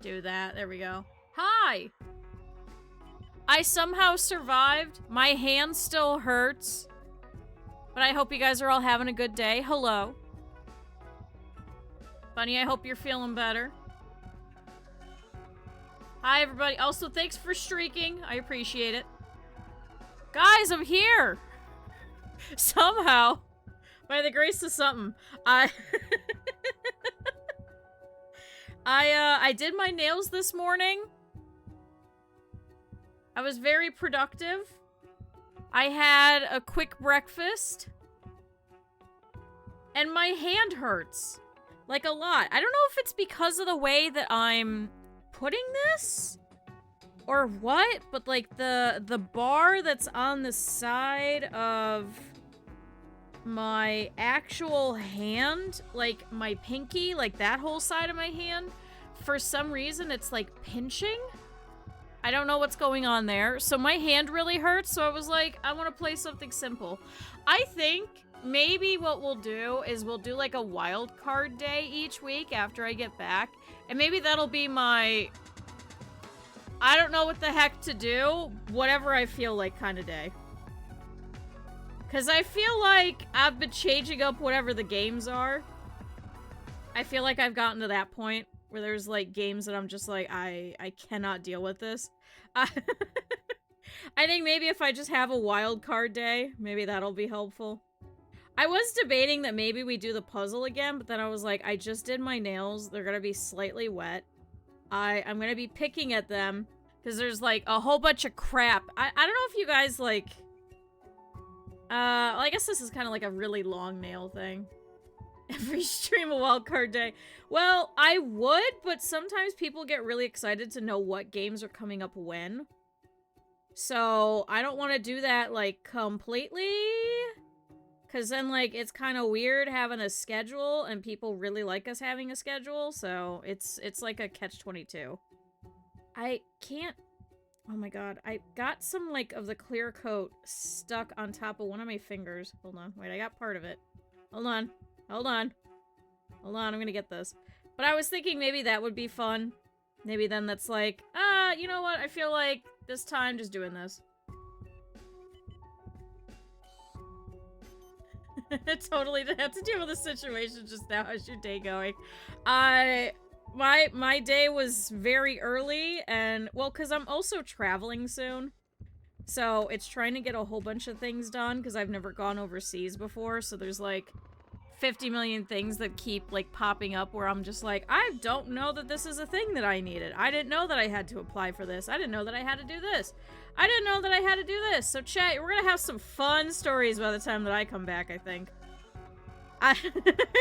do that. There we go. Hi! I somehow survived. My hand still hurts. But I hope you guys are all having a good day. Hello. Bunny, I hope you're feeling better. Hi, everybody. Also, thanks for streaking. I appreciate it. Guys, I'm here! Somehow. By the grace of something. I did my nails this morning. I was very productive. I had a quick breakfast. And my hand hurts. Like, a lot. I don't know if it's because of the way that I'm putting this or what, but like the bar that's on the side of my actual hand, like my pinky, like that whole side of my hand, for some reason it's like pinching. I don't know what's going on there. So my hand really hurts, so I was like, I want to play something simple. I think maybe what we'll do is we'll do like a wild card day each week after I get back. And maybe that'll be my, I don't know what the heck to do, whatever I feel like kind of day. Because I feel like I've been changing up whatever the games are. I feel like I've gotten to that point where there's like games that I'm just like, I cannot deal with this. I think maybe if I just have a wild card day, maybe that'll be helpful. I was debating that maybe we do the puzzle again, but then I was like, I just did my nails. They're gonna be slightly wet. I'm gonna be picking at them because there's like a whole bunch of crap. I don't know if you guys like... well, I guess this is kind of like a really long nail thing. Every stream a wildcard day. Well, I would, but sometimes people get really excited to know what games are coming up when. So, I don't want to do that, like, completely. Because then, like, it's kind of weird having a schedule, and people really like us having a schedule, so it's like a catch-22. I can't... Oh my god, I got some, like, of the clear coat stuck on top of one of my fingers. Hold on, wait, I got part of it. Hold on, hold on. Hold on, I'm gonna get this. But I was thinking maybe that would be fun. Maybe then that's like, you know what, I feel like this time just doing this. Totally didn't have to deal with the situation just now. How's your day going? My day was very early, and, well, because I'm also traveling soon. So, it's trying to get a whole bunch of things done, because I've never gone overseas before, so there's, like, 50 million things that keep, like, popping up where I'm just like, I don't know that this is a thing that I needed. I didn't know that I had to apply for this. I didn't know that I had to do this. I didn't know that I had to do this. So, chat, we're gonna have some fun stories by the time that I come back, I think.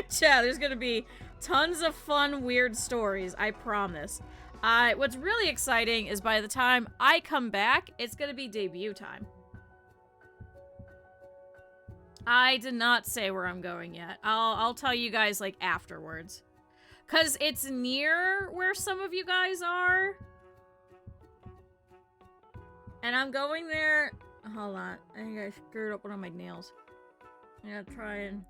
Chat, there's gonna be tons of fun, weird stories, I promise. What's really exciting is by the time I come back, it's gonna be debut time. I did not say where I'm going yet. I'll tell you guys, like, afterwards. 'Cause it's near where some of you guys are. And I'm going there... Hold on. I think I screwed up one of my nails. I'm gonna try and...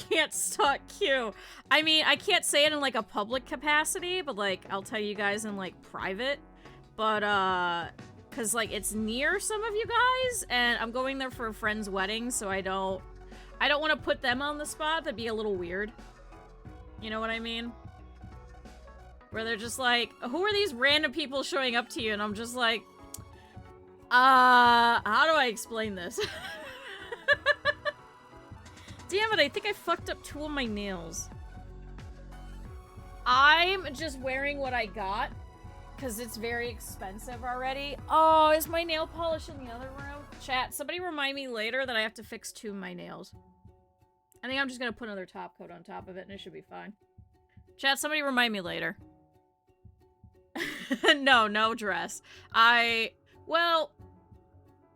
Can't stalk Q. I mean, I can't say it in, like, a public capacity, but, like, I'll tell you guys in, like, private. But, because, like, it's near some of you guys, and I'm going there for a friend's wedding, so I don't want to put them on the spot. That'd be a little weird. You know what I mean? Where they're just like, who are these random people showing up to you? And I'm just like, how do I explain this? Damn it, I think I fucked up 2 of my nails. I'm just wearing what I got, because it's very expensive already. Oh, is my nail polish in the other room? Chat, somebody remind me later that I have to fix 2 of my nails. I think I'm just gonna put another top coat on top of it, and it should be fine. Chat, somebody remind me later. No dress. Well,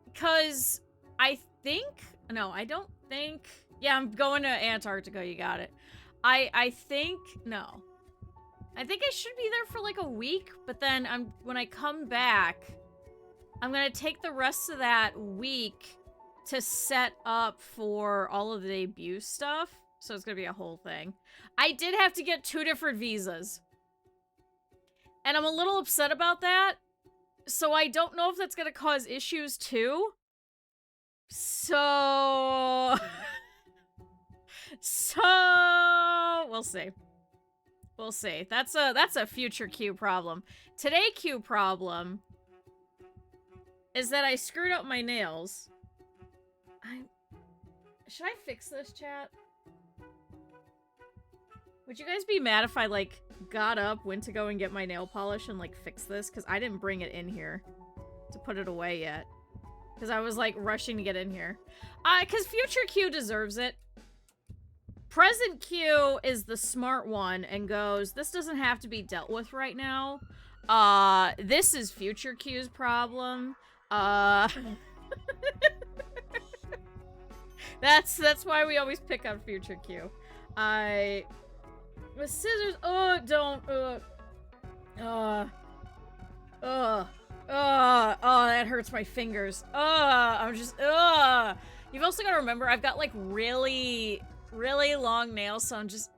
because I think... No, I don't think... Yeah, I'm going to Antarctica, you got it. I think... No. I think I should be there for like a week, but then when I come back, I'm gonna take the rest of that week to set up for all of the debut stuff. So it's gonna be a whole thing. I did have to get 2 different visas. And I'm a little upset about that. So I don't know if that's gonna cause issues too. So... we'll see. We'll see. That's a future Q problem. Today Q problem is that I screwed up my nails. Should I fix this, chat? Would you guys be mad if I, like, got up, went to go and get my nail polish and, like, fix this? Because I didn't bring it in here to put it away yet. Because I was, like, rushing to get in here. Because future Q deserves it. Present Q is the smart one and goes, this doesn't have to be dealt with right now. This is future Q's problem. That's why we always pick on future Q. With scissors, don't, that hurts my fingers. I'm just, You've also got to remember, I've got, like, really long nails, so I'm just,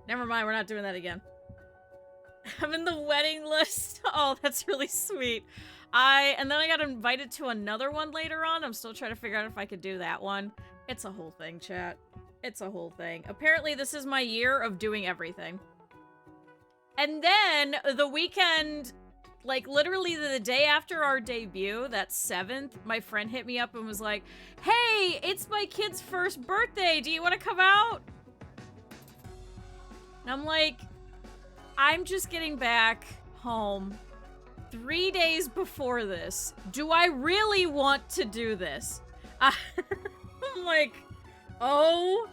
Never mind, we're not doing that again. I'm in the wedding list. Oh, that's really sweet. And then I got invited to another one later on. I'm still trying to figure out if I could do that one. It's a whole thing, chat. It's a whole thing. Apparently, this is my year of doing everything. And then, the weekend, like, literally the day after our debut, that 7th, my friend hit me up and was like, hey, it's my kid's first birthday. Do you want to come out? And I'm like, I'm just getting back home 3 days before this. Do I really want to do this? I'm like, oh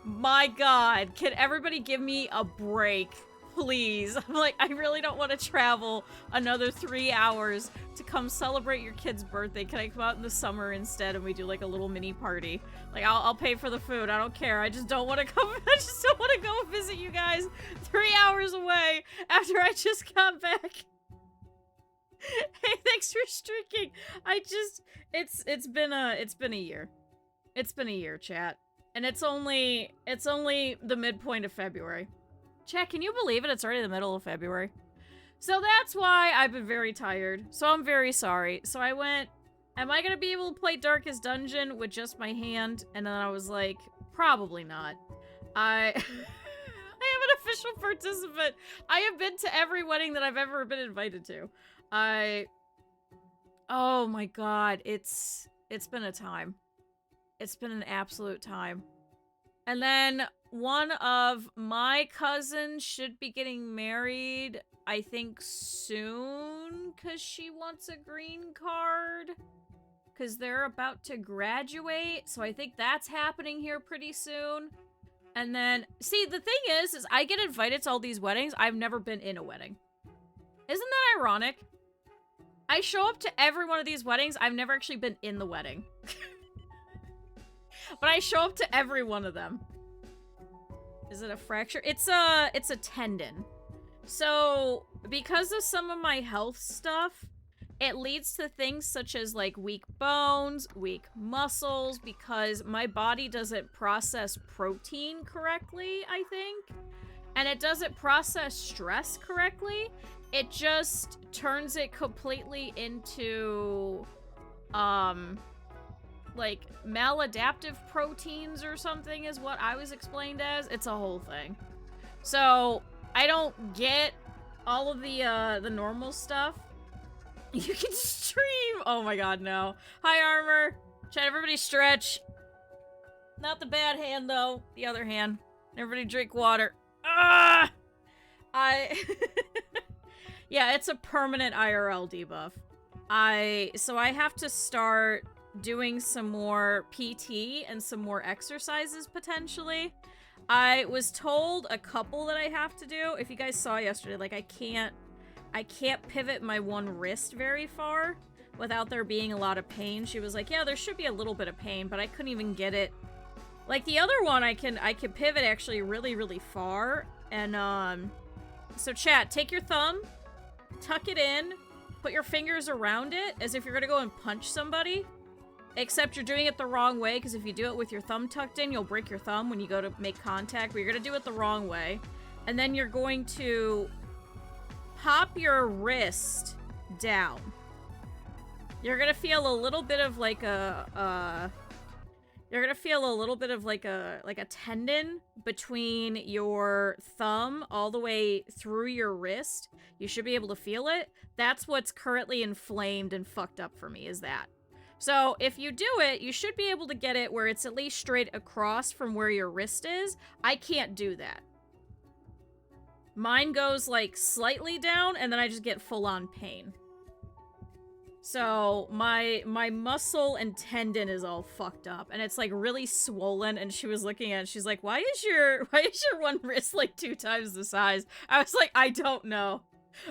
my god, can everybody give me a break, please? I'm like, I really don't want to travel another 3 hours to come celebrate your kid's birthday. Can I come out in the summer instead and we do like a little mini party? Like, I'll pay for the food. I don't care. I just don't want to come. I just don't want to go visit you guys 3 hours away after I just got back. Hey, thanks for streaking. It's been a year. It's been a year, chat. And it's only the midpoint of February. Chat, can you believe it? It's already the middle of February. So that's why I've been very tired. So I'm very sorry. So I went, am I gonna be able to play Darkest Dungeon with just my hand? And then I was like, probably not. I am an official participant. I have been to every wedding that I've ever been invited to. Oh my god, it's been a time. It's been an absolute time. And then one of my cousins should be getting married, I think soon, because she wants a green card. Because they're about to graduate, so I think that's happening here pretty soon. And then, see, the thing is I get invited to all these weddings. I've never been in a wedding. Isn't that ironic? I show up to every one of these weddings. I've never actually been in the wedding. But I show up to every one of them. Is it a fracture? It's a tendon. So, because of some of my health stuff, it leads to things such as, like, weak bones, weak muscles, because my body doesn't process protein correctly, I think. And it doesn't process stress correctly. It just turns it completely into, like, maladaptive proteins or something is what I was explained as. It's a whole thing. So, I don't get all of the normal stuff. You can stream! Oh my god, no. Hi, Armor. Chat, everybody stretch. Not the bad hand, though. The other hand. Everybody drink water. Ah! Yeah, it's a permanent IRL debuff. So I have to start doing some more PT and some more exercises, potentially. I was told a couple that I have to do. If you guys saw yesterday, like, I can't pivot my one wrist very far without there being a lot of pain. She was like, yeah, there should be a little bit of pain, but I couldn't even get it. Like, the other one, I can pivot actually really, really far. And, so chat, take your thumb, tuck it in, put your fingers around it as if you're gonna go and punch somebody. Except you're doing it the wrong way, because if you do it with your thumb tucked in, you'll break your thumb when you go to make contact, but you're gonna do it the wrong way. And then you're going to pop your wrist down. You're gonna feel a little bit of like a, you're gonna feel a little bit of like a tendon between your thumb all the way through your wrist. You should be able to feel it. That's what's currently inflamed and fucked up for me, is that. So if you do it, you should be able to get it where it's at least straight across from where your wrist is. I can't do that. Mine goes like slightly down and then I just get full-on pain. So my muscle and tendon is all fucked up and it's like really swollen, and she was looking at it, she's like, why is your one wrist like 2 times the size? I was like, I don't know.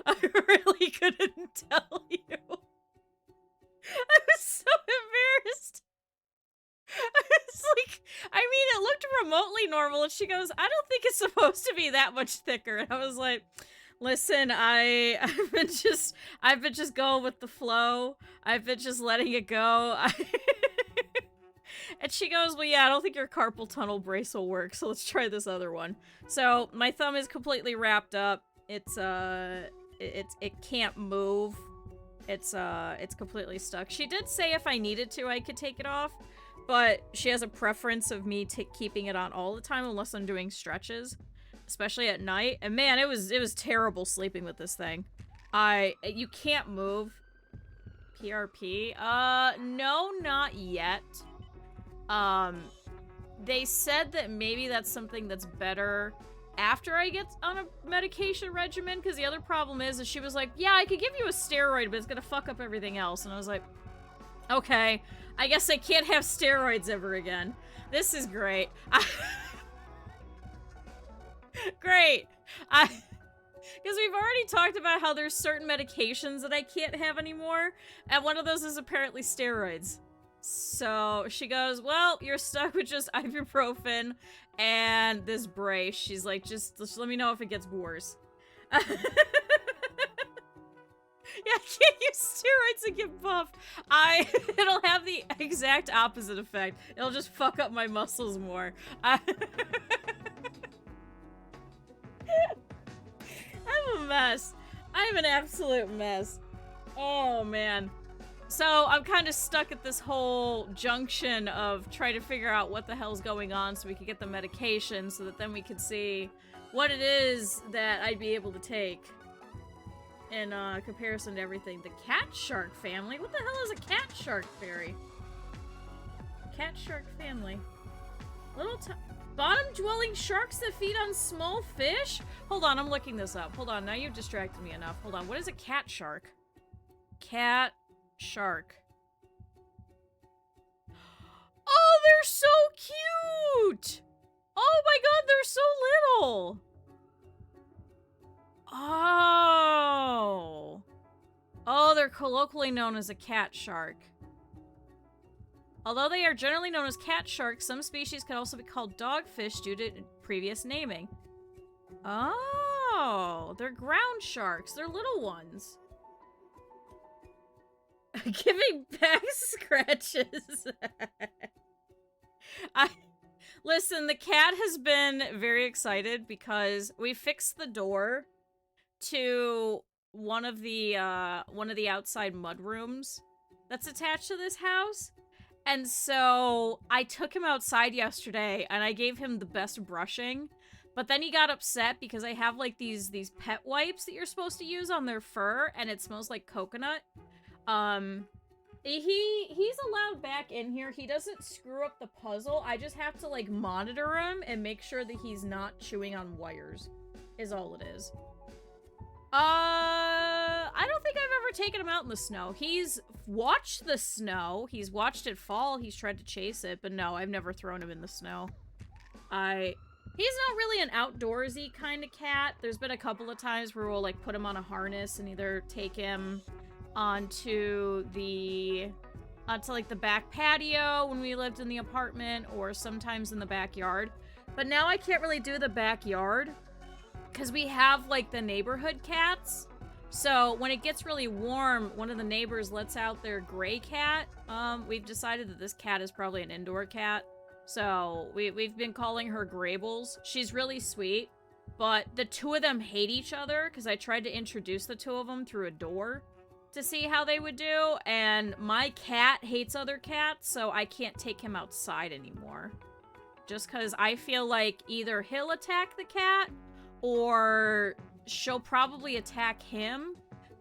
I really couldn't tell you. I was so embarrassed. I was like, I mean, it looked remotely normal, and she goes, I don't think it's supposed to be that much thicker. And I was like, listen, I've been just going with the flow. I've been just letting it go. And she goes, well, yeah, I don't think your carpal tunnel brace will work, so let's try this other one. So my thumb is completely wrapped up. It can't move. It's completely stuck. She did say if I needed to, I could take it off, but she has a preference of me keeping it on all the time unless I'm doing stretches, especially at night. And man, it was terrible sleeping with this thing. You can't move. PRP? No, not yet. They said that maybe that's something that's better after I get on a medication regimen, because the other problem is she was like, yeah, I could give you a steroid, but it's gonna fuck up everything else. And I was like, okay, I guess I can't have steroids ever again. This is great. Great. Because we've already talked about how there's certain medications that I can't have anymore, and one of those is apparently steroids. So she goes, well, you're stuck with just ibuprofen and this brace. She's like, just let me know if it gets worse. Yeah, I can't use steroids and get buffed. It'll have the exact opposite effect. It'll just fuck up my muscles more. I'm a mess. I'm an absolute mess. Oh, man. So I'm kind of stuck at this whole junction of trying to figure out what the hell's going on so we could get the medication so that then we could see what it is that I'd be able to take in comparison to everything. The cat shark family? What the hell is a cat shark fairy? Cat shark family. Bottom dwelling sharks that feed on small fish? Hold on, I'm looking this up. Hold on, now you've distracted me enough. Hold on, what is a cat shark? Cat shark. Oh, they're so cute! Oh my god, they're so little! Oh. Oh, they're colloquially known as a cat shark. Although they are generally known as cat sharks, some species can also be called dogfish due to previous naming. Oh, they're ground sharks. They're little ones. Giving back scratches. Listen, the cat has been very excited because we fixed the door to one of the outside mud rooms that's attached to this house. And so I took him outside yesterday and I gave him the best brushing, but then he got upset because I have like these pet wipes that you're supposed to use on their fur and it smells like coconut. He's allowed back in here. He doesn't screw up the puzzle. I just have to like monitor him and make sure that he's not chewing on wires, is all it is. I don't think I've ever taken him out in the snow. He's watched the snow. He's watched it fall. He's tried to chase it, but no, I've never thrown him in the snow. He's not really an outdoorsy kind of cat. There's been a couple of times where we'll like put him on a harness and either take him onto like the back patio when we lived in the apartment, or sometimes in the backyard. But now I can't really do the backyard because we have like the neighborhood cats. So when it gets really warm, one of the neighbors lets out their gray cat. We've decided that this cat is probably an indoor cat. So we've been calling her Graybles. She's really sweet. but the two of them hate each other because I tried to introduce the two of them through a door to see how they would do, and my cat hates other cats, so I can't take him outside anymore. Just because I feel like either he'll attack the cat, or she'll probably attack him.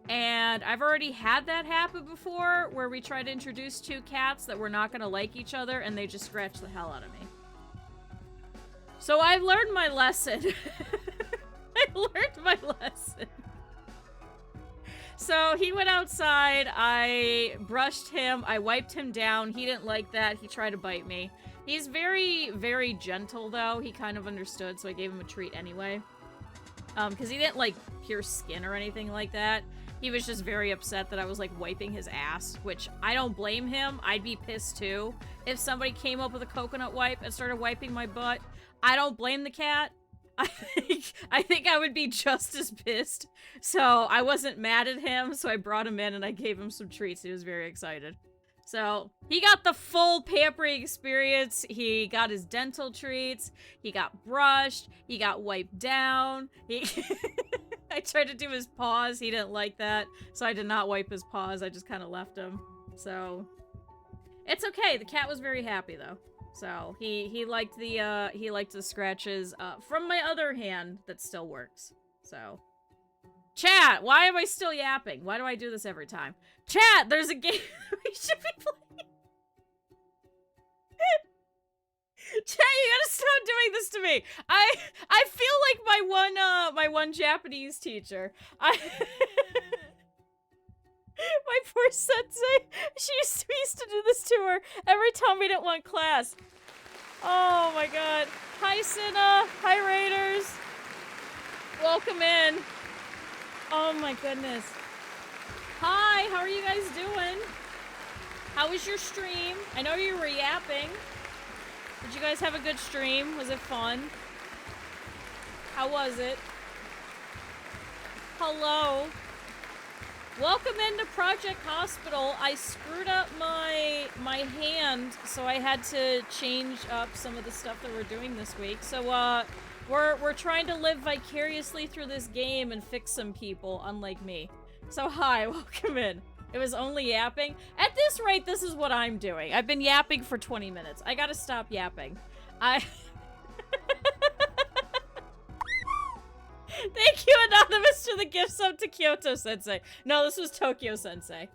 And I've already had that happen before, where we tried to introduce two cats that were not going to like each other, and they just scratched the hell out of me. So I learned my lesson. I learned my lesson. So he went outside, I brushed him, I wiped him down, he didn't like that, he tried to bite me. He's very, very gentle, though. He kind of understood, so I gave him a treat anyway. Because he didn't, like, pierce skin or anything like that. He was just very upset that I was, like, wiping his ass, which I don't blame him. I'd be pissed, too. If somebody came up with a coconut wipe and started wiping my butt, I don't blame the cat. I think I would be just as pissed. So I wasn't mad at him, so I brought him in and I gave him some treats. He was very excited. So he got the full pampering experience. He got his dental treats. He got brushed. He got wiped down. I tried to do his paws. He didn't like that, so I did not wipe his paws. I just kind of left him. So it's okay. The cat was very happy though. So he liked the scratches from my other hand that still works. So chat, why am I still yapping? Why do I do this every time? Chat, there's a game we should be playing. Chat, you gotta stop doing this to me. I feel like my one Japanese teacher. My poor sensei. We used to do this to her every time we didn't want class. Oh my god. Hi, Cinna. Hi, Raiders. Welcome in. Oh my goodness. Hi, how are you guys doing? How was your stream? I know you were yapping. Did you guys have a good stream? Was it fun? How was it? Hello. Welcome into Project Hospital. I screwed up my hand, so I had to change up some of the stuff that we're doing this week. So we're trying to live vicariously through this game and fix some people, unlike me. So hi, welcome in. It was only yapping. At this rate, this is what I'm doing. I've been yapping for 20 minutes. I gotta stop yapping. Thank you, Anonymous, for the gift sub to Kyoto Sensei. No, this was Tokyo Sensei.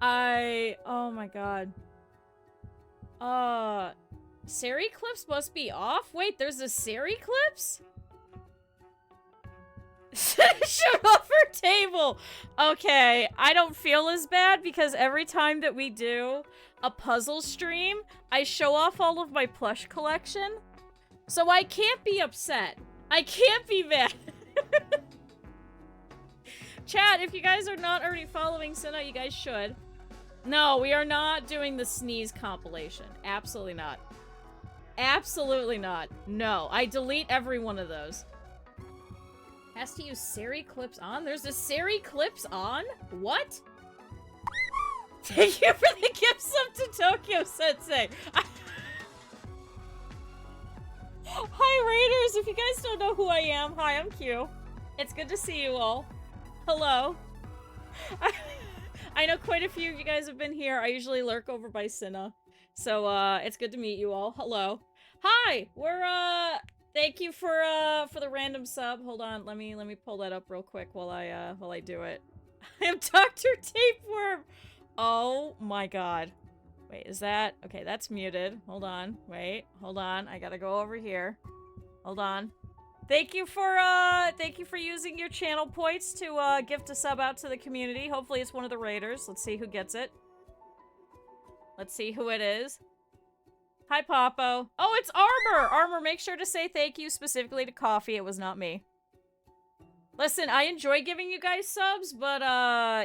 Oh my god. Seri clips must be off? Wait, there's a Seri clips? Shut off her table! Okay, I don't feel as bad because every time that we do a puzzle stream, I show off all of my plush collection. So I can't be upset. I can't be mad. Chat, if you guys are not already following Cinna, you guys should. No, we are not doing the sneeze compilation. Absolutely not. Absolutely not. No, I delete every one of those. Has to use Seri clips on? There's a Seri clips on? What? Thank you for the gift sub to Tokyo Sensei. Hi, Raiders! If you guys don't know who I am, hi, I'm Q. It's good to see you all. Hello. I know quite a few of you guys have been here. I usually lurk over by Cinna. So, it's good to meet you all. Hello. Hi! We're, thank you for the random sub. Hold on, let me pull that up real quick while I do it. I am Dr. Tapeworm! Oh my god. Wait, is that... Okay, that's muted. Hold on. Wait, hold on. I gotta go over here. Hold on. Thank you for using your channel points to, gift a sub out to the community. Hopefully it's one of the raiders. Let's see who gets it. Let's see who it is. Hi, Popo. Oh, it's Armor! Armor, make sure to say thank you specifically to Coffee. It was not me. Listen, I enjoy giving you guys subs, but,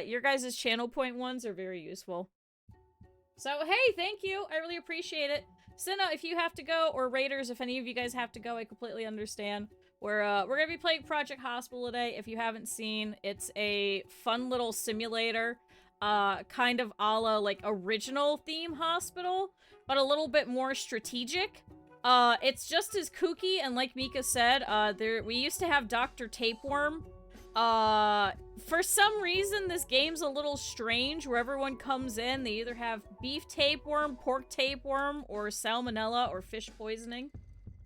your guys' channel point ones are very useful. So, hey, thank you. I really appreciate it. Cinna, if you have to go, or Raiders, if any of you guys have to go, I completely understand. We're gonna be playing Project Hospital today. If you haven't seen, it's a fun little simulator, kind of a la, like, original theme hospital, but a little bit more strategic. It's just as kooky, and like Mika said, we used to have Dr. Tapeworm. For some reason, this game's a little strange, where everyone comes in, they either have beef tapeworm, pork tapeworm, or salmonella, or fish poisoning.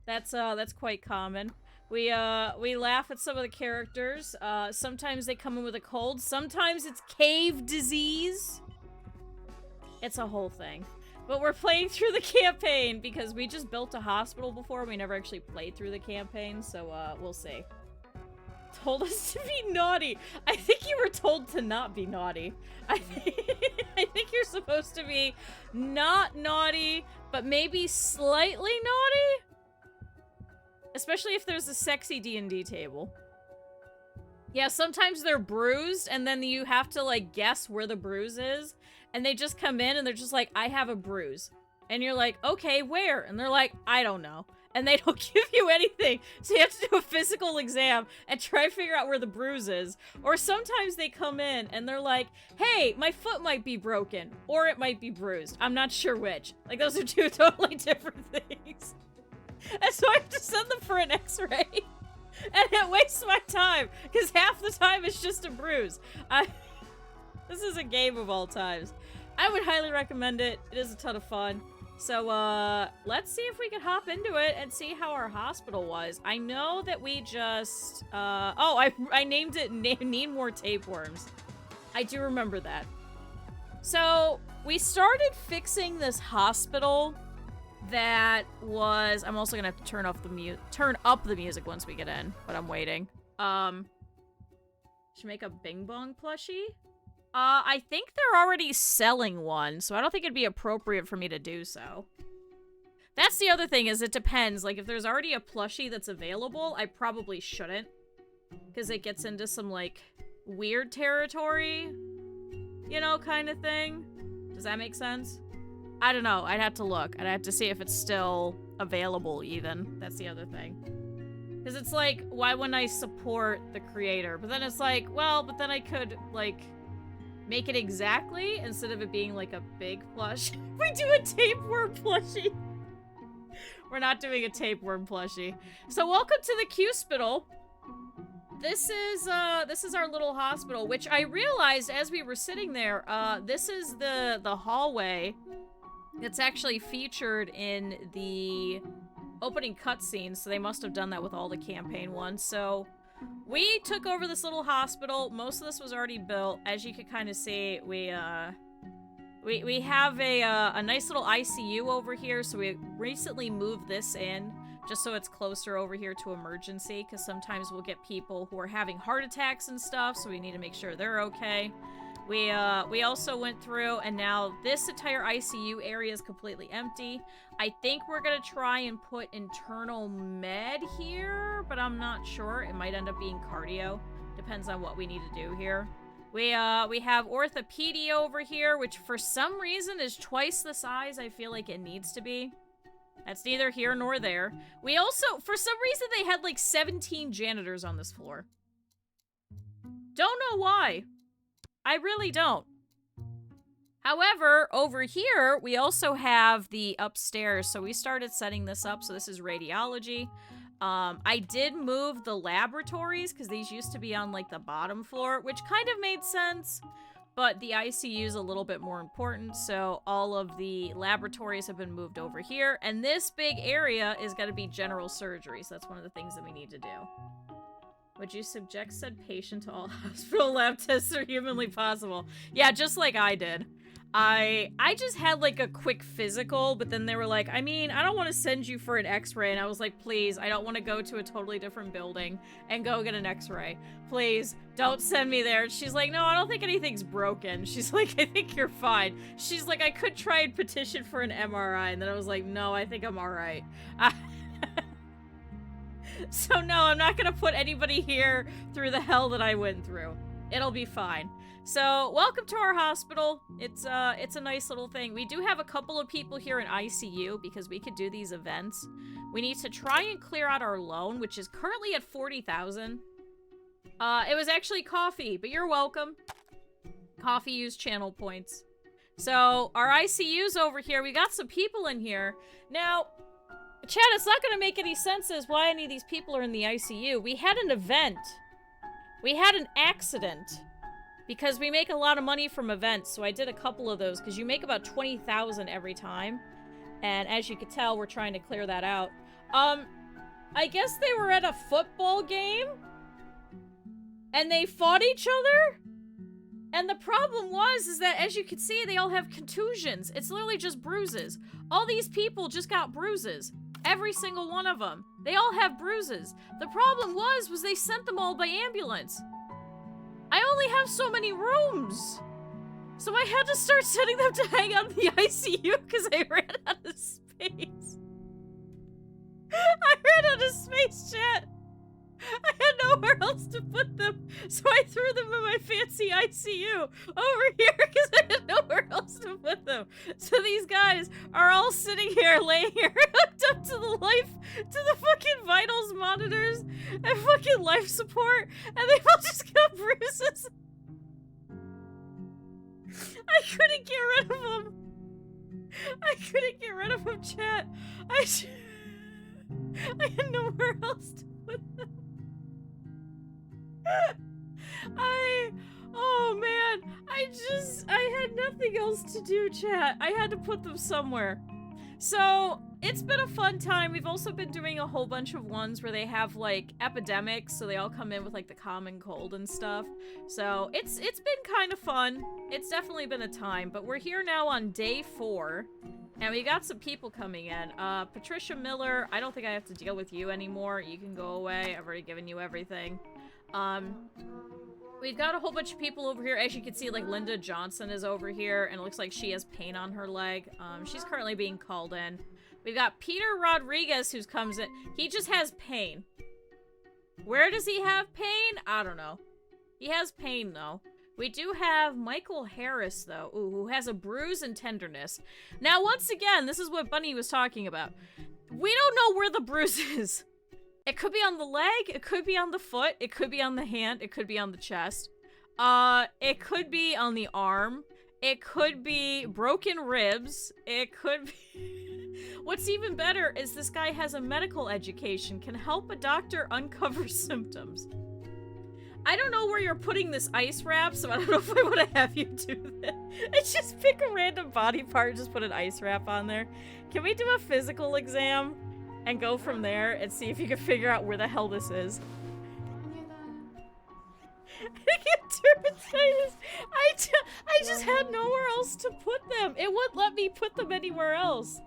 That's quite common. We laugh at some of the characters. Sometimes they come in with a cold, sometimes it's cave disease. It's a whole thing. But we're playing through the campaign because we just built a hospital before. We never actually played through the campaign, so we'll see. Told us to be naughty. I think you were told to not be naughty. I think you're supposed to be not naughty, but maybe slightly naughty? Especially if there's a sexy D&D table. Yeah, sometimes they're bruised, and then you have to, like, guess where the bruise is. And they just come in, and they're just like, I have a bruise. And you're like, okay, where? And they're like, I don't know. And they don't give you anything. So you have to do a physical exam and try to figure out where the bruise is. Or sometimes they come in, and they're like, hey, my foot might be broken. Or it might be bruised. I'm not sure which. Like, those are two totally different things. And so I have to send them for an x-ray. And it wastes my time, because half the time it's just a bruise. This is a game of all times. I would highly recommend it. It is a ton of fun. So, let's see if we can hop into it and see how our hospital was. I know that we just, I named it Need More Tapeworms. I do remember that. So, we started fixing this hospital that was, I'm also gonna have to turn up the music once we get in, but I'm waiting. Should make a Bing Bong plushie? I think they're already selling one, so I don't think it'd be appropriate for me to do so. That's the other thing, is it depends. Like, if there's already a plushie that's available, I probably shouldn't. Because it gets into some, like, weird territory, you know, kind of thing. Does that make sense? I don't know. I'd have to look. I'd have to see if it's still available, even. That's the other thing. Because it's like, why wouldn't I support the creator? But then it's like, well, but then I could, like, make it exactly instead of it being like a big plush. We do a tapeworm plushie. We're not doing a tapeworm plushie. So welcome to the Q-Spital. This is our little hospital, which I realized as we were sitting there, this is the hallway that's actually featured in the opening cutscene, so they must have done that with all the campaign ones. So we took over this little hospital. Most of this was already built. As you can kind of see, we have a nice little ICU over here, so we recently moved this in just so it's closer over here to emergency, because sometimes we'll get people who are having heart attacks and stuff, so we need to make sure they're okay. We also went through, and now this entire ICU area is completely empty. I think we're gonna try and put internal med here, but I'm not sure. It might end up being cardio. Depends on what we need to do here. We have orthopedic over here, which for some reason is twice the size I feel like it needs to be. That's neither here nor there. We also, for some reason, they had like 17 janitors on this floor. Don't know why. I really don't. However, over here, we also have the upstairs. So we started setting this up. So this is radiology. I did move the laboratories because these used to be on like the bottom floor, which kind of made sense. But the ICU is a little bit more important. So all of the laboratories have been moved over here. And this big area is going to be general surgery. So that's one of the things that we need to do. Would you subject said patient to all hospital lab tests are humanly possible? Yeah, just like I did. I just had like a quick physical, but then they were like, I mean, I don't want to send you for an x-ray. And I was like, please, I don't want to go to a totally different building and go get an x-ray. Please, don't send me there. And she's like, no, I don't think anything's broken. She's like, I think you're fine. She's like, I could try and petition for an MRI. And then I was like, no, I think I'm all right. So no, I'm not gonna put anybody here through the hell that I went through. It'll be fine. So, welcome to our hospital. It's a nice little thing. We do have a couple of people here in ICU because we could do these events. We need to try and clear out our loan, which is currently at 40,000. It was actually coffee, but you're welcome. Coffee used channel points. So, our ICU's over here. We got some people in here. Now, Chad, it's not gonna make any sense as why any of these people are in the ICU. We had an event. We had an accident. Because we make a lot of money from events, so I did a couple of those, because you make about 20,000 every time. And as you can tell, we're trying to clear that out. I guess they were at a football game, and they fought each other? And the problem is that, as you can see, they all have contusions. It's literally just bruises. All these people just got bruises. Every single one of them. They all have bruises. The problem was they sent them all by ambulance. I only have so many rooms. So I had to start sending them to hang out in the ICU because I ran out of space. I ran out of space, chat. I had nowhere else to put them, so I threw them in my fancy ICU over here because I had nowhere else to put them. So these guys are all sitting here, laying here, hooked up to the fucking vitals monitors and fucking life support, and they've all just got bruises. I couldn't get rid of them. I couldn't get rid of them, chat. I had nowhere else to put them. Oh man, I had nothing else to do, chat. I had to put them somewhere. So, it's been a fun time. We've also been doing a whole bunch of ones where they have, like, epidemics, so they all come in with, like, the common cold and stuff. So, it's been kind of fun. It's definitely been a time, but we're here now on day 4, and we got some people coming in. Patricia Miller, I don't think I have to deal with you anymore. You can go away. I've already given you everything. We've got a whole bunch of people over here. As you can see, like, Linda Johnson is over here, and it looks like she has pain on her leg. She's currently being called in. We've got Peter Rodriguez who comes in. He just has pain. Where does he have pain? I don't know. He has pain, though. We do have Michael Harris, though, who has a bruise and tenderness. Now, once again, this is what Bunny was talking about. We don't know where the bruise is. It could be on the leg, it could be on the foot, it could be on the hand, it could be on the chest. It could be on the arm. It could be broken ribs. It could be... What's even better is this guy has a medical education, can help a doctor uncover symptoms. I don't know where you're putting this ice wrap, so I don't know if I want to have you do that. I just pick a random body part, just put an ice wrap on there. Can we do a physical exam? And go from there and see if you can figure out where the hell this is. I just had nowhere else to put them. It wouldn't let me put them anywhere else.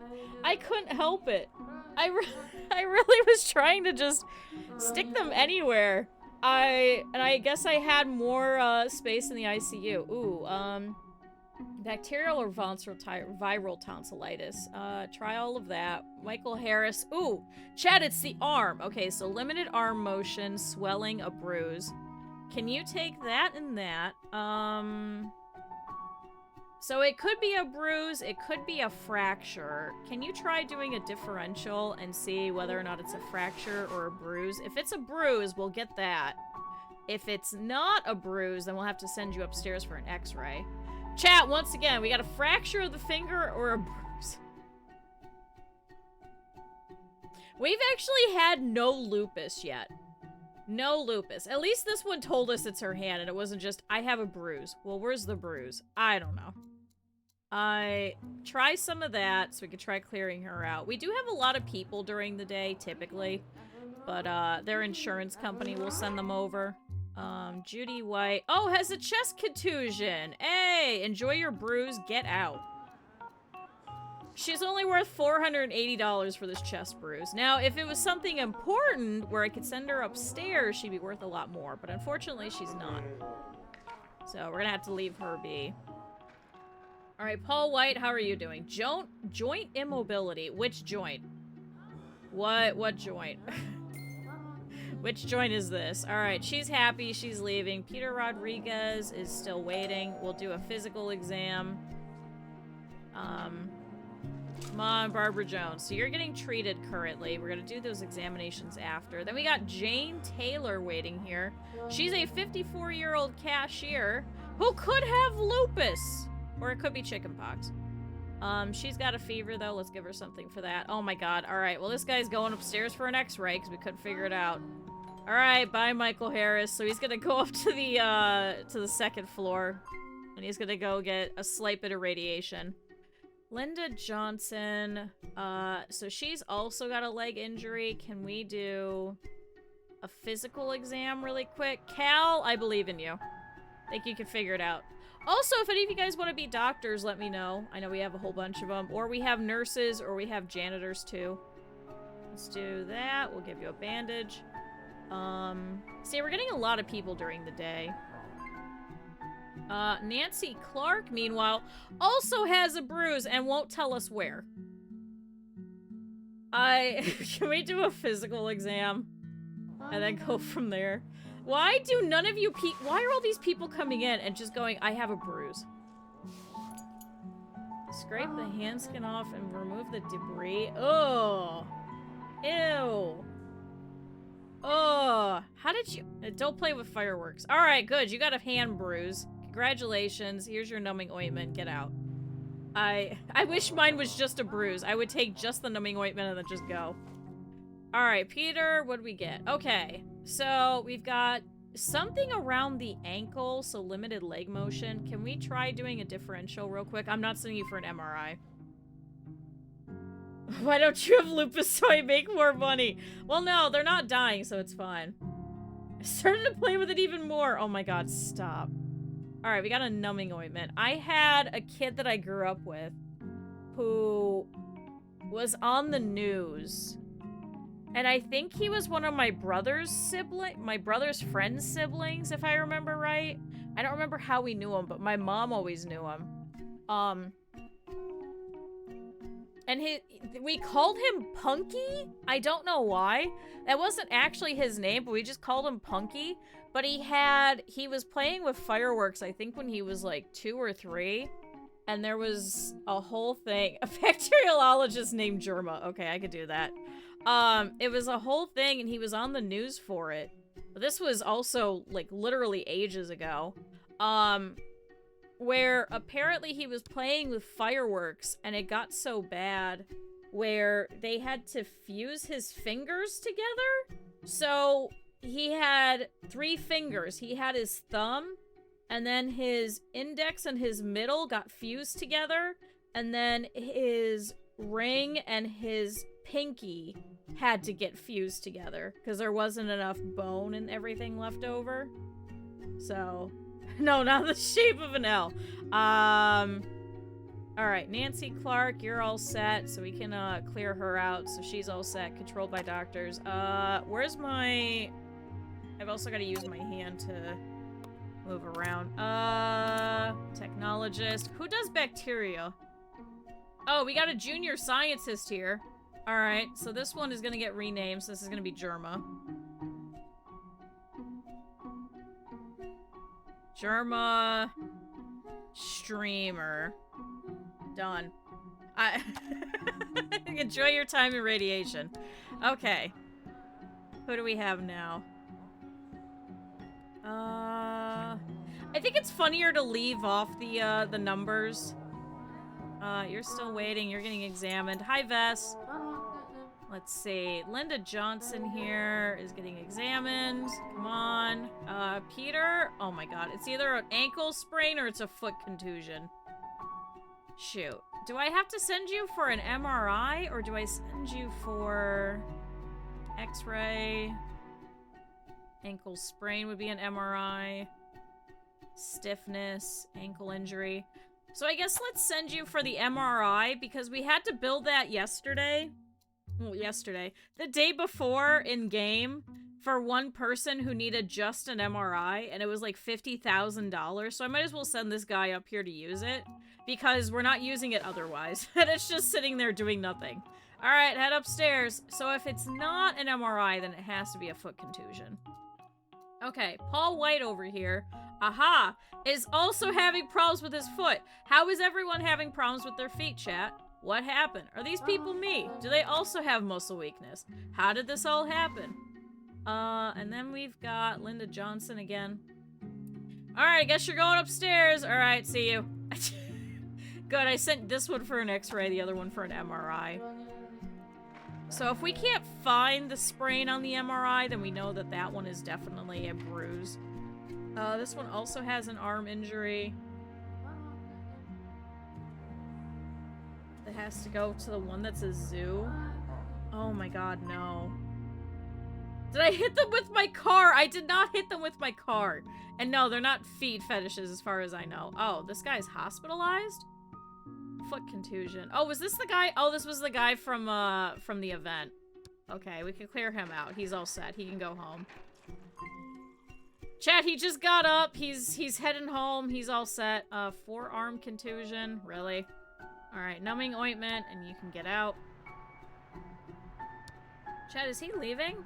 I couldn't help it. I really was trying to just stick them anywhere. I guess I had more space in the ICU. Ooh, bacterial or viral tonsillitis. Try all of that. Michael Harris. Ooh, Chad, it's the arm. Okay, so limited arm motion, swelling, a bruise. Can you take that and that? So it could be a bruise, it could be a fracture. Can you try doing a differential and see whether or not it's a fracture or a bruise? If it's a bruise, we'll get that. If it's not a bruise, then we'll have to send you upstairs for an x-ray. Chat, once again, we got a fracture of the finger or a bruise. We've actually had no lupus yet. No lupus. At least this one told us it's her hand, and it wasn't just, I have a bruise. Well, where's the bruise? I don't know. I try some of that so we could try clearing her out. We do have a lot of people during the day, typically. But, their insurance company will send them over. Judy White. Oh, has a chest contusion. Hey, enjoy your bruise. Get out. She's only worth $480 for this chest bruise. Now, if it was something important where I could send her upstairs, she'd be worth a lot more. But unfortunately, she's not. So we're gonna have to leave her be. All right, Paul White, how are you doing? Joint immobility. Which joint? What joint? Which joint is this? All right, she's happy. She's leaving. Peter Rodriguez is still waiting. We'll do a physical exam. Come on, Barbara Jones. So you're getting treated currently. We're going to do those examinations after. Then we got Jane Taylor waiting here. She's a 54-year-old cashier who could have lupus. Or it could be chickenpox. She's got a fever, though. Let's give her something for that. Oh, my God. All right. Well, this guy's going upstairs for an x-ray because we couldn't figure it out. All right. Bye, Michael Harris. So he's going to go up to the second floor. And he's going to go get a slight bit of radiation. Linda Johnson. So she's also got a leg injury. Can we do a physical exam really quick? Cal, I believe in you. Think you can figure it out. Also, if any of you guys want to be doctors, let me know. I know we have a whole bunch of them. Or we have nurses, or we have janitors, too. Let's do that. We'll give you a bandage. See, we're getting a lot of people during the day. Nancy Clark, meanwhile, also has a bruise and won't tell us where. Can we do a physical exam? And then go from there? Why do none of you why are all these people coming in and just going, I have a bruise? Scrape the hand skin off and remove the debris. Oh. Ew. Oh. How did you... Don't play with fireworks. Alright, good. You got a hand bruise. Congratulations. Here's your numbing ointment. Get out. I wish mine was just a bruise. I would take just the numbing ointment and then just go. Alright, Peter, what do we get? Okay, so we've got something around the ankle, so limited leg motion. Can we try doing a differential real quick? I'm not sending you for an MRI. Why don't you have lupus so I make more money? Well, no, they're not dying, so it's fine. I started to play with it even more. Oh my god, stop. Alright, we got a numbing ointment. I had a kid that I grew up with who was on the news. And I think he was one of my brother's friend's siblings, if I remember right. I don't remember how we knew him, but my mom always knew him. And we called him Punky? I don't know why. That wasn't actually his name, but we just called him Punky. But he was playing with fireworks, I think when he was like 2 or 3. And there was a whole thing. A bacteriologist named Germa. Okay, I could do that. It was a whole thing, and he was on the news for it. But this was also, like, literally ages ago. Where apparently he was playing with fireworks, and it got so bad where they had to fuse his fingers together. So he had 3 fingers. He had his thumb, and then his index and his middle got fused together, and then his ring and his pinky had to get fused together because there wasn't enough bone and everything left over. So, no, not the shape of an L. Alright, Nancy Clark, you're all set, so we can clear her out. So she's all set, controlled by doctors. Where's my... I've also got to use my hand to move around. Technologist. Who does bacteria? Oh, we got a junior scientist here. Alright, so this one is gonna get renamed, so this is gonna be Germa. Germa... Streamer. Done. Enjoy your time in radiation. Okay. Who do we have now? I think it's funnier to leave off the numbers. You're still waiting. You're getting examined. Hi, Vess. Let's see. Linda Johnson here is getting examined. Come on. Peter? Oh my god. It's either an ankle sprain or it's a foot contusion. Shoot. Do I have to send you for an MRI or do I send you for X-ray? Ankle sprain would be an MRI. Stiffness, ankle injury. So I guess let's send you for the MRI because we had to build that yesterday. Well, yesterday. The day before in game for one person who needed just an MRI and it was like $50,000. So I might as well send this guy up here to use it because we're not using it otherwise. And it's just sitting there doing nothing. All right, head upstairs. So if it's not an MRI, then it has to be a foot contusion. Okay, Paul White over here, aha, is also having problems with his foot. How is everyone having problems with their feet, chat? What happened? Are these people me? Do they also have muscle weakness? How did this all happen? And then we've got Linda Johnson again. Alright, I guess you're going upstairs. Alright, see you. Good, I sent this one for an X-ray, the other one for an MRI. So if we can't find the sprain on the MRI, then we know that that one is definitely a bruise. This one also has an arm injury. It has to go to the one that's a zoo. Oh my god, no. Did I hit them with my car? I did not hit them with my car. And no, they're not feet fetishes as far as I know. Oh, this guy's hospitalized? Foot contusion. Oh, was this the guy? Oh, this was the guy from the event. Okay, we can clear him out. He's all set. He can go home. Chat, he just got up. He's heading home. He's all set. Forearm contusion. Really? Alright, numbing ointment, and you can get out. Chat, is he leaving?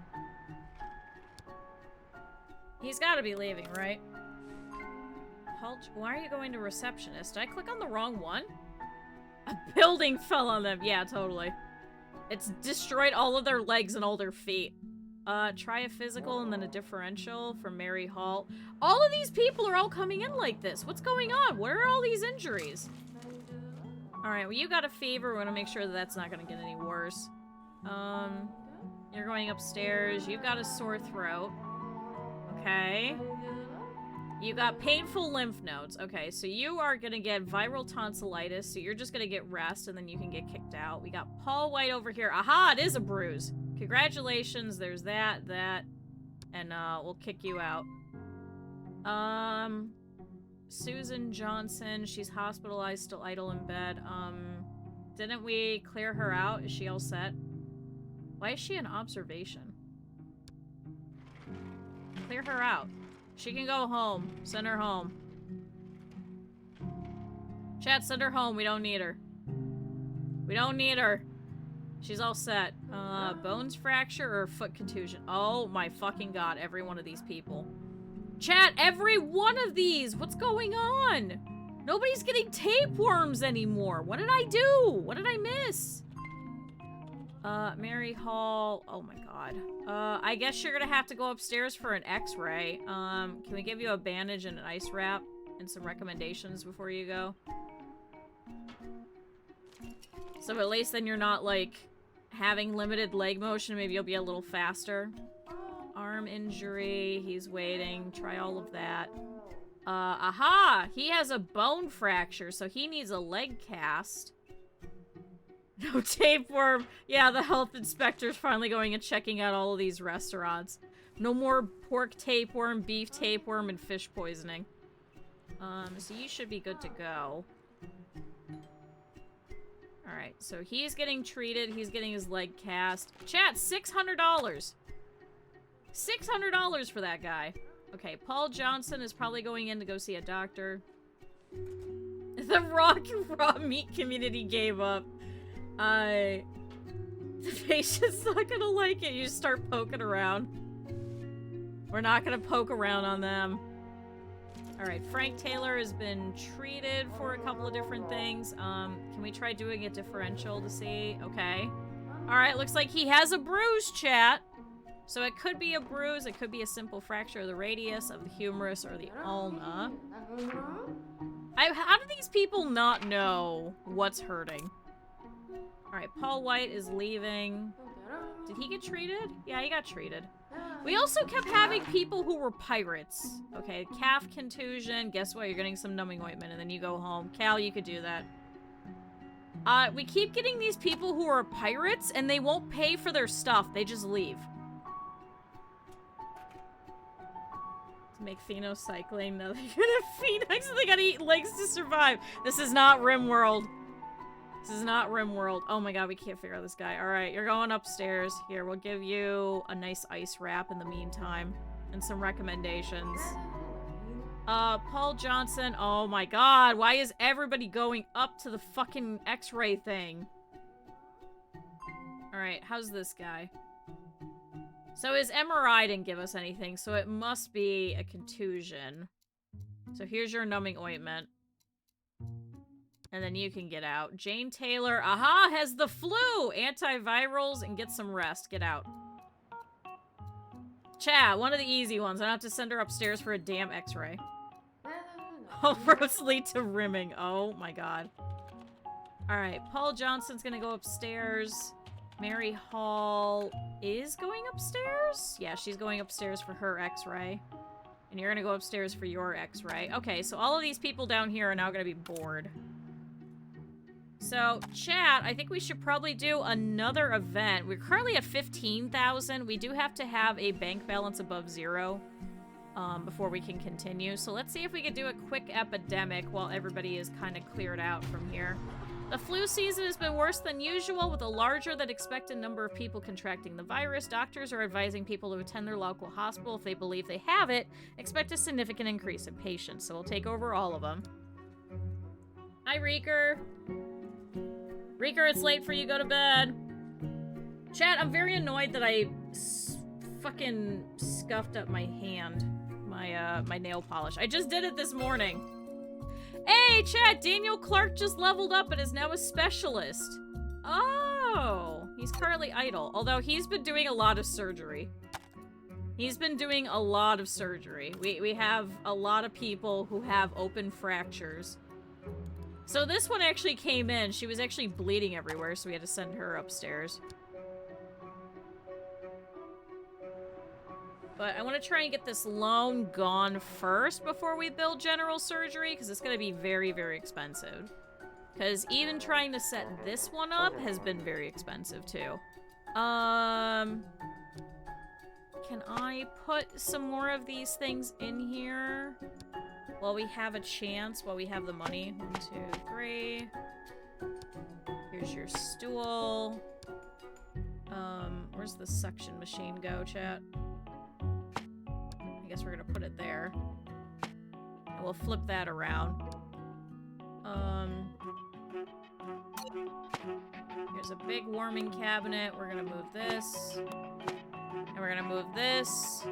He's gotta be leaving, right? Why are you going to receptionist? Did I click on the wrong one? A building fell on them. Yeah, totally. It's destroyed all of their legs and all their feet. Try a physical and then a differential for Mary Hall. All of these people are all coming in like this. What's going on? What are all these injuries? Alright, well, you got a fever. We're gonna make sure that that's not gonna get any worse. You're going upstairs. You've got a sore throat. Okay. You got painful lymph nodes. Okay, so you are gonna get viral tonsillitis, so you're just gonna get rest, and then you can get kicked out. We got Paul White over here. Aha, it is a bruise. Congratulations, there's that, and we'll kick you out. Susan Johnson, she's hospitalized, still idle in bed. Didn't we clear her out? Is she all set? Why is she in observation? Clear her out. She can go home. Send her home. Chat, send her home. We don't need her. We don't need her. She's all set. Bones fracture or foot contusion? Oh my fucking god, every one of these people. Chat, every one of these! What's going on? Nobody's getting tapeworms anymore. What did I do? What did I miss? Mary Hall. Oh my god. I guess you're gonna have to go upstairs for an X-ray. Can we give you a bandage and an ice wrap and some recommendations before you go? So at least then you're not, like, having limited leg motion. Maybe you'll be a little faster. Arm injury. He's waiting. Try all of that. Aha! He has a bone fracture, so he needs a leg cast. No tapeworm. Yeah, the health inspector's finally going and checking out all of these restaurants. No more pork tapeworm, beef tapeworm, and fish poisoning. So you should be good to go. Alright, so he's getting treated. He's getting his leg cast. Chat, $600! $600 for that guy. Okay, Paul Johnson is probably going in to go see a doctor. The raw meat community gave up. The patient's not gonna like it. You just start poking around. We're not gonna poke around on them. Alright, Frank Taylor has been treated for a couple of different things. Can we try doing a differential to see? Okay. Alright, looks like he has a bruise, chat. So it could be a bruise, it could be a simple fracture of the radius, of the humerus, or the ulna. How do these people not know what's hurting? Alright, Paul White is leaving. Did he get treated? Yeah, he got treated. We also kept having people who were pirates. Okay, calf contusion. Guess what? You're getting some numbing ointment and then you go home. Cal, you could do that. We keep getting these people who are pirates and they won't pay for their stuff. They just leave. To make phenocycling. No, they're gonna phoenix and they gotta eat legs to survive. This is not RimWorld. This is not RimWorld. Oh my god, we can't figure out this guy. Alright, you're going upstairs. Here, we'll give you a nice ice wrap in the meantime. And some recommendations. Paul Johnson. Oh my god, why is everybody going up to the fucking X-ray thing? Alright, how's this guy? So his MRI didn't give us anything, so it must be a contusion. So here's your numbing ointment. And then you can get out. Jane Taylor, aha, has the flu! Antivirals, and get some rest. Get out. Chat, one of the easy ones. I don't have to send her upstairs for a damn X-ray. All roads lead to rimming. Oh my god. Alright, Paul Johnson's gonna go upstairs. Mary Hall is going upstairs? Yeah, she's going upstairs for her x-ray. And you're gonna go upstairs for your x-ray. Okay, so all of these people down here are now gonna be bored. So, chat, I think we should probably do another event. We're currently at 15,000. We do have to have a bank balance above 0 before we can continue. So let's see if we can do a quick epidemic while everybody is kind of cleared out from here. The flu season has been worse than usual, with a larger than expected number of people contracting the virus. Doctors are advising people to attend their local hospital if they believe they have it. Expect a significant increase in patients, so we'll take over all of them. Hi, Reeker. Reeker, it's late for you. Go to bed. Chat, I'm very annoyed that I fucking scuffed up my hand. My nail polish. I just did it this morning. Hey, chat, Daniel Clark just leveled up and is now a specialist. Oh, he's currently idle. Although he's been doing a lot of surgery. He's been doing a lot of surgery. We have a lot of people who have open fractures. So this one actually came in. She was actually bleeding everywhere, so we had to send her upstairs. But I want to try and get this loan gone first before we build general surgery, because it's going to be very, very expensive. Because even trying to set this one up has been very expensive, too. Can I put some more of these things in here while we have a chance, while we have the money? 1, 2, 3. Here's your stool. Where's the suction machine go, chat? I guess we're gonna put it there. And we'll flip that around. Here's a big warming cabinet. We're gonna move this. And we're gonna move this.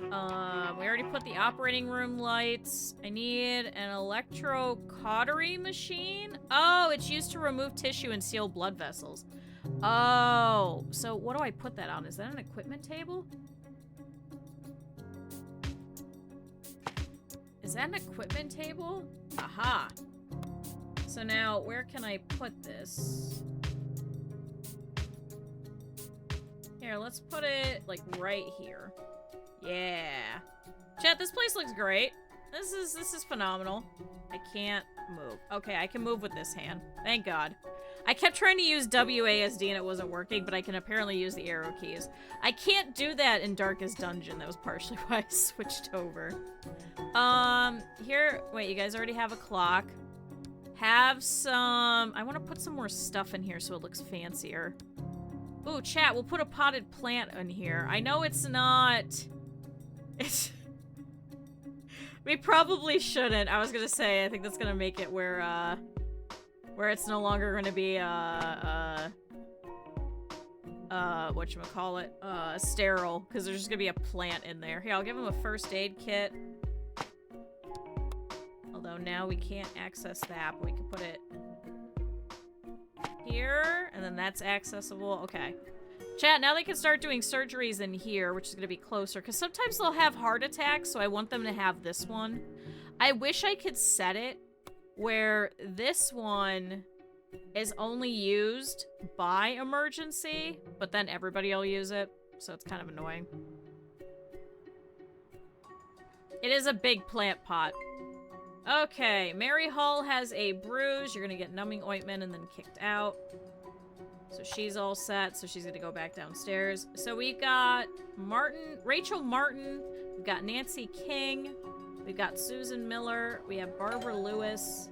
We already put the operating room lights. I need an electrocautery machine. Oh, it's used to remove tissue and seal blood vessels. Oh, so what do I put that on? Is that an equipment table? Is that an equipment table? Aha. So now, where can I put this? Here, let's put it, like, right here. Yeah. Chat, this place looks great. This is phenomenal. I can't move. Okay, I can move with this hand. Thank God. I kept trying to use WASD and it wasn't working, but I can apparently use the arrow keys. I can't do that in Darkest Dungeon. That was partially why I switched over. Here, wait, you guys already have a clock. Have some, I want to put some more stuff in here so it looks fancier. Ooh, chat, we'll put a potted plant in here. I know it's not, we probably shouldn't. I was gonna say, I think that's gonna make it where it's no longer gonna be, whatchamacallit, sterile, because there's just gonna be a plant in there. Here, I'll give him a first aid kit. Although now we can't access that, but we can put it here, and then that's accessible. Okay. Chat, now they can start doing surgeries in here, which is gonna be closer, because sometimes they'll have heart attacks, so I want them to have this one. I wish I could set it where this one is only used by emergency, but then everybody will use it, so it's kind of annoying. It is a big plant pot. Okay, Mary Hall has a bruise. You're gonna get numbing ointment and then kicked out. So she's all set, so she's gonna go back downstairs. So we've got Rachel Martin, we've got Nancy King, we've got Susan Miller, we have Barbara Lewis.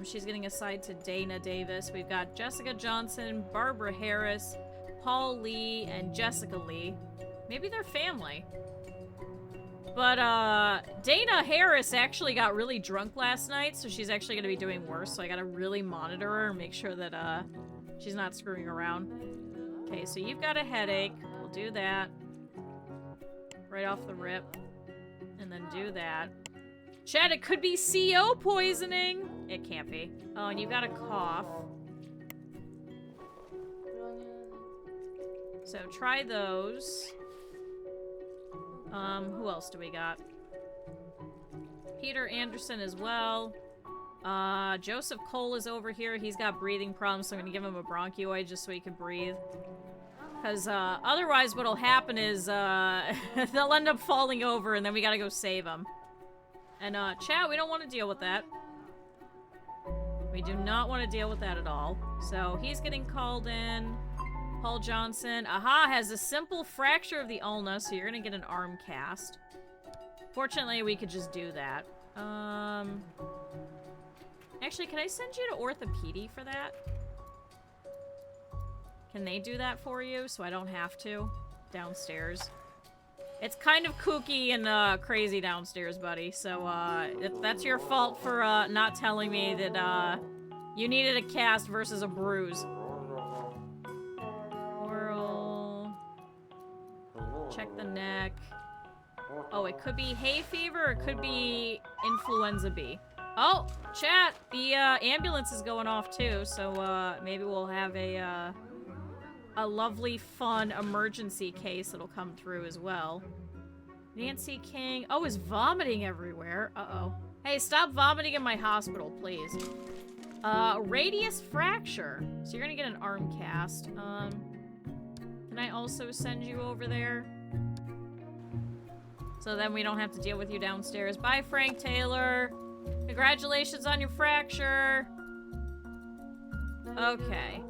She's getting assigned to Dana Davis. We've got Jessica Johnson, Barbara Harris, Paul Lee, and Jessica Lee. Maybe they're family. But, Dana Harris actually got really drunk last night, so she's actually gonna be doing worse, so I gotta really monitor her and make sure that, she's not screwing around. Okay, so you've got a headache. We'll do that. Right off the rip. And then do that. Chad, it could be CO poisoning! It can't be. Oh, and you've got a cough. So, try those. Who else do we got? Peter Anderson as well. Joseph Cole is over here. He's got breathing problems, so I'm gonna give him a bronchioid just so he can breathe. Because, otherwise what'll happen is, they'll end up falling over and then we gotta go save them. And, chat, we don't want to deal with that. We do not want to deal with that at all. So, he's getting called in. Paul Johnson. Aha, has a simple fracture of the ulna, so you're gonna get an arm cast. Fortunately, we could just do that. Actually, can I send you to orthopedy for that? Can they do that for you so I don't have to? Downstairs. It's kind of kooky and crazy downstairs, buddy. So that's your fault for not telling me that you needed a cast versus a bruise. Oral. Check the neck. Oh, it could be hay fever or it could be influenza B. Oh, chat! The ambulance is going off too, so maybe we'll have a lovely, fun emergency case that'll come through as well. Nancy King. Oh, is vomiting everywhere. Uh-oh. Hey, stop vomiting in my hospital, please. Radius fracture. So you're gonna get an arm cast. Can I also send you over there? So then we don't have to deal with you downstairs. Bye, Frank Taylor. Congratulations on your fracture. Okay.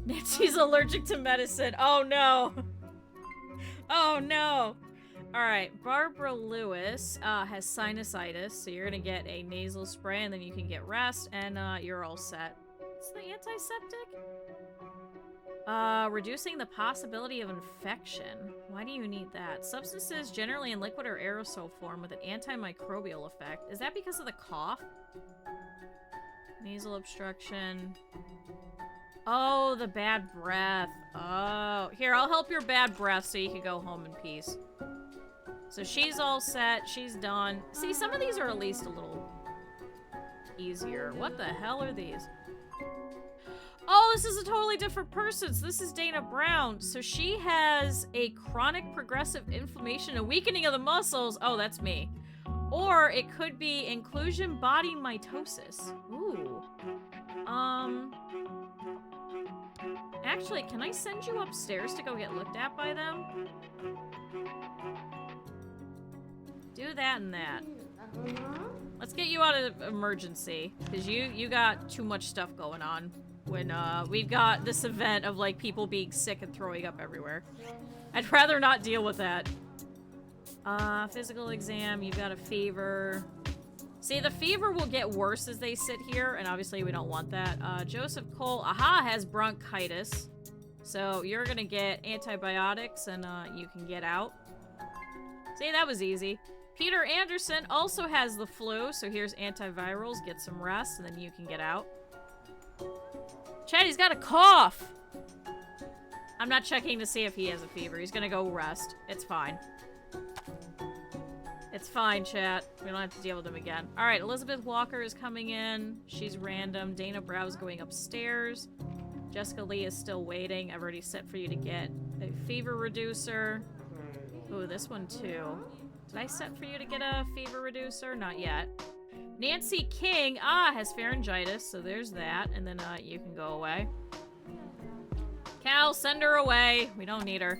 Nancy's allergic to medicine. Oh, no. Oh, no. All right. Barbara Lewis has sinusitis, so you're going to get a nasal spray, and then you can get rest, and you're all set. What's the antiseptic? Reducing the possibility of infection. Why do you need that? Substances generally in liquid or aerosol form with an antimicrobial effect. Is that because of the cough? Nasal obstruction. Oh, the bad breath. Oh. Here, I'll help your bad breath so you can go home in peace. So she's all set. She's done. See, some of these are at least a little easier. What the hell are these? Oh, this is a totally different person. So this is Dana Brown. So she has a chronic progressive inflammation and weakening of the muscles. Oh, that's me. Or it could be inclusion body mitosis. Ooh. Actually, can I send you upstairs to go get looked at by them? Do that and that. Let's get you out of emergency. Because you got too much stuff going on. When we've got this event of like people being sick and throwing up everywhere. I'd rather not deal with that. Physical exam, you've got a fever. See, the fever will get worse as they sit here, and obviously we don't want that. Joseph Cole, aha, has bronchitis. So you're gonna get antibiotics and you can get out. See, that was easy. Peter Anderson also has the flu, so here's antivirals, get some rest, and then you can get out. Chad, he's got a cough! I'm not checking to see if he has a fever. He's gonna go rest. It's fine. It's fine, chat. We don't have to deal with him again. Alright, Elizabeth Walker is coming in. She's random. Dana Brow's going upstairs. Jessica Lee is still waiting. I've already set for you to get a fever reducer. Ooh, this one too. Did I set for you to get a fever reducer? Not yet. Nancy King, has pharyngitis, so there's that, and then, you can go away. Cal, send her away. We don't need her.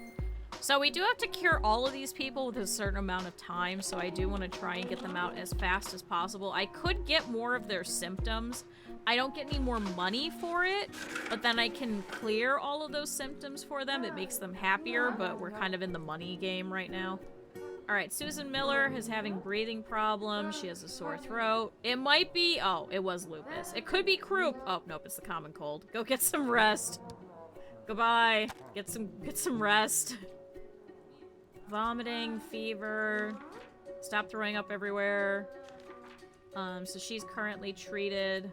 So we do have to cure all of these people with a certain amount of time, so I do want to try and get them out as fast as possible. I could get more of their symptoms. I don't get any more money for it, but then I can clear all of those symptoms for them. It makes them happier, but we're kind of in the money game right now. Alright, Susan Miller is having breathing problems. She has a sore throat. It might be... Oh, it was lupus. It could be croup. Oh, nope, it's the common cold. Go get some rest. Goodbye. Get some rest. Vomiting, fever. Stop throwing up everywhere. So she's currently treated.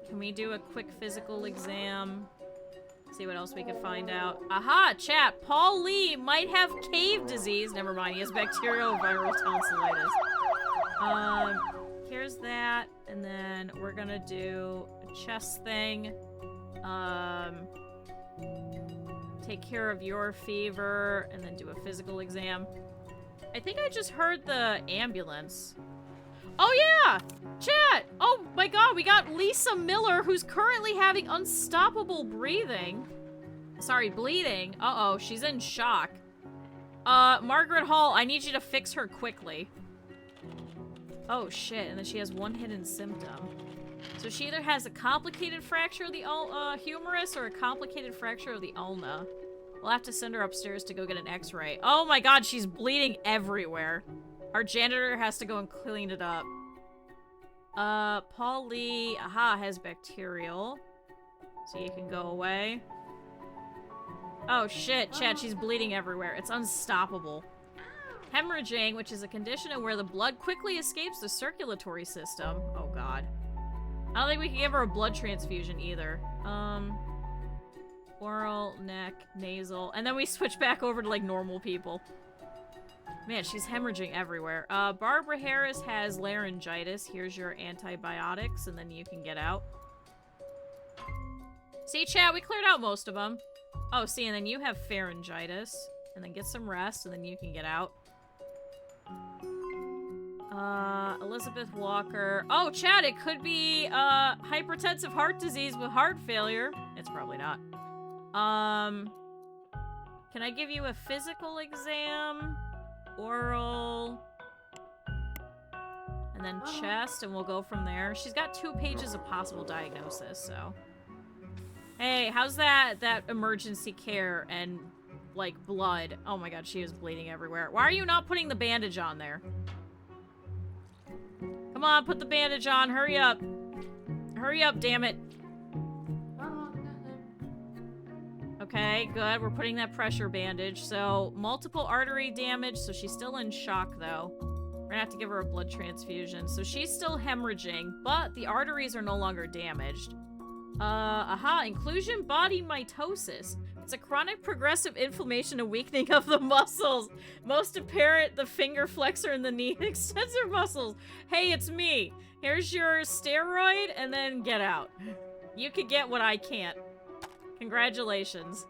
Can we do a quick physical exam? See what else we can find out. Aha, chat. Paul Lee might have cave disease. Never mind, he has bacterial viral tonsillitis. Here's that. And then we're gonna do a chest thing. Take care of your fever, and then do a physical exam. I think I just heard the ambulance. Oh, yeah! Chat! Oh, my God, we got Lisa Miller, who's currently having unstoppable breathing. Sorry, bleeding. Uh-oh, she's in shock. Margaret Hall, I need you to fix her quickly. Oh, shit, and then she has one hidden symptom. So she either has a complicated fracture of the humerus or a complicated fracture of the ulna. We'll have to send her upstairs to go get an x-ray. Oh my God, she's bleeding everywhere. Our janitor has to go and clean it up. Paul Lee, aha, has bacterial. So you can go away. Oh shit, Chad, she's bleeding everywhere. It's unstoppable. Hemorrhaging, which is a condition where the blood quickly escapes the circulatory system. Oh God. I don't think we can give her a blood transfusion either. Oral, neck, nasal, and then we switch back over to like normal people. Man, she's hemorrhaging everywhere. Barbara Harris has laryngitis. Here's your antibiotics, and then you can get out. See, chat, we cleared out most of them. Oh, see, and then you have pharyngitis, and then get some rest, and then you can get out. Elizabeth Walker. Oh, chat, it could be, hypertensive heart disease with heart failure. It's probably not. Can I give you a physical exam? Oral. And then chest, and we'll go from there. She's got 2 pages of possible diagnosis, so. Hey, how's that emergency care and, like, blood? Oh my God, she is bleeding everywhere. Why are you not putting the bandage on there? Come on, put the bandage on. Hurry up. Hurry up, damn it. Okay, good. We're putting that pressure bandage. So, multiple artery damage. So, she's still in shock, though. We're gonna have to give her a blood transfusion. So, she's still hemorrhaging, but the arteries are no longer damaged. Inclusion body mitosis. It's a chronic progressive inflammation and weakening of the muscles. Most apparent, the finger flexor and the knee extensor muscles. Hey, it's me. Here's your steroid, and then get out. You could get what I can't. Congratulations.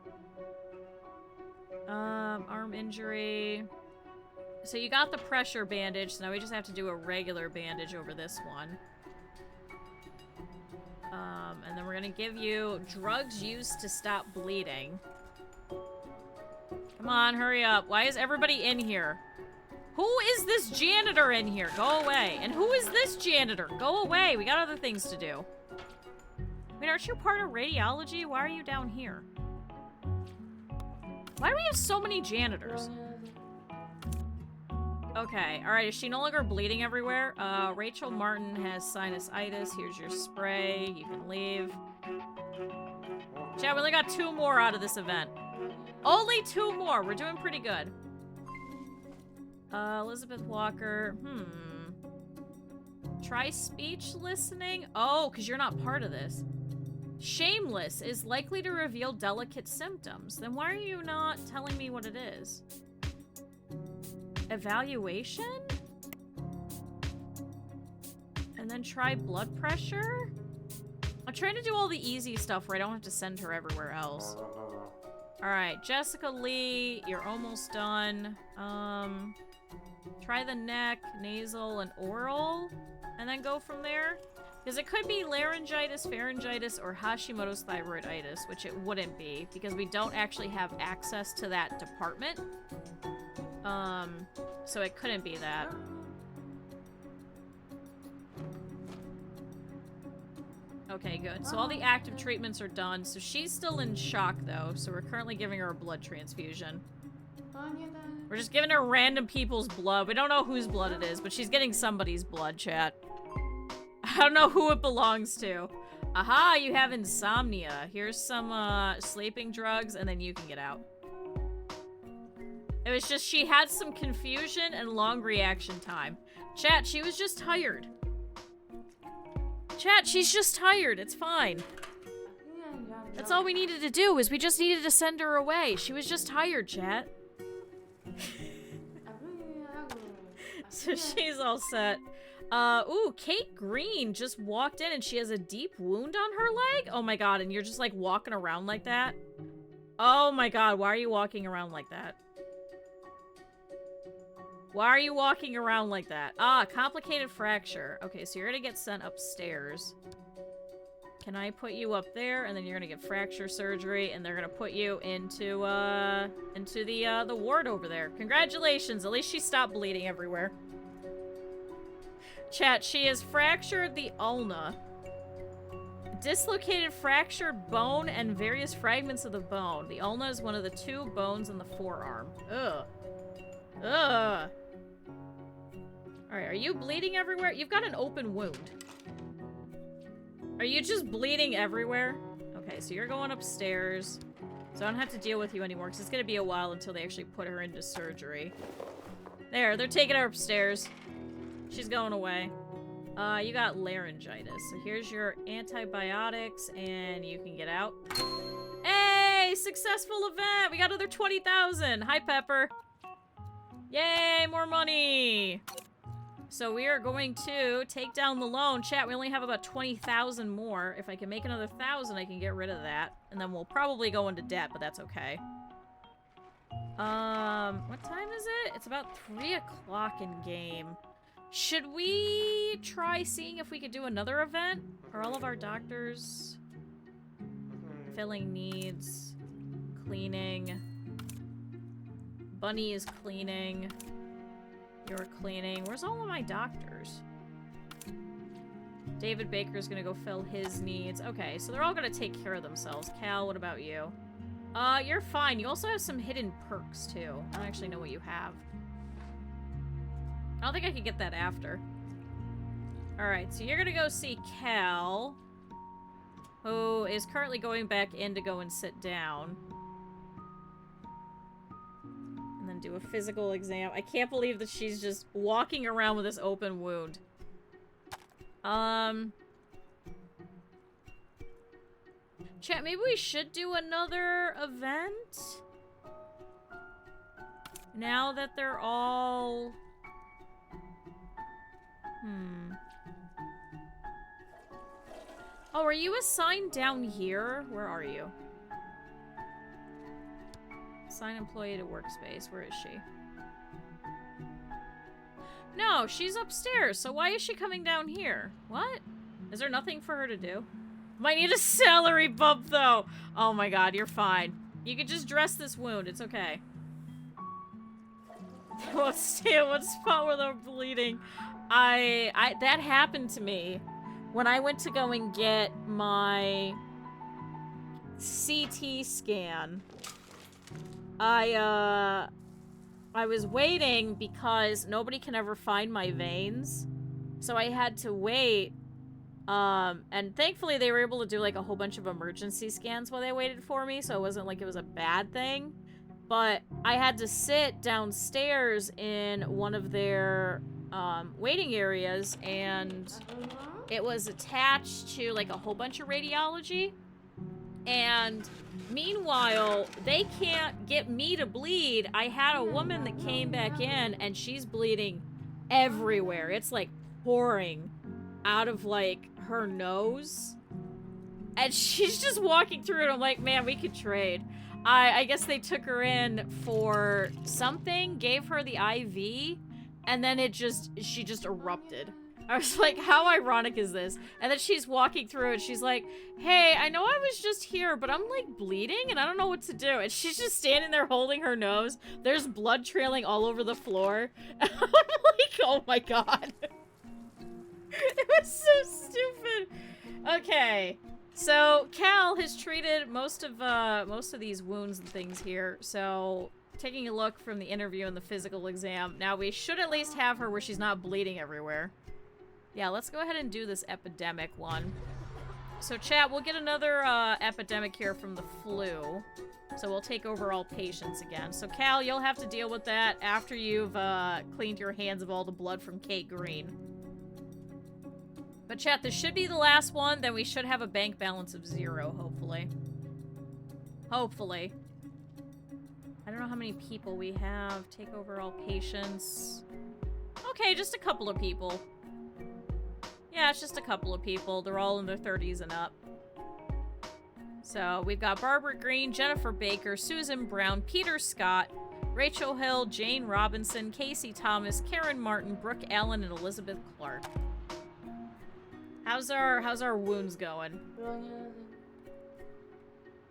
Arm injury. So you got the pressure bandage, so now we just have to do a regular bandage over this one. And then we're gonna give you drugs used to stop bleeding. Come on, hurry up. Why is everybody in here? Who is this janitor in here? Go away. And who is this janitor? Go away. We got other things to do. Wait, aren't you part of radiology? Why are you down here? Why do we have so many janitors? Okay, alright, is she no longer bleeding everywhere? Rachel Martin has sinusitis. Here's your spray. You can leave. Chat, we only got 2 more out of this event. Only 2 more! We're doing pretty good. Elizabeth Walker. Try speech listening? Oh, because you're not part of this. Shameless is likely to reveal delicate symptoms. Then why are you not telling me what it is? Evaluation? And then try blood pressure? I'm trying to do all the easy stuff where I don't have to send her everywhere else. Alright, Jessica Lee, you're almost done. Try the neck, nasal, and oral, and then go from there. Because it could be laryngitis, pharyngitis, or Hashimoto's thyroiditis, which it wouldn't be, because we don't actually have access to that department. So it couldn't be that. Okay, good. So all the active treatments are done. So she's still in shock, though, so we're currently giving her a blood transfusion. We're just giving her random people's blood. We don't know whose blood it is, but she's getting somebody's blood, chat. I don't know who it belongs to. Aha, you have insomnia. Here's some, sleeping drugs, and then you can get out. It was just she had some confusion and long reaction time. Chat, she was just tired. Chat, she's just tired. It's fine. That's all we needed to do, is we just needed to send her away. She was just tired, chat. So she's all set. Ooh, Kate Green just walked in and she has a deep wound on her leg? Oh my God, and you're just like walking around like that? Oh my God, why are you walking around like that? Why are you walking around like that? Ah, complicated fracture. Okay, so you're gonna get sent upstairs. Can I put you up there? And then you're gonna get fracture surgery, and they're gonna put you into the ward over there. Congratulations, at least she stopped bleeding everywhere. Chat, she has fractured the ulna. Dislocated fractured bone and various fragments of the bone. The ulna is one of the 2 bones in the forearm. Ugh. Ugh. Alright, are you bleeding everywhere? You've got an open wound. Are you just bleeding everywhere? Okay, so you're going upstairs. So I don't have to deal with you anymore, because it's going to be a while until they actually put her into surgery. There, they're taking her upstairs. She's going away. You got laryngitis. So here's your antibiotics, and you can get out. Hey! Successful event! We got another 20,000! Hi, Pepper! Yay! More money! So we are going to take down the loan. Chat, we only have about 20,000 more. If I can make another 1,000, I can get rid of that. And then we'll probably go into debt, but that's okay. What time is it? It's about 3 o'clock in game. Should we try seeing if we could do another event? Are all of our doctors filling needs? Cleaning. Bunny is cleaning. You're cleaning. Where's all of my doctors? David Baker's gonna go fill his needs. Okay, so they're all gonna take care of themselves. Cal, what about you? You're fine. You also have some hidden perks, too. I don't actually know what you have. I don't think I could get that after. Alright, so you're gonna go see Cal, who is currently going back in to go and sit down. And then do a physical exam. I can't believe that she's just walking around with this open wound. Chat, maybe we should do another event? Now that they're all... Oh, are you assigned down here? Where are you? Assign employee to workspace. Where is she? No, she's upstairs, so why is she coming down here? What? Is there nothing for her to do? Might need a salary bump, though! Oh my god, you're fine. You can just dress this wound, it's okay. Let's stay in one spot where they're bleeding. That happened to me when I went to go and get my CT scan. I was waiting because nobody can ever find my veins. So I had to wait. And thankfully they were able to do like a whole bunch of emergency scans while they waited for me, so it wasn't like it was a bad thing. But I had to sit downstairs in one of their waiting areas, and it was attached to like a whole bunch of radiology. And meanwhile, they can't get me to bleed. I had a woman that came back in, and she's bleeding everywhere. It's like pouring out of like her nose, and she's just walking through it. I'm like, man, we could trade. I guess they took her in for something, gave her the IV, and then she just erupted. I was like, how ironic is this? And then she's walking through and she's like, hey, I know I was just here, but I'm like bleeding and I don't know what to do. And she's just standing there holding her nose. There's blood trailing all over the floor. And I'm like, oh my god. It was so stupid. Okay. So Cal has treated most of these wounds and things here. So taking a look from the interview and the physical exam, now we should at least have her where she's not bleeding everywhere. Yeah, let's go ahead and do this epidemic one. So chat, we'll get another epidemic here from the flu. So we'll take over all patients again. So Cal, you'll have to deal with that after you've cleaned your hands of all the blood from Kate Green. But chat, this should be the last one, then we should have a bank balance of 0, hopefully. Hopefully. I don't know how many people we have. Take over all patients. Okay, just a couple of people. Yeah, it's just a couple of people. They're all in their 30s and up. So, we've got Barbara Green, Jennifer Baker, Susan Brown, Peter Scott, Rachel Hill, Jane Robinson, Casey Thomas, Karen Martin, Brooke Allen, and Elizabeth Clark. How's our wounds going?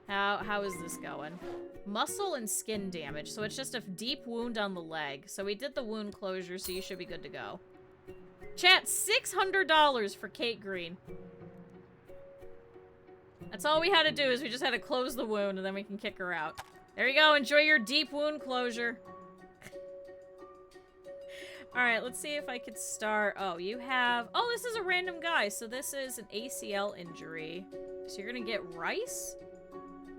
How is this going? Muscle and skin damage. So it's just a deep wound on the leg. So we did the wound closure, so you should be good to go. Chat, $600 for Kate Green. That's all we had to do is we just had to close the wound and then we can kick her out. There you go. Enjoy your deep wound closure. Alright, let's see if I could start. Oh, you have... Oh, this is a random guy. So this is an ACL injury. So you're going to get rice?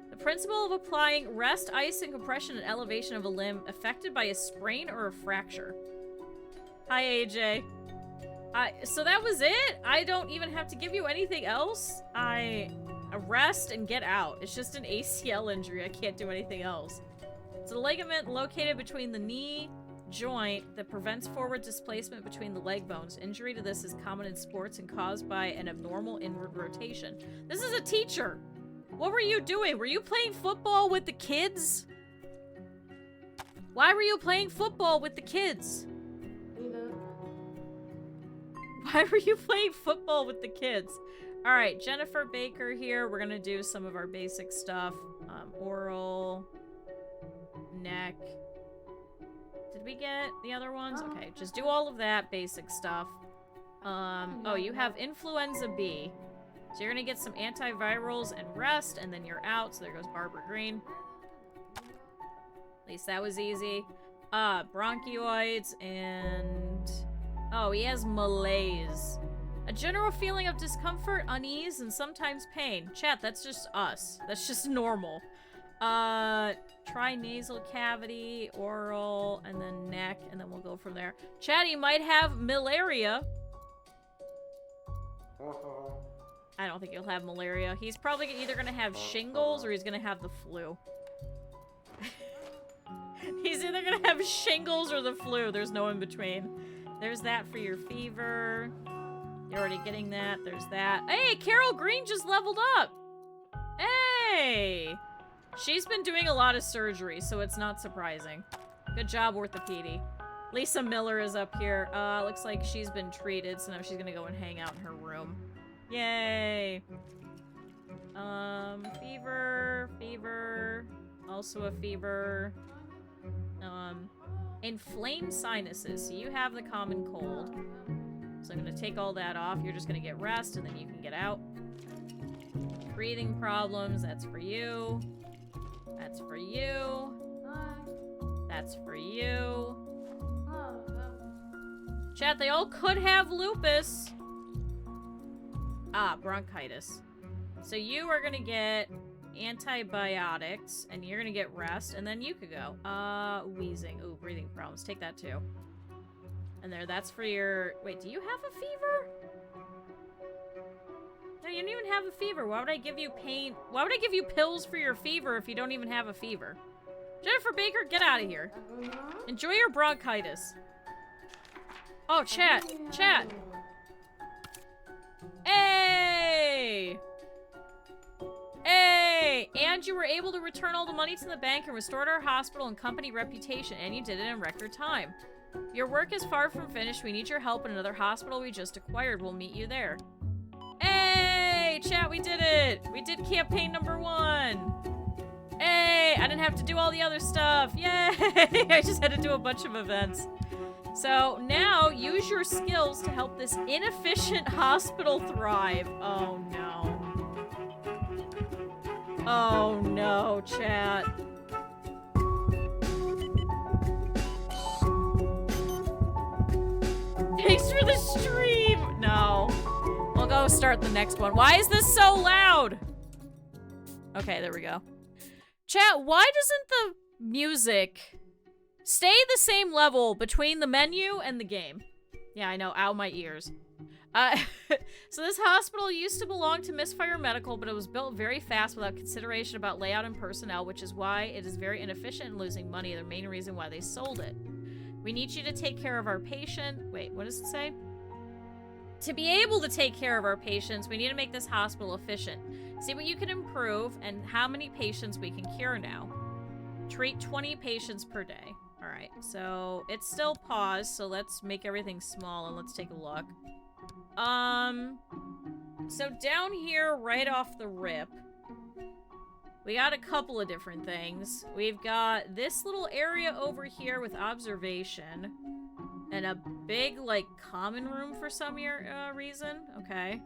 The principle of applying rest, ice, and compression and elevation of a limb affected by a sprain or a fracture. Hi, AJ. So that was it? I don't even have to give you anything else? Rest and get out. It's just an ACL injury. I can't do anything else. It's a ligament located between the knee joint that prevents forward displacement between the leg bones. Injury to this is common in sports and caused by an abnormal inward rotation. This is a teacher. What were you doing? Were you playing football with the kids? Why were you playing football with the kids? Why were you playing football with the kids? All right, Jennifer Baker here. We're gonna do some of our basic stuff. Oral, neck. Did we get the other ones? Okay, just do all of that basic stuff. Oh, you have influenza B. So you're gonna get some antivirals and rest, and then you're out. So there goes Barbara Green. At least that was easy. Bronchioids and... Oh, he has malaise. A general feeling of discomfort, unease, and sometimes pain. Chat, that's just us. That's just normal. Try nasal cavity, oral, and then neck, and then we'll go from there. Chat, he might have malaria. I don't think he'll have malaria. He's probably either gonna have shingles or he's gonna have the flu. He's either gonna have shingles or the flu. There's no in between. There's that for your fever. You're already getting that. There's that. Hey, Carol Green just leveled up. Hey! She's been doing a lot of surgery, so it's not surprising. Good job, orthopedy. Lisa Miller is up here. Looks like she's been treated, so now she's gonna go and hang out in her room. Yay! Fever. Also a fever. Inflamed sinuses. So you have the common cold. So I'm gonna take all that off. You're just gonna get rest, and then you can get out. Breathing problems. That's for you. That's for you. That's for you. Chat, they all could have lupus. Bronchitis. So you are gonna get antibiotics, and you're gonna get rest, and then you could go. Wheezing. Ooh, breathing problems. Take that too. And there, that's for your... Wait, do you have a fever? No, you don't even have a fever. Why would I give you pain? Why would I give you pills for your fever if you don't even have a fever? Jennifer Baker, get out of here. Enjoy your bronchitis. Oh, chat. Chat. Hey! Hey! And you were able to return all the money to the bank and restored our hospital and company reputation, and you did it in record time. Your work is far from finished. We need your help in another hospital we just acquired. We'll meet you there. Hey! Chat, we did it! We did campaign #1! Hey! I didn't have to do all the other stuff. Yay! I just had to do a bunch of events. So now, use your skills to help this inefficient hospital thrive. Oh no. Oh no, chat. Thanks for the stream! No. We'll go start the next one. Why is this so loud? Okay, there we go. Chat, why doesn't the music stay the same level between the menu and the game? Yeah, I know. Ow, my ears. So this hospital used to belong to Misfire Medical, but it was built very fast without consideration about layout and personnel, which is why it is very inefficient and losing money. The main reason why they sold it. We need you to take care of our patient. Wait, what does it say? To be able to take care of our patients, we need to make this hospital efficient. See what you can improve and how many patients we can cure now. Treat 20 patients per day. Alright, so it's still paused, so let's make everything small and let's take a look. So down here, right off the rip, we got a couple of different things. We've got this little area over here with observation. And a big, like, common room for some reason. Okay.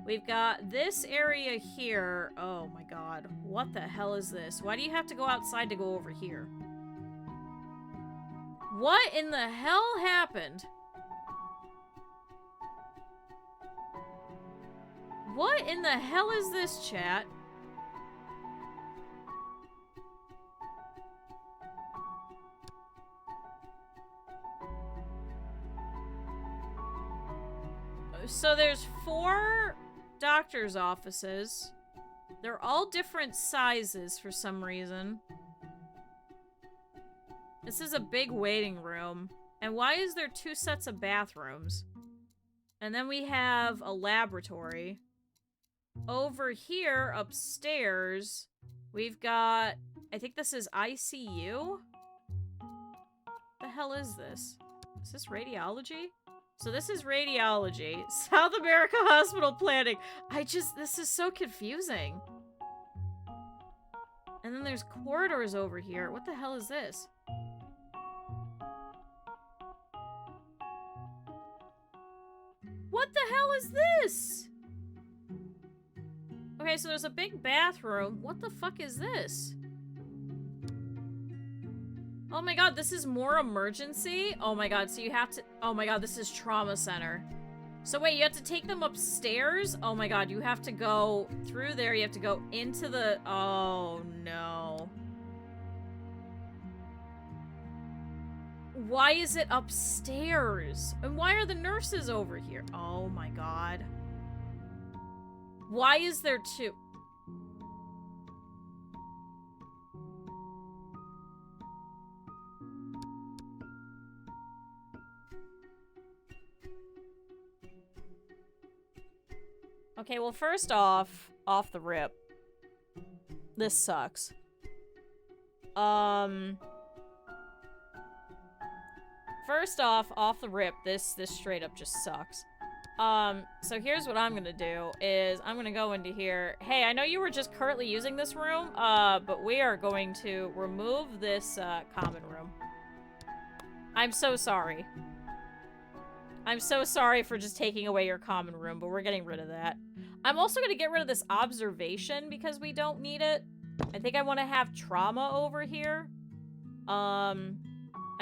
We've got this area here. Oh my god. What the hell is this? Why do you have to go outside to go over here? What in the hell happened? What in the hell is this, chat? So there's 4 doctor's offices. They're all different sizes for some reason. This is a big waiting room. And why is there 2 sets of bathrooms? And then we have a laboratory. Over here, upstairs, we've got... I think this is ICU? What the hell is this? Is this radiology? So this is radiology. South America Hospital Planning. This is so confusing. And then there's corridors over here. What the hell is this? What the hell is this? Okay, so there's a big bathroom. What the fuck is this? Oh my god, this is more emergency? Oh my god, so you have to... Oh my god, this is trauma center. So wait, you have to take them upstairs? Oh my god, you have to go through there. You have to go into the... Oh no. Why is it upstairs? And why are the nurses over here? Oh my god. Why is there 2? Okay, well, first off the rip, this sucks. First off the rip, this straight up just sucks. So here's what I'm gonna do, is I'm gonna go into here. Hey, I know you were just currently using this room, but we are going to remove this, common room. I'm so sorry. I'm so sorry for just taking away your common room, but we're getting rid of that. I'm also gonna get rid of this observation because we don't need it. I think I want to have trauma over here. I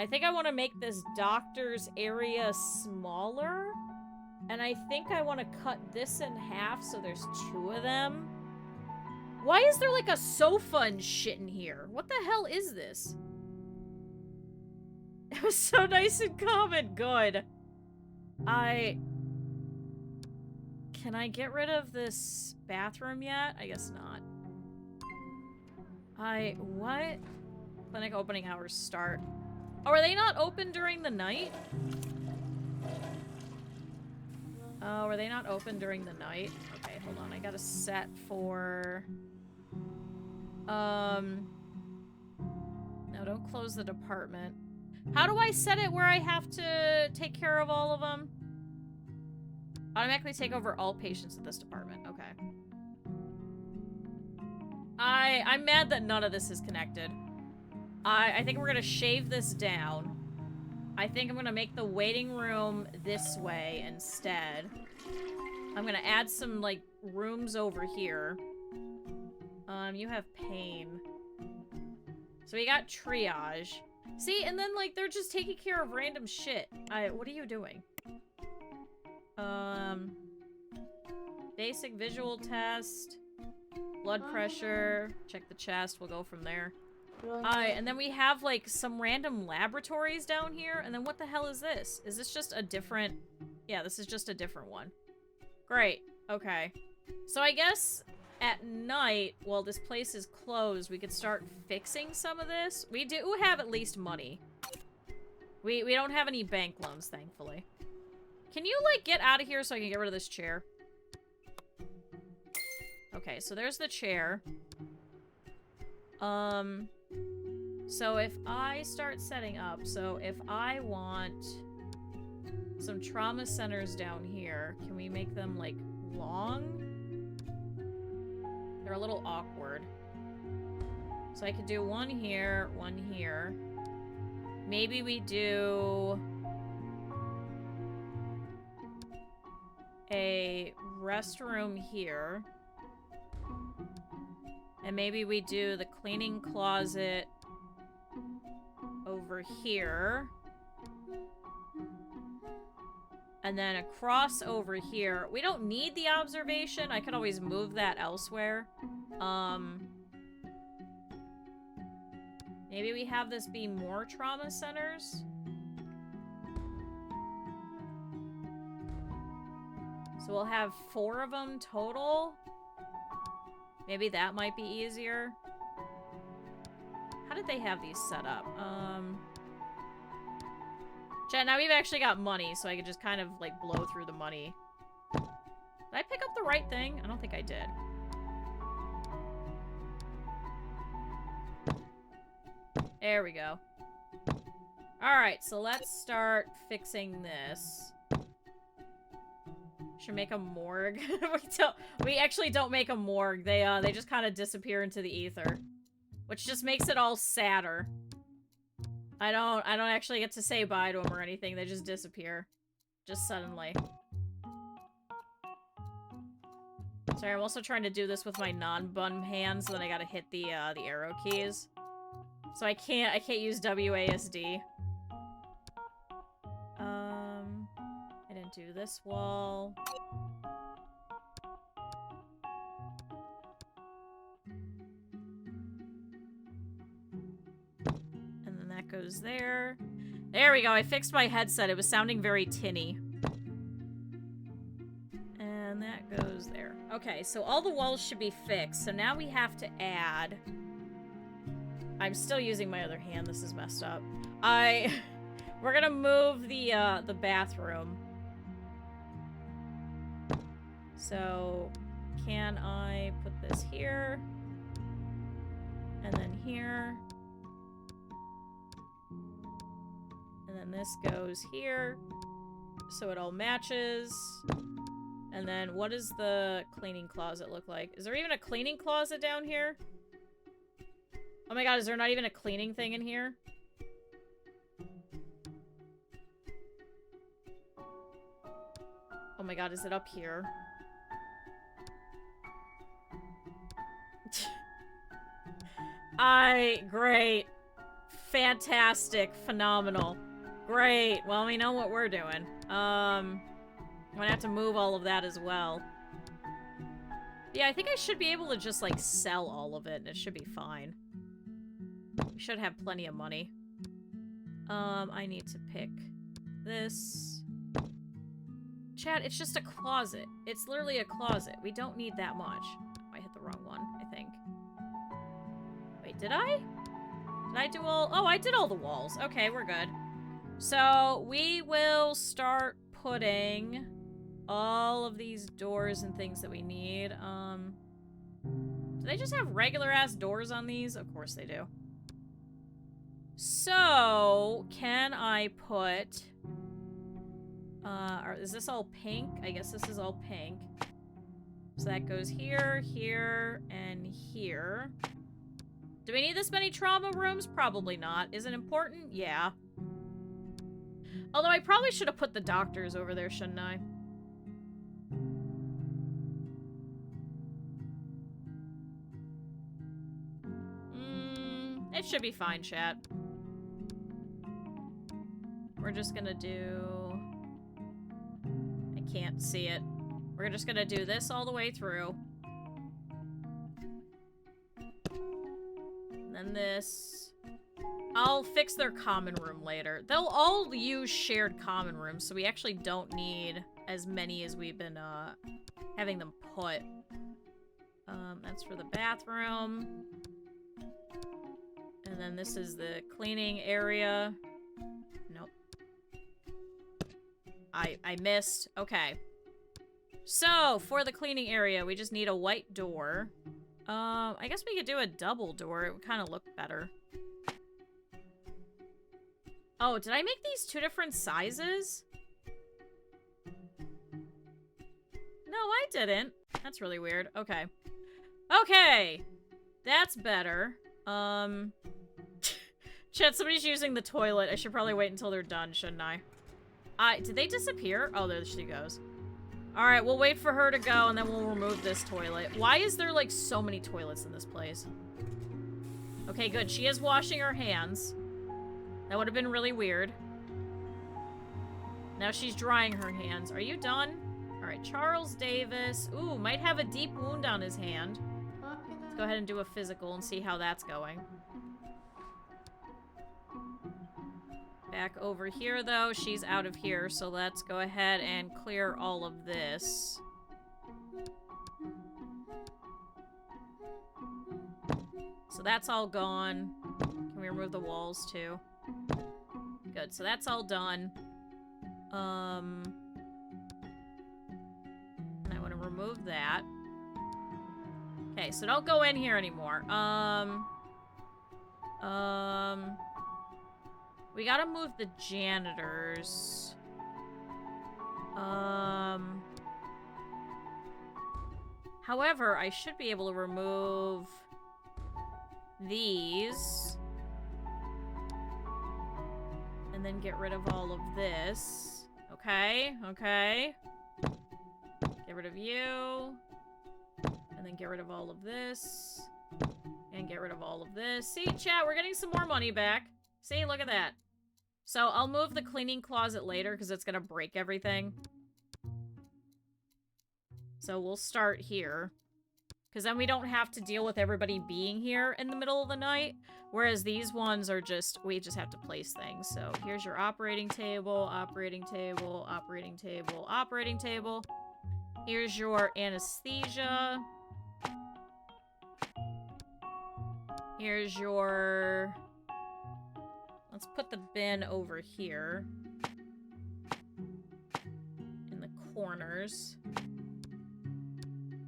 think I want to make this doctor's area smaller. And I think I want to cut this in half so there's 2 of them. Why is there like a sofa and shit in here? What the hell is this? It was so nice and common. Good. Can I get rid of this bathroom yet? I guess not. What? Clinic opening hours start. Oh, are they not open during the night? Oh, are they not open during the night? Okay, hold on. I gotta set for... No, don't close the department. How do I set it where I have to take care of all of them? Automatically take over all patients at this department. Okay. I'm mad that none of this is connected. I think we're gonna shave this down. I think I'm gonna make the waiting room this way instead. I'm gonna add some, like, rooms over here. You have pain. So we got triage. See, and then, like, they're just taking care of random shit. What are you doing? Basic visual test. Blood pressure. Check the chest. We'll go from there. And then we have, like, some random laboratories down here. And then what the hell is this? Is this just a different... Yeah, this is just a different one. Great. Okay. So I guess at night, while this place is closed, we could start fixing some of this. We do have at least money. We don't have any bank loans, thankfully. Can you, like, get out of here so I can get rid of this chair? Okay, so there's the chair. So if I start setting up, so if I want some trauma centers down here, can we make them, like, long? They're a little awkward. So I could do one here, one here. Maybe we do a restroom here. And maybe we do the cleaning closet over here. And then across over here. We don't need the observation. I could always move that elsewhere. Maybe we have this be more trauma centers. So we'll have 4 of them total. Maybe that might be easier. How did they have these set up? Chat, now we've actually got money, so I could just kind of, like, blow through the money. Did I pick up the right thing? I don't think I did. There we go. Alright, so let's start fixing this. Should make a morgue. We actually don't make a morgue. They just kind of disappear into the ether. Which just makes it all sadder. I don't actually get to say bye to them or anything. They just disappear. Just suddenly. Sorry, I'm also trying to do this with my non-bun hand, so then I gotta hit the arrow keys. So I can't use WASD. I didn't do this wall. And then that goes there. There we go, I fixed my headset. It was sounding very tinny. And that goes there. Okay, so all the walls should be fixed. So now we have to add... I'm still using my other hand. This is messed up. We're gonna move the bathroom. So, can I put this here? And then here. And then this goes here. So it all matches. And then what does the cleaning closet look like? Is there even a cleaning closet down here? Oh my god, is there not even a cleaning thing in here? Oh my god, is it up here? Great. Fantastic. Phenomenal. Great. Well, we know what we're doing. I'm gonna have to move all of that as well. Yeah, I think I should be able to just, like, sell all of it, and it should be fine. We should have plenty of money. I need to pick this. Chat, it's just a closet. It's literally a closet. We don't need that much. I hit the wrong one, I think. Wait, did I? Did I do all... Oh, I did all the walls. Okay, we're good. So, we will start putting all of these doors and things that we need. Do they just have regular-ass doors on these? Of course they do. So, can I put... is this all pink? I guess this is all pink. So that goes here, here, and here. Do we need this many trauma rooms? Probably not. Is it important? Yeah. Although I probably should have put the doctors over there, shouldn't I? It should be fine, chat. We're just gonna do... I can't see it. We're just gonna do this all the way through. And then this. I'll fix their common room later. They'll all use shared common rooms, so we actually don't need as many as we've been having them put. That's for the bathroom. And then this is the cleaning area. Nope. I missed. Okay. So, for the cleaning area, we just need a white door. I guess we could do a double door. It would kind of look better. Oh, did I make these 2 different sizes? No, I didn't. That's really weird. Okay. Okay. That's better. Chat, somebody's using the toilet. I should probably wait until they're done, shouldn't I? Did they disappear? Oh, there she goes. Alright, we'll wait for her to go, and then we'll remove this toilet. Why is there, like, so many toilets in this place? Okay, good. She is washing her hands. That would have been really weird. Now she's drying her hands. Are you done? Alright, Charles Davis. Ooh, might have a deep wound on his hand. Let's go ahead and do a physical and see how that's going. Back over here, though. She's out of here, so let's go ahead and clear all of this. So that's all gone. Can we remove the walls, too? Good, so that's all done. And I want to remove that. Okay, so don't go in here anymore. We gotta move the janitors. However, I should be able to remove these. And then get rid of all of this. Okay, okay. Get rid of you. And then get rid of all of this. And get rid of all of this. See, chat, we're getting some more money back. See, look at that. So I'll move the cleaning closet later because it's going to break everything. So we'll start here. Because then we don't have to deal with everybody being here in the middle of the night. Whereas these ones are just, we just have to place things. So here's your operating table, operating table, operating table, operating table. Here's your anesthesia. Here's your... Let's put the bin over here. In the corners.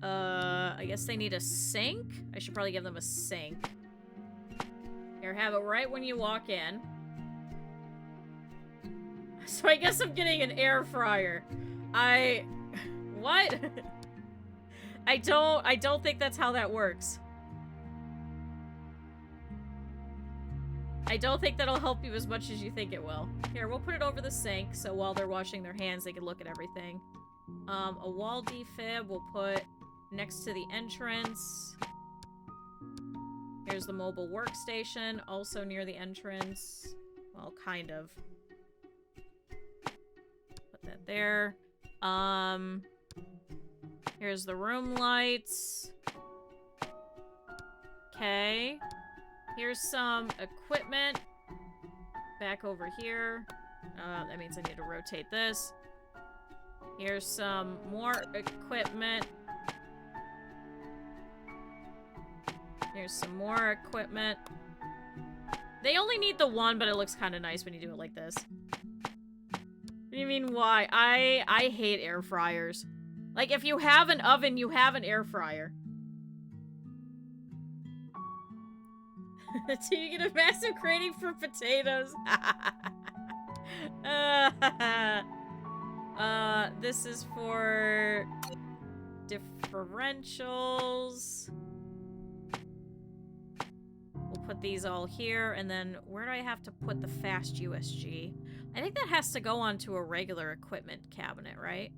I guess they need a sink? I should probably give them a sink. Here, have it right when you walk in. So I guess I'm getting an air fryer. What? I don't think that's how that works. I don't think that'll help you as much as you think it will. Here, we'll put it over the sink, so while they're washing their hands, they can look at everything. A wall defib we'll put next to the entrance. Here's the mobile workstation, also near the entrance. Well, kind of. Put that there. Here's the room lights. Okay. Here's some equipment. Back over here. That means I need to rotate this. Here's some more equipment. Here's some more equipment. They only need the one, but it looks kind of nice when you do it like this. What do you mean, why? I hate air fryers. Like, if you have an oven, you have an air fryer. Do you get a massive craving for potatoes? This is for differentials. We'll put these all here, and then where do I have to put the fast USG? I think that has to go onto a regular equipment cabinet, right?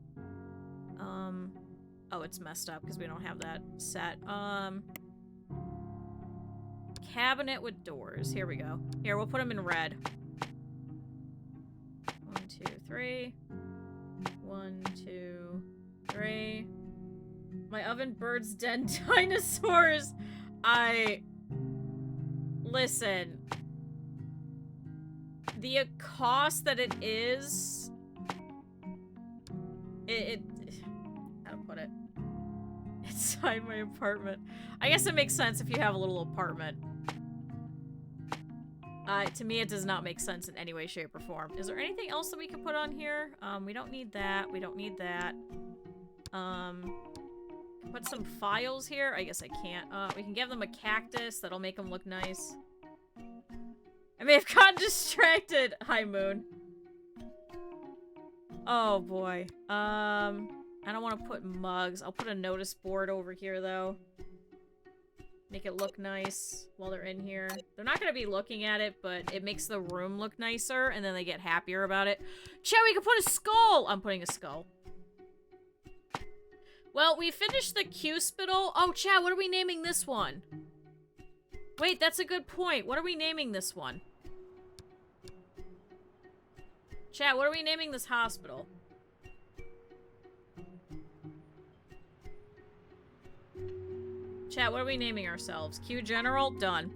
Oh, it's messed up because we don't have that set. Cabinet with doors. Here we go. Here, we'll put them in red. 1, 2, 3. 1, 2, 3. My oven birds den dinosaurs. Listen. The cost that it is... How to put it? Inside my apartment. I guess it makes sense if you have a little apartment. To me, it does not make sense in any way, shape, or form. Is there anything else that we can put on here? We don't need that. We don't need that. Put some files here. I guess I can't. We can give them a cactus. That'll make them look nice. I may have gotten distracted. Hi, Moon. Oh, boy. I don't want to put mugs. I'll put a notice board over here, though. Make it look nice while they're in here. They're not going to be looking at it, but it makes the room look nicer, and then they get happier about it. Chat, we can put a skull! I'm putting a skull. Well, we finished the Q-spittle. Oh, chat, what are we naming this one? Wait, that's a good point. What are we naming this one? Chat, what are we naming this hospital? Chat, what are we naming ourselves? Q General? Done.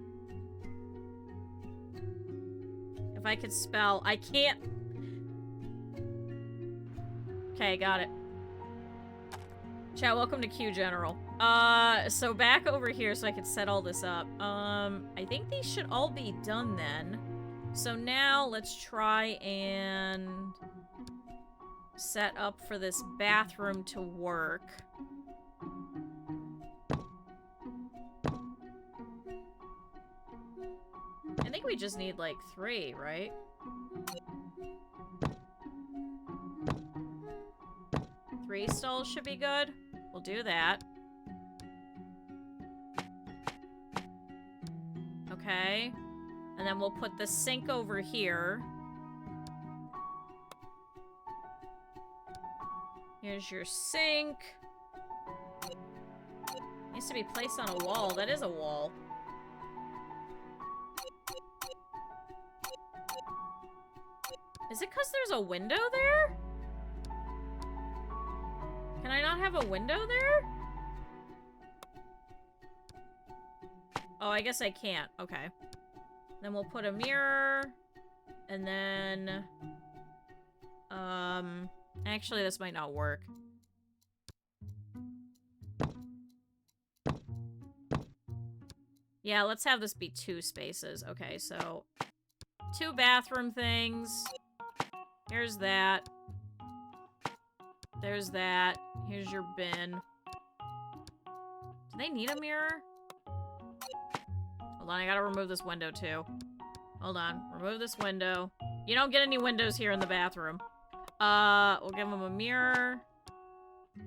If I could spell, I can't. Okay, got it. Chat, welcome to Q General. So back over here so I could set all this up. I think these should all be done then. So now let's try and set up for this bathroom to work. I think we just need like 3, right? Three stalls should be good. We'll do that. Okay. And then we'll put the sink over here. Here's your sink. Needs to be placed on a wall. That is a wall. Is it because there's a window there? Can I not have a window there? Oh, I guess I can't. Okay. Then we'll put a mirror. And then... Actually, this might not work. Yeah, let's have this be 2 spaces. Okay, so... 2 bathroom things. Here's that. There's that. Here's your bin. Do they need a mirror? Hold on, I gotta remove this window too. Hold on, remove this window. You don't get any windows here in the bathroom. We'll give them a mirror.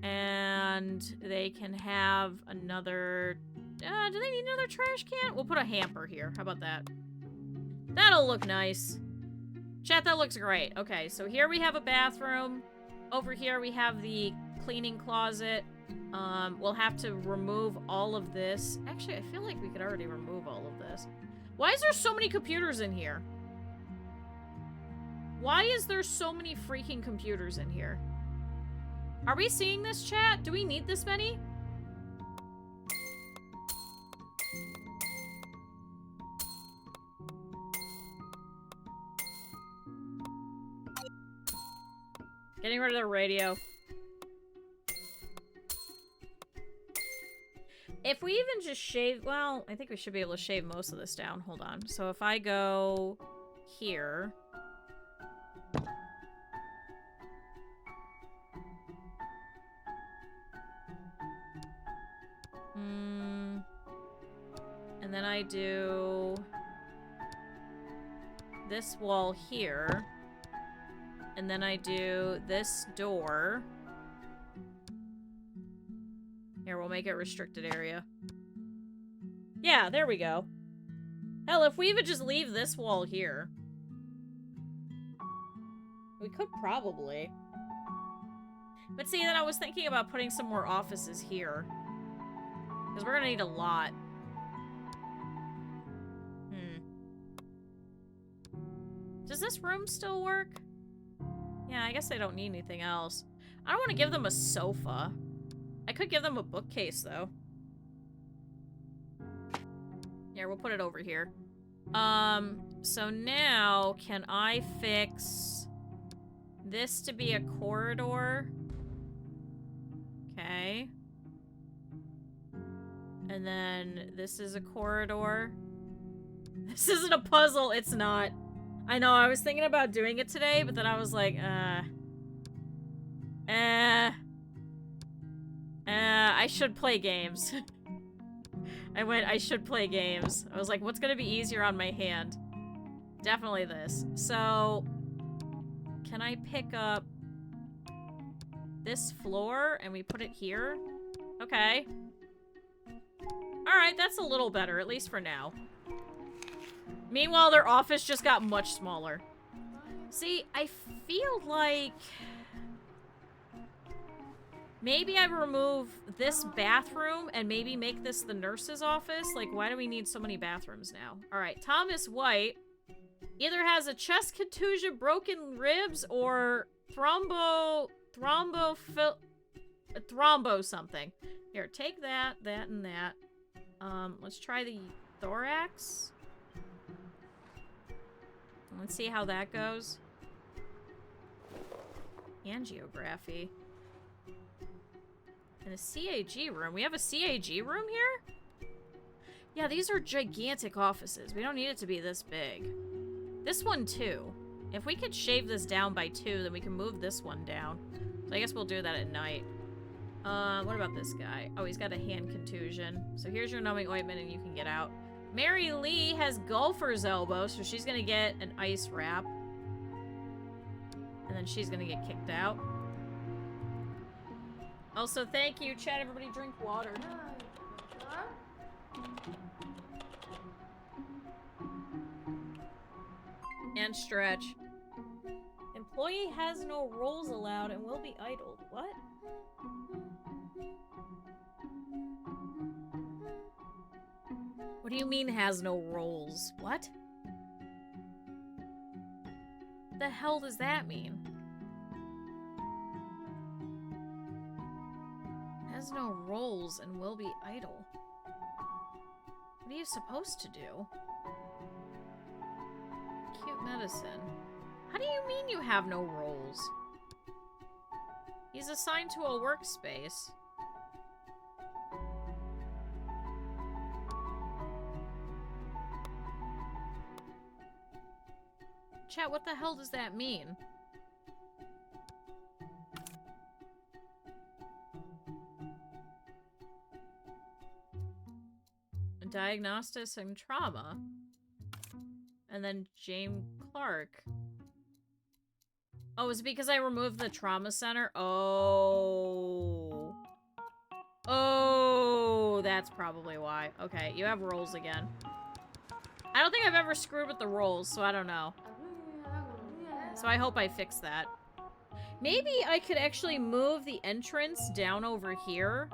And they can have another... do they need another trash can? We'll put a hamper here. How about that? That'll look nice. Chat, that looks great. Okay, so here we have a bathroom. Over here we have the cleaning closet. We'll have to remove all of this. Actually, I feel like we could already remove all of this. Why is there so many computers in here? Why is there so many freaking computers in here? Are we seeing this, chat? Do we need this many? Getting rid of the radio. If we even just shave... Well, I think we should be able to shave most of this down. Hold on. So if I go here... And then I do... this wall here. And then I do this door. Here, we'll make it restricted area. Yeah, there we go. Hell, if we even just leave this wall here. We could probably. But see, then I was thinking about putting some more offices here. Because we're gonna need a lot. Does this room still work? Yeah, I guess I don't need anything else. I don't want to give them a sofa. I could give them a bookcase, though. Here, we'll put it over here. So now, can I fix this to be a corridor? Okay. And then this is a corridor. This isn't a puzzle, it's not. I know, I was thinking about doing it today, but then I was like, I should play games. I should play games. I was like, what's gonna be easier on my hand? Definitely this. So, can I pick up this floor and we put it here? Okay. Alright, that's a little better, at least for now. Meanwhile, their office just got much smaller. See, I feel like maybe I remove this bathroom and maybe make this the nurse's office. Like, why do we need so many bathrooms now? All right, Thomas White either has a chest contusion, broken ribs, or thrombo something. Here, take that, and that. Let's try the thorax. Let's see how that goes. Angiography. And a CAG room. We have a CAG room here? Yeah, these are gigantic offices. We don't need it to be this big. This one, too. If we could shave this down by 2, then we can move this one down. So I guess we'll do that at night. What about this guy? Oh, he's got a hand contusion. So here's your numbing ointment and you can get out. Mary Lee has golfer's elbow, so she's gonna get an ice wrap. And then she's gonna get kicked out. Also, thank you, chat. Everybody drink water. And stretch. Employee has no roles allowed and will be idled. What? What do you mean has no roles? What? The hell does that mean? Has no roles and will be idle. What are you supposed to do? Cute medicine. How do you mean you have no roles? He's assigned to a workspace. Chat, what the hell does that mean? Diagnostics and trauma. And then James Clark. Oh, is it because I removed the trauma center? Oh. Oh, that's probably why. Okay, you have rolls again. I don't think I've ever screwed with the rolls, so I don't know. So I hope I fix that. Maybe I could actually move the entrance down over here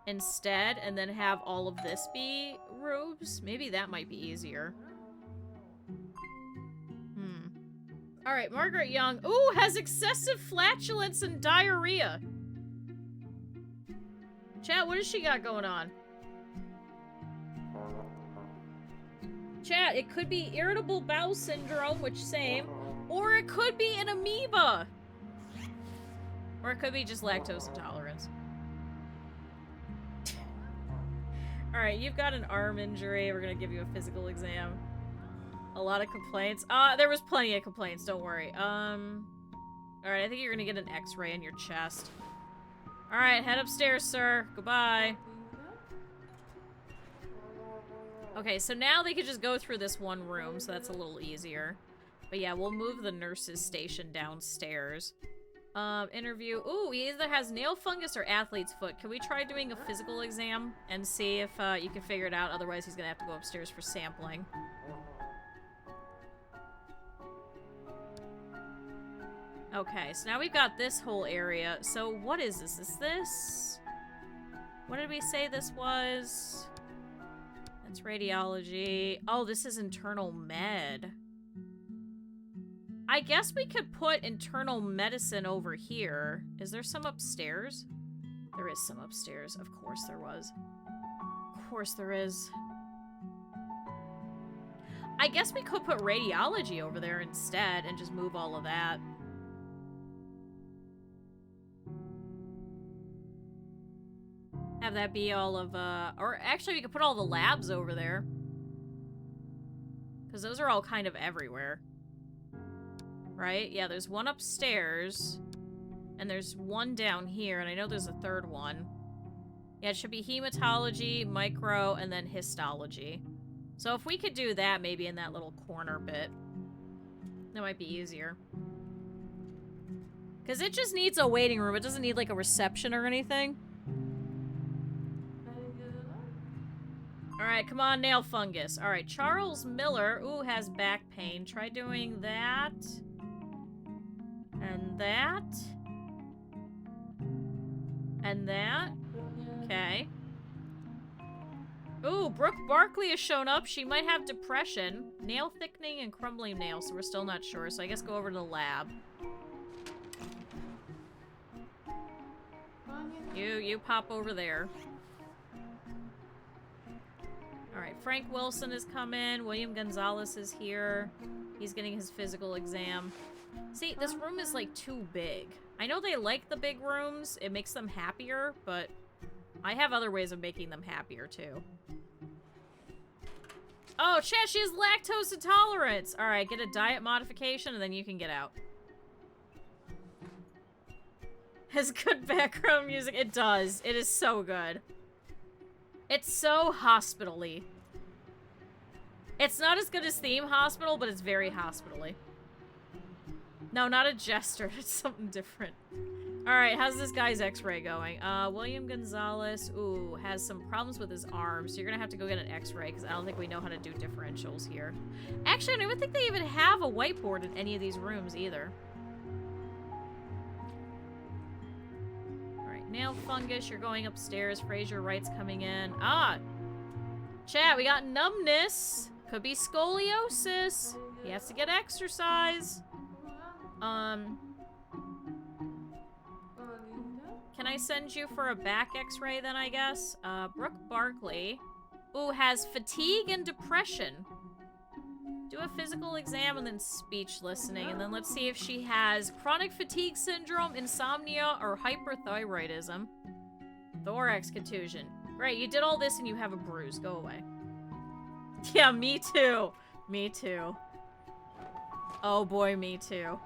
instead, and then have all of this be rooms. Maybe that might be easier. Alright, Margaret Young. Ooh, has excessive flatulence and diarrhea. Chat, what does she got going on? Chat, it could be irritable bowel syndrome, which same. Or it could be an amoeba. Or it could be just lactose intolerance. Alright, you've got an arm injury. We're gonna give you a physical exam. A lot of complaints. There was plenty of complaints, don't worry. Alright, I think you're gonna get an x-ray in your chest. Alright, head upstairs, sir. Goodbye. Okay, so now they could just go through this one room, so that's a little easier. But yeah, we'll move the nurse's station downstairs. Interview. Ooh, he either has nail fungus or athlete's foot. Can we try doing a physical exam and see if you can figure it out? Otherwise, he's gonna have to go upstairs for sampling. Okay, so now we've got this whole area. So what is this? Is this... What did we say this was? That's radiology. Oh, this is internal med. I guess we could put internal medicine over here. Is there some upstairs? There is some upstairs. Of course there was. Of course there is. I guess we could put radiology over there instead and just move all of that. Have that be all of, or actually we could put all the labs over there. Because those are all kind of everywhere. Right? Yeah, there's one upstairs. And there's one down here, and I know there's a third one. Yeah, it should be hematology, micro, and then histology. So if we could do that maybe in that little corner bit. That might be easier. Because it just needs a waiting room. It doesn't need, like, a reception or anything. Alright, come on, nail fungus. Alright, Charles Miller, ooh, has back pain. Try doing that. And that. And that. Okay. Ooh, Brooke Barkley has shown up. She might have depression. Nail thickening and crumbling nails, so we're still not sure. So I guess go over to the lab. You pop over there. Alright, Frank Wilson has come in. William Gonzalez is here. He's getting his physical exam. See, this room is, like, too big. I know they like the big rooms. It makes them happier, but I have other ways of making them happier, too. Oh, chat, she has lactose intolerance! Alright, get a diet modification, and then you can get out. Has good background music. It does. It is so good. It's so hospital-y. It's not as good as Theme Hospital, but it's very hospital-y. No, not a jester. It's something different. Alright, how's this guy's x-ray going? William Gonzalez, ooh, has some problems with his arm, so you're gonna have to go get an x-ray, because I don't think we know how to do differentials here. Actually, I don't even think they even have a whiteboard in any of these rooms, either. Alright, nail fungus, you're going upstairs. Fraser Wright's coming in. Ah! Chat, we got numbness. Could be scoliosis. He has to get exercise. Can I send you for a back x-ray then, I guess? Brooke Barkley. Ooh, has fatigue and depression. Do a physical exam and then speech listening. And then let's see if she has chronic fatigue syndrome, insomnia, or hyperthyroidism. Thorax contusion. Great, you did all this and you have a bruise. Go away. Yeah, me too. Me too. Oh boy, me too.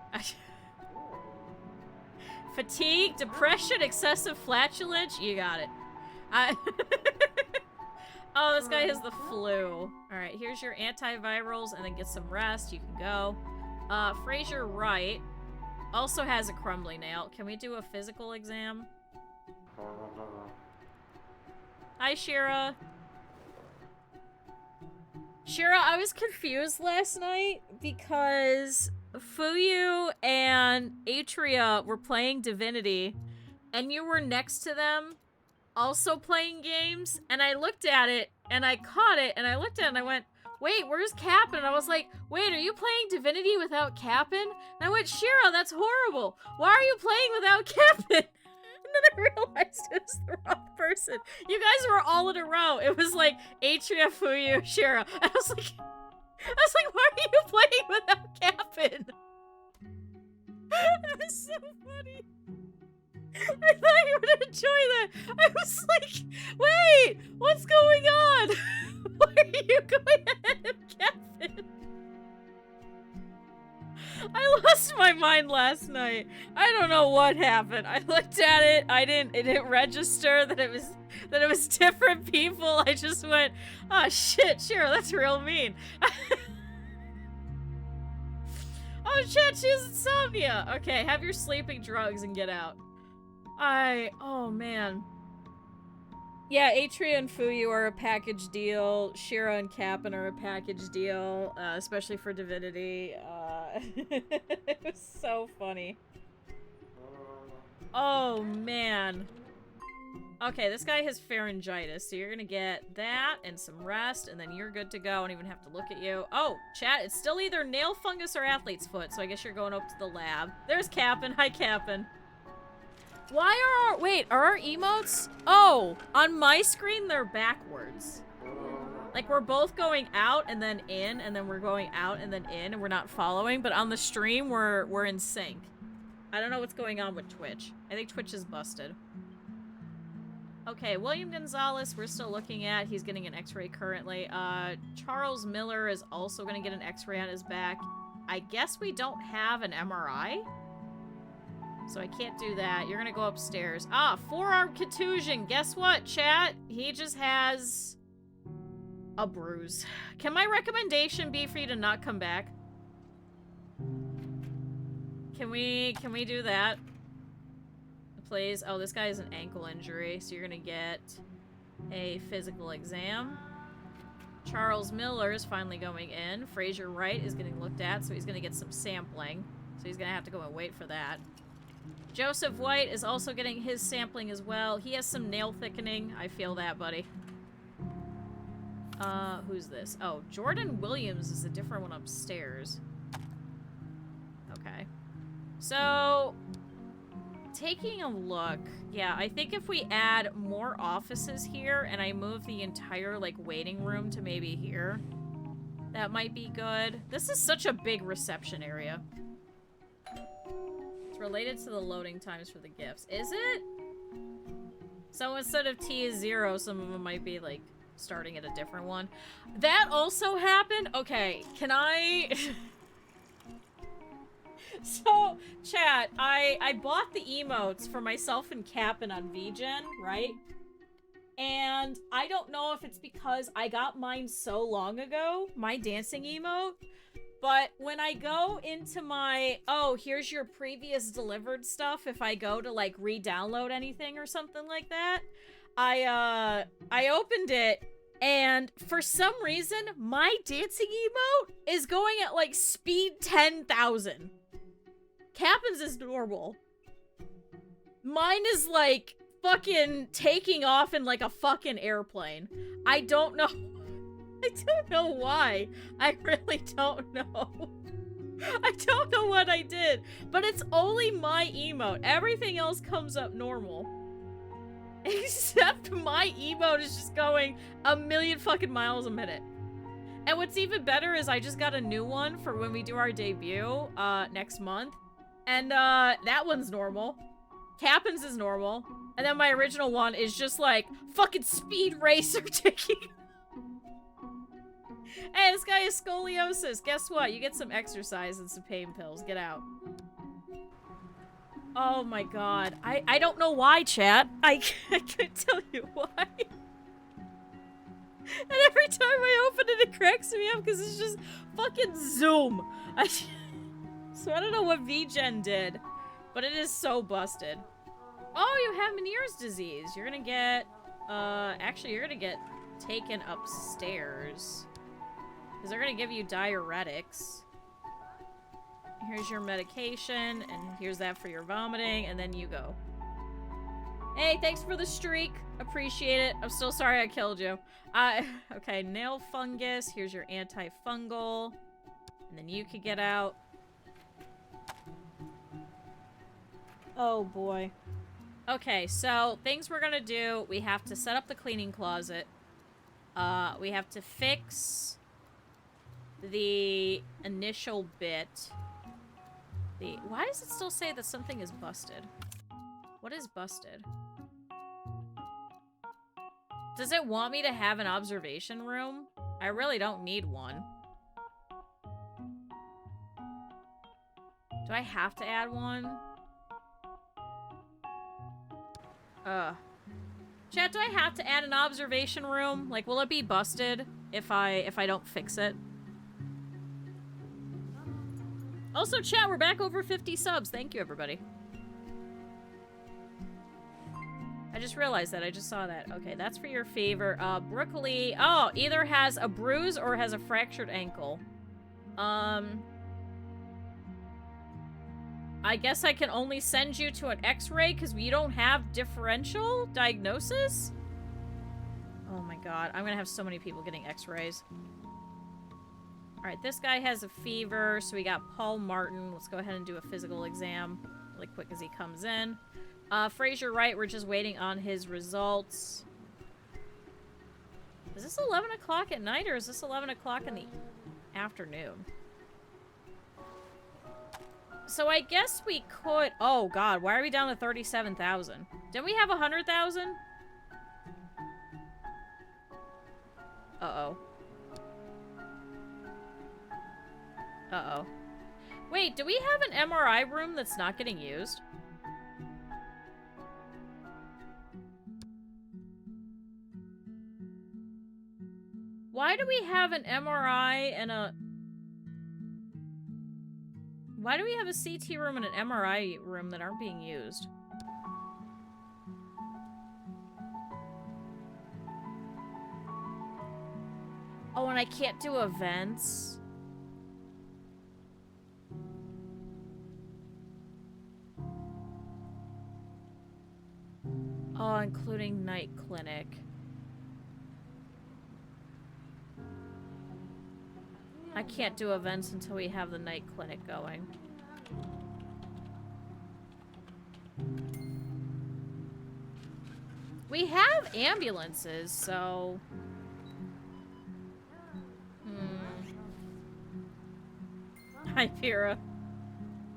Fatigue, depression, excessive flatulence. You got it. Oh, this guy has the flu. Alright, here's your antivirals and then get some rest. You can go. Fraser Wright also has a crumbly nail. Can we do a physical exam? Hi, Shira. Shira, I was confused last night because Fuyu and Atria were playing Divinity, and you were next to them also playing games, and I looked at it, and I caught it, and I looked at it, and I went, wait, where's Cap'n? And I was like, wait, are you playing Divinity without Cap'n? And I went, Shira, that's horrible. Why are you playing without Cap'n? And then I realized it was the wrong person. You guys were all in a row. It was like Atria, Fuyu, Shira. And I was like, why are you playing without Cap'n? It was so funny. I thought you would enjoy that. I was like, wait, what's going on? Why are you going ahead of Cap'n? I lost my mind last night. I don't know what happened. I looked at it. It didn't register that it was different people. I just went, oh shit, Shira, that's real mean. Oh shit, she has insomnia. Okay, have your sleeping drugs and get out. Oh man. Yeah, Atria and Fuyu are a package deal. Shira and Cap'n are a package deal, especially for Divinity. It was so funny. Oh, man. Okay, this guy has pharyngitis, so you're gonna get that and some rest, and then you're good to go. I don't even have to look at you. Oh, chat, it's still either nail fungus or athlete's foot, so I guess you're going up to the lab. There's Cap'n. Hi, Cap'n. Why are wait, are our emotes? Oh, on my screen, they're backwards. Like, we're both going out and then in, and then we're going out and then in, and we're not following, but on the stream, we're in sync. I don't know what's going on with Twitch. I think Twitch is busted. Okay, William Gonzalez, we're still looking at. He's getting an x-ray currently. Charles Miller is also gonna get an x-ray on his back. I guess we don't have an MRI? So I can't do that. You're gonna go upstairs. Ah, forearm contusion. Guess what, chat? He just has a bruise. Can my recommendation be for you to not come back? Can we do that? Please. Oh, this guy has an ankle injury, so you're gonna get a physical exam. Charles Miller is finally going in. Fraser Wright is getting looked at, so he's gonna get some sampling. So he's gonna have to go and wait for that. Joseph White is also getting his sampling as well. He has some nail thickening. I feel that, buddy. Who's this? Oh, Jordan Williams is a different one upstairs. Okay. So, taking a look, yeah, I think if we add more offices here and I move the entire, like, waiting room to maybe here, that might be good. This is such a big reception area. It's related to the loading times for the gifts. Is it? So instead of T is 0, some of them might be, like, starting at a different one. That also happened? Okay, can I... So, chat, I bought the emotes for myself and Cap'n on VGen, right? And I don't know if it's because I got mine so long ago, my dancing emote, but when I go into my, oh, here's your previous delivered stuff, if I go to, like, re-download anything or something like that, I opened it, and for some reason, my dancing emote is going at, like, speed 10,000. Captain's is normal. Mine is, like, fucking taking off in, like, a fucking airplane. I don't know. I don't know why. I really don't know. I don't know what I did. But it's only my emote. Everything else comes up normal. Except my emote is just going a million fucking miles a minute. And what's even better is I just got a new one for when we do our debut next month. And that one's normal. Captain's is normal. And then my original one is just like fucking speed racer taking. Hey, this guy has scoliosis. Guess what? You get some exercise and some pain pills. Get out. Oh my god. I don't know why, chat. I can't tell you why. And every time I open it, it cracks me up because it's just fucking Zoom. So I don't know what VGen did, but it is so busted. Oh, you have Meniere's disease. You're gonna get, actually, you're gonna get taken upstairs. Because they're gonna give you diuretics. Here's your medication, and here's that for your vomiting, and then you go. Hey, thanks for the streak. Appreciate it. I'm still sorry I killed you. Okay, nail fungus. Here's your antifungal. And then you could get out. Oh, boy. Okay, so things we're gonna do. We have to set up the cleaning closet. We have to fix the initial bit. Why does it still say that something is busted? What is busted? Does it want me to have an observation room? I really don't need one. Do I have to add one? Chat, do I have to add an observation room? Like, will it be busted if I don't fix it? Also, chat, we're back over 50 subs. Thank you, everybody. I just realized that. I just saw that. Okay, that's for your fever. Broccoli. Oh, either has a bruise or has a fractured ankle. I guess I can only send you to an x-ray because we don't have differential diagnosis? Oh my god. I'm gonna have so many people getting x-rays. Alright, this guy has a fever, so we got Paul Martin. Let's go ahead and do a physical exam really quick as he comes in. Fraser Wright, we're just waiting on his results. Is this 11 o'clock at night, or is this 11 o'clock in the afternoon? So I guess we could... Oh, God. Why are we down to 37,000? Didn't we have 100,000? Uh-oh. Uh-oh. Wait, do we have an MRI room that's not getting used? Why do we have an MRI and a... Why do we have a CT room and an MRI room that aren't being used? Oh, and I can't do events. Oh, including night clinic. I can't do events until we have the night clinic going. We have ambulances, so... Hi, Pyrrha.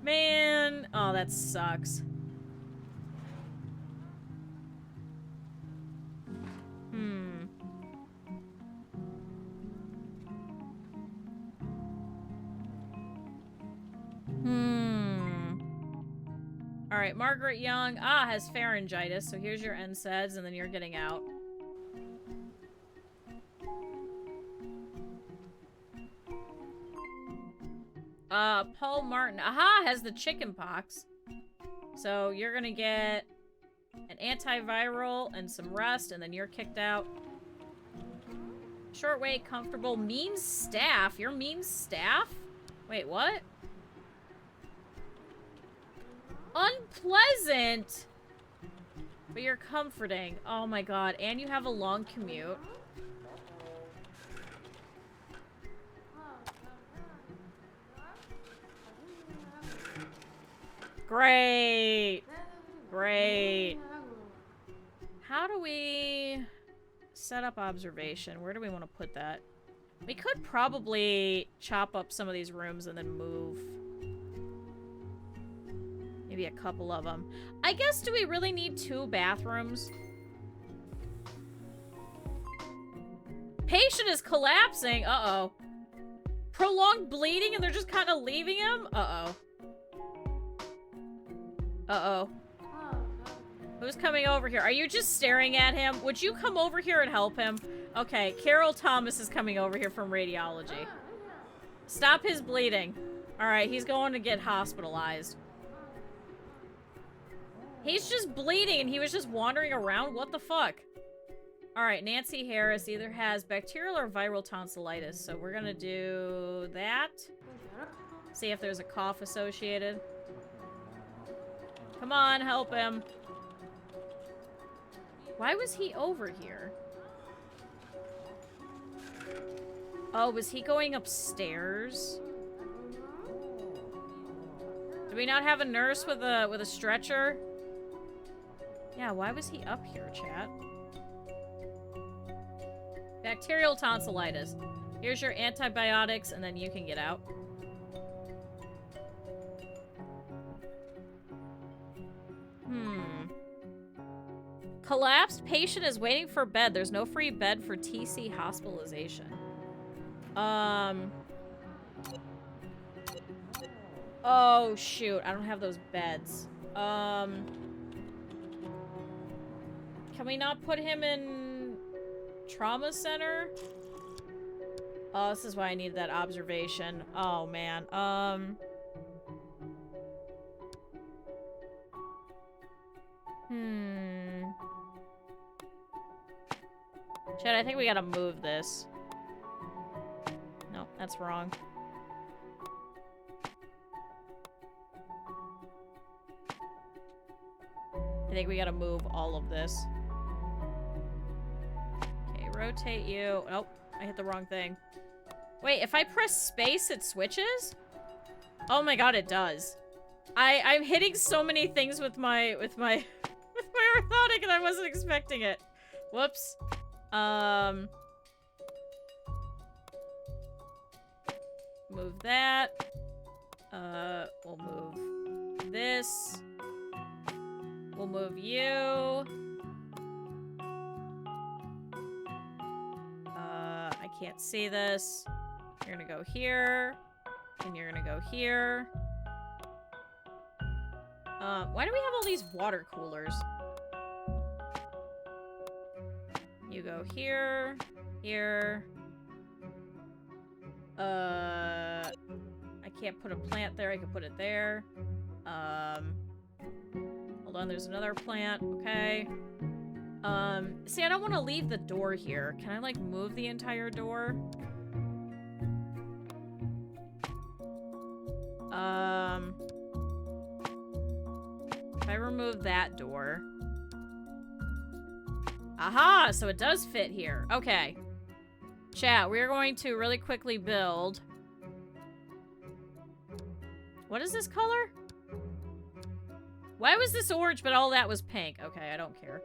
Man! Oh, that sucks. Alright, Margaret Young, has pharyngitis, so here's your NSAIDs, and then you're getting out. Paul Martin, has the chicken pox. So you're gonna get an antiviral and some rest, and then you're kicked out. Short wait, comfortable, mean staff. You're mean staff? Wait, what? Unpleasant! But you're comforting. Oh my god. And you have a long commute. Great! Great. How do we set up observation? Where do we want to put that? We could probably chop up some of these rooms and then move. Maybe a couple of them. I guess, do we really need 2 bathrooms? Patient is collapsing. Uh-oh. Prolonged bleeding and they're just kind of leaving him? Uh-oh. Uh-oh. Who's coming over here? Are you just staring at him? Would you come over here and help him? Okay, Carol Thomas is coming over here from radiology. Stop his bleeding. Alright, he's going to get hospitalized. He's just bleeding and he was just wandering around. What the fuck? Alright, Nancy Harris either has bacterial or viral tonsillitis. So we're gonna do that. See if there's a cough associated. Come on, help him. Why was he over here? Oh, was he going upstairs? Do we not have a nurse with a stretcher? Yeah, why was he up here, chat? Bacterial tonsillitis. Here's your antibiotics, and then you can get out. Collapsed patient is waiting for bed. There's no free bed for TC hospitalization. Oh, shoot. I don't have those beds. Can we not put him in trauma center? Oh, this is why I need that observation. Oh, man. Chad, I think we gotta move this. No, that's wrong. I think we gotta move all of this. Okay, rotate you. Nope, I hit the wrong thing. Wait, if I press space, it switches? Oh my god, it does. I'm hitting so many things with my orthotic and I wasn't expecting it. Whoops. Move that. We'll move this. We'll move you. I can't see this. You're gonna go here. And you're gonna go here. Why do we have all these water coolers? You go here, here. I can't put a plant there. I can put it there. Hold on, there's another plant. Okay. See, I don't want to leave the door here. Can I, like, move the entire door? If I remove that door. Aha! So it does fit here. Okay. Chat, we're going to really quickly build. What is this color? Why was this orange, but all that was pink? Okay, I don't care.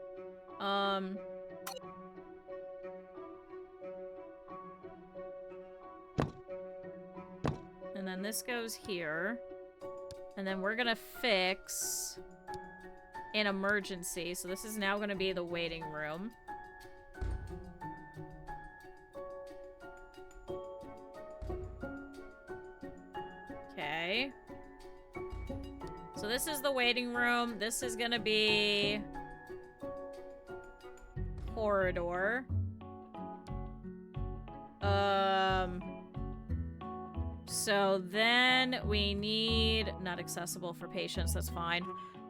And then this goes here. And then we're gonna fix an emergency. So this is now gonna be the waiting room. Okay. So this is the waiting room. This is gonna be corridor. So then we need not accessible for patients, that's fine.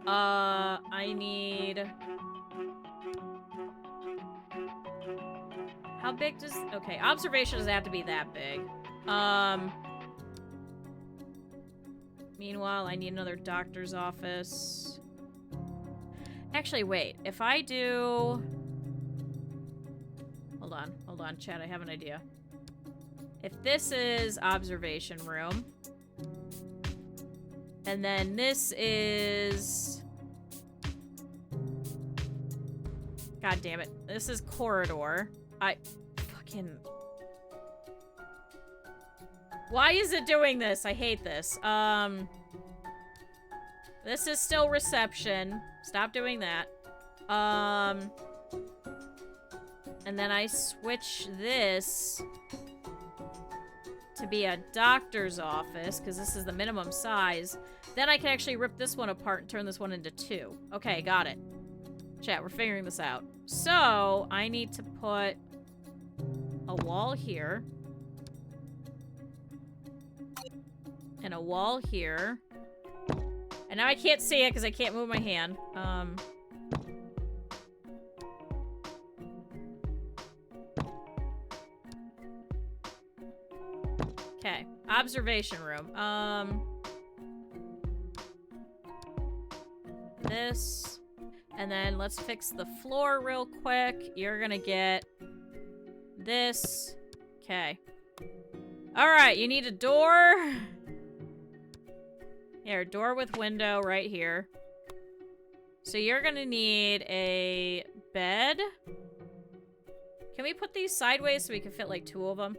I need how big does okay, observation doesn't have to be that big. Meanwhile, I need another doctor's office. Actually, wait. If I do... Hold on, chat. I have an idea. If this is observation room, and then this is... God damn it. This is corridor. I fucking... Why is it doing this? I hate this. This is still reception. Stop doing that. And then I switch this to be a doctor's office, because this is the minimum size. Then I can actually rip this one apart and turn this one into 2. Okay, got it. Chat, we're figuring this out. So, I need to put a wall here. And a wall here. And now I can't see it because I can't move my hand. Okay. Observation room. This. And then let's fix the floor real quick. You're gonna get this. Okay. Alright, you need a door. Here, door with window right here. So you're gonna need a bed. Can we put these sideways so we can fit like 2 of them?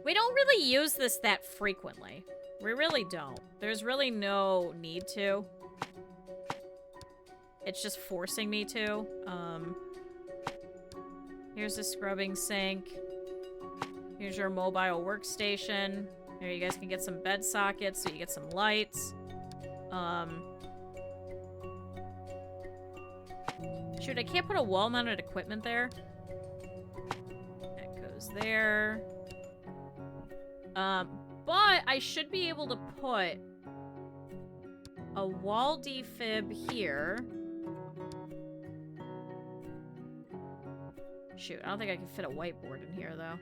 We don't really use this that frequently. We really don't. There's really no need to. It's just forcing me to. Here's a scrubbing sink. Here's your mobile workstation. Here, you guys can get some bed sockets so you get some lights. Shoot, I can't put a wall-mounted equipment there. That goes there. But I should be able to put a wall defib here. Shoot, I don't think I can fit a whiteboard in here, though.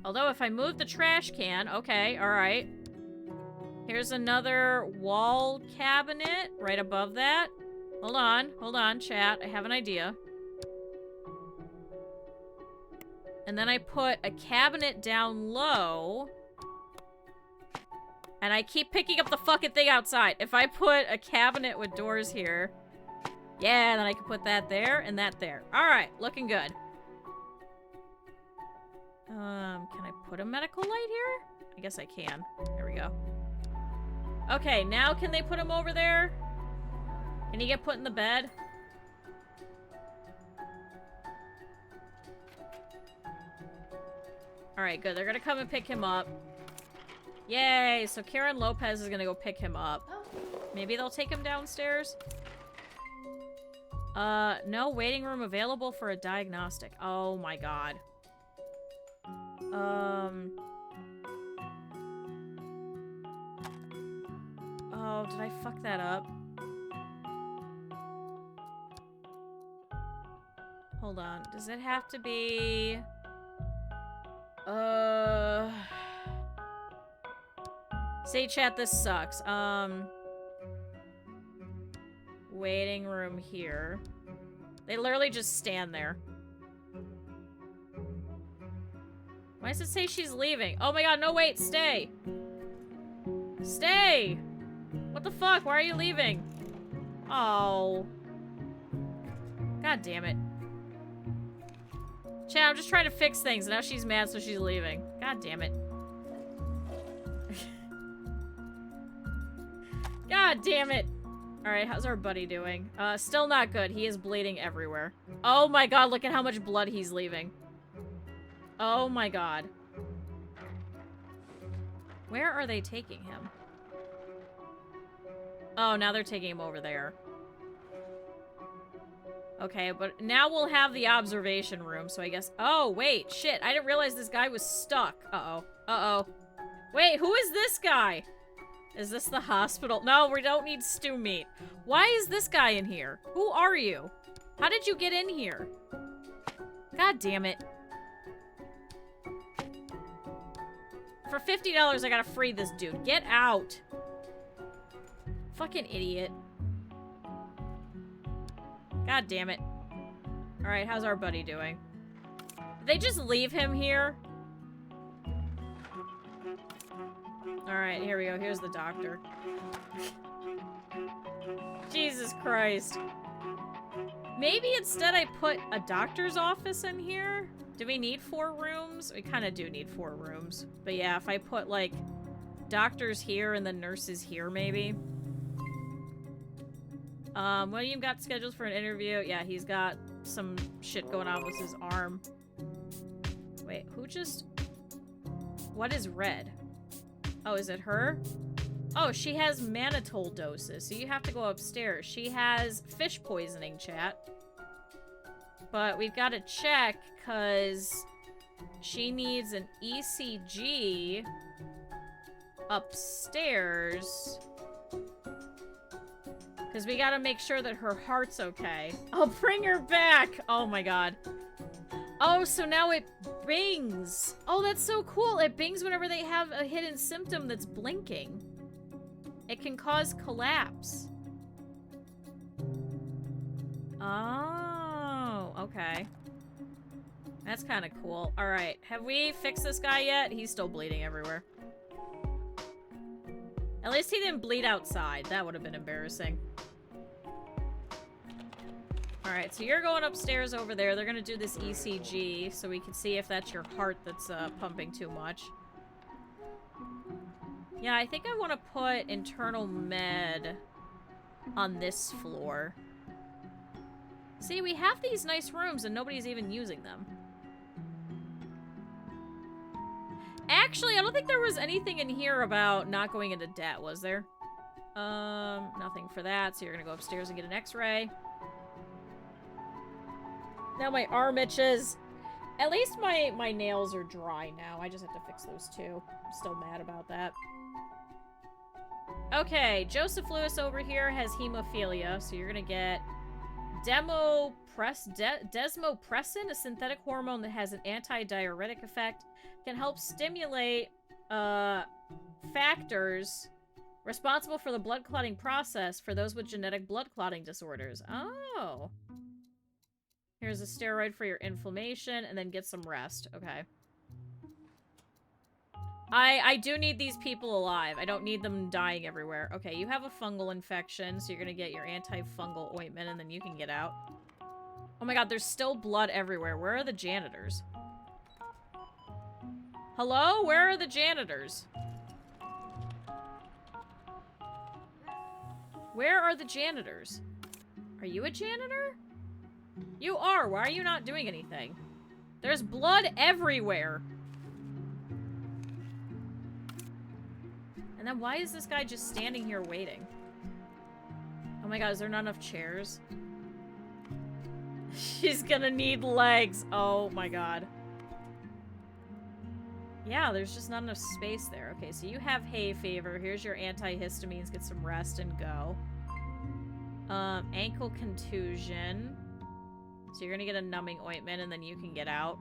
Although, if I move the trash can... Okay, alright. Here's another wall cabinet right above that. Hold on, chat. I have an idea. And then I put a cabinet down low. And I keep picking up the fucking thing outside. If I put a cabinet with doors here... Yeah, then I can put that there and that there. Alright, looking good. Can I put a medical light here? I guess I can. There we go. Okay, now can they put him over there? Can he get put in the bed? Alright, good. They're gonna come and pick him up. Yay! So Karen Lopez is gonna go pick him up. Maybe they'll take him downstairs? No waiting room available for a diagnostic. Oh my god. Oh, did I fuck that up? Hold on. Does it have to be... Say chat, this sucks. Waiting room here. They literally just stand there. Why does it say she's leaving? Oh my god, no wait, stay! Stay! What the fuck? Why are you leaving? Oh. God damn it. Chat, I'm just trying to fix things. Now she's mad, so she's leaving. God damn it. God damn it. Alright, how's our buddy doing? Still not good. He is bleeding everywhere. Oh my god, look at how much blood he's leaving. Oh my god. Where are they taking him? Oh, now they're taking him over there. Okay, but now we'll have the observation room, so I guess... Oh, wait, shit. I didn't realize this guy was stuck. Uh-oh. Uh-oh. Wait, who is this guy? Is this the hospital? No, we don't need stew meat. Why is this guy in here? Who are you? How did you get in here? God damn it. For $50, I gotta free this dude. Get out. Fucking idiot. God damn it. Alright, how's our buddy doing? Did they just leave him here? Alright, here we go. Here's the doctor. Jesus Christ. Maybe instead I put a doctor's office in here? Do we need 4 rooms? We kind of do need 4 rooms. But yeah, if I put, like, doctors here and then nurses here, maybe. William got scheduled for an interview. Yeah, he's got some shit going on with his arm. Wait, who just... What is red? Oh, is it her? Oh, she has mannitol doses, so you have to go upstairs. She has fish poisoning, chat. But we've got to check, because she needs an ECG upstairs. Because we got to make sure that her heart's okay. I'll bring her back! Oh my god. Oh, so now it bings. Oh, that's so cool. It bings whenever they have a hidden symptom that's blinking. It can cause collapse. Oh, okay. That's kind of cool. All right, have we fixed this guy yet? He's still bleeding everywhere. At least he didn't bleed outside. That would have been embarrassing. Alright, so you're going upstairs over there. They're gonna do this ECG so we can see if that's your heart that's pumping too much. Yeah, I think I want to put internal med on this floor. See, we have these nice rooms and nobody's even using them. Actually, I don't think there was anything in here about not going into debt, was there? Nothing for that, so you're gonna go upstairs and get an x-ray. Now my arm itches. At least my nails are dry now. I just have to fix those too. I'm still mad about that. Okay, Joseph Lewis over here has hemophilia, so you're gonna get desmopressin, a synthetic hormone that has an anti-diuretic effect. Can help stimulate factors responsible for the blood clotting process for those with genetic blood clotting disorders. Oh. Here's a steroid for your inflammation, and then get some rest. Okay. I do need these people alive. I don't need them dying everywhere. Okay, you have a fungal infection, so you're gonna get your antifungal ointment, and then you can get out. Oh my god, there's still blood everywhere. Where are the janitors? Hello? Where are the janitors? Where are the janitors? Are you a janitor? You are. Why are you not doing anything? There's blood everywhere. And then why is this guy just standing here waiting? Oh my god, is there not enough chairs? She's gonna need legs. Oh my god. Yeah, there's just not enough space there. Okay, so you have hay fever. Here's your antihistamines. Get some rest and go. Ankle contusion. So you're gonna get a numbing ointment and then you can get out.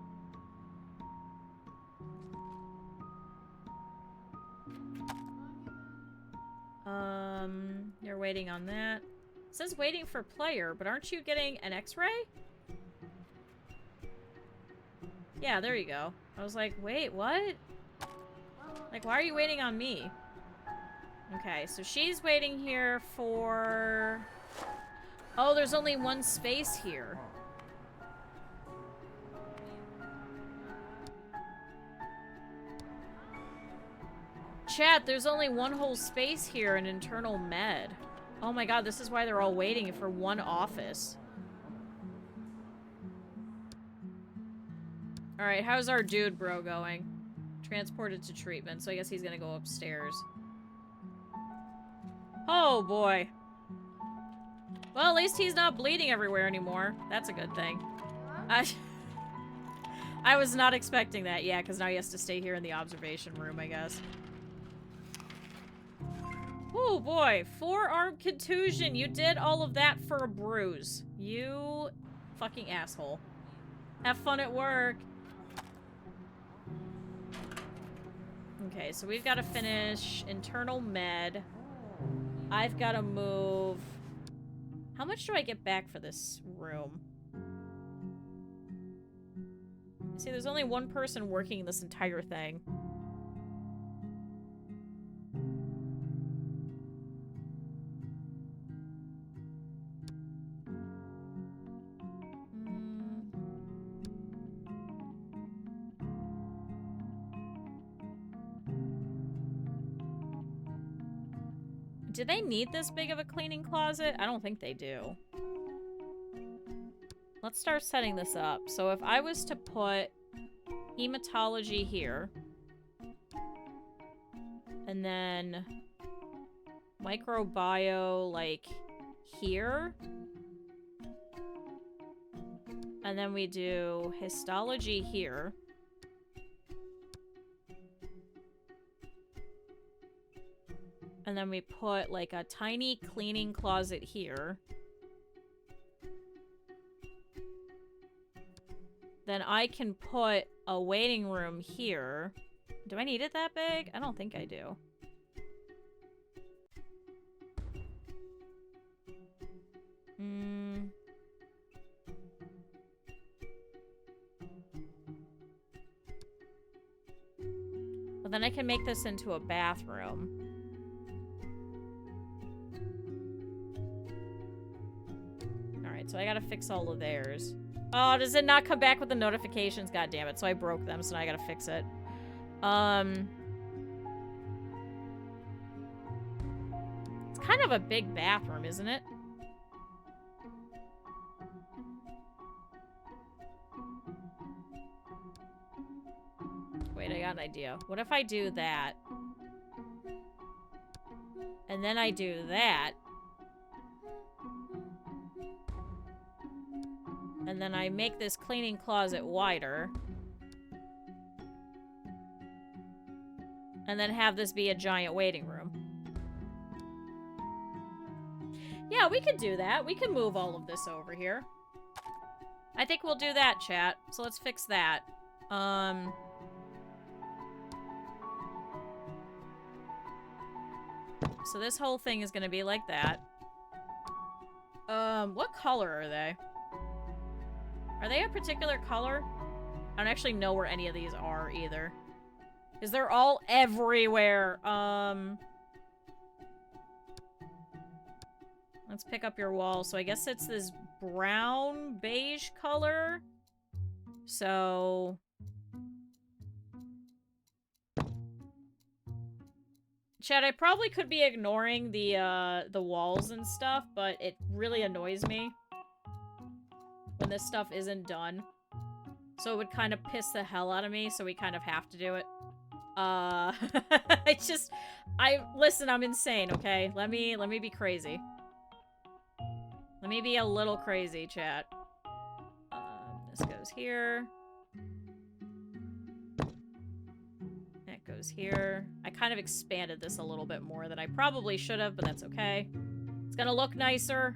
You're waiting on that. It says waiting for player, but aren't you getting an x-ray? Yeah, there you go. I was like, wait, what? Like, why are you waiting on me? Okay, so she's waiting here for... Oh, there's only one space here. Chat, there's only one whole space here in internal med. Oh my god, this is why they're all waiting for one office. Alright, how's our dude bro going? Transported to treatment, so I guess he's gonna go upstairs. Oh boy. Well, at least he's not bleeding everywhere anymore. That's a good thing. I was not expecting that, yeah, because now he has to stay here in the observation room, I guess. Oh boy, forearm contusion. You did all of that for a bruise. You fucking asshole. Have fun at work. Okay, so we've got to finish internal med. I've got to move. How much do I get back for this room? See, there's only one person working this entire thing. Do they need this big of a cleaning closet? I don't think they do. Let's start setting this up. So if I was to put hematology here, and then microbio, like, here, and then we do histology here, and then we put, like, a tiny cleaning closet here. Then I can put a waiting room here. Do I need it that big? I don't think I do. But then I can make this into a bathroom. Alright, so I gotta fix all of theirs. Oh, does it not come back with the notifications? God damn it. So I broke them, so now I gotta fix it. It's kind of a big bathroom, isn't it? Wait, I got an idea. What if I do that? And then I do that. And then I make this cleaning closet wider. And then have this be a giant waiting room. Yeah, we could do that. We can move all of this over here. I think we'll do that, chat. So let's fix that. So this whole thing is gonna be like that. What color are they? Are they a particular color? I don't actually know where any of these are either. Because they're all everywhere. Let's pick up your wall. So I guess it's this brown beige color. So... Chad, I probably could be ignoring the walls and stuff, but it really annoys me when this stuff isn't done. So it would kind of piss the hell out of me, so we kind of have to do it. It's just, listen, I'm insane, okay? Let me be crazy. Let me be a little crazy, chat. This goes here. this here. I kind of expanded this a little bit more than I probably should have, but that's okay. It's gonna look nicer.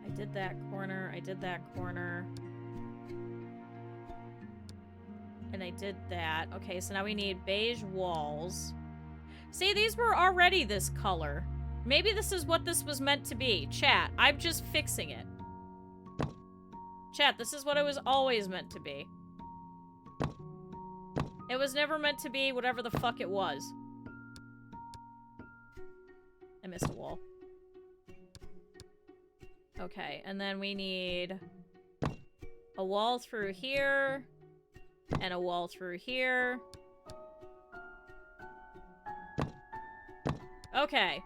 I did that corner. I did that corner. And I did that. Okay, so now we need beige walls. See, these were already this color. Maybe this is what this was meant to be. Chat, I'm just fixing it. Chat, this is what it was always meant to be. It was never meant to be whatever the fuck it was. I missed a wall. Okay, and then we need a wall through here. And a wall through here. Okay.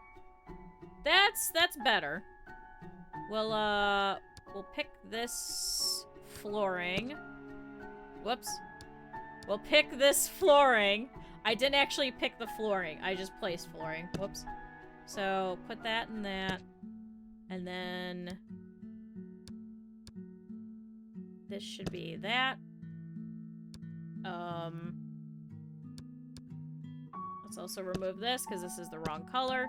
That's better. We'll pick this flooring. Whoops. We'll pick this flooring. I didn't actually pick the flooring. I just placed flooring. Whoops. So, put that in that. And then... this should be that. Let's also remove this, because this is the wrong color.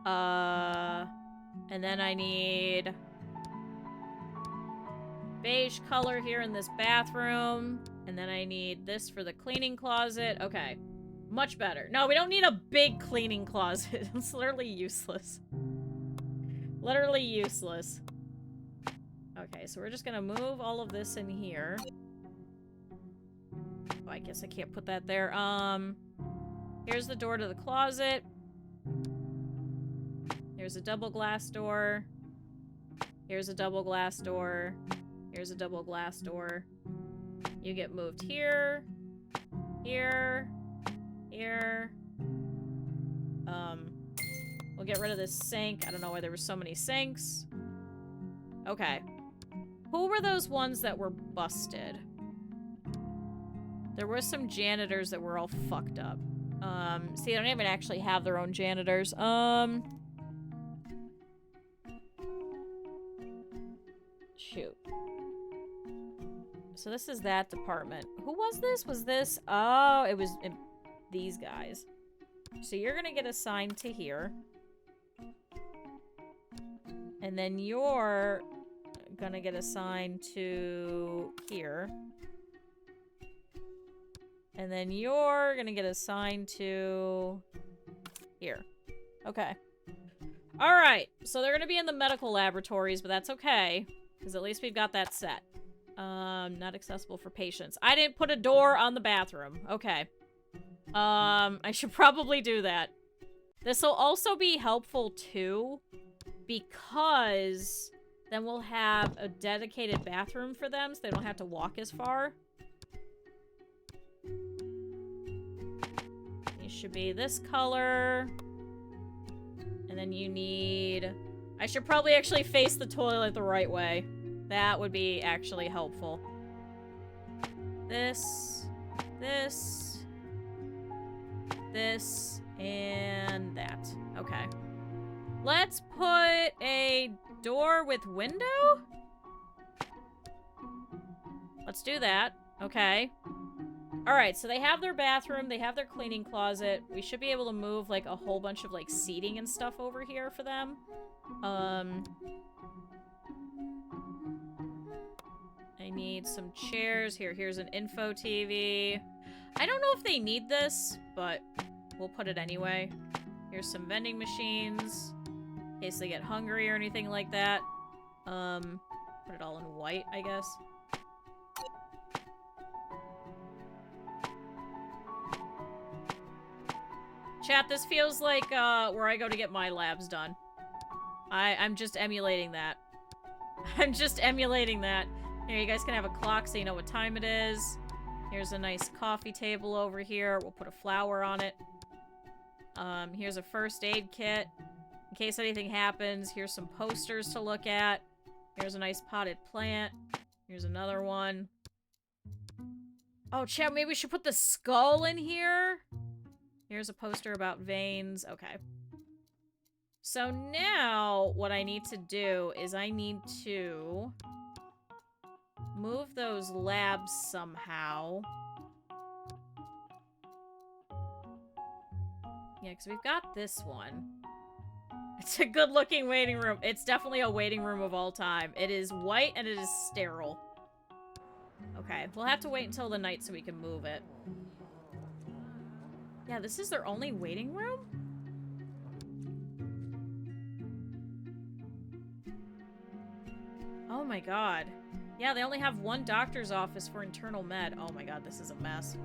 And then I need... beige color here in this bathroom. And then I need this for the cleaning closet. Okay. Much better. No, we don't need a big cleaning closet. It's literally useless. Literally useless. Okay, so we're just gonna move all of this in here. Oh, I guess I can't put that there. Here's the door to the closet. Here's a double glass door. Here's a double glass door. Here's a double glass door. You get moved here. Here. Here. We'll get rid of this sink. I don't know why there were so many sinks. Okay. Who were those ones that were busted? There were some janitors that were all fucked up. See, they don't even actually have their own janitors. Shoot. So this is that department. Who was this? Was this? Oh, it was these guys. So you're gonna get assigned to here. And then you're gonna get assigned to here. And then you're gonna get assigned to here. Okay. Alright, so they're gonna be in the medical laboratories, but that's okay. Because at least we've got that set. Not accessible for patients. I didn't put a door on the bathroom. Okay. I should probably do that. This will also be helpful, too, because then we'll have a dedicated bathroom for them, so they don't have to walk as far. It should be this color. And then you need... I should probably actually face the toilet the right way. That would be actually helpful. This, and that. Okay. Let's put a door with window? Let's do that. Okay. Alright, so they have their bathroom, they have their cleaning closet. We should be able to move, like, a whole bunch of, like, seating and stuff over here for them. I need some chairs. Here's an info TV. I don't know if they need this, but we'll put it anyway. Here's some vending machines, in case they get hungry or anything like that. Put it all in white, I guess. Chat, this feels like, where I go to get my labs done. I'm just emulating that. I'm just emulating that. Here, you guys can have a clock so you know what time it is. Here's a nice coffee table over here. We'll put a flower on it. Here's a first aid kit. In case anything happens, here's some posters to look at. Here's a nice potted plant. Here's another one. Oh, chat, maybe we should put the skull in here? Here's a poster about veins. Okay. So now, what I need to do is I need to move those labs somehow. Yeah, because we've got this one. It's a good-looking waiting room. It's definitely a waiting room of all time. It is white and it is sterile. Okay, we'll have to wait until the night so we can move it. Yeah, this is their only waiting room? Oh my god. Yeah, they only have one doctor's office for internal med. Oh my god, this is a mess.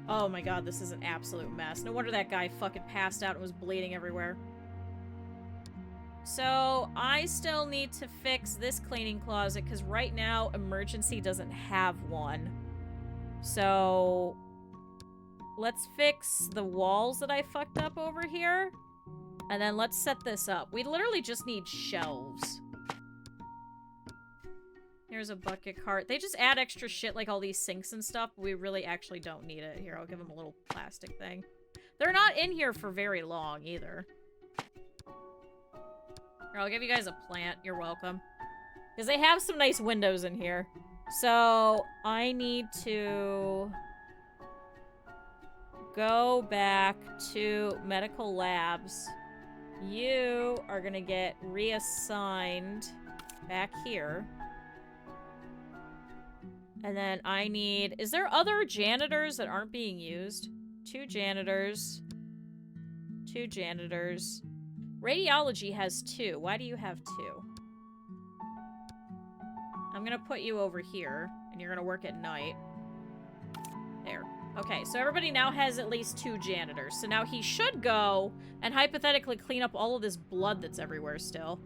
Oh my god, this is an absolute mess. No wonder that guy fucking passed out and was bleeding everywhere. So, I still need to fix this cleaning closet, because right now, emergency doesn't have one. So, let's fix the walls that I fucked up over here. And then let's set this up. We literally just need shelves. Here's a bucket cart. They just add extra shit like all these sinks and stuff, but we really actually don't need it. Here, I'll give them a little plastic thing. They're not in here for very long, either. Here, I'll give you guys a plant. You're welcome. Because they have some nice windows in here. So, I need to go back to medical labs. You are going to get reassigned back here. And then I need... Is there other janitors that aren't being used? 2 janitors. 2 janitors. Radiology has 2. Why do you have 2? I'm gonna put you over here, and you're gonna work at night. There. Okay, so everybody now has at least 2 janitors. So now he should go and hypothetically clean up all of this blood that's everywhere still.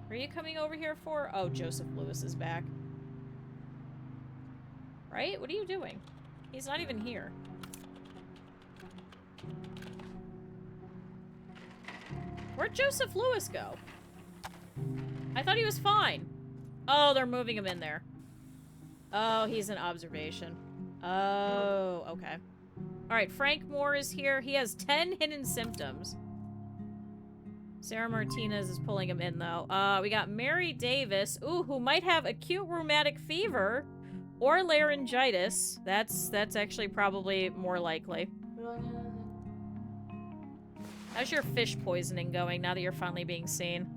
What are you coming over here for? Oh, Joseph Lewis is back. Right? What are you doing? He's not even here. Where'd Joseph Lewis go? I thought he was fine. Oh, they're moving him in there. Oh, he's in observation. Oh, okay. Alright, Frank Moore is here. He has 10 hidden symptoms. Sarah Martinez is pulling him in, though. We got Mary Davis, ooh, who might have acute rheumatic fever or laryngitis. That's actually probably more likely. How's your fish poisoning going now that you're finally being seen?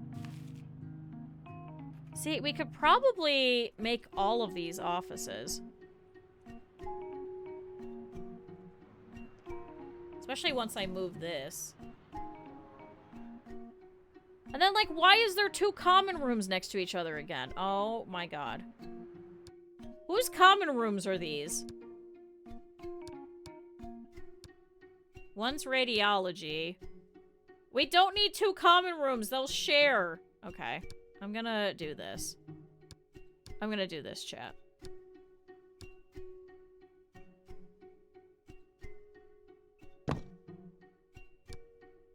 See, we could probably make all of these offices. Especially once I move this. And then, like, why is there 2 common rooms next to each other again? Oh my god. Whose common rooms are these? One's radiology. We don't need 2 common rooms. They'll share. Okay. I'm gonna do this. I'm gonna do this, chat.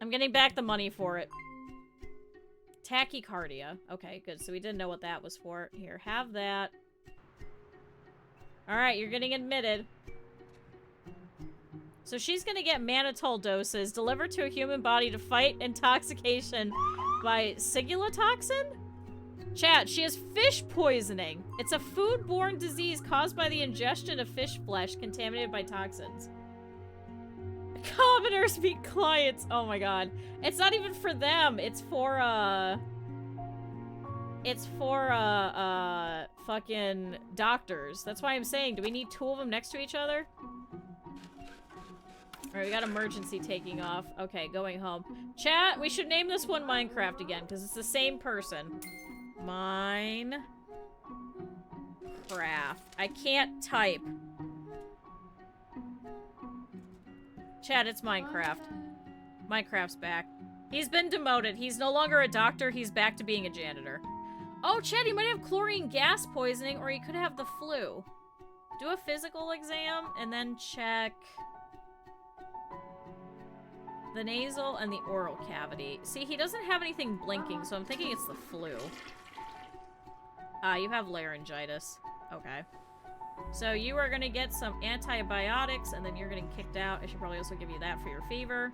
I'm getting back the money for it. Tachycardia. Okay, good. So we didn't know what that was for. Here, have that. Alright, you're getting admitted. So she's gonna get mannitol doses delivered to a human body to fight intoxication by cigulotoxin? Chat, she has fish poisoning. It's a foodborne disease caused by the ingestion of fish flesh contaminated by toxins. Commoners meet clients. Oh my god. It's not even for them. It's for, fucking doctors. That's why I'm saying, do we need 2 of them next to each other? Alright, we got emergency taking off. Okay, going home. Chat, we should name this one Minecraft again, because it's the same person. Minecraft. I can't type. Chat, it's Minecraft. Minecraft's back. He's been demoted. He's no longer a doctor. He's back to being a janitor. Oh, Chat, he might have chlorine gas poisoning, or he could have the flu. Do a physical exam, and then check the nasal and the oral cavity. See, he doesn't have anything blinking, so I'm thinking it's the flu. Ah, you have laryngitis. Okay. So you are going to get some antibiotics, and then you're getting kicked out. I should probably also give you that for your fever.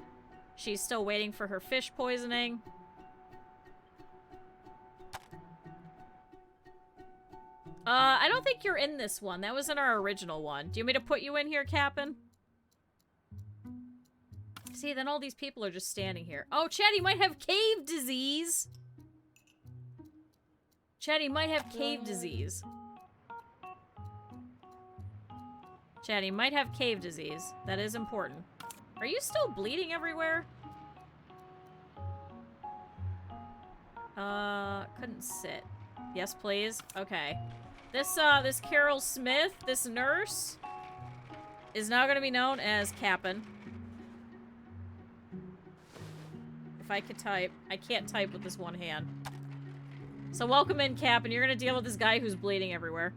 She's still waiting for her fish poisoning. I don't think you're in this one. That was in our original one. Do you want me to put you in here, Cap'n? See, then all these people are just standing here. Oh, Chatty might have cave disease. Chatty might have cave disease. Chatty might have cave disease. That is important. Are you still bleeding everywhere? Couldn't sit. Yes, please. Okay. This Carol Smith, this nurse, is now gonna be known as Cap'n. If I could type. I can't type with this one hand. So welcome in, Cap'n. You're gonna deal with this guy who's bleeding everywhere.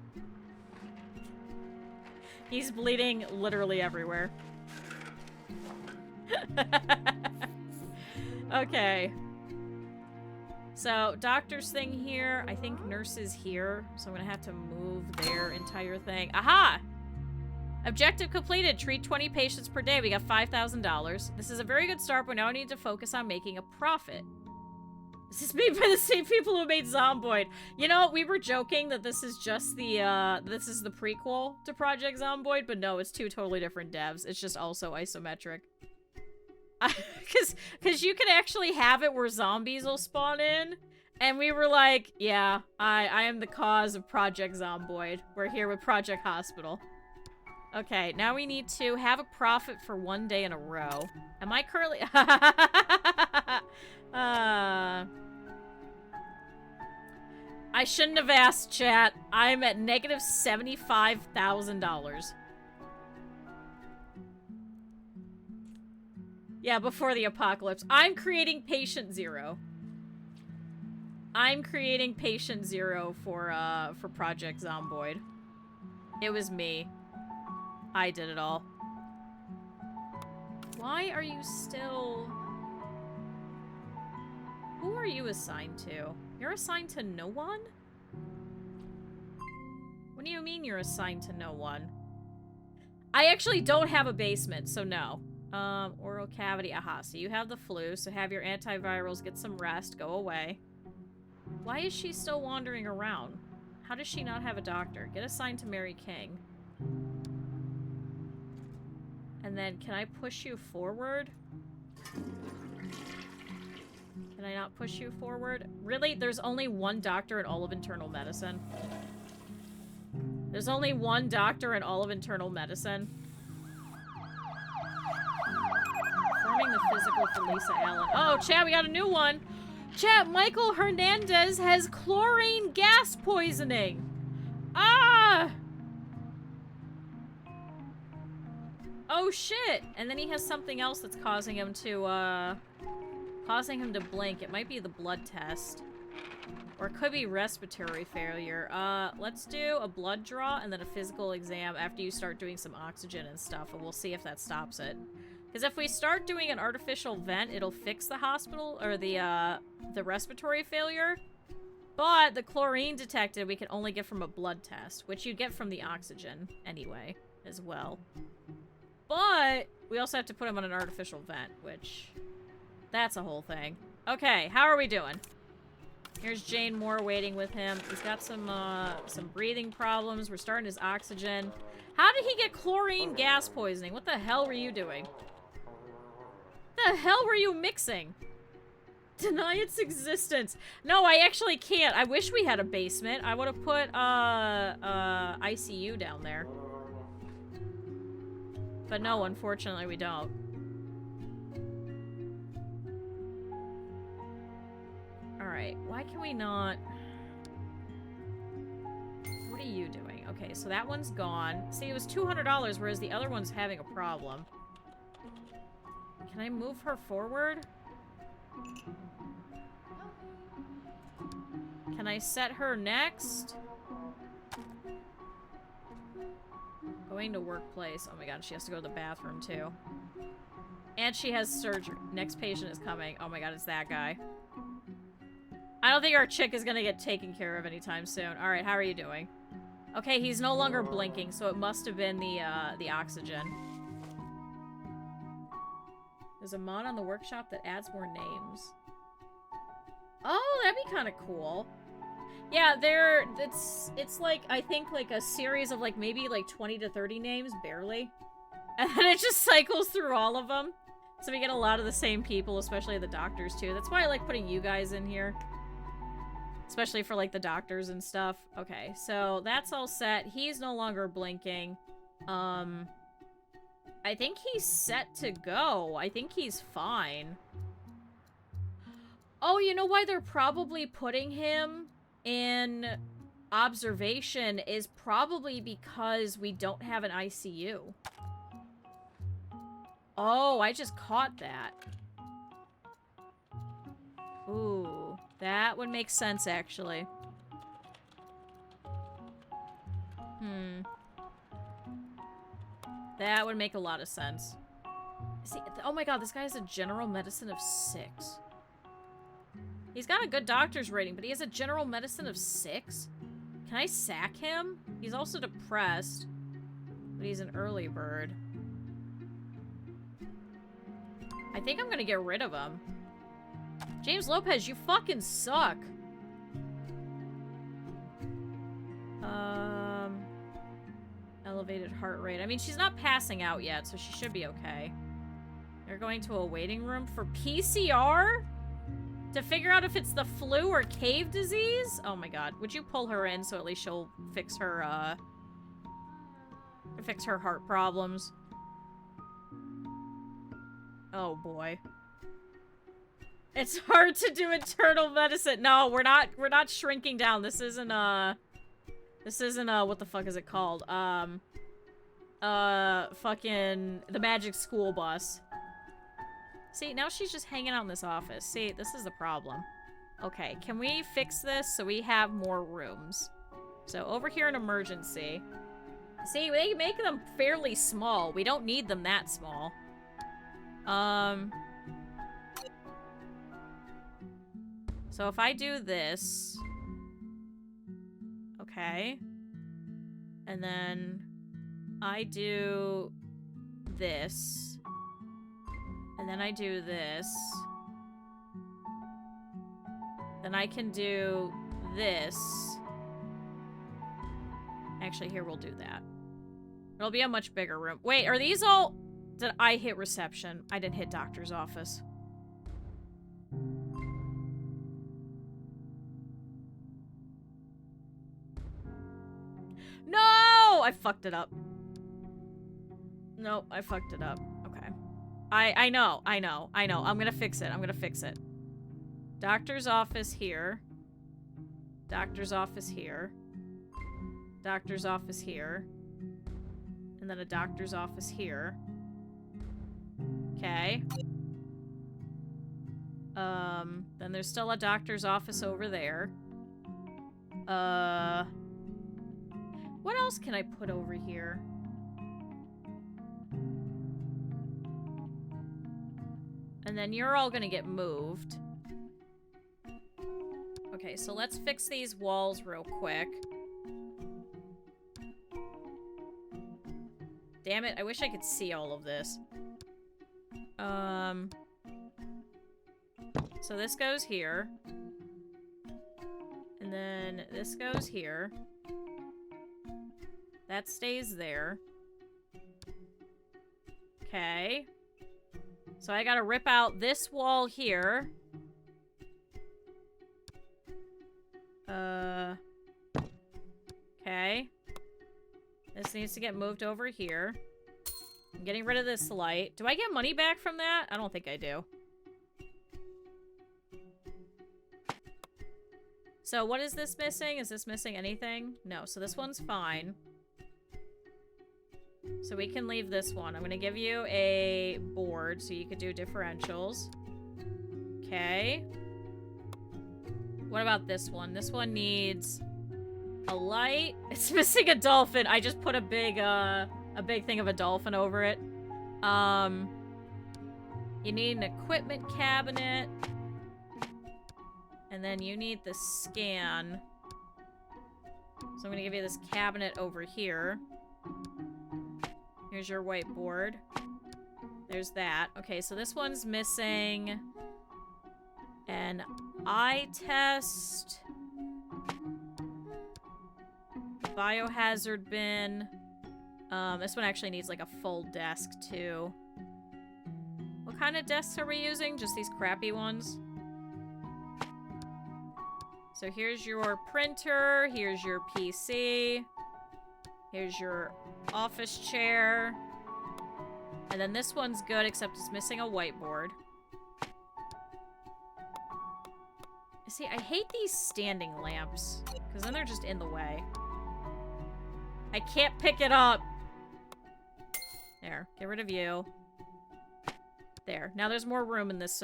He's bleeding literally everywhere. Okay. So, doctor's thing here. I think nurses here. So I'm gonna have to move their entire thing. Aha! Objective completed. Treat 20 patients per day. We got $5,000. This is a very good start, but now I need to focus on making a profit. This is made by the same people who made Zomboid. You know, we were joking that this is just the, this is the prequel to Project Zomboid, but no, it's two totally different devs. It's just also isometric. Because you can actually have it where zombies will spawn in. And we were like, yeah, I am the cause of Project Zomboid. We're here with Project Hospital. Okay, now we need to have a profit for 1 day in a row. Am I currently... I shouldn't have asked, chat. I'm at negative $75,000. Yeah, before the apocalypse. I'm creating patient 0. I'm creating patient 0 for Project Zomboid. It was me. I did it all. Why are you still... Who are you assigned to? You're assigned to no one? What do you mean you're assigned to no one? I actually don't have a basement, so no. Oral cavity. Aha, so you have the flu, so have your antivirals, get some rest, go away. Why is she still wandering around? How does she not have a doctor? Get assigned to Mary King. And then, can I push you forward? Can I not push you forward? Really? There's only one doctor in all of internal medicine. There's only one doctor in all of internal medicine. Performing the physical for Lisa Allen. Oh, chat, we got a new one. Chat, Michael Hernandez has chlorine gas poisoning. Ah! Oh, shit. And then he has something else that's causing him to blink. It might be the blood test. Or it could be respiratory failure. Let's do a blood draw and then a physical exam after you start doing some oxygen and stuff, and we'll see if that stops it. Because if we start doing an artificial vent, it'll fix the hospital, or the respiratory failure. But the chlorine detected we can only get from a blood test, which you get from the oxygen anyway, as well. But we also have to put him on an artificial vent, which... That's a whole thing. Okay, how are we doing? Here's Jane Moore waiting with him. He's got some breathing problems. We're starting his oxygen. How did he get chlorine gas poisoning? What the hell were you doing? What the hell were you mixing? Deny its existence. No, I actually can't. I wish we had a basement. I would have put, ICU down there. But no, unfortunately we don't. Alright, why can we not... What are you doing? Okay, so that one's gone. See, it was $200, whereas the other one's having a problem. Can I move her forward? Can I set her next? Going to workplace. Oh my god, she has to go to the bathroom too. And she has surgery. Next patient is coming. Oh my god, it's that guy. I don't think our chick is gonna get taken care of anytime soon. Alright, how are you doing? Okay, he's no longer blinking, so it must have been the oxygen. There's a mod on the workshop that adds more names. Oh, that'd be kind of cool. Yeah, it's like, I think, like, a series of, like, maybe, like, 20 to 30 names, barely. And then it just cycles through all of them. So we get a lot of the same people, especially the doctors, too. That's why I like putting you guys in here. Especially for, like, the doctors and stuff. Okay, so that's all set. He's no longer blinking. I think he's set to go. I think he's fine. Oh, you know why they're probably putting him in observation is probably because we don't have an ICU. Oh, I just caught that. Ooh, that would make sense, actually. That would make a lot of sense. See, oh my god, this guy has a general medicine of 6. He's got a good doctor's rating, but he has a general medicine of 6? Can I sack him? He's also depressed, but he's an early bird. I think I'm gonna get rid of him. James Lopez, you fucking suck. Elevated heart rate. I mean, she's not passing out yet, so she should be okay. They're going to a waiting room for PCR? To figure out if it's the flu or cave disease? Oh my god. Would you pull her in so at least she'll fix her heart problems? Oh boy. It's hard to do internal medicine. No, we're not shrinking down. This isn't what the fuck is it called? Fucking the magic school bus. See, now she's just hanging out in this office. See, this is the problem. Okay, can we fix this so we have more rooms? So over here in emergency. See, they make them fairly small. We don't need them that small. So if I do this... Okay. And then I do this. And then I do this. Then I can do this. Actually, here we'll do that. It'll be a much bigger room. Wait, are these all... Did I hit reception? I didn't hit doctor's office. No! I fucked it up. Nope, I fucked it up. Okay. I know. I'm gonna fix it. I'm gonna fix it. Doctor's office here. Doctor's office here. Doctor's office here. And then a doctor's office here. Okay. Then there's still a doctor's office over there. What else can I put over here? And then you're all gonna get moved. Okay, so let's fix these walls real quick. Damn it, I wish I could see all of this. So this goes here. And then this goes here. That stays there. Okay. So I gotta rip out this wall here. Okay. This needs to get moved over here. I'm getting rid of this light. Do I get money back from that? I don't think I do. So what is this missing? Is this missing anything? No, so this one's fine. So we can leave this one. I'm gonna give you a board so you could do differentials. Okay. What about this one? This one needs a light. It's missing a dolphin. I just put a big thing of a dolphin over it. You need an equipment cabinet. And then you need the scan. So I'm gonna give you this cabinet over here. Here's your whiteboard. There's that. Okay, so this one's missing an eye test. biohazard bin. This one actually needs like a full desk too. What kind of desks are we using? Just these crappy ones? So here's your printer, here's your PC, here's your office chair, and then this one's good except it's missing a whiteboard. See, I hate these standing lamps, because then they're just in the way. I can't pick it up. There, get rid of you. There. Now there's more room in this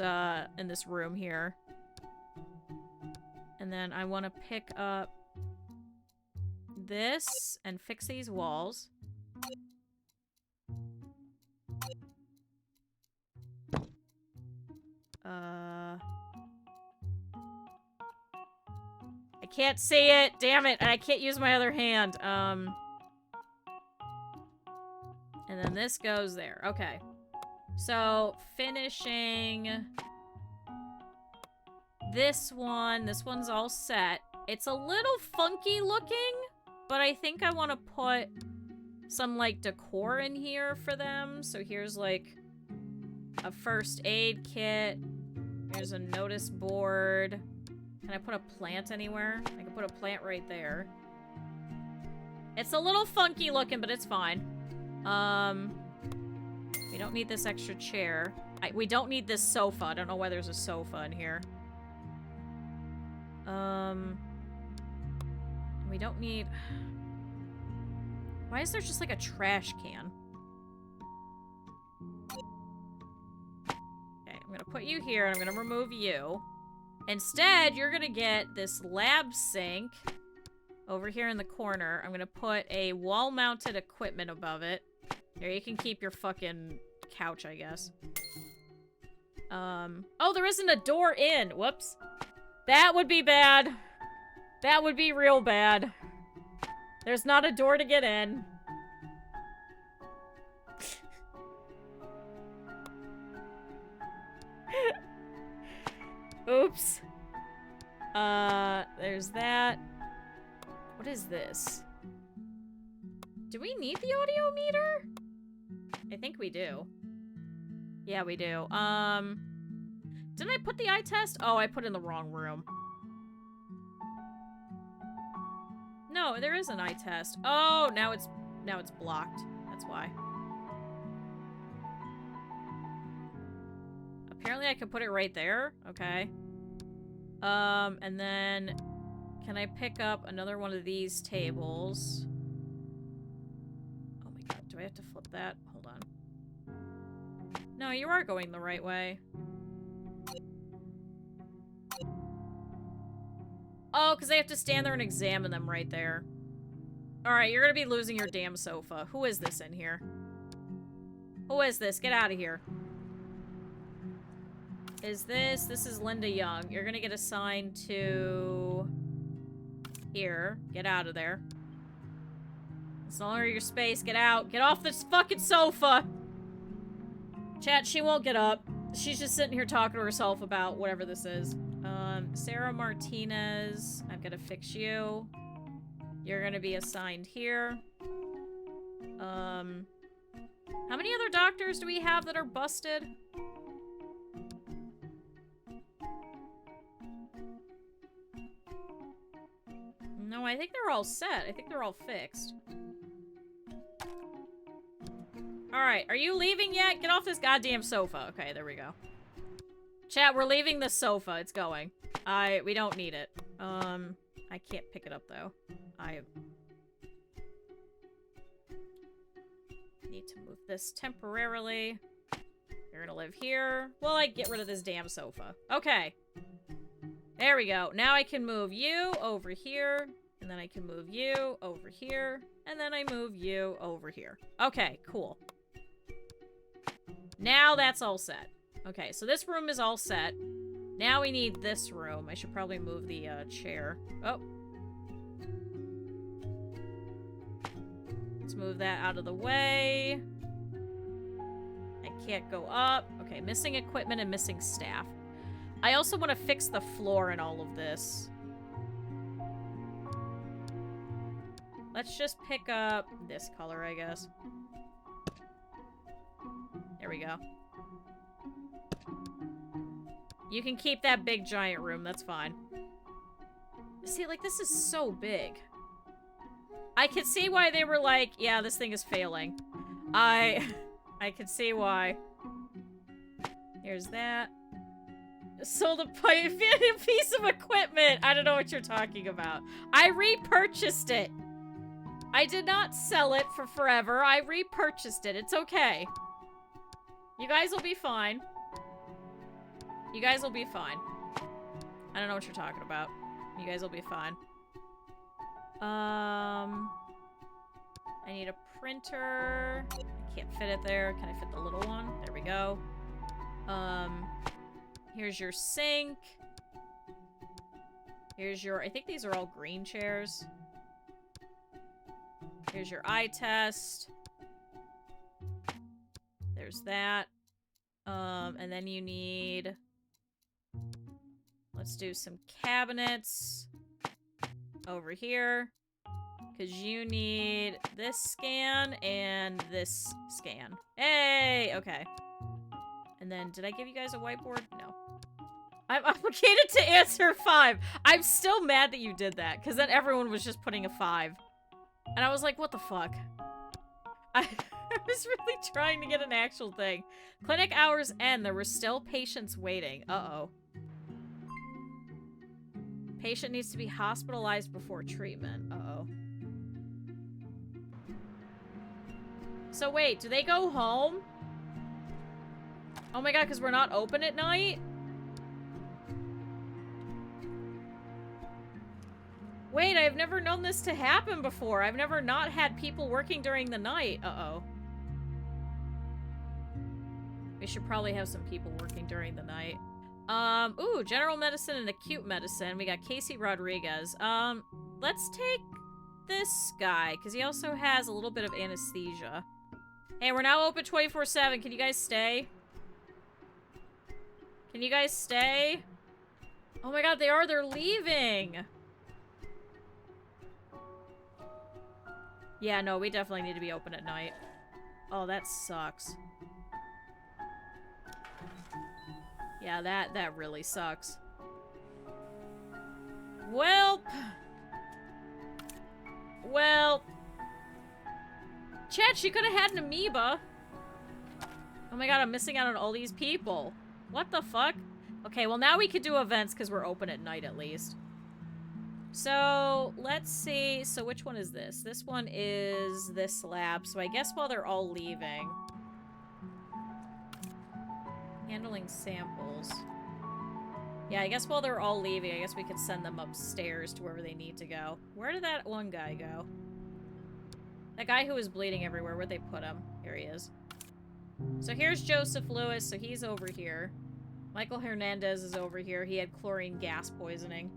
room here. And then I want to pick up this and fix these walls. I can't see it. Damn it. And I can't use my other hand. And then this goes there. Okay. So, finishing this one. This one's all set. It's a little funky looking, but I think I want to put some, like, decor in here for them. So here's, like, a first aid kit. Here's a notice board. Can I put a plant anywhere? I can put a plant right there. It's a little funky looking, but it's fine. We don't need this extra chair. We don't need this sofa. I don't know why there's a sofa in here. We don't need... Why is there just like a trash can? Okay, I'm gonna put you here and I'm gonna remove you. Instead, you're gonna get this lab sink over here in the corner. I'm gonna put a wall-mounted equipment above it. There, you can keep your fucking couch, I guess. Oh, there isn't a door in. Whoops. That would be bad. That would be real bad. There's not a door to get in. Oops. There's that. What is this? Do we need the audio meter? I think we do. Yeah, we do. Didn't I put the eye test? Oh, I put it in the wrong room. No, there is an eye test. Oh, now it's blocked. That's why. Apparently I can put it right there. Okay. And then can I pick up another one of these tables? Oh my god, do I have to flip that? Hold on. No, you are going the right way. Oh, because they have to stand there and examine them right there. Alright, you're gonna be losing your damn sofa. Who is this in here? Who is this? Get out of here. Is this? This is Linda Young. You're gonna get assigned to... Here. Get out of there. It's no longer your space. Get out. Get off this fucking sofa! Chat, she won't get up. She's just sitting here talking to herself about whatever this is. Sarah Martinez. I'm gonna fix you. You're gonna be assigned here. How many other doctors do we have that are busted? No, I think they're all set. I think they're all fixed. Alright, are you leaving yet? Get off this goddamn sofa. Okay, there we go. Chat, we're leaving the sofa. It's going. We don't need it. I can't pick it up, though. I need to move this temporarily. You're gonna live here. Well, I get rid of this damn sofa. Okay. There we go. Now I can move you over here. And then I can move you over here. And then I move you over here. Okay, cool. Now that's all set. Okay, so this room is all set. Now we need this room. I should probably move the chair. Oh. Let's move that out of the way. I can't go up. Okay, missing equipment and missing staff. I also want to fix the floor in all of this. Let's just pick up this color, I guess. There we go. You can keep that big giant room, that's fine. See, like, this is so big. I could see why they were like, yeah, this thing is failing. I could see why. Here's that. Sold a piece of equipment. I don't know what you're talking about. I repurchased it. I did not sell it for forever. I repurchased it. It's okay. You guys will be fine. You guys will be fine. I don't know what you're talking about. You guys will be fine. I need a printer. I can't fit it there. Can I fit the little one? There we go. Here's your sink. Here's your... I think these are all green chairs. Here's your eye test. There's that. And then you need... Let's do some cabinets over here. Because you need this scan and this scan. Hey! Okay. And then, did I give you guys a whiteboard? No. I'm obligated to answer 5. I'm still mad that you did that, because then everyone was just putting a 5. And I was like, what the fuck? I was really trying to get an actual thing. Clinic hours end. There were still patients waiting. Uh-oh. Patient needs to be hospitalized before treatment. Uh-oh. So wait, do they go home? Oh my god, because we're not open at night? Wait, I've never known this to happen before. I've never not had people working during the night. Uh-oh. We should probably have some people working during the night. Ooh, general medicine and acute medicine. We got Casey Rodriguez. Let's take this guy, because he also has a little bit of anesthesia. Hey, we're now open 24/7. Can you guys stay? Can you guys stay? Oh my god, they are. They're leaving. Yeah, no, we definitely need to be open at night. Oh, that sucks. Yeah, that really sucks. Well. Chat, she could have had an amoeba. Oh my god, I'm missing out on all these people. What the fuck? Okay, well now we could do events because we're open at night at least. So, let's see. So which one is this? This one is this lab. So I guess while they're all leaving. Handling samples. Yeah, I guess while they're all leaving, I guess we could send them upstairs to wherever they need to go. Where did that one guy go? That guy who was bleeding everywhere, where'd they put him? Here he is. So here's Joseph Lewis, so he's over here. Michael Hernandez is over here. He had chlorine gas poisoning.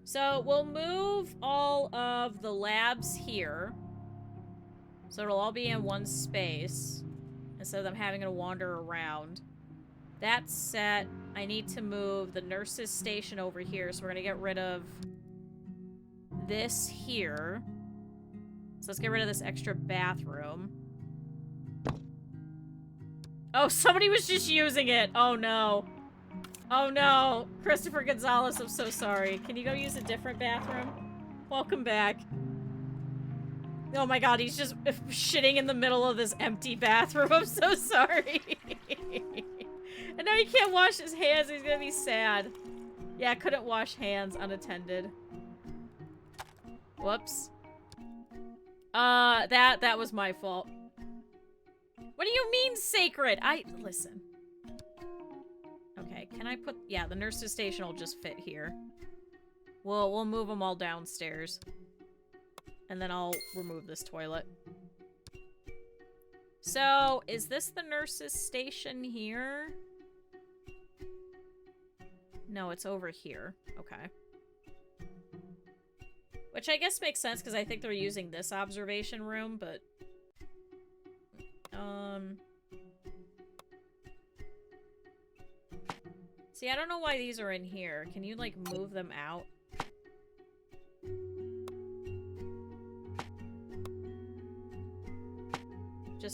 So we'll move all of the labs here. So it'll all be in one space, instead of them having to wander around. That's set. I need to move the nurse's station over here, so we're gonna get rid of this here. So let's get rid of this extra bathroom. Oh, somebody was just using it. Oh, no. Oh, no. Christopher Gonzalez, I'm so sorry. Can you go use a different bathroom? Welcome back. Oh my god, he's just shitting in the middle of this empty bathroom. I'm so sorry. And now he can't wash his hands. He's gonna be sad. Yeah, couldn't wash hands unattended. Whoops. That was my fault. What do you mean sacred? Listen. Okay, can I put... Yeah, the nurse's station will just fit here. We'll move them all downstairs. And then I'll remove this toilet. So, is this the nurse's station here? No, it's over here. Okay. Which I guess makes sense, because I think they're using this observation room, but... See, I don't know why these are in here. Can you, like, move them out?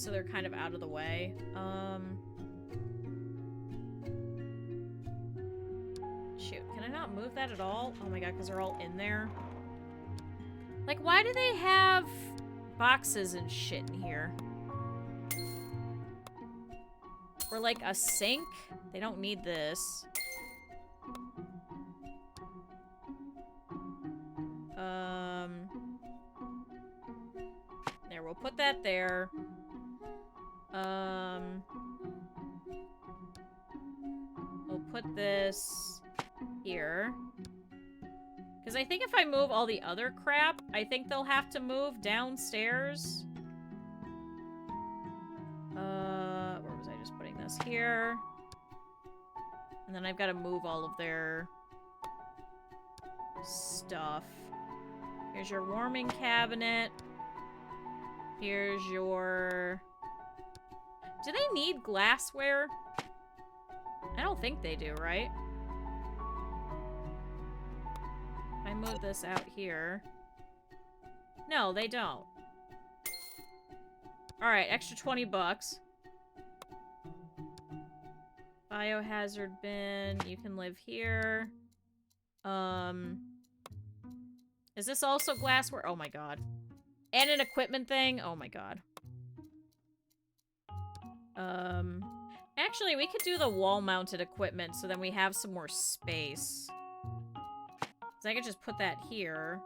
so they're kind of out of the way. Shoot, can I not move that at all? Oh my god, because they're all in there. Like, why do they have boxes and shit in here? Or like a sink? They don't need this. There, we'll put that there. We'll put this here. Because I think if I move all the other crap, I think they'll have to move downstairs. Where was I just putting this? Here. And then I've got to move all of their stuff. Here's your warming cabinet. Here's your... Do they need glassware? I don't think they do, right? I move this out here. No, they don't. Alright, extra 20 bucks. Biohazard bin. You can live here. Is this also glassware? Oh my god. And an equipment thing? Oh my god. Actually, we could do the wall-mounted equipment so then we have some more space. So I could just put that here.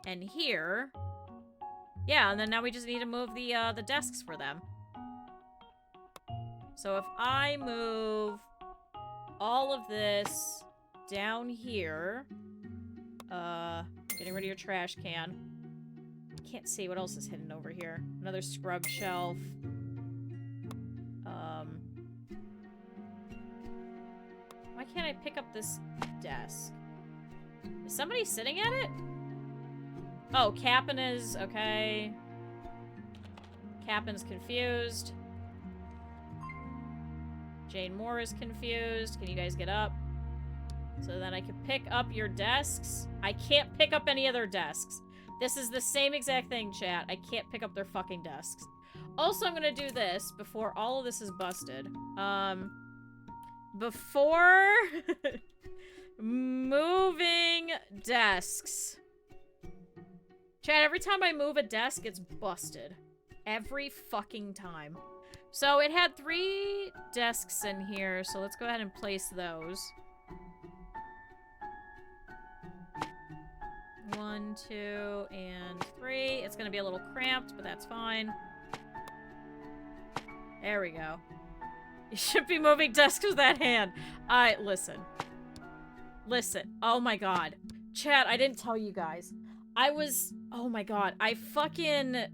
And here. Yeah, and then now we just need to move the desks for them. So if I move all of this down here... getting rid of your trash can. Can't see what else is hidden over here. Another scrub shelf. Why can't I pick up this desk? Is somebody sitting at it? Oh, Cap'n is... Okay. Cap'n's confused. Jane Moore is confused. Can you guys get up? So then I can pick up your desks. I can't pick up any of their desks. This is the same exact thing, chat. I can't pick up their fucking desks. Also, I'm gonna do this before all of this is busted. Before moving desks. Chat, every time I move a desk, it's busted. Every fucking time. So it had 3 desks in here, so let's go ahead and place those. 1, 2, and 3. It's gonna be a little cramped, but that's fine. There we go. You should be moving desks with that hand. Listen. Listen. Oh my god. Chat, I didn't tell you guys. Oh my god. I fucking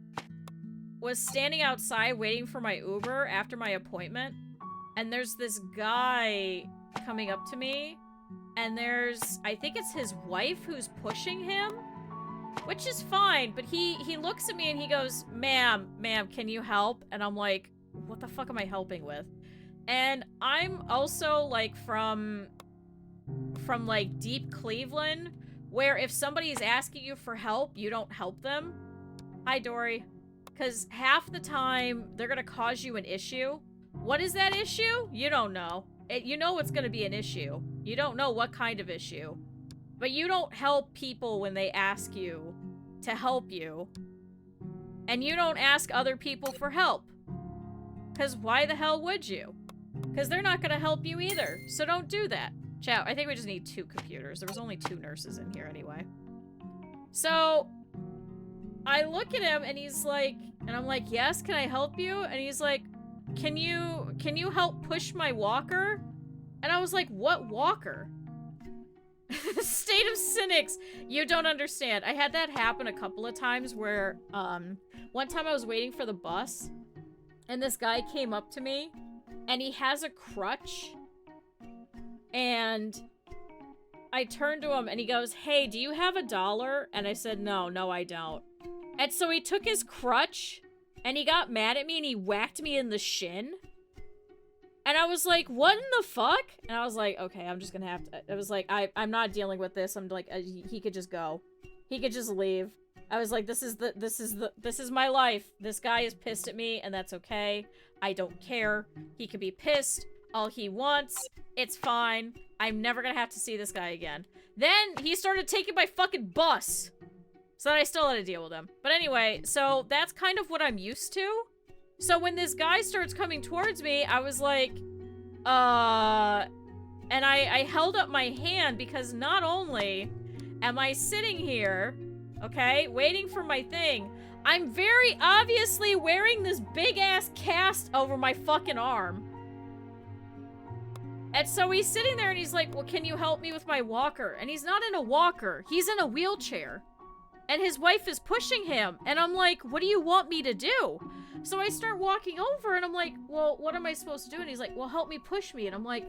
was standing outside waiting for my Uber after my appointment. And there's this guy coming up to me. And there's, I think it's his wife who's pushing him. Which is fine, but he looks at me and he goes, ma'am, can you help? And I'm like, what the fuck am I helping with? And I'm also, like, from like, deep Cleveland, where if somebody's asking you for help, you don't help them. Hi, Dory. Because half the time, they're gonna cause you an issue. What is that issue? You don't know. You know it's gonna be an issue. You don't know what kind of issue. But you don't help people when they ask you to help you. And you don't ask other people for help. Because why the hell would you? Because they're not going to help you either. So don't do that. Chat, I think we just need 2 computers. There was only 2 nurses in here anyway. So, I look at him and he's like, and I'm like, yes, can I help you? And he's like, can you help push my walker? And I was like, what walker? State of cynics. You don't understand. I had that happen a couple of times where, one time I was waiting for the bus and this guy came up to me and he has a crutch and I turned to him and he goes, hey, do you have $1? And I said, no, I don't. And so he took his crutch and he got mad at me and he whacked me in the shin. And I was like, what in the fuck? And I was like, okay, I'm just gonna have to... I was like, I'm not dealing with this. I'm like, he could just go. He could just leave. I was like, this is my life. This guy is pissed at me, and that's okay. I don't care. He can be pissed all he wants. It's fine. I'm never gonna have to see this guy again. Then he started taking my fucking bus. So then I still had to deal with him. But anyway, so that's kind of what I'm used to. So when this guy starts coming towards me, I was like, and I held up my hand because not only am I sitting here, okay, waiting for my thing, I'm very obviously wearing this big-ass cast over my fucking arm. And so he's sitting there and he's like, well, can you help me with my walker? And he's not in a walker. He's in a wheelchair. And his wife is pushing him. And I'm like, what do you want me to do? So I start walking over and I'm like, well, what am I supposed to do? And he's like, well, help me push me. And I'm like,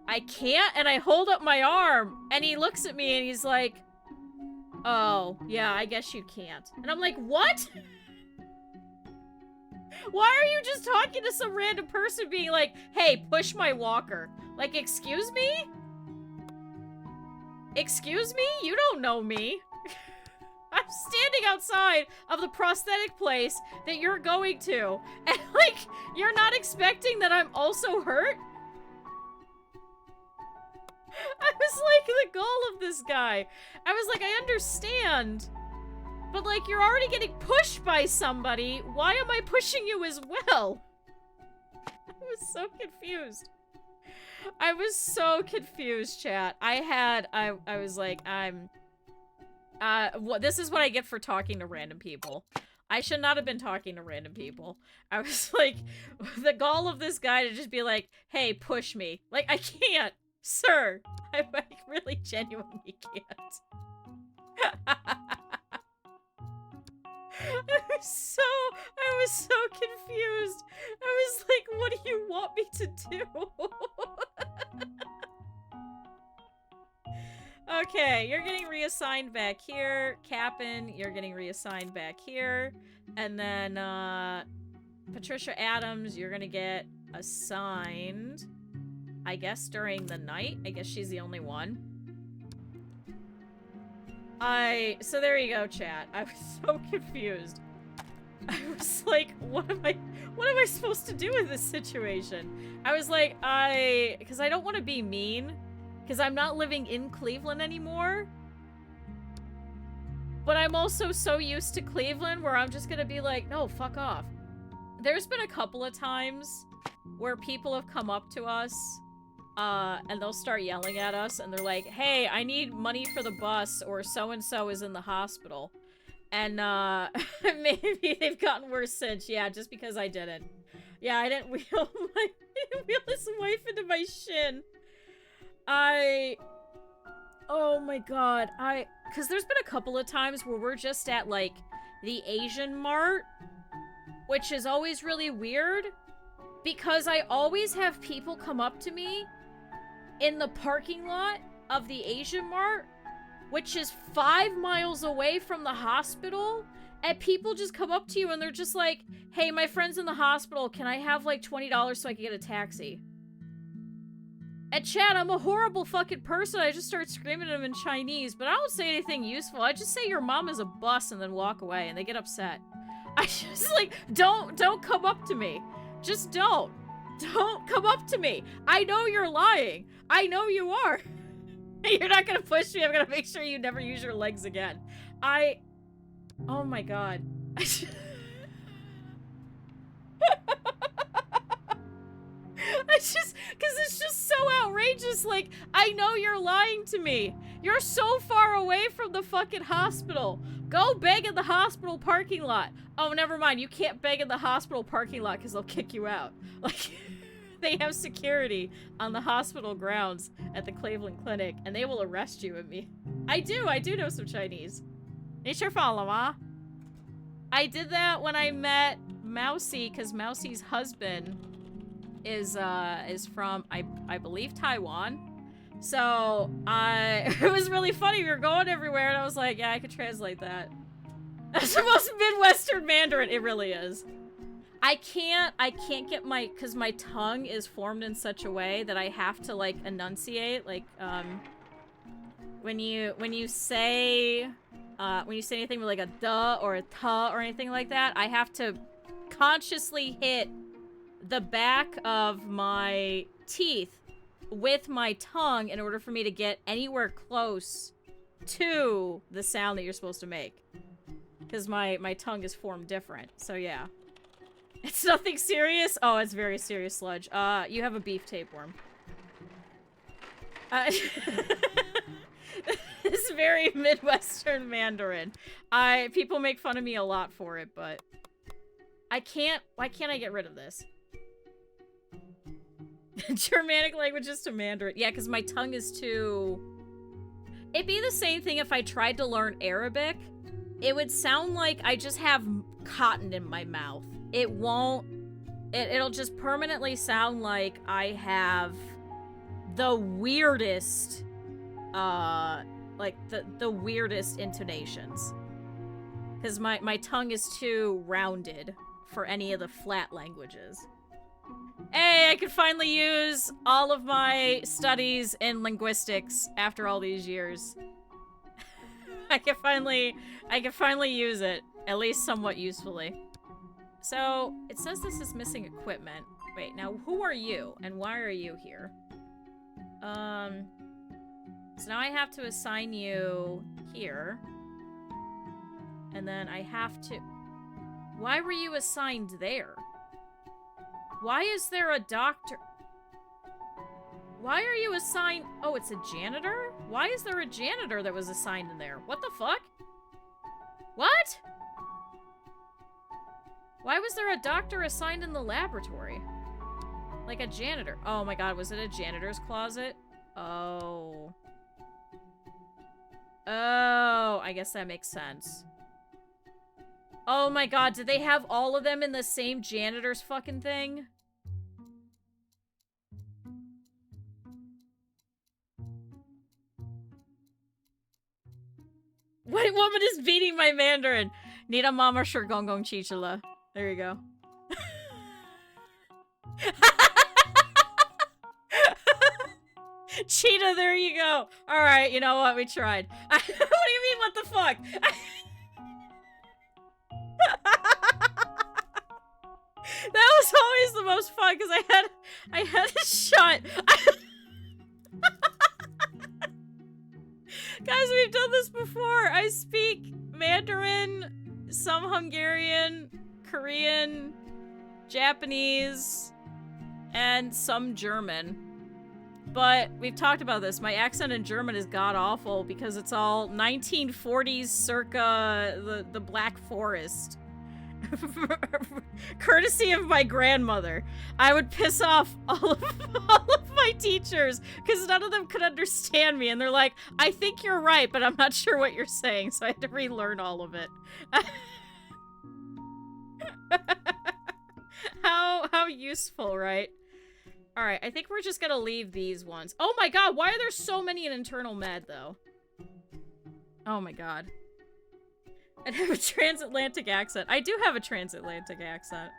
I can't. And I hold up my arm and he looks at me and he's like, oh, yeah, I guess you can't. And I'm like, what? Why are you just talking to some random person being like, hey, push my walker? Like, excuse me? Excuse me? You don't know me. I'm standing outside of the prosthetic place that you're going to. And, like, you're not expecting that I'm also hurt? I was like the gall of this guy. I was like, I understand. But, like, you're already getting pushed by somebody. Why am I pushing you as well? I was so confused. I was so confused, chat. I was like, this is what I get for talking to random people. I should not have been talking to random people. I was like, the gall of this guy to just be like, hey, push me. Like, I can't. Sir, I really genuinely can't. I was so confused. I was like, what do you want me to do? Okay, you're getting reassigned back here. Cap'n, you're getting reassigned back here. And then, Patricia Adams, you're gonna get assigned, I guess, during the night. I guess she's the only one. So there you go, chat. I was so confused. I was like, what am I supposed to do in this situation? I was like, because I don't want to be mean, because I'm not living in Cleveland anymore. But I'm also so used to Cleveland where I'm just gonna be like, no, fuck off. There's been a couple of times where people have come up to us, and they'll start yelling at us, and they're like, hey, I need money for the bus, or so-and-so is in the hospital. And, maybe they've gotten worse since. Yeah, just because I didn't. Yeah, I didn't wheel his wife into my shin. Oh my god, because there's been a couple of times where we're just at, like, the Asian Mart, which is always really weird, because I always have people come up to me in the parking lot of the Asian Mart, which is 5 miles away from the hospital, and people just come up to you and they're just like, hey, my friend's in the hospital, can I have, like, $20 so I can get a taxi? And chat, I'm a horrible fucking person. I just start screaming at them in Chinese, but I don't say anything useful. I just say your mom is a bus and then walk away, and they get upset. I just, like, don't come up to me. Just don't. Don't come up to me. I know you're lying. I know you are. You're not gonna push me. I'm gonna make sure you never use your legs again. Oh my god. Because it's just so outrageous. Like, I know you're lying to me. You're so far away from the fucking hospital. Go beg in the hospital parking lot. Oh, never mind. You can't beg in the hospital parking lot because they'll kick you out. Like, they have security on the hospital grounds at the Cleveland Clinic, and they will arrest you and me. I do know some Chinese. I did that when I met Mousy, because Mousy's husband is from, I believe, Taiwan. So, it was really funny. We were going everywhere, and I was like, yeah, I could translate that. That's the most Midwestern Mandarin. It really is. I can't get because my tongue is formed in such a way that I have to, like, enunciate, like, when you say, when you say anything with like a duh or a tuh or anything like that, I have to consciously hit the back of my teeth with my tongue in order for me to get anywhere close to the sound that you're supposed to make. Because my tongue is formed different, so yeah. It's nothing serious? Oh, it's very serious, Sludge. You have a beef tapeworm. It's very Midwestern Mandarin. People make fun of me a lot for it, but why can't I get rid of this? Germanic languages to Mandarin. Yeah, because my tongue is too... It'd be the same thing if I tried to learn Arabic. It would sound like I just have cotton in my mouth. It won't... It'll just permanently sound like I have the weirdest, like, the weirdest intonations. Because my tongue is too rounded for any of the flat languages. Hey, I could finally use all of my studies in linguistics after all these years. I can finally use it, at least somewhat usefully. So, it says this is missing equipment. Wait, now who are you, and why are you here? So now I have to assign you here. And then I have to... Why were you assigned there? Why is there a doctor? Why are you assigned... Oh, it's a janitor? Why is there a janitor that was assigned in there? What the fuck? What? Why was there a doctor assigned in the laboratory? Like a janitor. Oh my god, was it a janitor's closet? Oh. Oh, I guess that makes sense. Oh my god, did they have all of them in the same janitor's fucking thing? White woman is beating my Mandarin. Nida mama sure gong gong chichila. There you go. Cheetah, there you go. Alright, you know what? We tried. What do you mean, what the fuck? That was always the most fun because I had a shot. Guys, we've done this before. I speak Mandarin, some Hungarian, Korean, Japanese, and some German. But we've talked about this. My accent in German is god-awful because it's all 1940s circa the Black Forest. Courtesy of my grandmother. I would piss off all of my teachers because none of them could understand me, and they're like, I think you're right, but I'm not sure what you're saying, so I had to relearn all of it. How useful, right? Alright, I think we're just gonna leave these ones. Oh my god, why are there so many in internal med, though? Oh my god. I have a transatlantic accent. I do have a transatlantic accent.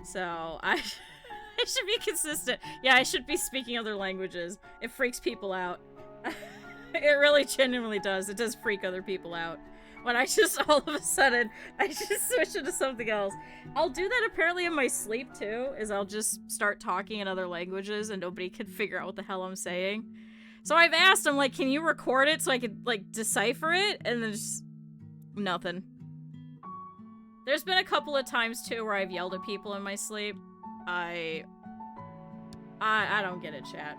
So, I should be consistent. Yeah, I should be speaking other languages. It freaks people out. It really genuinely does. It does freak other people out. When I just, all of a sudden, I just switch into something else. I'll do that apparently in my sleep, too, is I'll just start talking in other languages and nobody can figure out what the hell I'm saying. So I've asked, I'm like, can you record it so I could, like, decipher it? And then just... nothing. There's been a couple of times, too, where I've yelled at people in my sleep. I don't get it, chat.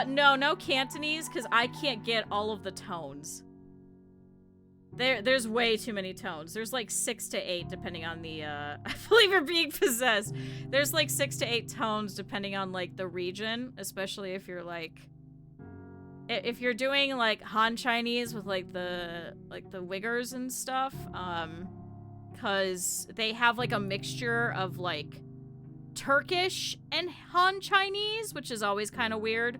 No Cantonese, because I can't get all of the tones. There's way too many tones. There's like 6 to 8 depending on the, I believe you're being possessed. There's like 6 to 8 tones depending on like the region, especially if you're like, if you're doing like Han Chinese with like the Uyghurs and stuff, cause they have like a mixture of like Turkish and Han Chinese, which is always kind of weird.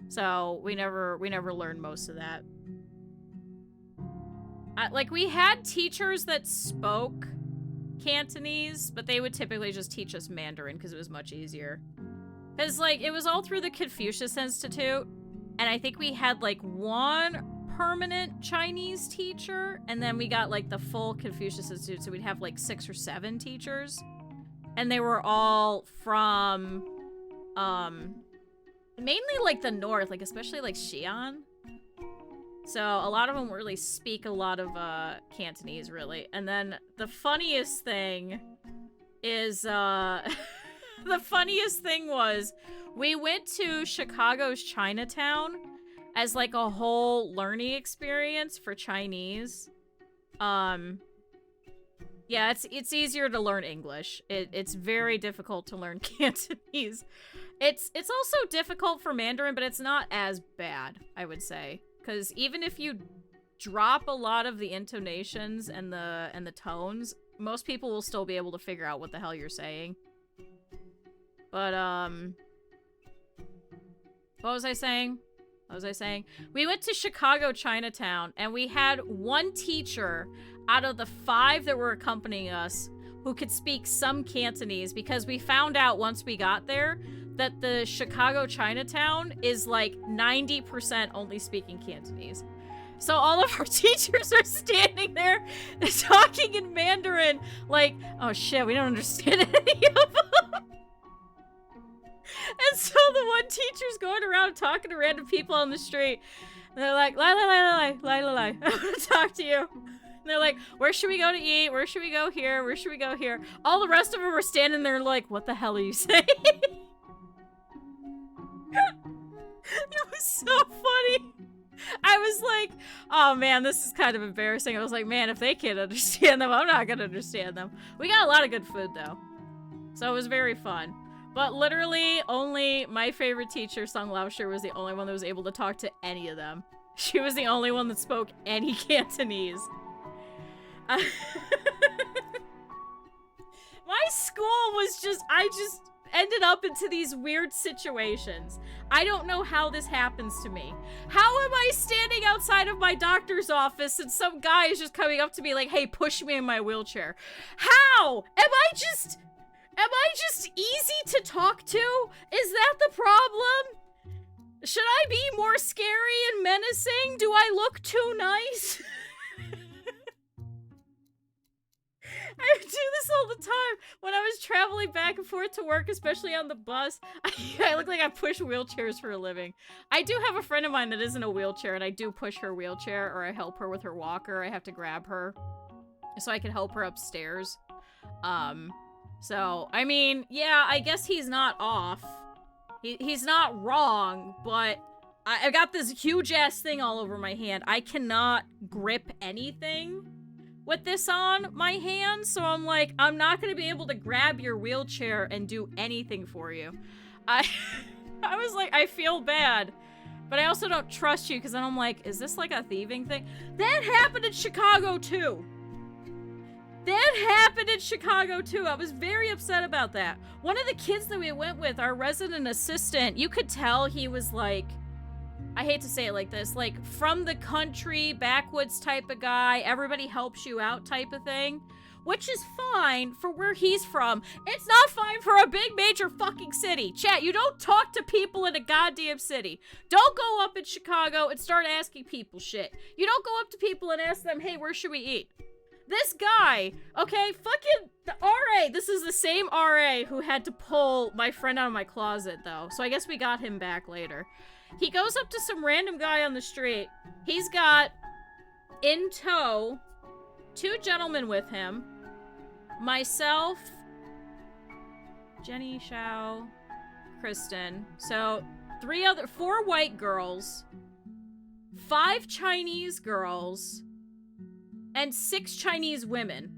So we never learned most of that. Like, we had teachers that spoke Cantonese, but they would typically just teach us Mandarin because it was much easier. Because, like, it was all through the Confucius Institute, and I think we had, like, one permanent Chinese teacher, and then we got like the full Confucius Institute, so we'd have like 6 or 7 teachers. And they were all from, mainly like the north, like especially like Xi'an. So a lot of them really speak a lot of Cantonese, really. And then the funniest thing is, the funniest thing was we went to Chicago's Chinatown as like a whole learning experience for Chinese. Yeah, it's easier to learn English. It's very difficult to learn Cantonese. It's also difficult for Mandarin, but it's not as bad, I would say. Because even if you drop a lot of the intonations and the tones, most people will still be able to figure out what the hell you're saying. But, what was I saying? What was I saying? We went to Chicago Chinatown, and we had one teacher out of the 5 that were accompanying us who could speak some Cantonese, because we found out once we got there that the Chicago Chinatown is like 90% only speaking Cantonese. So all of our teachers are standing there talking in Mandarin like, oh shit, we don't understand any of them. And so the one teacher's going around talking to random people on the street. And they're like, lie, lie, lie, lie, lie, lie, lie. I want to talk to you. And they're like, where should we go to eat? Where should we go here? Where should we go here? All the rest of them were standing there like, what the hell are you saying? It was so funny. I was like, oh man, this is kind of embarrassing. I was like, man, if they can't understand them, I'm not gonna understand them. We got a lot of good food though. So it was very fun. But literally, only my favorite teacher, Sung Laoshi, was the only one that was able to talk to any of them. She was the only one that spoke any Cantonese. My school was just, I just ended up into these weird situations. I don't know how this happens to me. How am I standing outside of my doctor's office and some guy is just coming up to me like, hey, push me in my wheelchair? How? Am I just easy to talk to? Is that the problem? Should I be more scary and menacing? Do I look too nice? I do this all the time. When I was traveling back and forth to work, especially on the bus, I look like I push wheelchairs for a living. I do have a friend of mine that is in a wheelchair, and I do push her wheelchair, or I help her with her walker. I have to grab her so I can help her upstairs. So, I mean, yeah, I guess he's not off. He's not wrong, but I got this huge-ass thing all over my hand. I cannot grip anything with this on my hand, so I'm like, I'm not gonna be able to grab your wheelchair and do anything for you. I was like, I feel bad, but I also don't trust you, because then I'm like, is this like a thieving thing? That happened in Chicago, too. That happened in Chicago, too. I was very upset about that. One of the kids that we went with, our resident assistant, you could tell he was like, I hate to say it like this, like from the country, backwoods type of guy, everybody helps you out type of thing, which is fine for where he's from. It's not fine for a big major fucking city. Chat, you don't talk to people in a goddamn city. Don't go up in Chicago and start asking people shit. You don't go up to people and ask them, hey, where should we eat? This guy, okay, fucking the RA, this is the same RA who had to pull my friend out of my closet, though, so I guess we got him back later. He goes up to some random guy on the street. He's got, in tow, 2 gentlemen with him. Myself, Jenny, Xiao, Kristen. So, 4 white girls, 5 Chinese girls, and 6 Chinese women.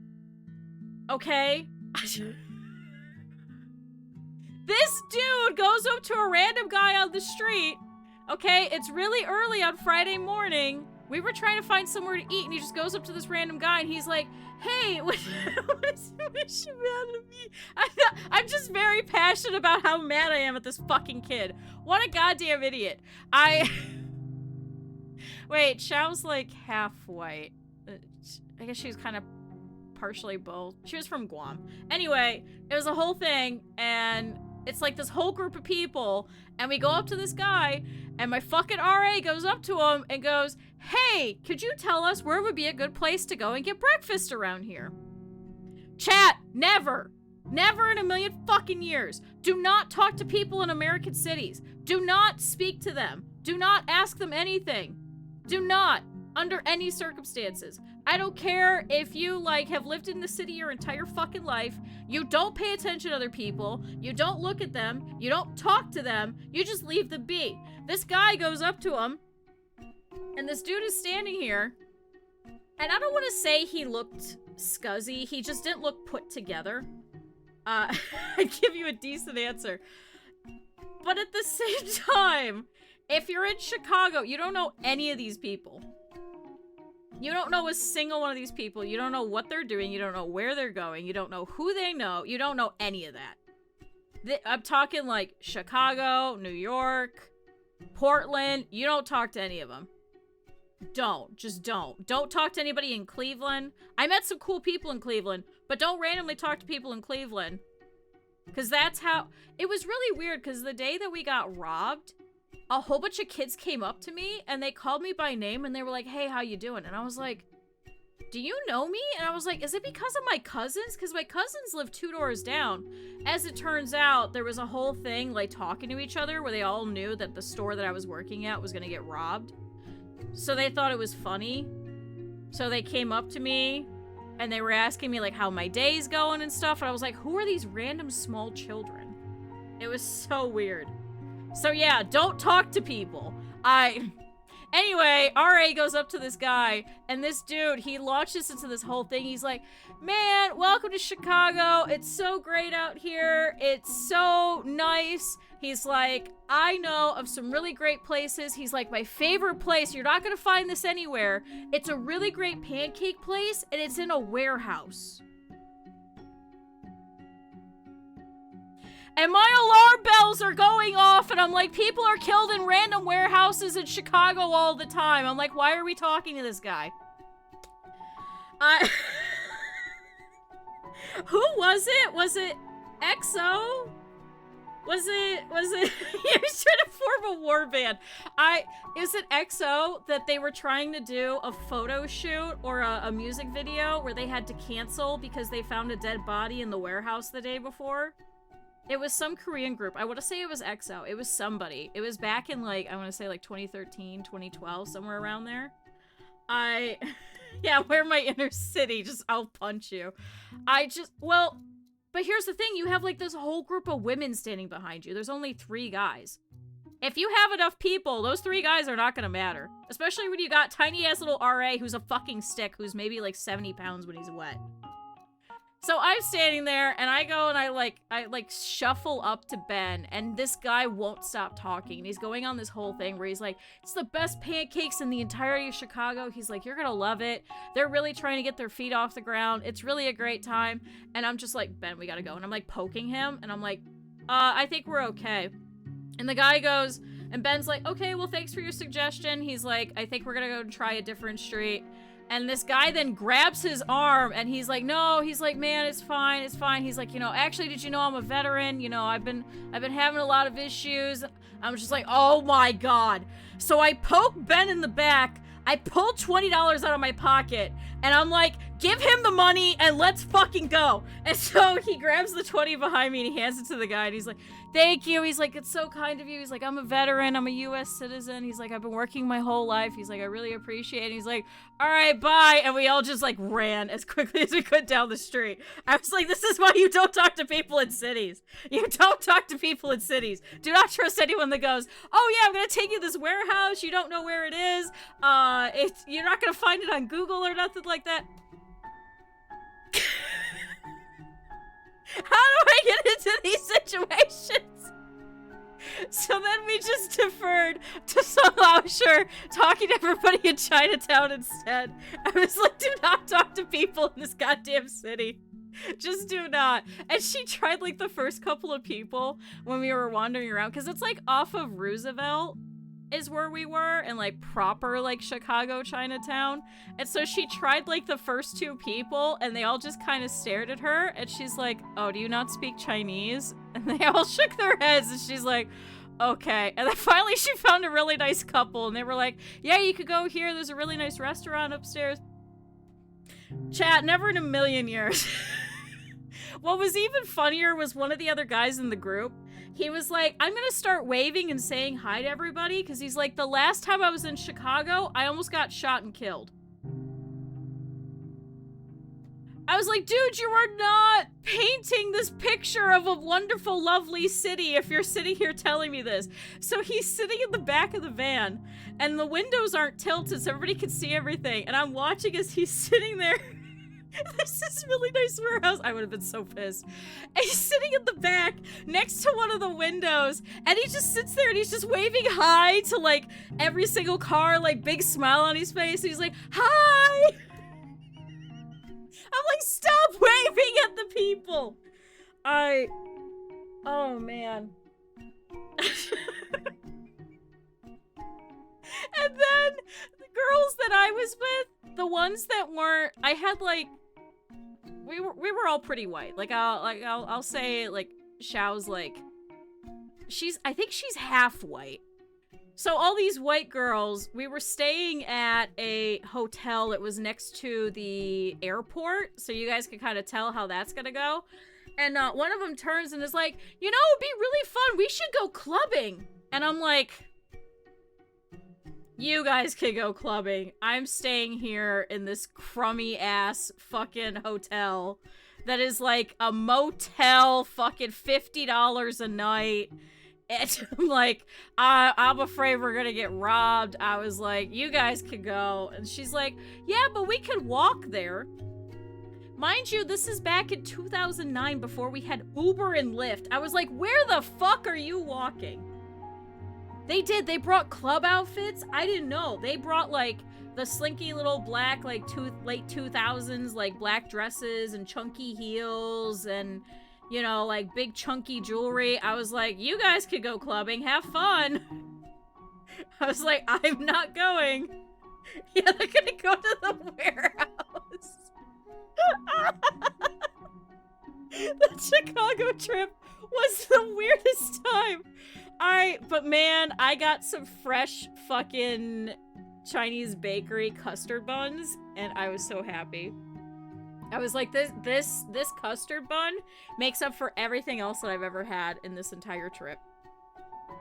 Okay? This dude goes up to a random guy on the street. Okay, it's really early on Friday morning. We were trying to find somewhere to eat, and he just goes up to this random guy, and he's like, hey, what is you mad at me? I'm just very passionate about how mad I am at this fucking kid. What a goddamn idiot. Wait, Xiao's like half white. I guess she was kind of partially both. She was from Guam. Anyway, it was a whole thing, and it's like this whole group of people, and we go up to this guy, and my fucking RA goes up to him and goes, hey, could you tell us where would be a good place to go and get breakfast around here? Chat, never. Never in a million fucking years. Do not talk to people in American cities. Do not speak to them. Do not ask them anything. Do not, under any circumstances. I don't care if you, like, have lived in the city your entire fucking life. You don't pay attention to other people. You don't look at them. You don't talk to them. You just leave them be. This guy goes up to him, and this dude is standing here, and I don't want to say he looked scuzzy. He just didn't look put together. I'd give you a decent answer. But at the same time, if you're in Chicago, you don't know any of these people. You don't know a single one of these people. You don't know what they're doing. You don't know where they're going. You don't know who they know. You don't know any of that. I'm talking like Chicago, New York, Portland. You don't talk to any of them. Don't. Just don't. Don't talk to anybody in Cleveland. I met some cool people in Cleveland, but don't randomly talk to people in Cleveland. Because that's how... It was really weird, because the day that we got robbed, a whole bunch of kids came up to me, and they called me by name, and they were like, hey, how you doing? And I was like, do you know me? And I was like, is it because of my cousins? Because my cousins live 2 doors down. As it turns out, there was a whole thing, like, talking to each other, where they all knew that the store that I was working at was going to get robbed. So they thought it was funny. So they came up to me, and they were asking me, like, how my day's going and stuff. And I was like, who are these random small children? It was so weird. So yeah, don't talk to people. Anyway, RA goes up to this guy, and this dude, he launches into this whole thing. He's like, man, welcome to Chicago. It's so great out here. It's so nice. He's like, I know of some really great places. He's like, my favorite place, you're not gonna find this anywhere. It's a really great pancake place, and it's in a warehouse. And my alarm bells are going off, and I'm like, people are killed in random warehouses in Chicago all the time. I'm like, why are we talking to this guy? Who was it? Was it EXO? Was it, he was trying to form a war band. Is it EXO that they were trying to do a photo shoot or a music video where they had to cancel because they found a dead body in the warehouse the day before? It was some Korean group. I want to say it was EXO. It was somebody. It was back in, like, I want to say, like, 2013, 2012, somewhere around there. Yeah, wear my inner city. Just, I'll punch you. Well, but here's the thing. You have, like, this whole group of women standing behind you. There's only 3 guys. If you have enough people, those 3 guys are not gonna matter. Especially when you got tiny-ass little RA who's a fucking stick who's maybe, like, 70 pounds when he's wet. So I'm standing there, and I go and I shuffle up to Ben, and this guy won't stop talking. And he's going on this whole thing where he's like, it's the best pancakes in the entirety of Chicago. He's like, you're gonna love it. They're really trying to get their feet off the ground. It's really a great time. And I'm just like, Ben, we gotta go. And I'm like poking him, and I'm like, I think we're okay. And the guy goes, and Ben's like, okay, well, thanks for your suggestion. He's like, I think we're gonna go try a different street. And this guy then grabs his arm, and he's like, no, he's like, man, it's fine, it's fine. He's like, you know, actually, did you know I'm a veteran? You know, I've been having a lot of issues. I'm just like, oh my God. So I poke Ben in the back, I pull $20 out of my pocket, and I'm like, give him the money and let's fucking go. And so he grabs the 20 behind me and he hands it to the guy, and he's like, thank you. He's like, it's so kind of you. He's like, I'm a veteran. I'm a U.S. citizen. He's like, I've been working my whole life. He's like, I really appreciate it. He's like, all right, bye. And we all just like ran as quickly as we could down the street. I was like, this is why you don't talk to people in cities. You don't talk to people in cities. Do not trust anyone that goes, oh yeah, I'm going to take you to this warehouse. You don't know where it is. You're not going to find it on Google or nothing like that. How do I get into these situations? So then we just deferred to somehow, sure, talking to everybody in Chinatown instead. I was like, do not talk to people in this goddamn city. Just do not. And she tried like the first couple of people when we were wandering around, because it's like off of Roosevelt is where we were, and like proper like Chicago Chinatown. And so she tried like the first 2 people, and they all just kind of stared at her, and she's like, oh, do you not speak Chinese? And they all shook their heads, and she's like, okay. And then finally she found a really nice couple, and they were like, yeah, you could go here. There's a really nice restaurant upstairs. Chat, never in a million years. What was even funnier was one of the other guys in the group. He was like, I'm gonna start waving and saying hi to everybody, because he's like, the last time I was in Chicago, I almost got shot and killed. I was like, dude, you are not painting this picture of a wonderful, lovely city if you're sitting here telling me this. So he's sitting in the back of the van, and the windows aren't tilted so everybody can see everything. And I'm watching as he's sitting there. There's this really nice warehouse. I would have been so pissed. And he's sitting in the back next to one of the windows, and he just sits there and he's just waving hi to like every single car, like big smile on his face. And he's like, hi! I'm like, stop waving at the people! Oh man. And then the girls that I was with, the ones that weren't, I had like, we were all pretty white. Like I'll say like Xiao's like, I think she's half white. So all these white girls, we were staying at a hotel that was next to the airport, so you guys can kind of tell how that's gonna go. And one of them turns and is like, you know, it'd be really fun. We should go clubbing. And I'm like, you guys can go clubbing. I'm staying here in this crummy ass fucking hotel that is like a motel, fucking $50 a night. And I'm like, I'm afraid we're gonna get robbed. I was like, you guys can go. And she's like, yeah, but we could walk there. Mind you, this is back in 2009 before we had Uber and Lyft. I was like, where the fuck are you walking? They did. They brought club outfits. I didn't know. They brought like the slinky little black, like late 2000s, like black dresses and chunky heels and, you know, like big chunky jewelry. I was like, you guys could go clubbing. Have fun. I was like, I'm not going. Yeah, they're gonna go to the warehouse. That Chicago trip was the weirdest time. But man, I got some fresh fucking Chinese bakery custard buns, and I was so happy. I was like, this custard bun makes up for everything else that I've ever had in this entire trip.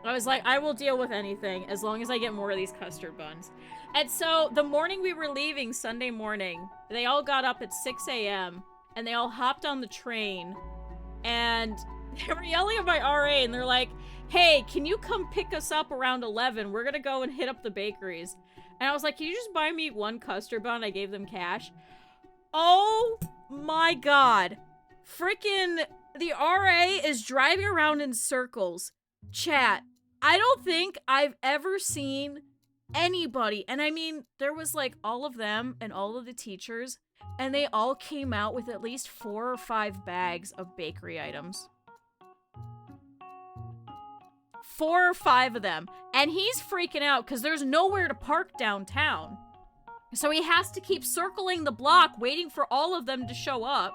I was like, I will deal with anything as long as I get more of these custard buns. And so the morning we were leaving, Sunday morning, they all got up at 6 a.m. and they all hopped on the train, and they were yelling at my RA, and they're like, hey, can you come pick us up around 11? We're gonna go and hit up the bakeries. And I was like, can you just buy me one custard bun? I gave them cash. Oh my god. Frickin' the RA is driving around in circles. Chat, I don't think I've ever seen anybody, and I mean, there was like all of them and all of the teachers, and they all came out with at least 4 or 5 bags of bakery items. 4 or 5 of them. And he's freaking out because there's nowhere to park downtown. So he has to keep circling the block waiting for all of them to show up.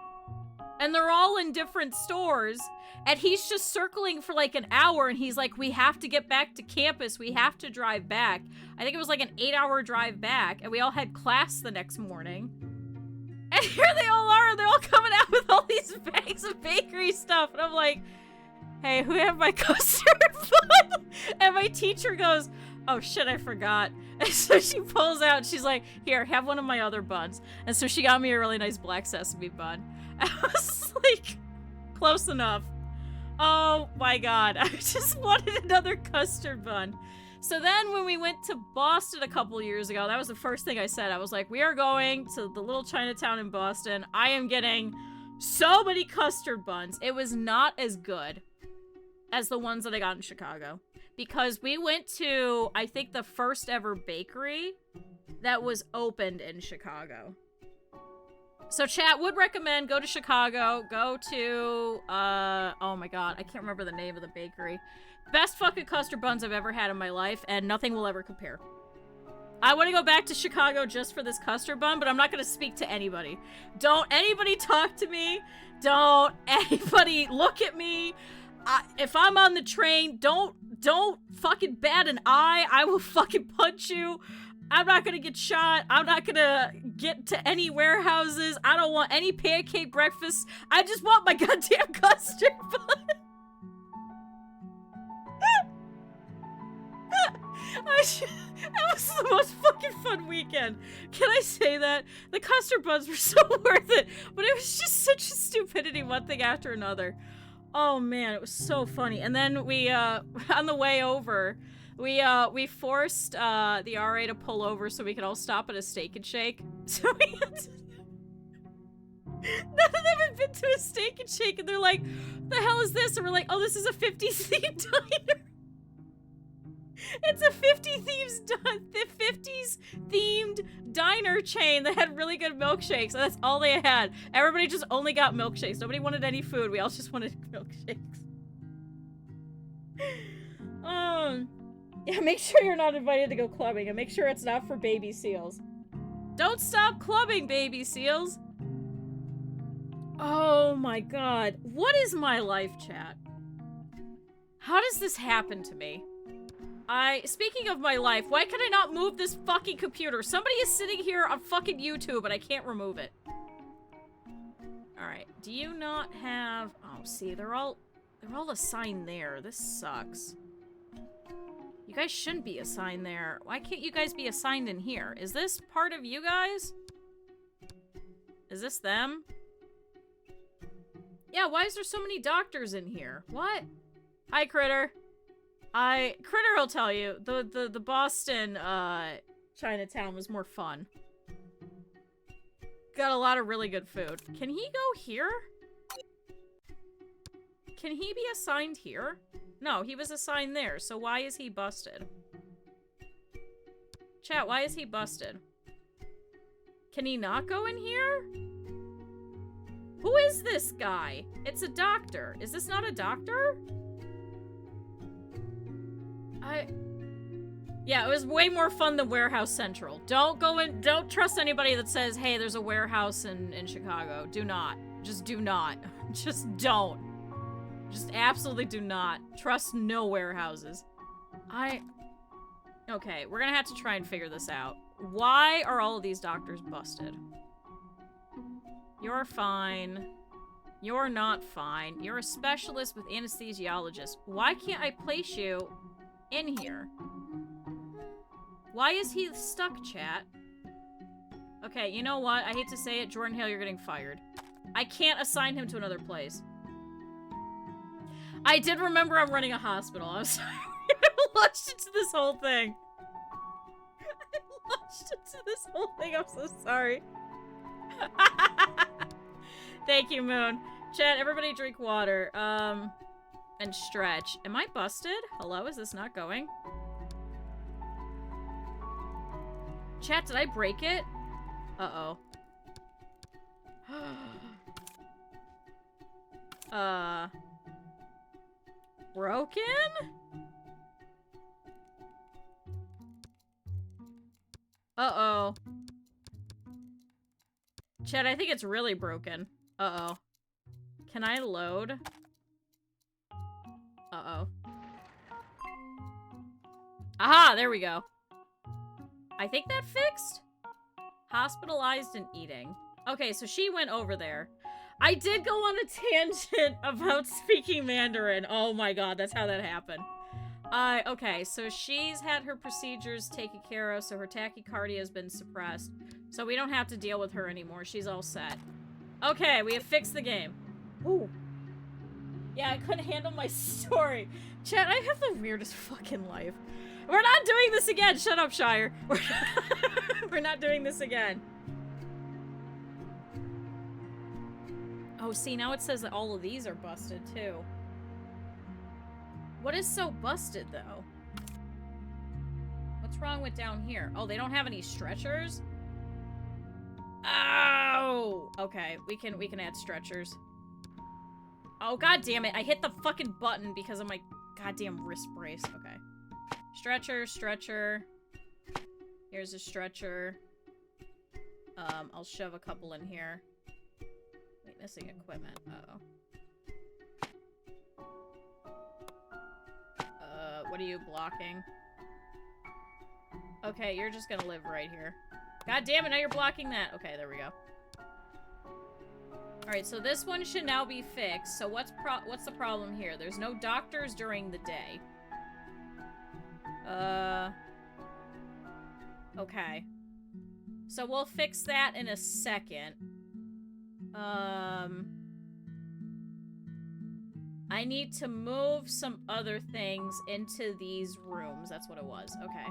And they're all in different stores. And he's just circling for like an hour, and he's like, we have to get back to campus. We have to drive back. I think it was like an 8-hour drive back, and we all had class the next morning. And here they all are, and they're all coming out with all these bags of bakery stuff. And I'm like, hey, who have my custard bun? And my teacher goes, oh shit, I forgot. And so she pulls out, and she's like, here, have one of my other buns. And so she got me a really nice black sesame bun. I was like, close enough. Oh my god, I just wanted another custard bun. So then when we went to Boston a couple years ago, that was the first thing I said. I was like, we are going to the little Chinatown in Boston. I am getting so many custard buns. It was not as good as the ones that I got in Chicago. Because we went to, I think, the first ever bakery that was opened in Chicago. So chat would recommend, go to Chicago, go to, oh my god, I can't remember the name of the bakery. Best fucking custard buns I've ever had in my life, and nothing will ever compare. I want to go back to Chicago just for this custard bun, but I'm not going to speak to anybody. Don't anybody talk to me. Don't anybody look at me. If I'm on the train, don't don't fucking bat an eye. I will fucking punch you. I'm not gonna get shot. I'm not gonna get to any warehouses. I don't want any pancake breakfast. I just want my goddamn custard bun. That was the most fucking fun weekend. Can I say that? The custard buns were so worth it, but it was just such a stupidity, one thing after another. Oh man, it was so funny. And then we, on the way over, we forced, the RA to pull over so we could all stop at a Steak and Shake. So we had to... None of them had been to a Steak and Shake, and they're like, the hell is this? And we're like, oh, this is a 50s themed diner. It's a 50s themed diner chain that had really good milkshakes. And that's all they had. Everybody just only got milkshakes. Nobody wanted any food. We all just wanted milkshakes. Yeah, make sure you're not invited to go clubbing, and make sure it's not for baby seals. Don't stop clubbing, baby seals. Oh my god. What is my life, chat? How does this happen to me? Speaking of my life, why can I not move this fucking computer? Somebody is sitting here on fucking YouTube and I can't remove it. Alright, do you not have... Oh, see, they're all assigned there. This sucks. You guys shouldn't be assigned there. Why can't you guys be assigned in here? Is this part of you guys? Is this them? Yeah, why is there so many doctors in here? What? Hi, Critter. Critter will tell you, the Boston, Chinatown was more fun. Got a lot of really good food. Can he go here? Can he be assigned here? No, he was assigned there, so why is he busted? Chat, why is he busted? Can he not go in here? Who is this guy? It's a doctor. Is this not a doctor? Yeah, it was way more fun than Warehouse Central. Don't go in, don't trust anybody that says, hey, there's a warehouse in Chicago. Do not. Just do not. Just don't. Just absolutely do not. Trust no warehouses. Okay, we're gonna have to try and figure this out. Why are all of these doctors busted? You're fine. You're not fine. You're a specialist with anesthesiologist. Why can't I place you in here? Why is he stuck, chat? Okay, you know what? I hate to say it, Jordan Hale, you're getting fired. I can't assign him to another place. I did remember I'm running a hospital. I'm sorry. I launched into this whole thing. I launched into this whole thing. I'm so sorry. Thank you, Moon. Chat, everybody drink water. And stretch. Am I busted? Hello, is this not going? Chat, did I break it? Uh-oh. Broken? Uh-oh. Chat, I think it's really broken. Uh-oh. Can I load? Uh-oh. Aha! There we go. I think that fixed? Hospitalized and eating. Okay, so she went over there. I did go on a tangent about speaking Mandarin. Oh my god, that's how that happened. Okay, so she's had her procedures taken care of, so her tachycardia has been suppressed. So we don't have to deal with her anymore. She's all set. Okay, we have fixed the game. Ooh. Yeah, I couldn't handle my story. Chat, I have the weirdest fucking life. We're not doing this again! Shut up, Shire. We're not doing this again. Oh, see, now it says that all of these are busted, too. What is so busted, though? What's wrong with down here? Oh, they don't have any stretchers? Oh! Okay, we can add stretchers. Oh, god damn it. I hit the fucking button because of my goddamn wrist brace. Okay. Stretcher, stretcher. Here's a stretcher. I'll shove a couple in here. Wait, missing equipment. Uh-oh. What are you blocking? Okay, you're just gonna live right here. God damn it, now you're blocking that. Okay, there we go. Alright, so this one should now be fixed. So what's the problem here? There's no doctors during the day. Okay. So we'll fix that in a second. I need to move some other things into these rooms. That's what it was. Okay.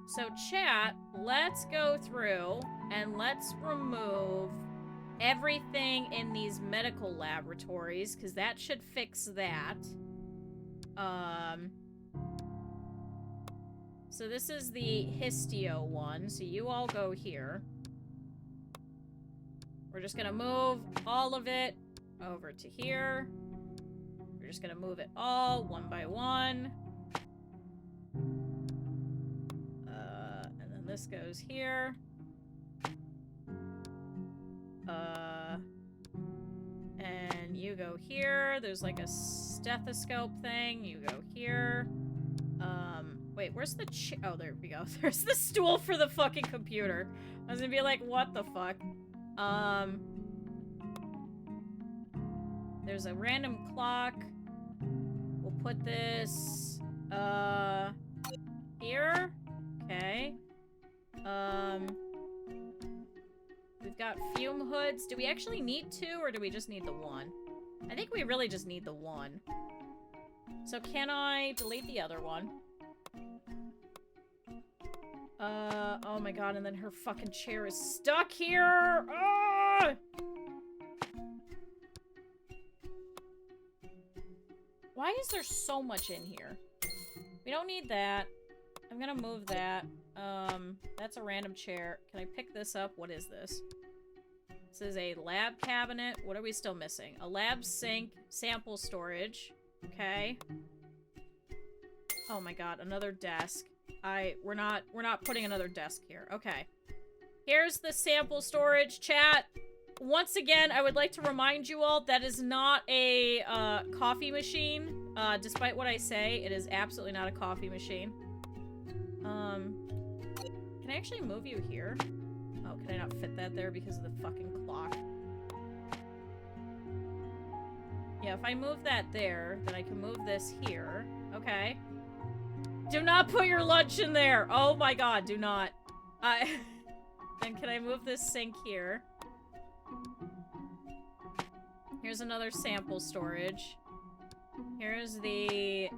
So chat, let's go through and let's remove everything in these medical laboratories, because that should fix that. So this is the histio one, so you all go here. We're just gonna move all of it over to here. We're just gonna move it all one by one. And then this goes here. And you go here. There's like a stethoscope thing. You go here. Wait, where's the oh, there we go. There's the stool for the fucking computer. I was gonna be like, what the fuck? There's a random clock. We'll put this, here. Okay. We've got fume hoods. Do we actually need two, or do we just need the one? I think we really just need the one. So can I delete the other one? Oh my god, and then her fucking chair is stuck here! Ah! Why is there so much in here? We don't need that. I'm gonna move that. That's a random chair. Can I pick this up? What is this? This is a lab cabinet. What are we still missing? A lab sink, sample storage. Okay. Oh my god, another desk. We're not putting another desk here. Okay. Here's the sample storage, chat. Once again, I would like to remind you all that is not a coffee machine. Despite what I say, it is absolutely not a coffee machine. Can I actually move you here? Oh, can I not fit that there because of the fucking clock? Yeah, if I move that there, then I can move this here. Okay. Do not put your lunch in there! Oh my god, do not. Then can I move this sink here? Here's another sample storage. Here's the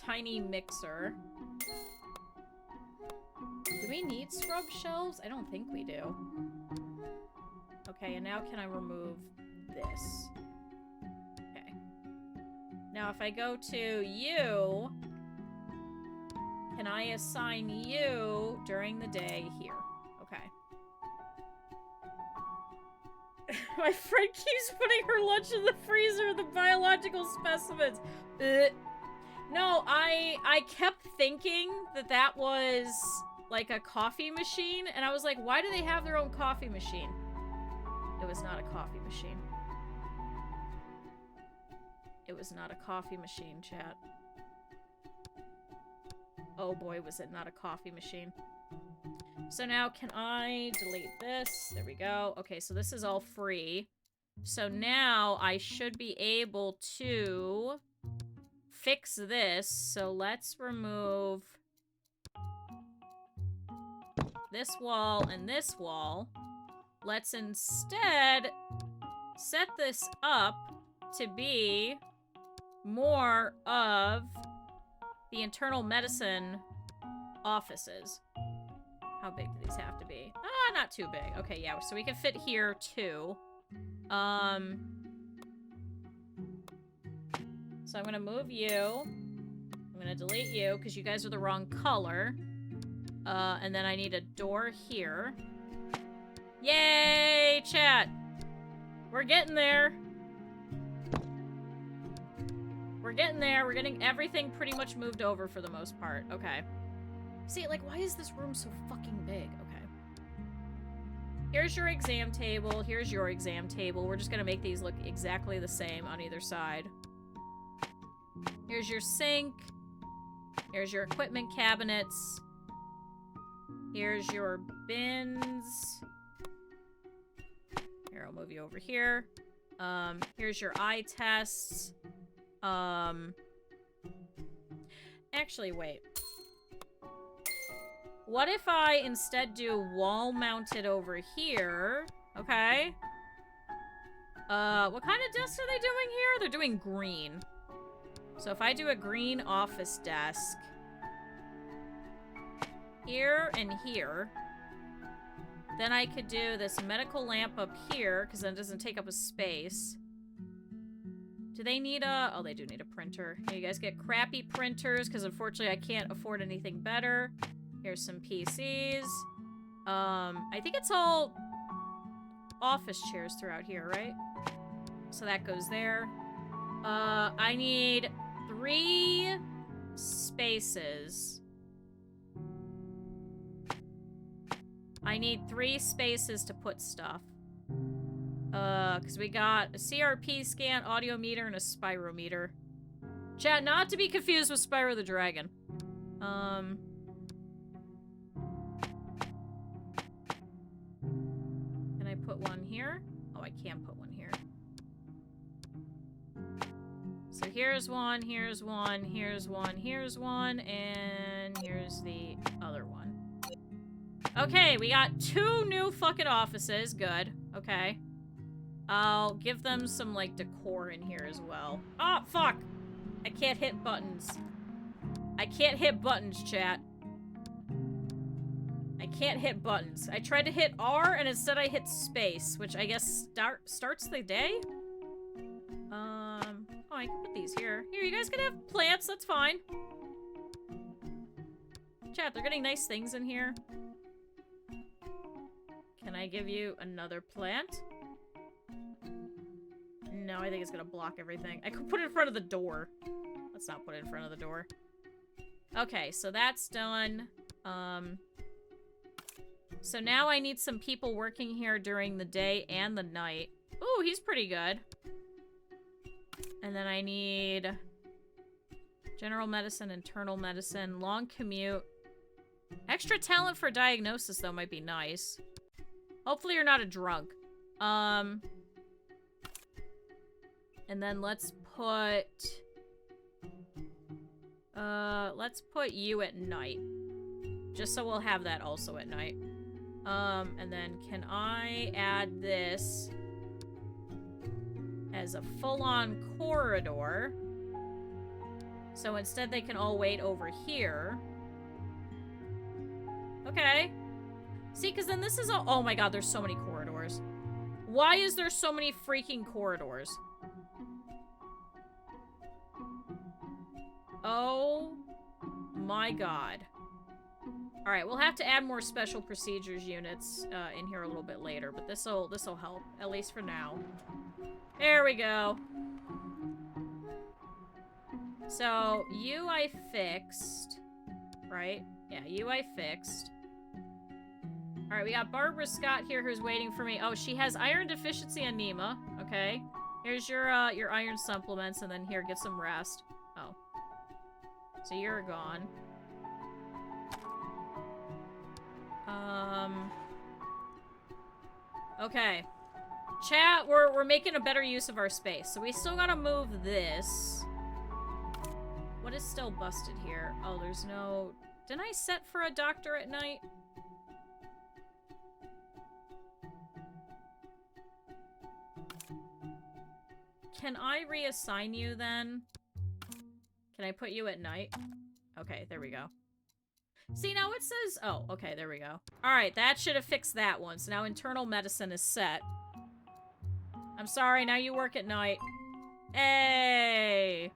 tiny mixer. Do we need scrub shelves? I don't think we do. Okay, and now can I remove this? Okay. Now if I go to you, can I assign you during the day here? Okay. My friend keeps putting her lunch in the freezer, the biological specimens. No, I kept thinking that that was like a coffee machine, and I was like, why do they have their own coffee machine? It was not a coffee machine. It was not a coffee machine, chat. Oh boy, was it not a coffee machine. So now can I delete this? There we go. Okay, so this is all free. So now I should be able to fix this. So let's remove this wall and this wall. Let's instead set this up to be more of the internal medicine offices. How big do these have to be? Ah, not too big. Okay, yeah, so we can fit here too. So I'm gonna move you. I'm gonna delete you because you guys are the wrong color. And then I need a door here. Yay, chat! We're getting there. We're getting there. We're getting everything pretty much moved over for the most part. Okay. See, like, why is this room so fucking big? Okay. Here's your exam table. Here's your exam table. We're just gonna make these look exactly the same on either side. Here's your sink. Here's your equipment cabinets. Here's your bins. Here, I'll move you over here. Here's your eye tests. Actually, wait. What if I instead do wall-mounted over here? Okay. What kind of desk are they doing here? They're doing green. So if I do a green office desk here and here, then I could do this medical lamp up here, because then it doesn't take up a space. Do they need a... Oh, they do need a printer. Here, you guys get crappy printers, because unfortunately I can't afford anything better. Here's some PCs. I think it's all office chairs throughout here, right? So that goes there. I need 3 spaces. I need 3 spaces to put stuff. Because we got a CRP scan, audio meter, and a spirometer. Chat, not to be confused with Spyro the Dragon. Can I put one here? Oh, I can't put one here. So here's one, here's one, here's one, here's one, and here's the other one. Okay, we got 2 new fucking offices. Good. Okay. I'll give them some, like, decor in here as well. Oh, fuck! I can't hit buttons. I can't hit buttons, chat. I can't hit buttons. I tried to hit R, and instead I hit space, which I guess starts the day? Oh, I can put these here. Here, you guys can have plants, that's fine. Chat, they're getting nice things in here. Can I give you another plant? No, I think it's gonna block everything. I could put it in front of the door. Let's not put it in front of the door. Okay, so that's done. So now I need some people working here during the day and the night. Ooh, he's pretty good. And then I need general medicine, internal medicine, long commute. Extra talent for diagnosis, though, might be nice. Hopefully you're not a drunk. And then let's put you at night. Just so we'll have that also at night. And then can I add this as a full-on corridor? So instead they can all wait over here. Okay. See, because then this is all... Oh my god, there's so many corridors. Why is there so many freaking corridors? Oh my god. Alright, we'll have to add more special procedures units in here a little bit later, but this'll help, at least for now. There we go. So, you I fixed, right? Yeah, you I fixed. Alright, we got Barbara Scott here who's waiting for me. Oh, she has iron deficiency anemia. Okay. Here's your iron supplements, and then here, get some rest. Oh. So you're gone. Okay. Chat, we're making a better use of our space. So we still gotta move this. What is still busted here? Oh, there's no... Didn't I set for a doctor at night? Can I reassign you then? Can I put you at night? Okay, there we go. See, now it says... Oh, okay, there we go. Alright, that should have fixed that one. So now internal medicine is set. I'm sorry, now you work at night. Hey!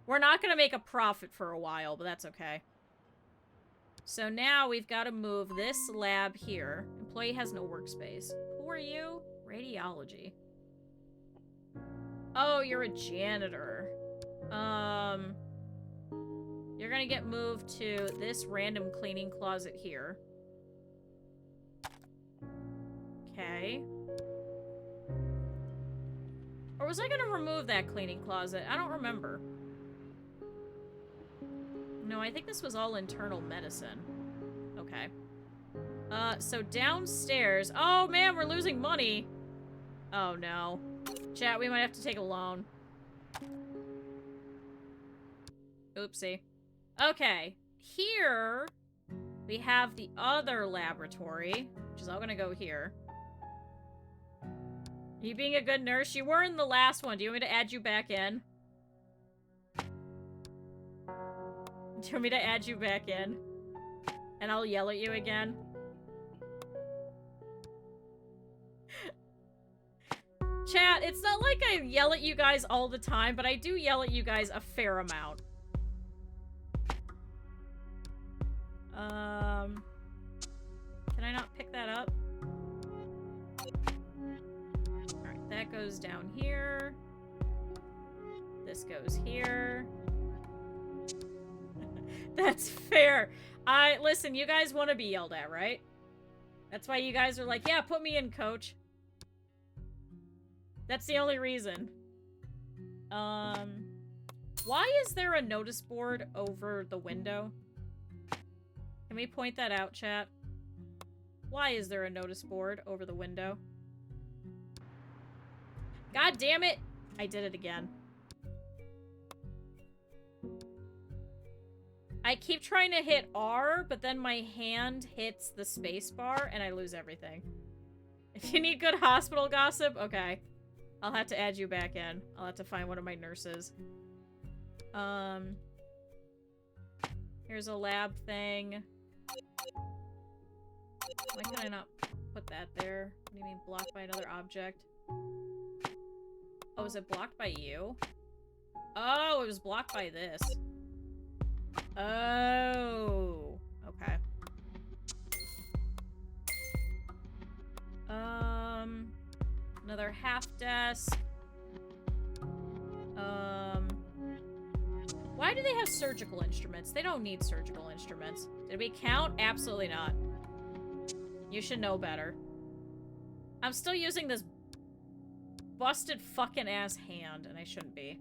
We're not gonna make a profit for a while, but that's okay. So now we've got to move this lab here. Employee has no workspace. Who are you? Radiology. Oh, you're a janitor. You're gonna get moved to this random cleaning closet here. Okay. Or was I gonna remove that cleaning closet? I don't remember. No, I think this was all internal medicine. Okay. So downstairs... Oh, man, we're losing money. Oh, no. Chat, we might have to take a loan. Oopsie. Okay. Here, we have the other laboratory, which is all gonna go here. You being a good nurse? You were in the last one. Do you want me to add you back in? Do you want me to add you back in? And I'll yell at you again? Chat, it's not like I yell at you guys all the time, but I do yell at you guys a fair amount. Can I not pick that up? Alright, that goes down here. This goes here. That's fair. Listen, you guys want to be yelled at, right? That's why you guys are like, yeah, put me in, coach. That's the only reason. Why is there a notice board over the window? Can we point that out, chat? Why is there a notice board over the window? God damn it! I did it again. I keep trying to hit R, but then my hand hits the space bar and I lose everything. If you need good hospital gossip, okay. I'll have to add you back in. I'll have to find one of my nurses. Here's a lab thing. Why can I not put that there? What do you mean blocked by another object? Oh, is it blocked by you? Oh, it was blocked by this. Oh. Okay. Another half desk. Why do they have surgical instruments? They don't need surgical instruments. Did we count? Absolutely not. You should know better. I'm still using this busted fucking ass hand, and I shouldn't be.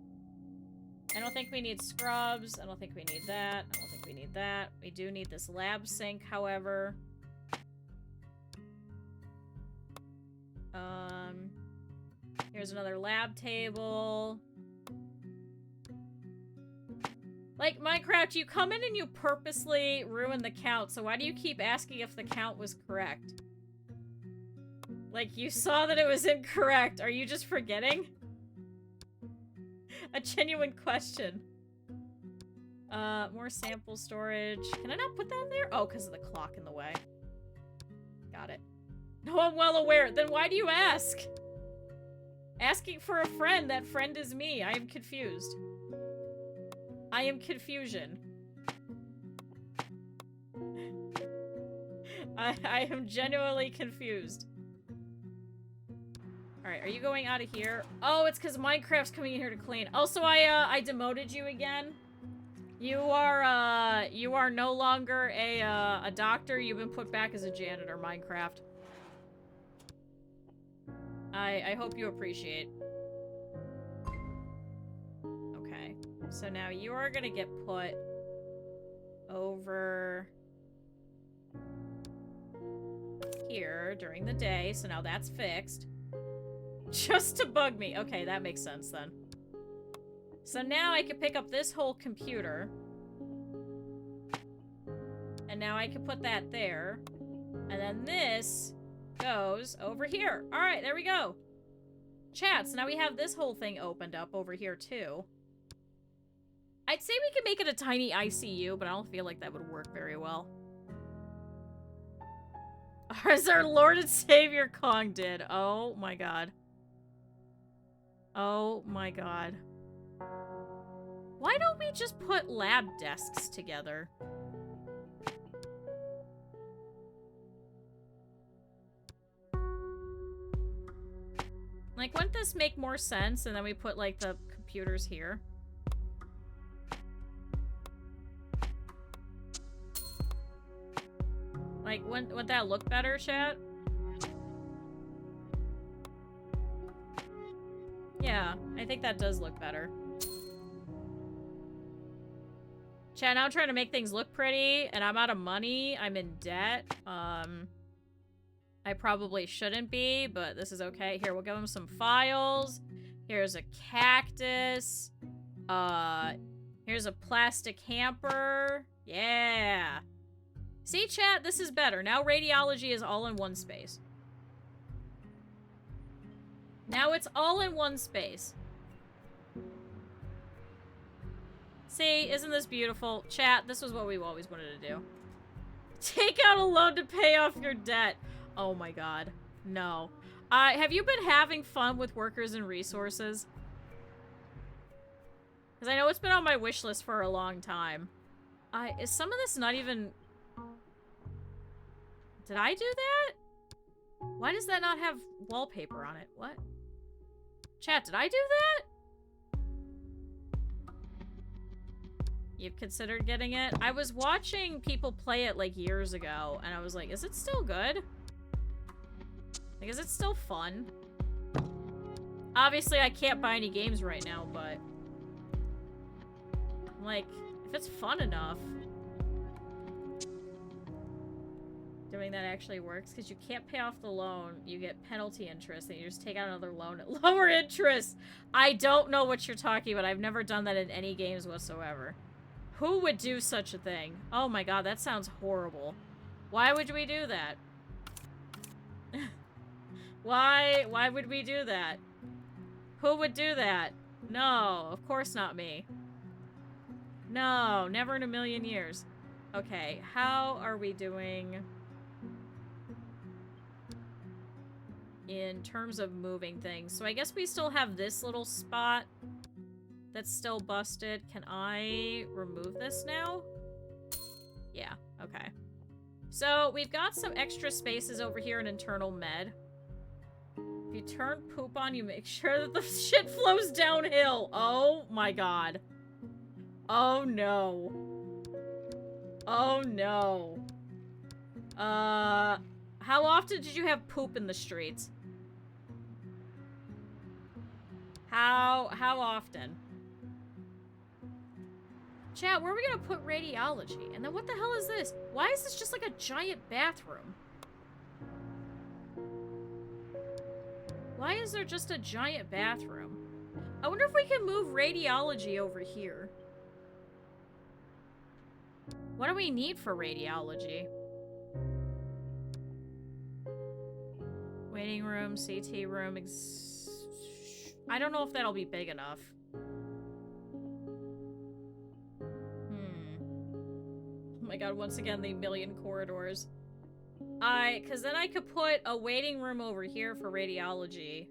I don't think we need scrubs. I don't think we need that. I don't think we need that. We do need this lab sink, however. Here's another lab table. Like, Minecraft, you come in and you purposely ruin the count, so why do you keep asking if the count was correct? Like, you saw that it was incorrect. Are you just forgetting? A genuine question. More sample storage. Can I not put that there? Oh, because of the clock in the way. Got it. No, I'm well aware. Then why do you ask? Asking for a friend. That friend is me. I am confused. I am confusion. I am genuinely confused. Alright, are you going out of here? Oh, it's because Minecraft's coming in here to clean. Also, I demoted you again. You are no longer a doctor. You've been put back as a janitor, Minecraft. I hope you appreciate. Okay. So now you are gonna get put over here during the day. So now that's fixed. Just to bug me. Okay, that makes sense then. So now I can pick up this whole computer. And now I can put that there. And then this goes over here. Alright, there we go. Chat, so now we have this whole thing opened up over here too. I'd say we could make it a tiny ICU, but I don't feel like that would work very well. As our Lord and Savior Kong did. Oh my god. Oh my god. Why don't we just put lab desks together? Like, wouldn't this make more sense? And then we put, like, the computers here. Like, wouldn't that look better, chat? Yeah, I think that does look better. Chat, now I'm trying to make things look pretty, and I'm out of money. I'm in debt. I probably shouldn't be, but this is okay. Here, we'll give him some files. Here's a cactus. Here's a plastic hamper. Yeah. See, chat? This is better. Now radiology is all in one space. Now it's all in one space. See, isn't this beautiful? Chat, this was what we always wanted to do. Take out a loan to pay off your debt. Oh my god. No. Have you been having fun with workers and resources? Because I know it's been on my wish list for a long time. Is some of this not even... Did I do that? Why does that not have wallpaper on it? What? Chat, did I do that? You've considered getting it? I was watching people play it like years ago, and I was like, is it still good? Like, is it still fun? Obviously, I can't buy any games right now, but... like, if it's fun enough... Doing that actually works, because you can't pay off the loan, you get penalty interest, and you just take out another loan at lower interest. I don't know what you're talking about. I've never done that in any games whatsoever. Who would do such a thing? Oh my god, that sounds horrible. Why would we do that? Why would we do that? Who would do that? No, of course not me. No, never in a million years. Okay, how are we doing in terms of moving things? So I guess we still have this little spot that's still busted. Can I remove this now? Yeah, okay. So we've got some extra spaces over here in internal med. If you turn poop on, you make sure that the shit flows downhill. Oh my god. Oh no. Oh no. How often did you have poop in the streets? How often? Chat, where are we gonna put radiology? And then what the hell is this? Why is this just like a giant bathroom? Why is there just a giant bathroom? I wonder if we can move radiology over here. What do we need for radiology? Waiting room, CT room. I don't know if that'll be big enough. Oh my god, once again, the million corridors. Because then I could put a waiting room over here for radiology.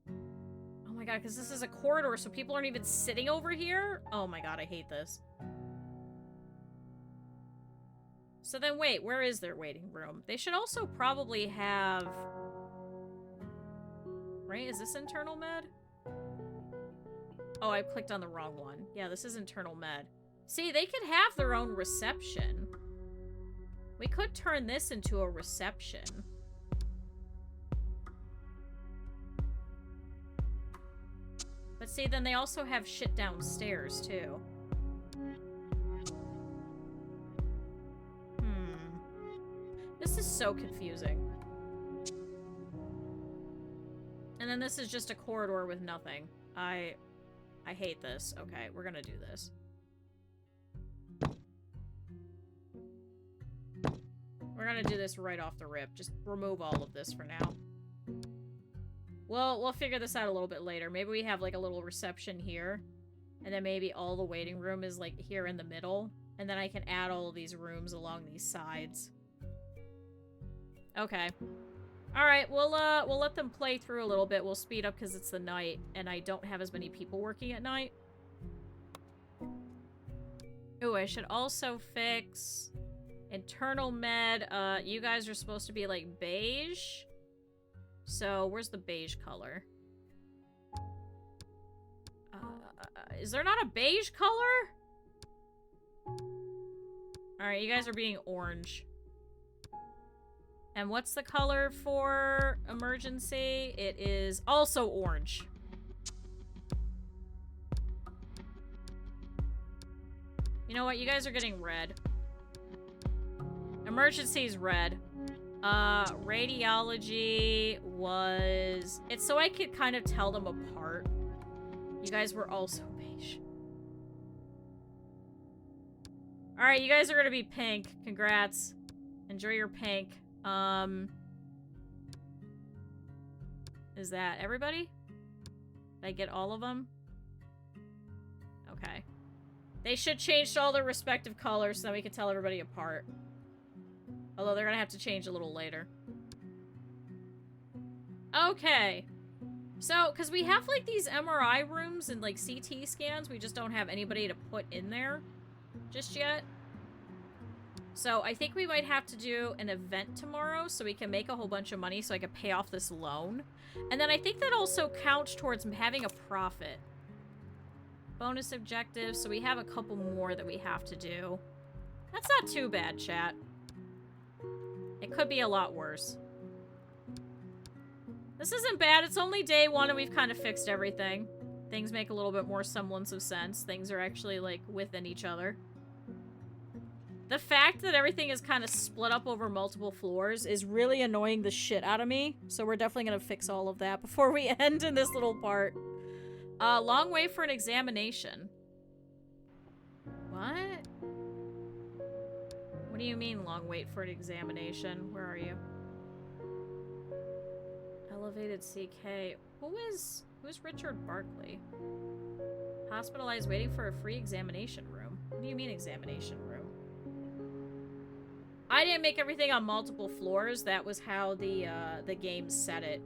Oh my god, because this is a corridor, so people aren't even sitting over here? Oh my god, I hate this. So then wait, where is their waiting room? They should also probably have... Right, is this internal med? Oh, I clicked on the wrong one. Yeah, this is internal med. See, they could have their own reception. We could turn this into a reception. But see, then they also have shit downstairs, too. This is so confusing. And then this is just a corridor with nothing. I hate this. Okay, we're gonna do this. We're gonna do this right off the rip. Just remove all of this for now. Well, we'll figure this out a little bit later. Maybe we have like a little reception here. And then maybe all the waiting room is like here in the middle. And then I can add all of these rooms along these sides. Okay. Alright, we'll let them play through a little bit. We'll speed up because it's the night, and I don't have as many people working at night. Ooh, I should also fix internal med. You guys are supposed to be, like, beige. So, where's the beige color? Is there not a beige color? Alright, you guys are being orange. And what's the color for emergency? It is also orange. You know what? You guys are getting red. Emergency is red. Radiology was... It's so I could kind of tell them apart. You guys were also beige. Alright, you guys are gonna be pink. Congrats. Enjoy your pink. Is that everybody? Did I get all of them? Okay. They should change to all their respective colors so that we can tell everybody apart. Although they're gonna have to change a little later. Okay. So, because we have, like, these MRI rooms and, like, CT scans, we just don't have anybody to put in there just yet. So, I think we might have to do an event tomorrow so we can make a whole bunch of money so I can pay off this loan. And then I think that also counts towards having a profit. Bonus objectives, so we have a couple more that we have to do. That's not too bad, chat. It could be a lot worse. This isn't bad. It's only day one and we've kind of fixed everything. Things make a little bit more semblance of sense. Things are actually, like, within each other. The fact that everything is kind of split up over multiple floors is really annoying the shit out of me. So we're definitely going to fix all of that before we end in this little part. Long wait for an examination. What? What do you mean, long wait for an examination? Where are you? Elevated CK. Who's Richard Barkley? Hospitalized waiting for a free examination room. What do you mean examination room? I didn't make everything on multiple floors. That was how the game set it.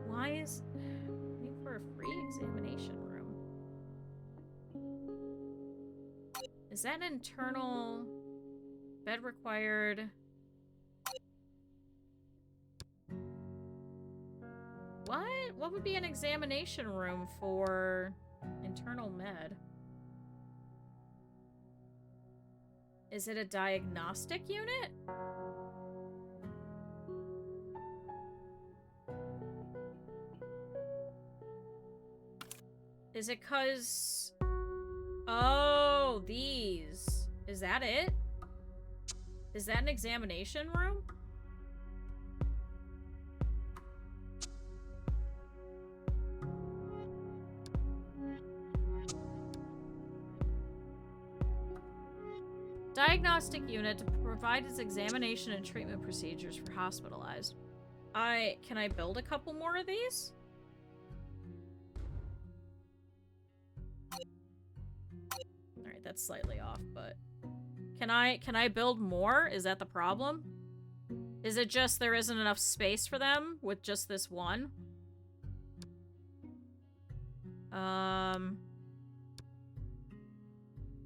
Why is... waiting for a free examination room? Is that internal... bed required... What? What would be an examination room for internal med? Is it a diagnostic unit? Is it 'cause... Oh, these. Is that it? Is that an examination room? Diagnostic unit to provide its examination and treatment procedures for hospitalized. Can I build a couple more of these? Alright, that's slightly off, but... Can I build more? Is that the problem? Is it just there isn't enough space for them with just this one?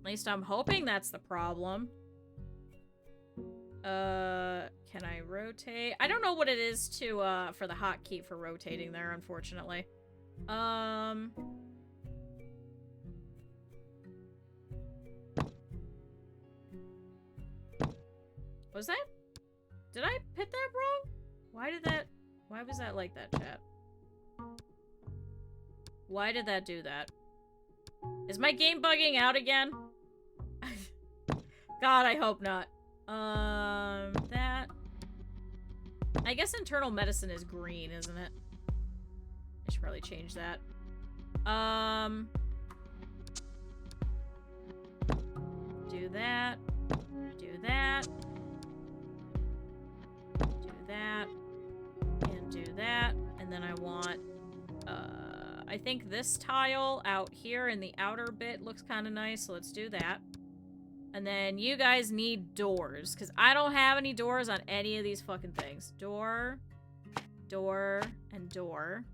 At least I'm hoping that's the problem. Can I rotate? I don't know what it is to, for the hotkey for rotating there, unfortunately. Was that? Did I hit that wrong? Why was that like that, chat? Why did that do that? Is my game bugging out again? God, I hope not. That... I guess internal medicine is green, isn't it? I should probably change that. Do that. Do that. Do that. And do that. And then I want, I think this tile out here in the outer bit looks kind of nice, so let's do that. And then you guys need doors, because I don't have any doors on any of these fucking things. Door, door, and door.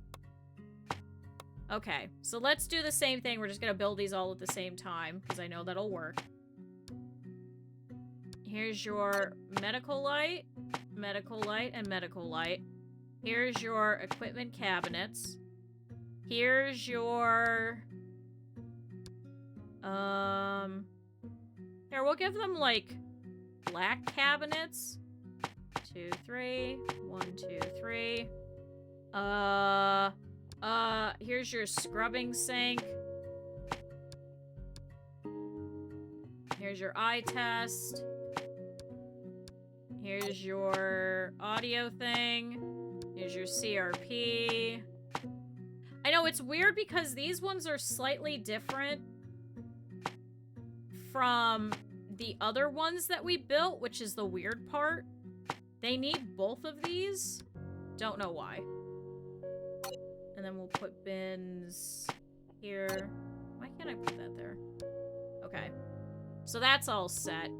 Okay, so let's do the same thing. We're just gonna build these all at the same time, because I know that'll work. Here's your medical light, and medical light. Here's your equipment cabinets. Here's your... Here, we'll give them, like, black cabinets. 2, 3. 1, 2, 3. Here's your scrubbing sink. Here's your eye test. Here's your audio thing. Here's your CRP. I know it's weird because these ones are slightly different from the other ones that we built, which is the weird part. They need both of these. Don't know why. And then we'll put bins here. Why can't I put that there? Okay. So that's all set.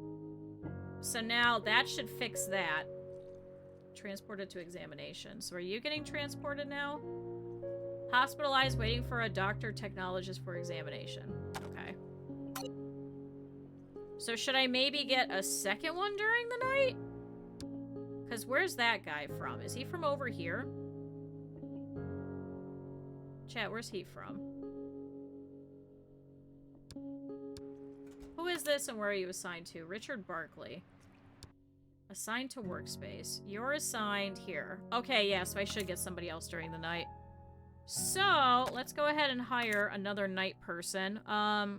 So now that should fix that. Transported to examination. So are you getting transported now? Hospitalized, waiting for a doctor technologist for examination. Okay. So should I maybe get a second one during the night? Because where's that guy from? Is he from over here? Chat, where's he from? Who is this and where are you assigned to? Richard Barkley. Assigned to workspace. You're assigned here. Okay, yeah, so I should get somebody else during the night. So, let's go ahead and hire another night person.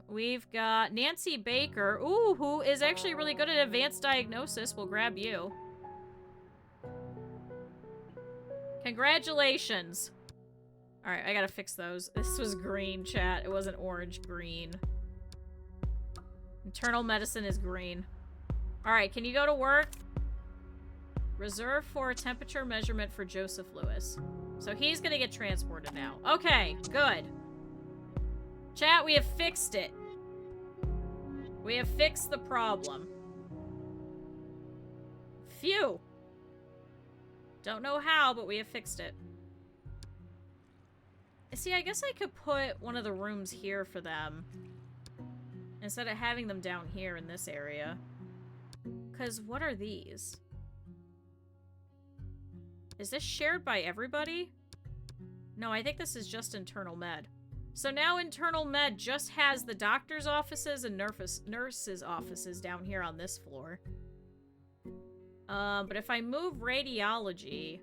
We've got Nancy Baker. Ooh, who is actually really good at advanced diagnosis. We'll grab you. Congratulations. Alright, I gotta fix those. This was green, chat. It wasn't orange, green. Internal medicine is green. Alright, can you go to work? Reserve for temperature measurement for Joseph Lewis. So he's gonna get transported now. Okay, good. Chat, we have fixed it. We have fixed the problem. Phew. Don't know how, but we have fixed it. See, I guess I could put one of the rooms here for them. Instead of having them down here in this area. Because what are these? Is this shared by everybody? No, I think this is just internal med. So now internal med just has the doctor's offices and nurses' offices down here on this floor. But if I move radiology...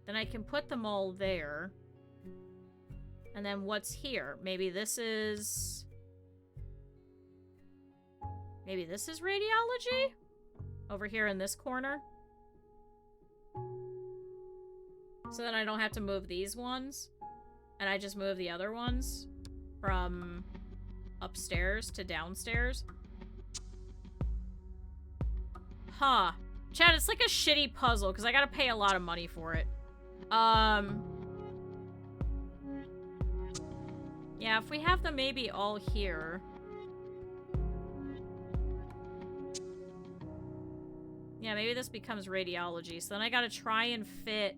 Then I can put them all there. And then what's here? Maybe this is... Maybe this is radiology? Over here in this corner? So then I don't have to move these ones. And I just move the other ones from upstairs to downstairs. Huh. Chad, it's like a shitty puzzle because I gotta pay a lot of money for it. Yeah, if we have them maybe all here. Yeah, maybe this becomes radiology. So then I gotta try and fit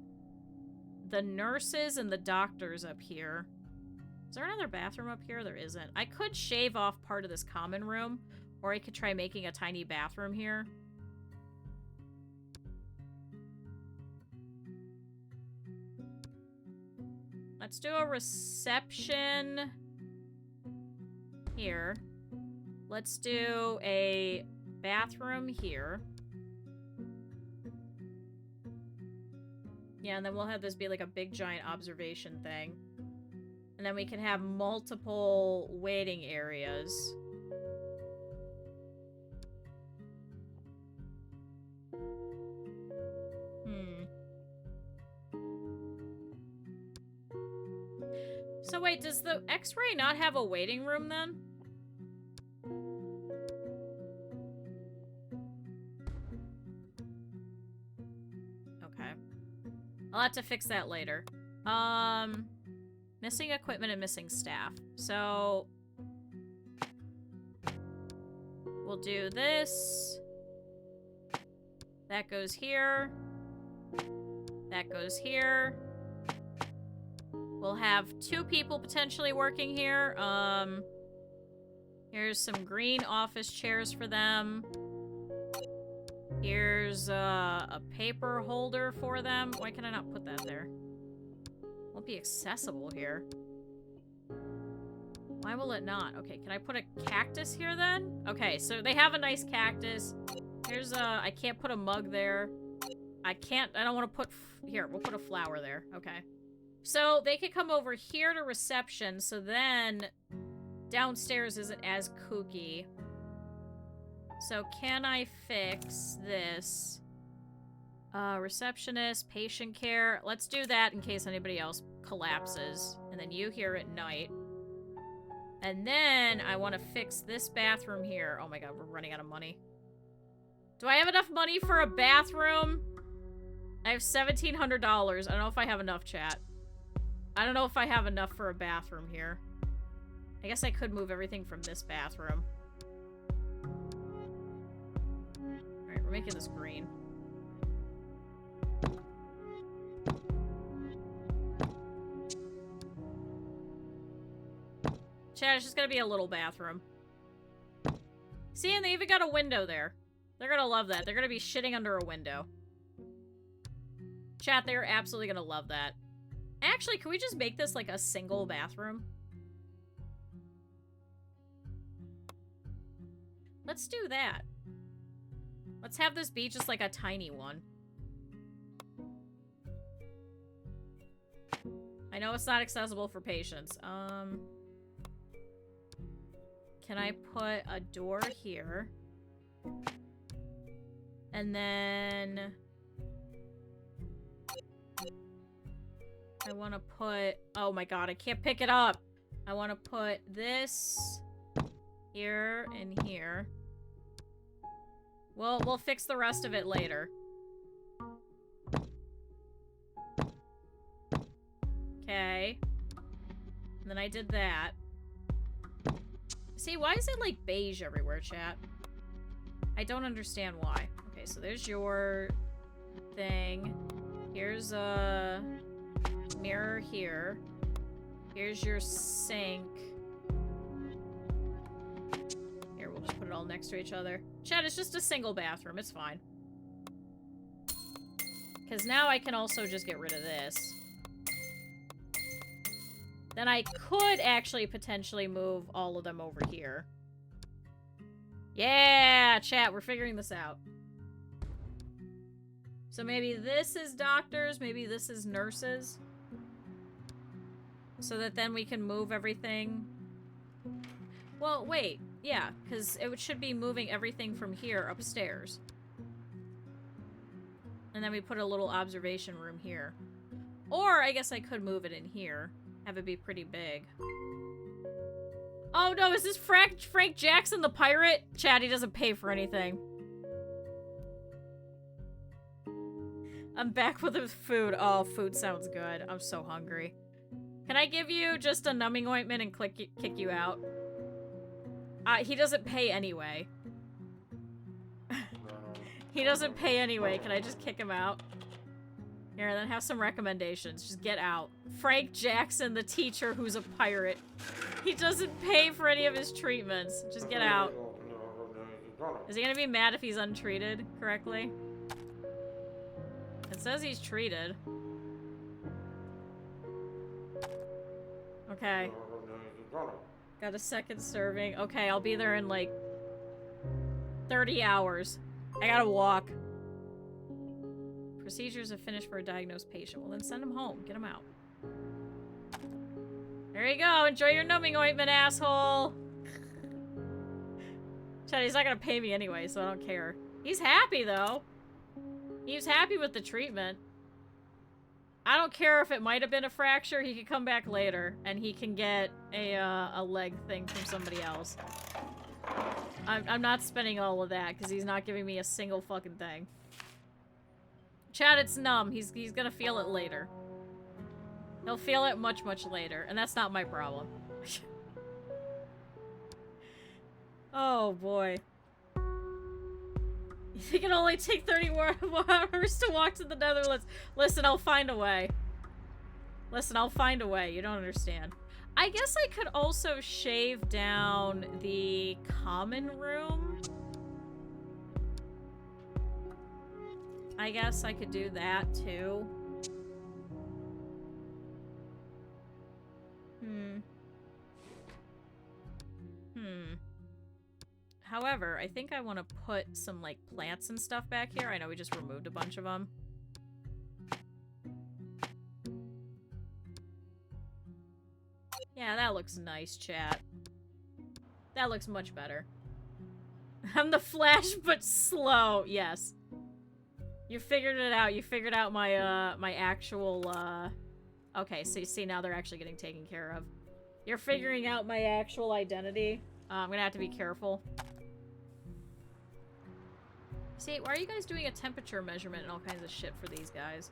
the nurses and the doctors up here. Is there another bathroom up here? There isn't. I could shave off part of this common room, or I could try making a tiny bathroom here. Let's do a reception here. Let's do a bathroom here. Yeah, and then we'll have this be like a big giant observation thing. And then we can have multiple waiting areas. So wait, does the X-ray not have a waiting room then? Okay. I'll have to fix that later. Missing equipment and missing staff. So we'll do this. That goes here. That goes here. We'll have 2 people potentially working here. Here's some green office chairs for them. Here's a paper holder for them. Why can I not put that there? Won't be accessible here. Why will it not? Okay, can I put a cactus here then? Okay, so they have a nice cactus. Here's a... I can't put a mug there. I don't want to put... Here, we'll put a flower there. Okay. So they could come over here to reception, so then downstairs isn't as kooky. So can I fix this? Receptionist, patient care. Let's do that in case anybody else collapses. And then you here at night. And then I want to fix this bathroom here. Oh my god, we're running out of money. Do I have enough money for a bathroom? I have $1,700. I don't know if I have enough, chat. I don't know if I have enough for a bathroom here. I guess I could move everything from this bathroom. Alright, we're making this green. Chat, it's just gonna be a little bathroom. See, and they even got a window there. They're gonna love that. They're gonna be shitting under a window. Chat, they're absolutely gonna love that. Actually, can we just make this like a single bathroom? Let's do that. Let's have this be just like a tiny one. I know it's not accessible for patients. Can I put a door here? And then... I want to put... Oh my god, I can't pick it up! I want to put this here and here. Well, we'll fix the rest of it later. Okay. And then I did that. See, why is it like beige everywhere, chat? I don't understand why. Okay, so there's your thing. Here's a mirror here. Here's your sink. Here, we'll just put it all next to each other. Chat, it's just a single bathroom. It's fine. Because now I can also just get rid of this. Then I could actually potentially move all of them over here. Yeah, chat, we're figuring this out. So maybe this is doctors, maybe this is nurses. So that then we can move everything. Well, wait. Yeah, because it should be moving everything from here upstairs. And then we put a little observation room here. Or I guess I could move it in here. Have it be pretty big. Oh no, is this Frank Jackson the pirate? Chad, he doesn't pay for anything. I'm back with the food. Oh, food sounds good. I'm so hungry. Can I give you just a numbing ointment and kick you out? He doesn't pay anyway. He doesn't pay anyway. Can I just kick him out? Here, then have some recommendations. Just get out. Frank Jackson, the teacher who's a pirate. He doesn't pay for any of his treatments. Just get out. Is he gonna be mad if he's untreated correctly? It says he's treated. Okay. Got a second serving. Okay, I'll be there in like 30 hours. I gotta walk. Procedures have finished for a diagnosed patient. Well, then send him home. Get him out. There you go. Enjoy your numbing ointment, asshole. Chad, he's not gonna pay me anyway, so I don't care. He's happy, though. He was happy with the treatment. I don't care if it might have been a fracture. He could come back later, and he can get a leg thing from somebody else. I'm not spending all of that, because he's not giving me a single fucking thing. Chad, it's numb. He's gonna feel it later. He'll feel it much, much later, and that's not my problem. Oh, boy. You can only take 30 more hours to walk to the Netherlands. Listen, I'll find a way. Listen, I'll find a way. You don't understand. I guess I could also shave down the common room. I guess I could do that, too. However, I think I want to put some, like, plants and stuff back here. I know we just removed a bunch of them. Yeah, that looks nice, chat. That looks much better. I'm the Flash, but slow. Yes. You figured it out. You figured out my, my actual, Okay, so you see, now they're actually getting taken care of. You're figuring out my actual identity. I'm gonna have to be careful. See, why are you guys doing a temperature measurement and all kinds of shit for these guys?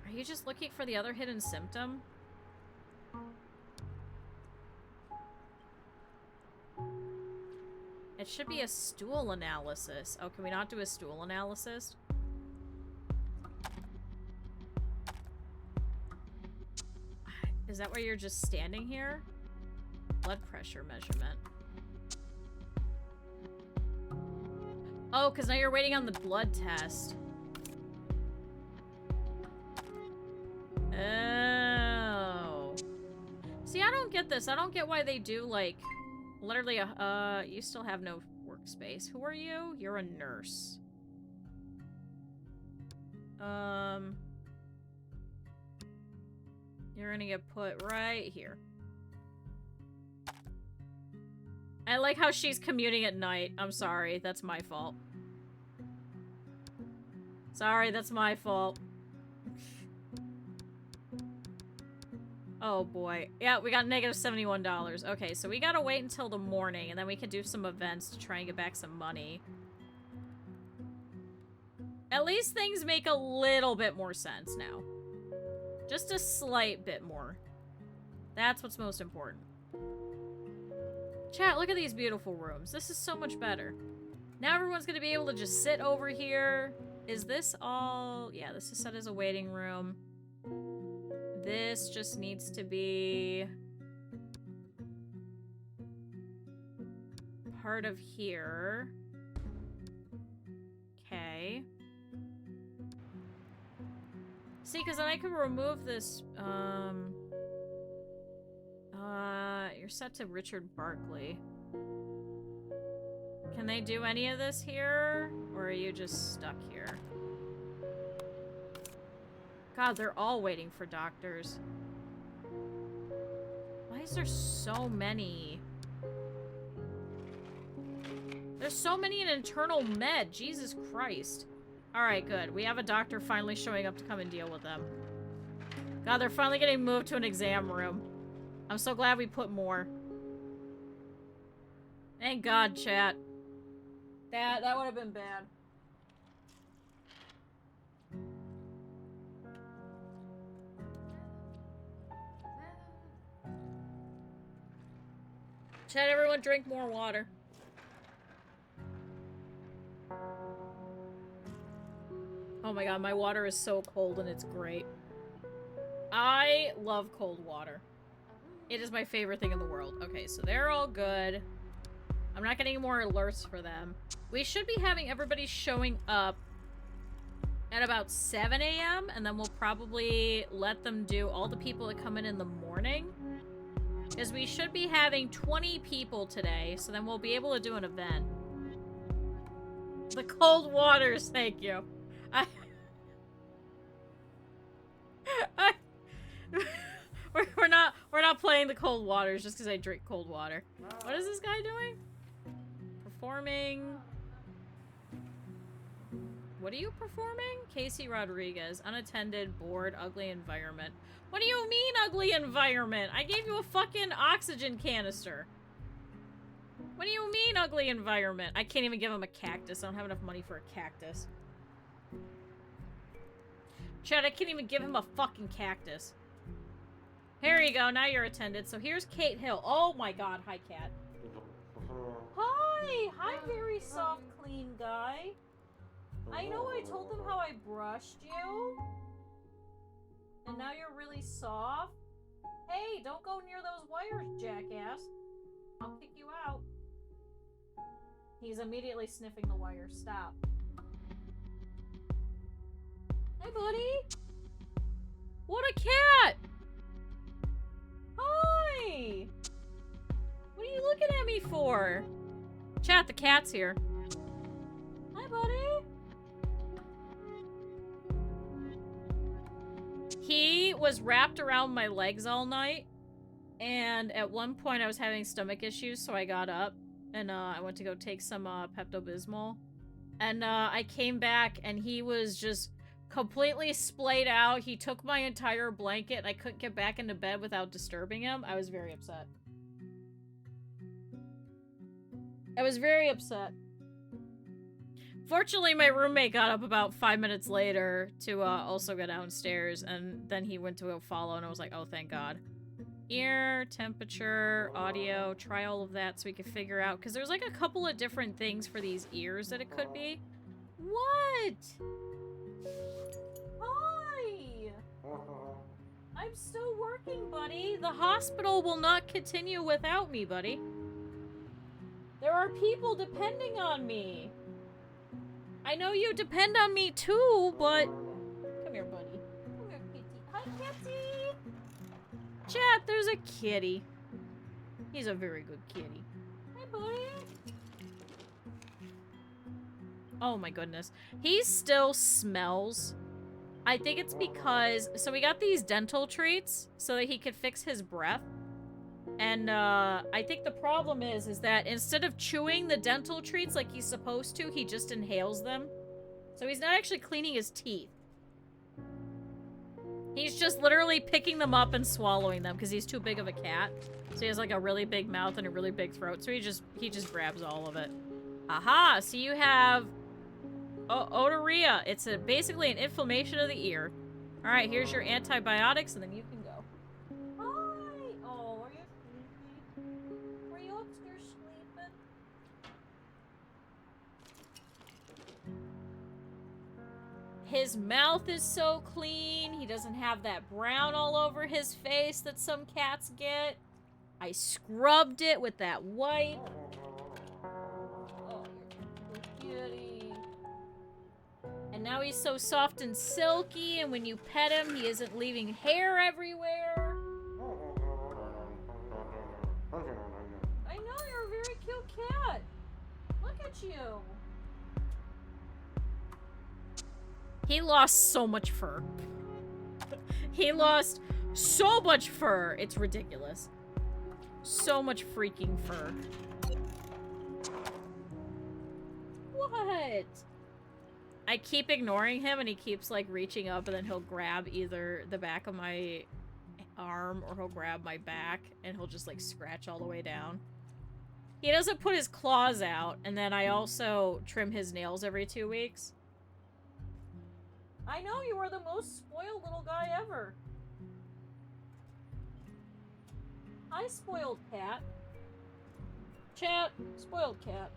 Are you just looking for the other hidden symptom? It should be a stool analysis. Oh, can we not do a stool analysis? Is that where you're just standing here? Blood pressure measurement. Oh, because now you're waiting on the blood test. Oh. See, I don't get this. I don't get why they do, like, literally a, you still have no workspace. Who are you? You're a nurse. You're gonna get put right here. I like how she's commuting at night. I'm sorry. That's my fault. Sorry, that's my fault. Oh boy. Yeah, we got negative $71. Okay, so we gotta wait until the morning, and then we can do some events to try and get back some money. At least things make a little bit more sense now. Just a slight bit more. That's what's most important. Chat, look at these beautiful rooms. This is so much better. Now everyone's gonna be able to just sit over here. Is this all... Yeah, this is set as a waiting room. This just needs to be... part of here. Okay. See, because then I can remove this, you're set to Richard Barkley. Can they do any of this here? Or are you just stuck here? God, they're all waiting for doctors. Why is there so many? There's so many in internal med. Jesus Christ. Alright, good. We have a doctor finally showing up to come and deal with them. God, they're finally getting moved to an exam room. I'm so glad we put more. Thank God, chat. That would have been bad. Chat, everyone drink more water. Oh my god, my water is so cold and it's great. I love cold water. It is my favorite thing in the world. Okay, so they're all good. I'm not getting more alerts for them. We should be having everybody showing up at about 7 a.m. and then we'll probably let them do all the people that come in the morning. Because we should be having 20 people today, so then we'll be able to do an event. The cold waters, thank you. We're not playing the cold waters just because I drink cold water. What is this guy doing? Performing. What are you performing? Casey Rodriguez. Unattended, bored, ugly environment. What do you mean, ugly environment? I gave you a fucking oxygen canister. What do you mean, ugly environment? I can't even give him a cactus. I don't have enough money for a cactus. Chad, I can't even give him a fucking cactus. Here you go. Now you're attended. So here's Kate Hill. Oh my god. Hi, Kat. Hi. Hi, very soft, clean guy. I know I told them how I brushed you. And now you're really soft. Hey, don't go near those wires, jackass. I'll kick you out. He's immediately sniffing the wire. Stop. Hey, buddy. What a cat. Hi. for? Chat, the cat's here. Hi, buddy. He was wrapped around my legs all night, and at one point I was having stomach issues, so I got up, and I went to go take some Pepto-Bismol, and I came back, and he was just completely splayed out. He took my entire blanket, and I couldn't get back into bed without disturbing him. I was very upset. I was very upset. Fortunately, my roommate got up about 5 minutes later to also go downstairs, and then he went to go follow, and I was like, oh, thank God. Ear, temperature, audio, try all of that so we could figure out, because there's like a couple of different things for these ears that it could be. What? Hi! I'm still working, buddy. The hospital will not continue without me, buddy. There are people depending on me. I know you depend on me too, but... Come here, buddy. Come here, kitty. Hi, kitty! Chat, there's a kitty. He's a very good kitty. Hi, buddy. Oh my goodness. He still smells. I think it's because... So we got these dental treats so that he could fix his breath. And I think the problem is that instead of chewing the dental treats like he's supposed to, he just inhales them. So he's not actually cleaning his teeth. He's just literally picking them up and swallowing them because he's too big of a cat. So he has like a really big mouth and a really big throat. So he just grabs all of it. Aha! So you have otorrhea. It's basically an inflammation of the ear. All right, here's your antibiotics, and then you can go. Hi. Oh, are you sleepy? Were you upstairs sleeping? His mouth is so clean. He doesn't have that brown all over his face that some cats get. I scrubbed it with that wipe. Oh, you're a kitty. And now he's so soft and silky, and when you pet him, he isn't leaving hair everywhere. I know, you're a very cute cat. Look at you. He lost so much fur. He lost so much fur. It's ridiculous. So much freaking fur. What? I keep ignoring him, and he keeps, like, reaching up, and then he'll grab either the back of my arm, or he'll grab my back, and he'll just, like, scratch all the way down. He doesn't put his claws out, and then I also trim his nails every 2 weeks. I know, you are the most spoiled little guy ever. Hi, spoiled cat. Chat, spoiled cat.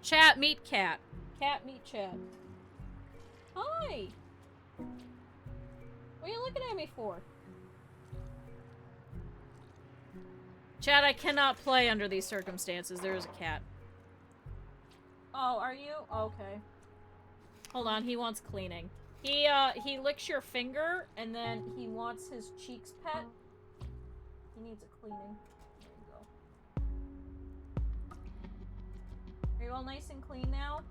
Chat, meet cat. Cat, meet chat. Hi! What are you looking at me for? Chat, I cannot play under these circumstances. There is a cat. Oh, are you? Okay. Hold on, he wants cleaning. He licks your finger, and then he wants his cheeks pet. He needs a cleaning. There you go. Are you all nice and clean now?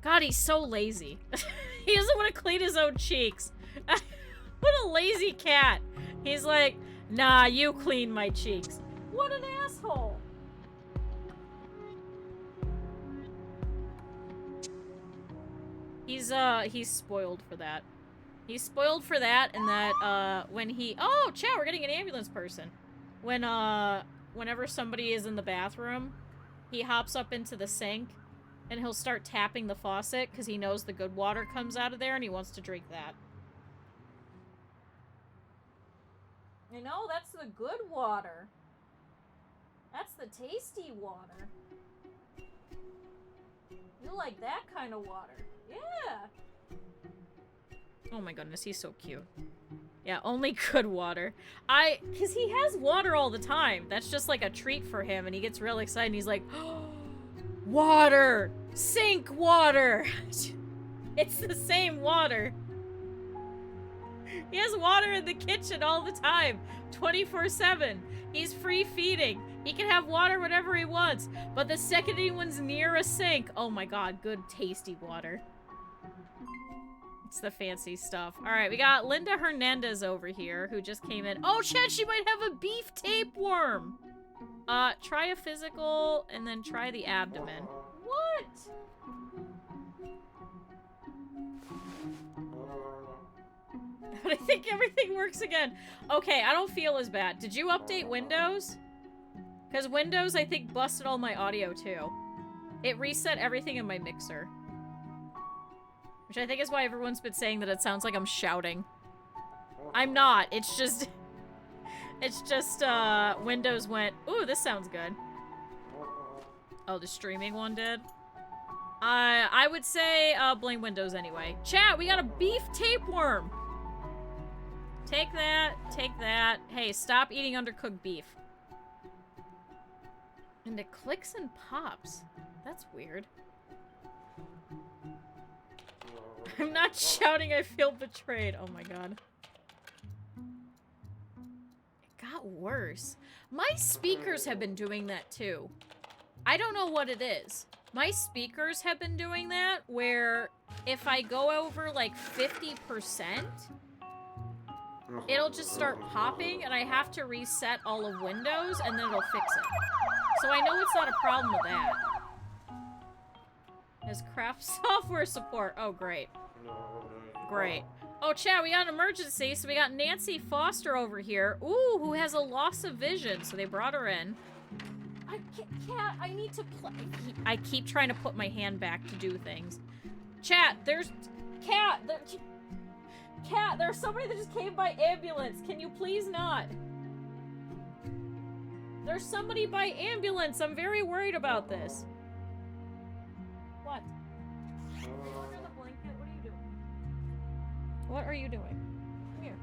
God, he's so lazy. He doesn't want to clean his own cheeks. What a lazy cat. He's like, nah, you clean my cheeks. What an asshole. He's spoiled for that. He's spoiled for that, and that, when he... Oh, chat, we're getting an ambulance person. Whenever somebody is in the bathroom, he hops up into the sink, and he'll start tapping the faucet, because he knows the good water comes out of there, and he wants to drink that. You know, that's the good water. That's the tasty water. You like that kind of water. Yeah. Oh my goodness, he's so cute. Yeah, only good water. Because he has water all the time. That's just like a treat for him, and he gets real excited, and he's like, oh, water! Sink water! It's the same water. He has water in the kitchen all the time, 24/7. He's free feeding. He can have water whenever he wants. But the second anyone's near a sink, oh my god, good tasty water. It's the fancy stuff. All right, we got Linda Hernandez over here who just came in. Oh, Chad, she might have a beef tapeworm. Try a physical and then try the abdomen. What? But I think everything works again. Okay, I don't feel as bad. Did you update Windows? Because Windows, I think, busted all my audio, too. It reset everything in my mixer. Which I think is why everyone's been saying that it sounds like I'm shouting. I'm not. It's just... It's just, Windows went, ooh, this sounds good. Oh, the streaming one did? I would say, blame Windows anyway. Chat, we got a beef tapeworm! Take that, take that. Hey, stop eating undercooked beef. And it clicks and pops. That's weird. I'm not shouting, I feel betrayed. Oh my god. It got worse. My speakers have been doing that too. I don't know what it is. My speakers have been doing that where if I go over like 50%, it'll just start popping and I have to reset all of Windows and then it'll fix it. So I know it's not a problem with that. Has craft software support. Oh, great. Great. Oh, chat, we got an emergency. So we got Nancy Foster over here. Ooh, who has a loss of vision. So they brought her in. Cat, I need to play. I keep trying to put my hand back to do things. Chat, there's... Cat, there's somebody that just came by ambulance. Can you please not? There's somebody by ambulance. I'm very worried about this. What? Are you under the blanket? What are you doing? What are you doing? Come here.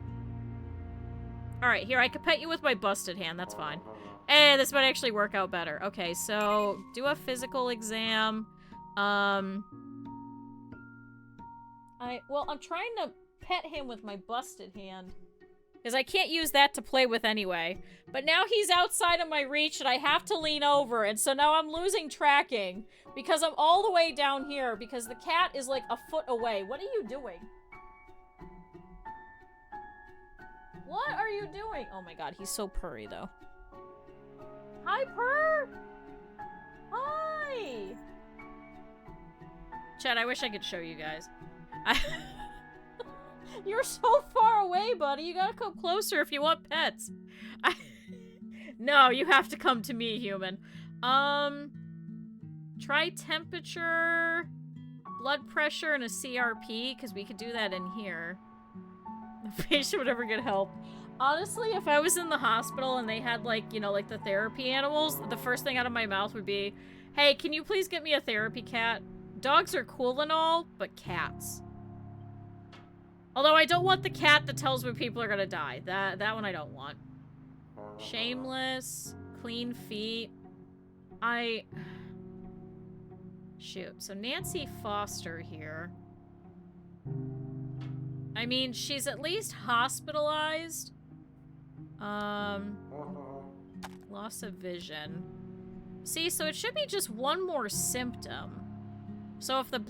Alright, here, I can pet you with my busted hand. That's fine. Hey, this might actually work out better. Okay, so do a physical exam. Well, I'm trying to pet him with my busted hand. Because I can't use that to play with anyway. But now he's outside of my reach and I have to lean over. And so now I'm losing tracking. Because I'm all the way down here. Because the cat is like a foot away. What are you doing? What are you doing? Oh my god, he's so purry though. Hi, Purr! Hi! Chad, I wish I could show you guys. You're so far away, buddy. You gotta come closer if you want pets. No, you have to come to me, human. Try temperature, blood pressure, and a CRP, because we could do that in here. The patient would never get help. Honestly, if I was in the hospital and they had, like, you know, like the therapy animals, the first thing out of my mouth would be, hey, can you please get me a therapy cat? Dogs are cool and all, but cats. Although I don't want the cat that tells when people are gonna die. That one I don't want. Shameless, clean feet. Shoot, so Nancy Foster here. I mean, she's at least hospitalized. Loss of vision. See, so it should be just one more symptom. So if the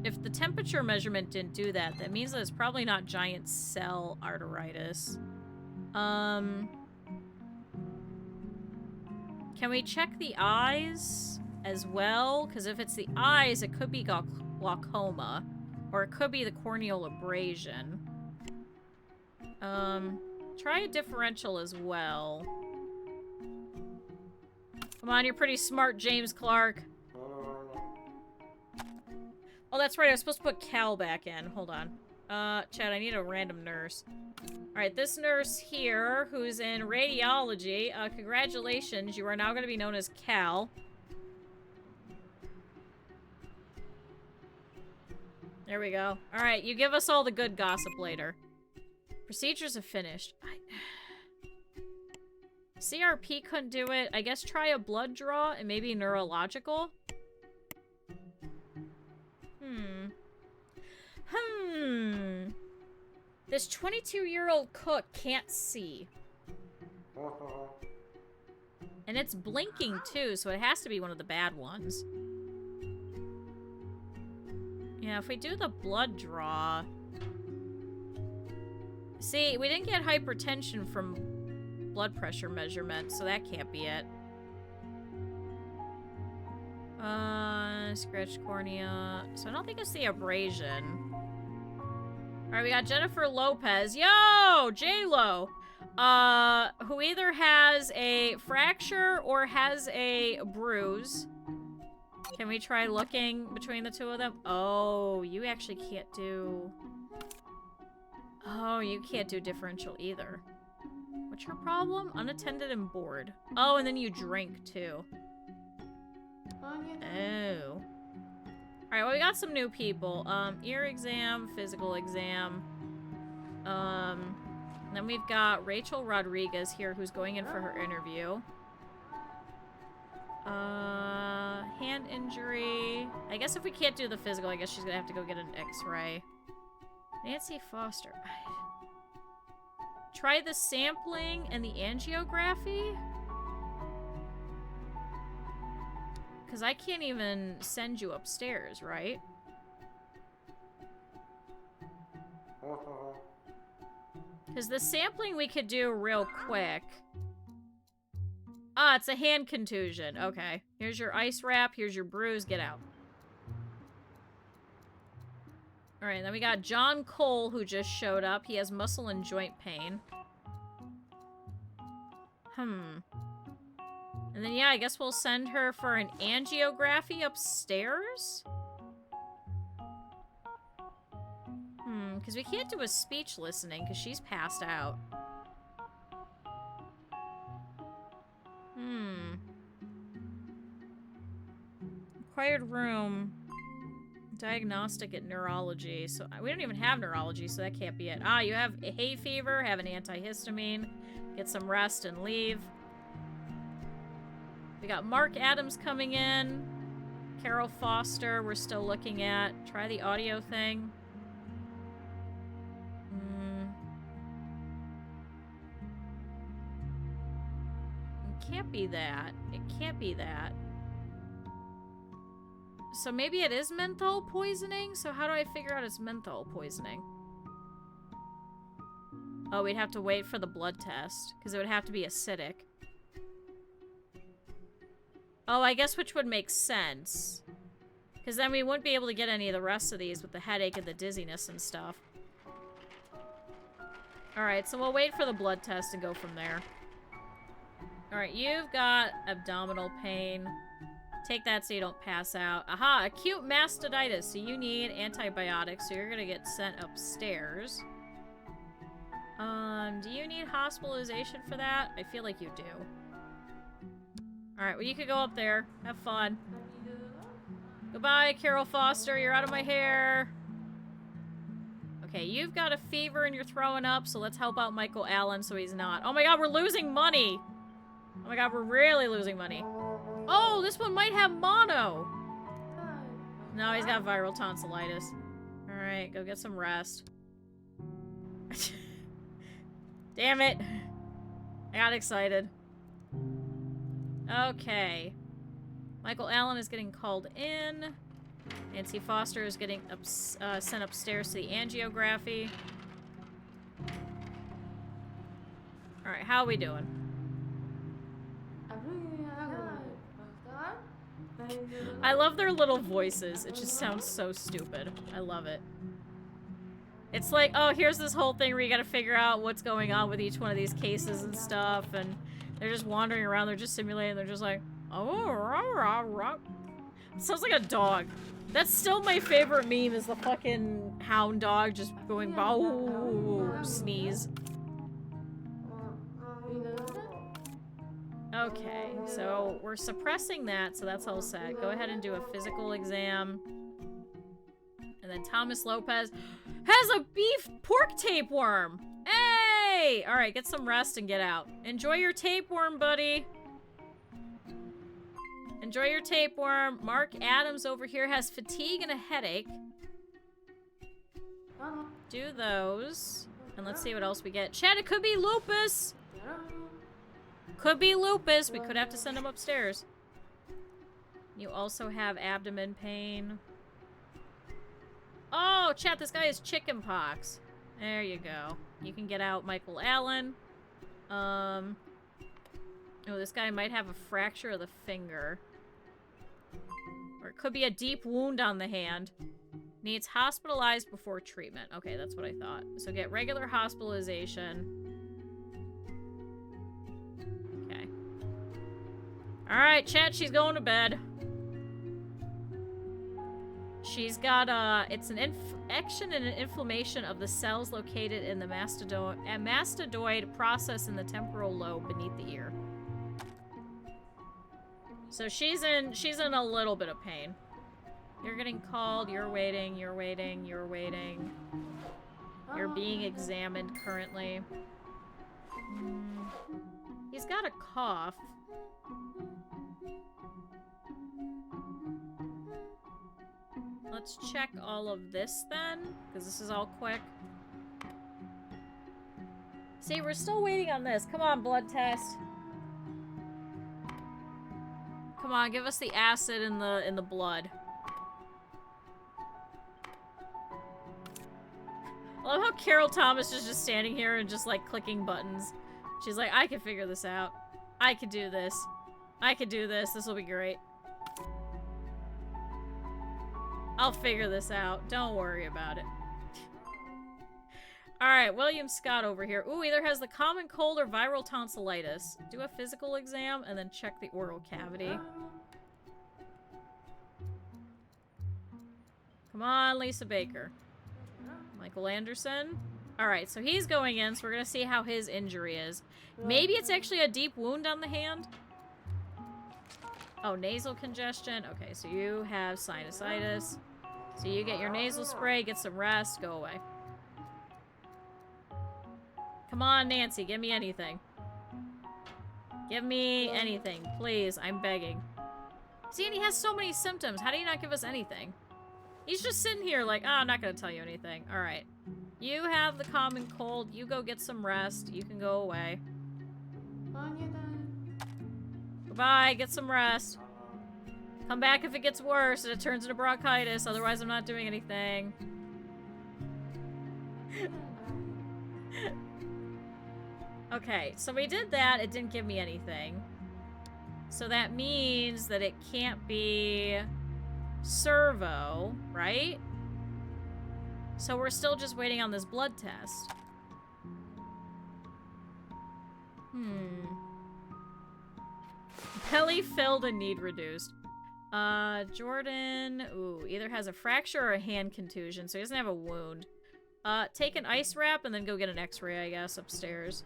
if the temperature measurement didn't do that, that means that it's probably not giant cell arteritis. Can we check the eyes as well? Because if it's the eyes, it could be glaucoma. Or it could be the corneal abrasion. Try a differential as well. Come on, you're pretty smart, James Clark. Oh, that's right, I was supposed to put Cal back in. Hold on. Chad, I need a random nurse. Alright, this nurse here, who's in radiology, congratulations, you are now going to be known as Cal. There we go. Alright, you give us all the good gossip later. Procedures have finished. CRP couldn't do it. I guess try a blood draw and maybe neurological. The This 22-year-old cook can't see. And it's blinking too, so it has to be one of the bad ones. Yeah, if we do the blood draw... See, we didn't get hypertension from blood pressure measurement, so that can't be it. Scratched cornea. So I don't think it's the abrasion. Alright, we got Jennifer Lopez. Yo! J-Lo! Who either has a fracture or has a bruise. Can we try looking between the two of them? Oh, you actually can't do... Oh, you can't do differential either. What's your problem? Unattended and bored. Oh, and then you drink too. Oh. Alright, well, we got some new people. Ear exam, physical exam. Then we've got Rachel Rodriguez here who's going in for her interview. Hand injury. I guess if we can't do the physical, I guess she's gonna have to go get an x-ray. Nancy Foster. Try the sampling and the angiography? Because I can't even send you upstairs, right? Because the sampling we could do real quick. Ah, it's a hand contusion. Okay. Here's your ice wrap. Here's your bruise. Get out. Alright, then we got John Cole, who just showed up. He has muscle and joint pain. And then, yeah, I guess we'll send her for an angiography upstairs? Because we can't do a speech listening, because she's passed out. Required room. Diagnostic at neurology. So we don't even have neurology, so that can't be it. Ah, you have a hay fever, have an antihistamine, get some rest and leave. We got Mark Adams coming in. Carol Foster, we're still looking at. Try the audio thing. It can't be that. It can't be that. So maybe it is menthol poisoning? So how do I figure out it's menthol poisoning? Oh, we'd have to wait for the blood test, because it would have to be acidic. Oh, I guess which would make sense. Because then we wouldn't be able to get any of the rest of these with the headache and the dizziness and stuff. Alright, so we'll wait for the blood test and go from there. Alright, you've got abdominal pain. Take that so you don't pass out. Aha, acute mastitis. So you need antibiotics, so you're gonna get sent upstairs. Do you need hospitalization for that? I feel like you do. Alright, well you could go up there. Have fun. Goodbye, Carol Foster. You're out of my hair. Okay, you've got a fever and you're throwing up, so let's help out Michael Allen so he's not. Oh my god, we're losing money! Oh my god, we're really losing money. Oh, this one might have mono! No, he's got viral tonsillitis. Alright, go get some rest. Damn it! I got excited. Okay. Michael Allen is getting called in. Nancy Foster is getting sent upstairs to the angiography. Alright, how are we doing? I love their little voices. It just sounds so stupid. I love it. It's like, oh, here's this whole thing where you gotta figure out what's going on with each one of these cases and stuff, and they're just wandering around, they're just simulating, they're just like, oh, rah, rah, rah. It sounds like a dog. That's still my favorite meme, is the fucking hound dog just going, bow, sneeze. Okay, so we're suppressing that, so that's all set. Go ahead and do a physical exam. And then Thomas Lopez has a beef pork tapeworm! Hey! Alright, get some rest and get out. Enjoy your tapeworm, buddy. Enjoy your tapeworm. Mark Adams over here has fatigue and a headache. Do those. And let's see what else we get. Chat, it could be lupus. Could be lupus. We could have to send him upstairs. You also have abdomen pain. Oh, chat, this guy has chicken pox. There you go. You can get out Michael Allen. Oh, this guy might have a fracture of the finger. Or it could be a deep wound on the hand. Needs hospitalized before treatment. Okay, that's what I thought. So get regular hospitalization. Okay. Alright, chat, she's going to bed. She's got, it's an infection and an inflammation of the cells located in the mastodoid process in the temporal lobe beneath the ear. So she's in a little bit of pain. You're getting called, you're waiting, you're waiting, you're waiting. You're being examined currently. He's got a cough. Let's check all of this then, because this is all quick. See, we're still waiting on this. Come on, blood test. Come on, give us the acid in the blood. I love how Carol Thomas is just standing here and just like clicking buttons. She's like, I can figure this out. I could do this. I could do this. This will be great. I'll figure this out. Don't worry about it. Alright, William Scott over here. Ooh, either has the common cold or viral tonsillitis. Do a physical exam and then check the oral cavity. Come on, Lisa Baker. Michael Anderson. Alright, so he's going in, so we're gonna see how his injury is. Maybe it's actually a deep wound on the hand? Oh, nasal congestion. Okay, so you have sinusitis. So you get your nasal spray, get some rest, go away. Come on, Nancy, give me anything. Give me anything, please. I'm begging. See, and he has so many symptoms. How do you not give us anything? He's just sitting here like, oh, I'm not going to tell you anything. All right. You have the common cold. You go get some rest. You can go away. Goodbye. Get some rest. Come back if it gets worse and it turns into bronchitis. Otherwise, I'm not doing anything. Okay, so we did that. It didn't give me anything. So that means that it can't be servo, right? So we're still just waiting on this blood test. Belly filled and need reduced. Jordan, ooh, either has a fracture or a hand contusion, so he doesn't have a wound. Take an ice wrap and then go get an x-ray, I guess, upstairs.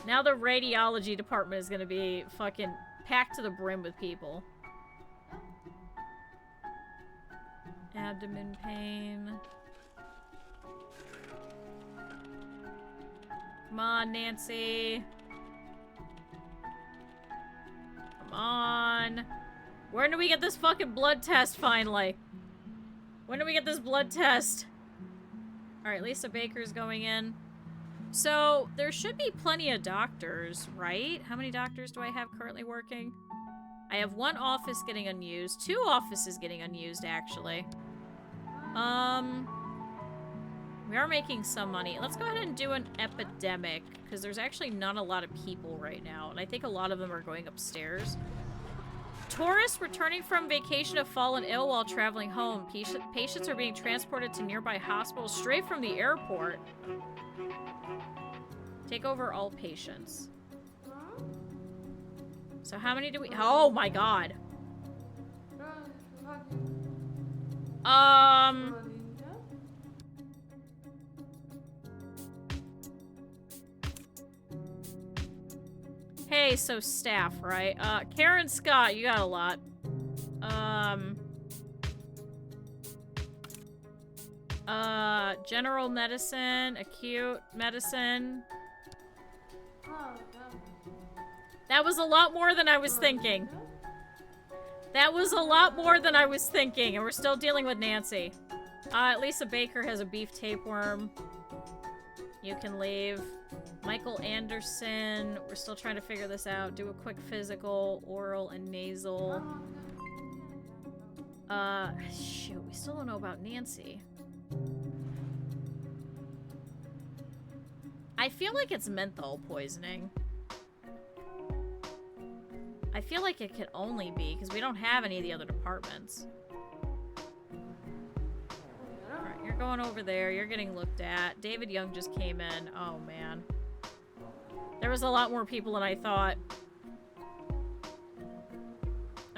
Now the radiology department is gonna be fucking packed to the brim with people. Abdomen pain. Come on, Nancy. Come on. When do we get this fucking blood test, finally? When do we get this blood test? Alright, Lisa Baker's going in. So, there should be plenty of doctors, right? How many doctors do I have currently working? I have one office getting unused. 2 offices getting unused, actually. We are making some money. Let's go ahead and do an epidemic, because there's actually not a lot of people right now, and I think a lot of them are going upstairs. Tourists returning from vacation have fallen ill while traveling home. Patients are being transported to nearby hospitals straight from the airport. Take over all patients. So how many do we... Oh my god. Hey, so staff, right? Karen Scott, you got a lot. General medicine, acute medicine. That was a lot more than I was thinking. That was a lot more than I was thinking, and we're still dealing with Nancy. Lisa Baker has a beef tapeworm. You can leave. Michael Anderson, we're still trying to figure this out. Do a quick physical, oral, and nasal. Shoot, we still don't know about Nancy. I feel like it's menthol poisoning. I feel like it could only be, because we don't have any of the other departments. Alright, you're going over there. You're getting looked at. David Young just came in. Oh, man. There was a lot more people than I thought.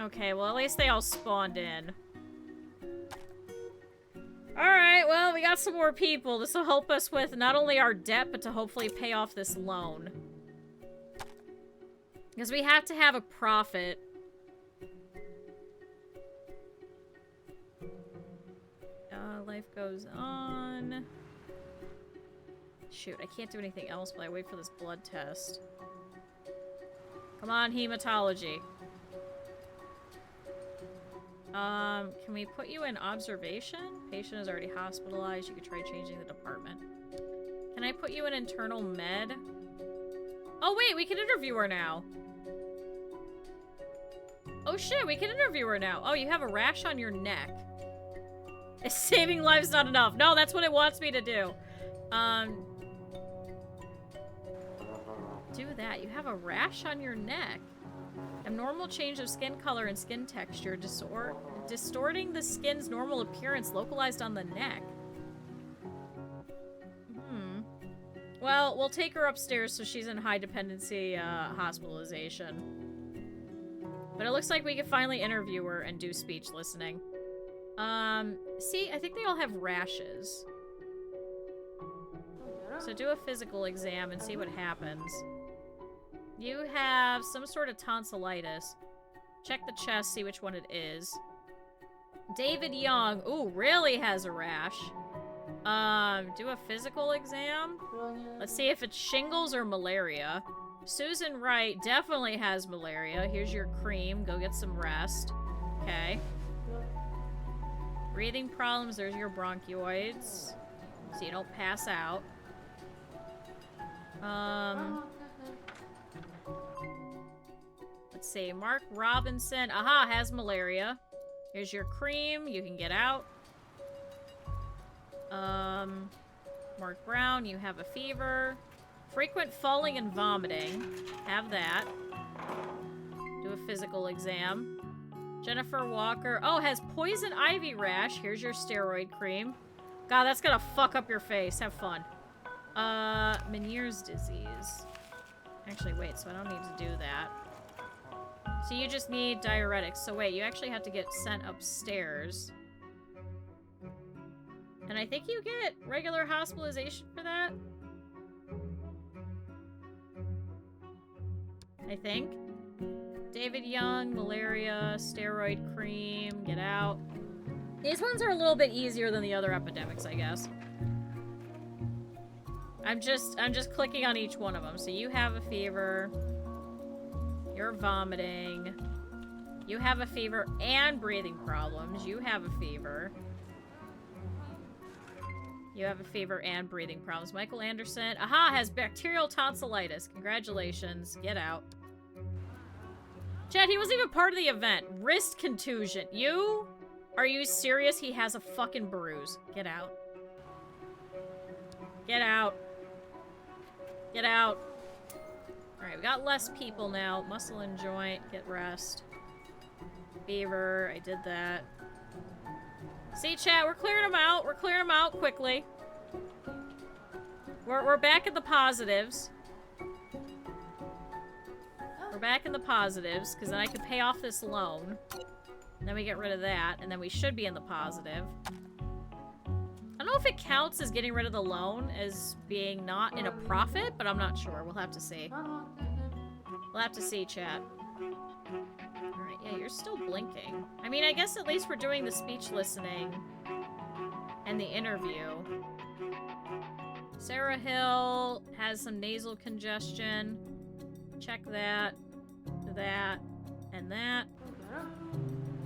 Okay, well, at least they all spawned in. Alright, well, we got some more people. This will help us with not only our debt, but to hopefully pay off this loan. Because we have to have a profit. Life goes on. Shoot, I can't do anything else while I wait for this blood test. Come on, hematology. Can we put you in observation? Patient is already hospitalized. You could try changing the department. Can I put you in internal med? Oh, wait, we can interview her now. Oh, shit, we can interview her now. Oh, you have a rash on your neck. Is saving lives not enough? No, that's what it wants me to do. Do that. You have a rash on your neck. Abnormal change of skin color and skin texture, distorting the skin's normal appearance localized on the neck. Well, we'll take her upstairs so she's in high dependency hospitalization. But it looks like we can finally interview her and do speech listening. See, I think they all have rashes. So do a physical exam and see what happens. You have some sort of tonsillitis. Check the chest, see which one it is. David Young, ooh, really has a rash. Do a physical exam. Let's see if it's shingles or malaria. Susan Wright definitely has malaria. Here's your cream. Go get some rest. Okay. Breathing problems, there's your bronchioids. So you don't pass out. Let's see. Mark Robinson. Aha, has malaria. Here's your cream. You can get out. Mark Brown, you have a fever. Frequent falling and vomiting. Have that. Do a physical exam. Jennifer Walker. Oh, has poison ivy rash. Here's your steroid cream. God, that's gonna fuck up your face. Have fun. Meniere's disease. Actually, wait, so I don't need to do that. So you just need diuretics. So wait, you actually have to get sent upstairs. And I think you get regular hospitalization for that. I think. David Young, malaria, steroid cream, get out. These ones are a little bit easier than the other epidemics, I guess. I'm just clicking on each one of them. So you have a fever. You're vomiting. You have a fever and breathing problems. You have a fever. You have a fever and breathing problems. Michael Anderson. Aha, has bacterial tonsillitis. Congratulations. Get out. Chad, he wasn't even part of the event. Wrist contusion. You? Are you serious? He has a fucking bruise. Get out. Get out. Get out. Alright, we got less people now. Muscle and joint. Get rest. Fever. I did that. See, chat, we're clearing them out. We're clearing them out quickly. We're back at the positives. We're back in the positives, because then I can pay off this loan. And then we get rid of that, and then we should be in the positive. I don't know if it counts as getting rid of the loan as being not in a profit, but I'm not sure. We'll have to see. We'll have to see, chat. Alright, yeah, you're still blinking. I mean, I guess at least we're doing the speech listening and the interview. Sarah Hill has some nasal congestion. Check that, and that.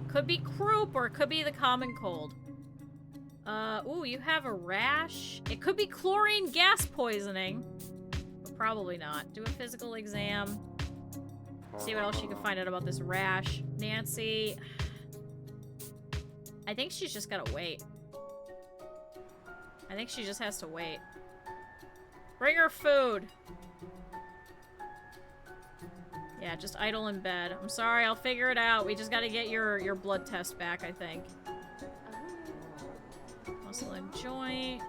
Could be croup or it could be the common cold. Ooh, you have a rash. It could be chlorine gas poisoning. But probably not. Do a physical exam. See what else you can find out about this rash. Nancy. I think she's just gotta wait. I think she just has to wait. Bring her food. Yeah, just idle in bed. I'm sorry, I'll figure it out. We just gotta get your blood test back, I think. Muscle and joint.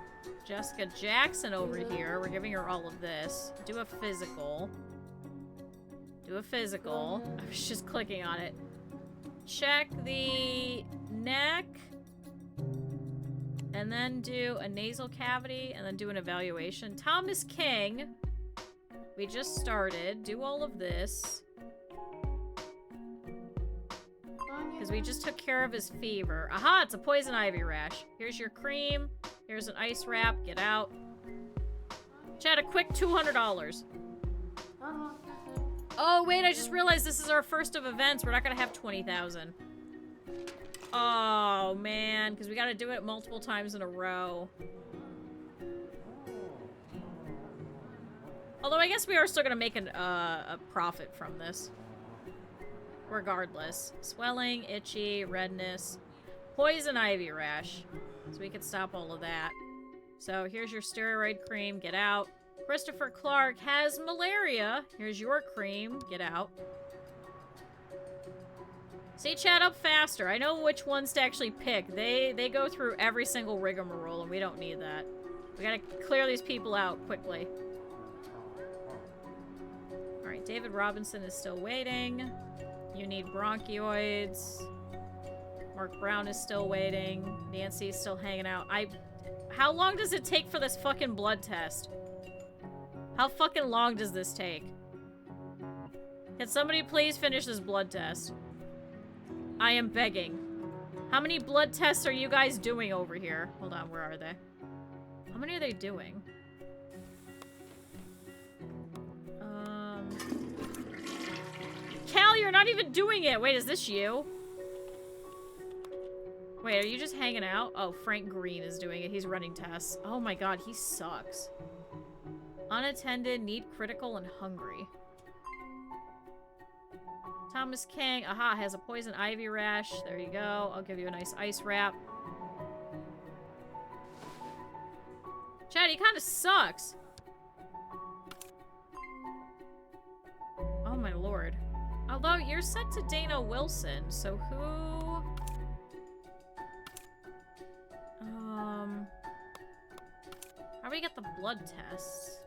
Jessica Jackson over here. We're giving her all of this. Do a physical. Do a physical. I was just clicking on it. Check the neck. And then do a nasal cavity. And then do an evaluation. Thomas King. We just started. Do all of this. Because we just took care of his fever. Aha, it's a poison ivy rash. Here's your cream. Here's an ice wrap. Get out. Chad, a quick $200. Oh, wait, I just realized this is our first of events. We're not going to have 20,000. Oh, man. Because we got to do it multiple times in a row. Although I guess we are still going to make a profit from this. Regardless. Swelling, itchy, redness, poison ivy rash. So we could stop all of that. So here's your steroid cream. Get out. Christopher Clark has malaria. Here's your cream. Get out. See, chat up faster. I know which ones to actually pick. They go through every single rigmarole, and we don't need that. We gotta clear these people out quickly. Alright, David Robinson is still waiting. You need bronchioids. Mark Brown is still waiting. Nancy's still hanging out. How long does it take for this fucking blood test? How fucking long does this take? Can somebody please finish this blood test? I am begging. How many blood tests are you guys doing over here? Hold on, where are they? How many are they doing? Cal, you're not even doing it! Wait, is this you? Wait, are you just hanging out? Oh, Frank Green is doing it. He's running tests. Oh my god, he sucks. Unattended, need critical, and hungry. Thomas King, aha, has a poison ivy rash. There you go. I'll give you a nice ice wrap. Chad, he kind of sucks. Oh my lord. Although, you're set to Dana Wilson, so who... How do we get the blood tests?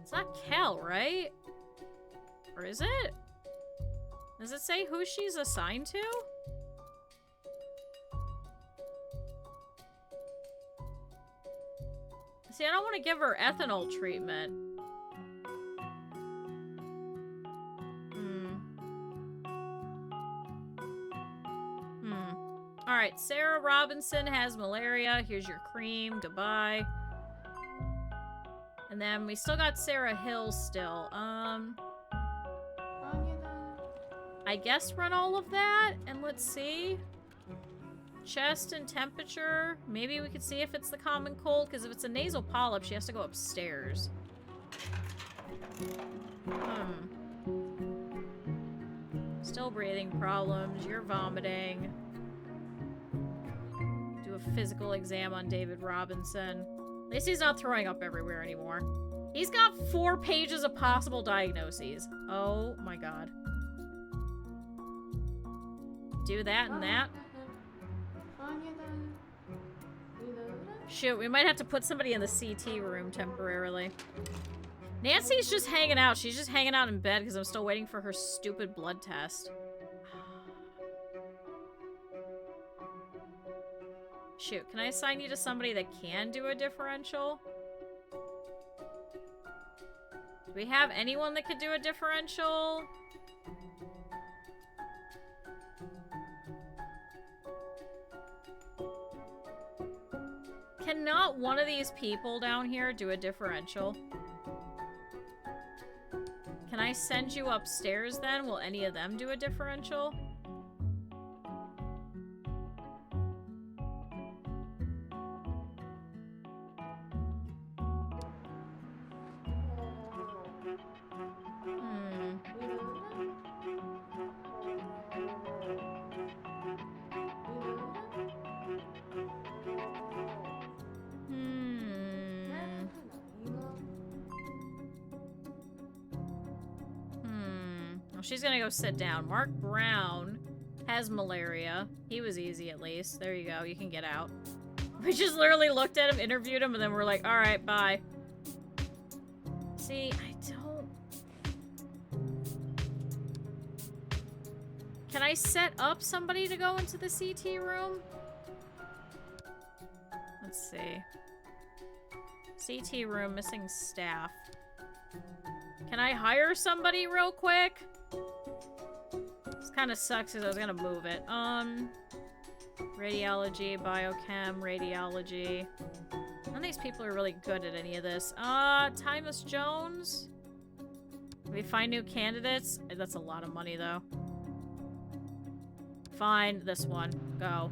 It's not Kel, right? Or is it? Does it say who she's assigned to? See, I don't want to give her ethanol treatment. Alright, Sarah Robinson has malaria. Here's your cream. Goodbye. And then we still got Sarah Hill still. I guess run all of that, and let's see. Chest and temperature. Maybe we could see if it's the common cold, because if it's a nasal polyp, she has to go upstairs. Still breathing problems. You're vomiting. Do a physical exam on David Robinson. At least he's not throwing up everywhere anymore. He's got 4 pages of possible diagnoses. Oh my god. Do that and that. Shoot, we might have to put somebody in the CT room temporarily. Nancy's just hanging out. She's just hanging out in bed because I'm still waiting for her stupid blood test. Shoot, can I assign you to somebody that can do a differential? Do we have anyone that could do a differential? Cannot one of these people down here do a differential? Can I send you upstairs then? Will any of them do a differential? Well, she's gonna go sit down. Mark Brown has malaria. He was easy, at least. There you go. You can get out. We just literally looked at him, interviewed him, and then we're like, alright, bye. See, I don't... Can I set up somebody to go into the CT room? Let's see. CT room, missing staff. Can I hire somebody real quick? This kind of sucks because I was gonna move it. Radiology, biochem, radiology. None of these people are really good at any of this. Tymus Jones. Can we find new candidates? That's a lot of money, though. Fine, this one. Go.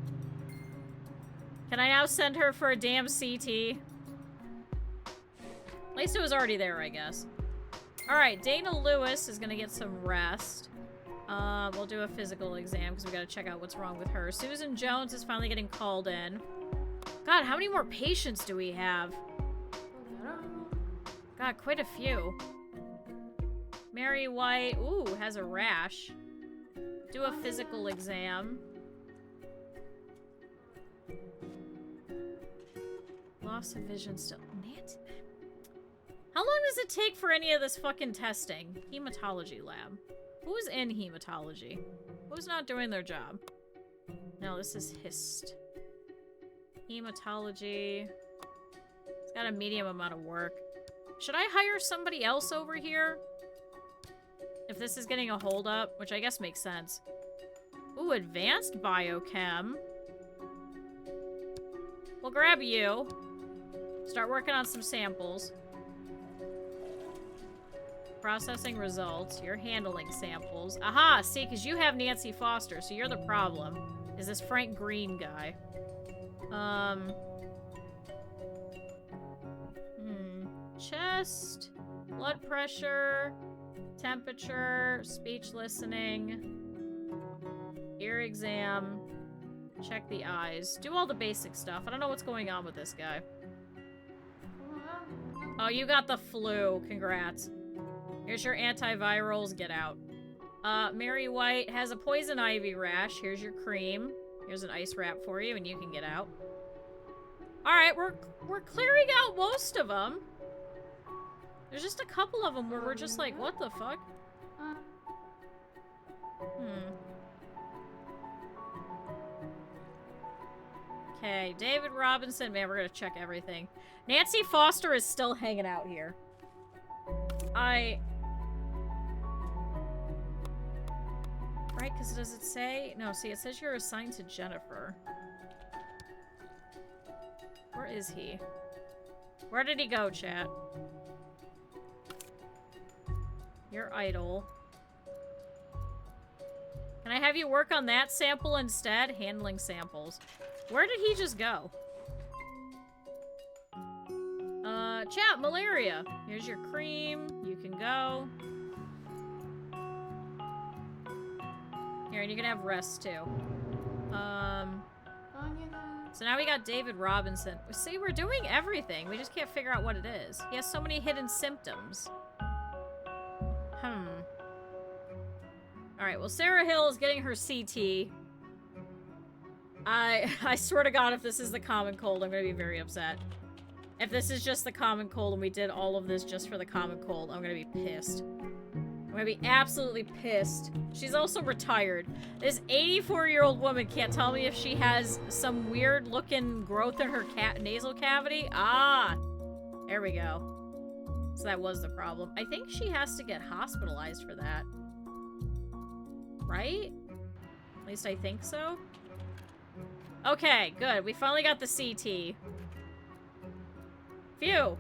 Can I now send her for a damn CT? At least it was already there, I guess. Alright, Dana Lewis is gonna get some rest. We'll do a physical exam because we gotta check out what's wrong with her. Susan Jones is finally getting called in. God, how many more patients do we have? God, quite a few. Mary White, ooh, has a rash. Do a physical exam. Loss of vision still. How long does it take for any of this fucking testing? Hematology lab. Who's in hematology? Who's not doing their job? No, this is hist. Hematology. It's got a medium amount of work. Should I hire somebody else over here? If this is getting a hold up, which I guess makes sense. Ooh, advanced biochem. We'll grab you. Start working on some samples. Processing results. You're handling samples. Aha! See, because you have Nancy Foster, so you're the problem. Is this Frank Green guy. Chest. Blood pressure. Temperature. Speech listening. Ear exam. Check the eyes. Do all the basic stuff. I don't know what's going on with this guy. Oh, you got the flu. Congrats. Here's your antivirals. Get out. Mary White has a poison ivy rash. Here's your cream. Here's an ice wrap for you, and you can get out. Alright, we're clearing out most of them. There's just a couple of them where we're just like, what the fuck? Okay, David Robinson. Man, we're gonna check everything. Nancy Foster is still hanging out here. Right, because does it say? No, see, it says you're assigned to Jennifer. Where is he? Where did he go, chat? You're idle. Can I have you work on that sample instead? Handling samples. Where did he just go? Chat, malaria. Here's your cream. You can go. Here, and you can have rest, too. So now we got David Robinson. See, we're doing everything. We just can't figure out what it is. He has so many hidden symptoms. Alright, well, Sarah Hill is getting her CT. I swear to God, if this is the common cold, I'm gonna be very upset. If this is just the common cold and we did all of this just for the common cold, I'm gonna be pissed. I'm gonna be absolutely pissed. She's also retired. This 84-year-old woman can't tell me if she has some weird-looking growth in her nasal cavity. Ah! There we go. So that was the problem. I think she has to get hospitalized for that. Right? At least I think so. Okay, good. We finally got the CT. Phew!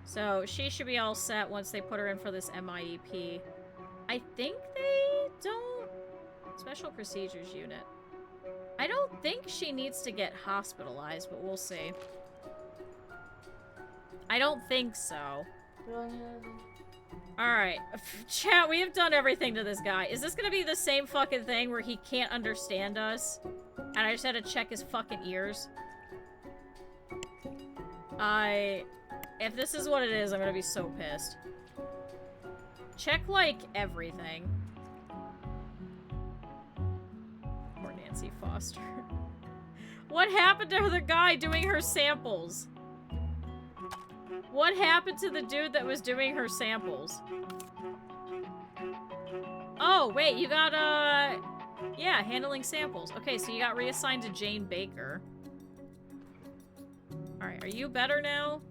So, she should be all set once they put her in for this MIEP. I think they don't... Special Procedures Unit. I don't think she needs to get hospitalized, but we'll see. I don't think so. Alright. Chat, we have done everything to this guy. Is this gonna be the same fucking thing where he can't understand us? And I just had to check his fucking ears? If this is what it is, I'm gonna be so pissed. Check, like, everything. Poor Nancy Foster. What happened to the guy doing her samples? What happened to the dude that was doing her samples? Oh, wait, you got, yeah, handling samples. Okay, so you got reassigned to Jane Baker. Alright, are you better now?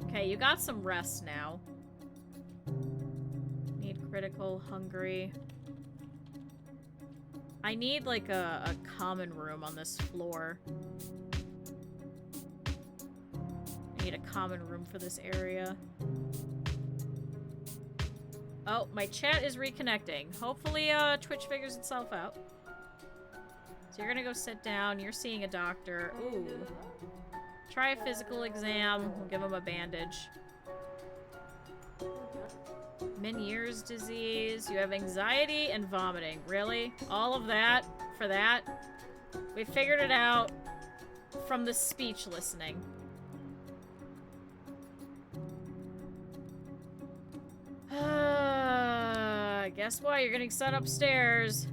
Okay, you got some rest now. Need critical, hungry. I need, like, a common room on this floor. I need a common room for this area. Oh, my chat is reconnecting. Hopefully, Twitch figures itself out. So you're gonna go sit down. You're seeing a doctor. Ooh. Try a physical exam. We'll give him a bandage. Meniere's disease. You have anxiety and vomiting. Really? All of that for that? We figured it out from the speech listening. Guess what? You're getting sent upstairs.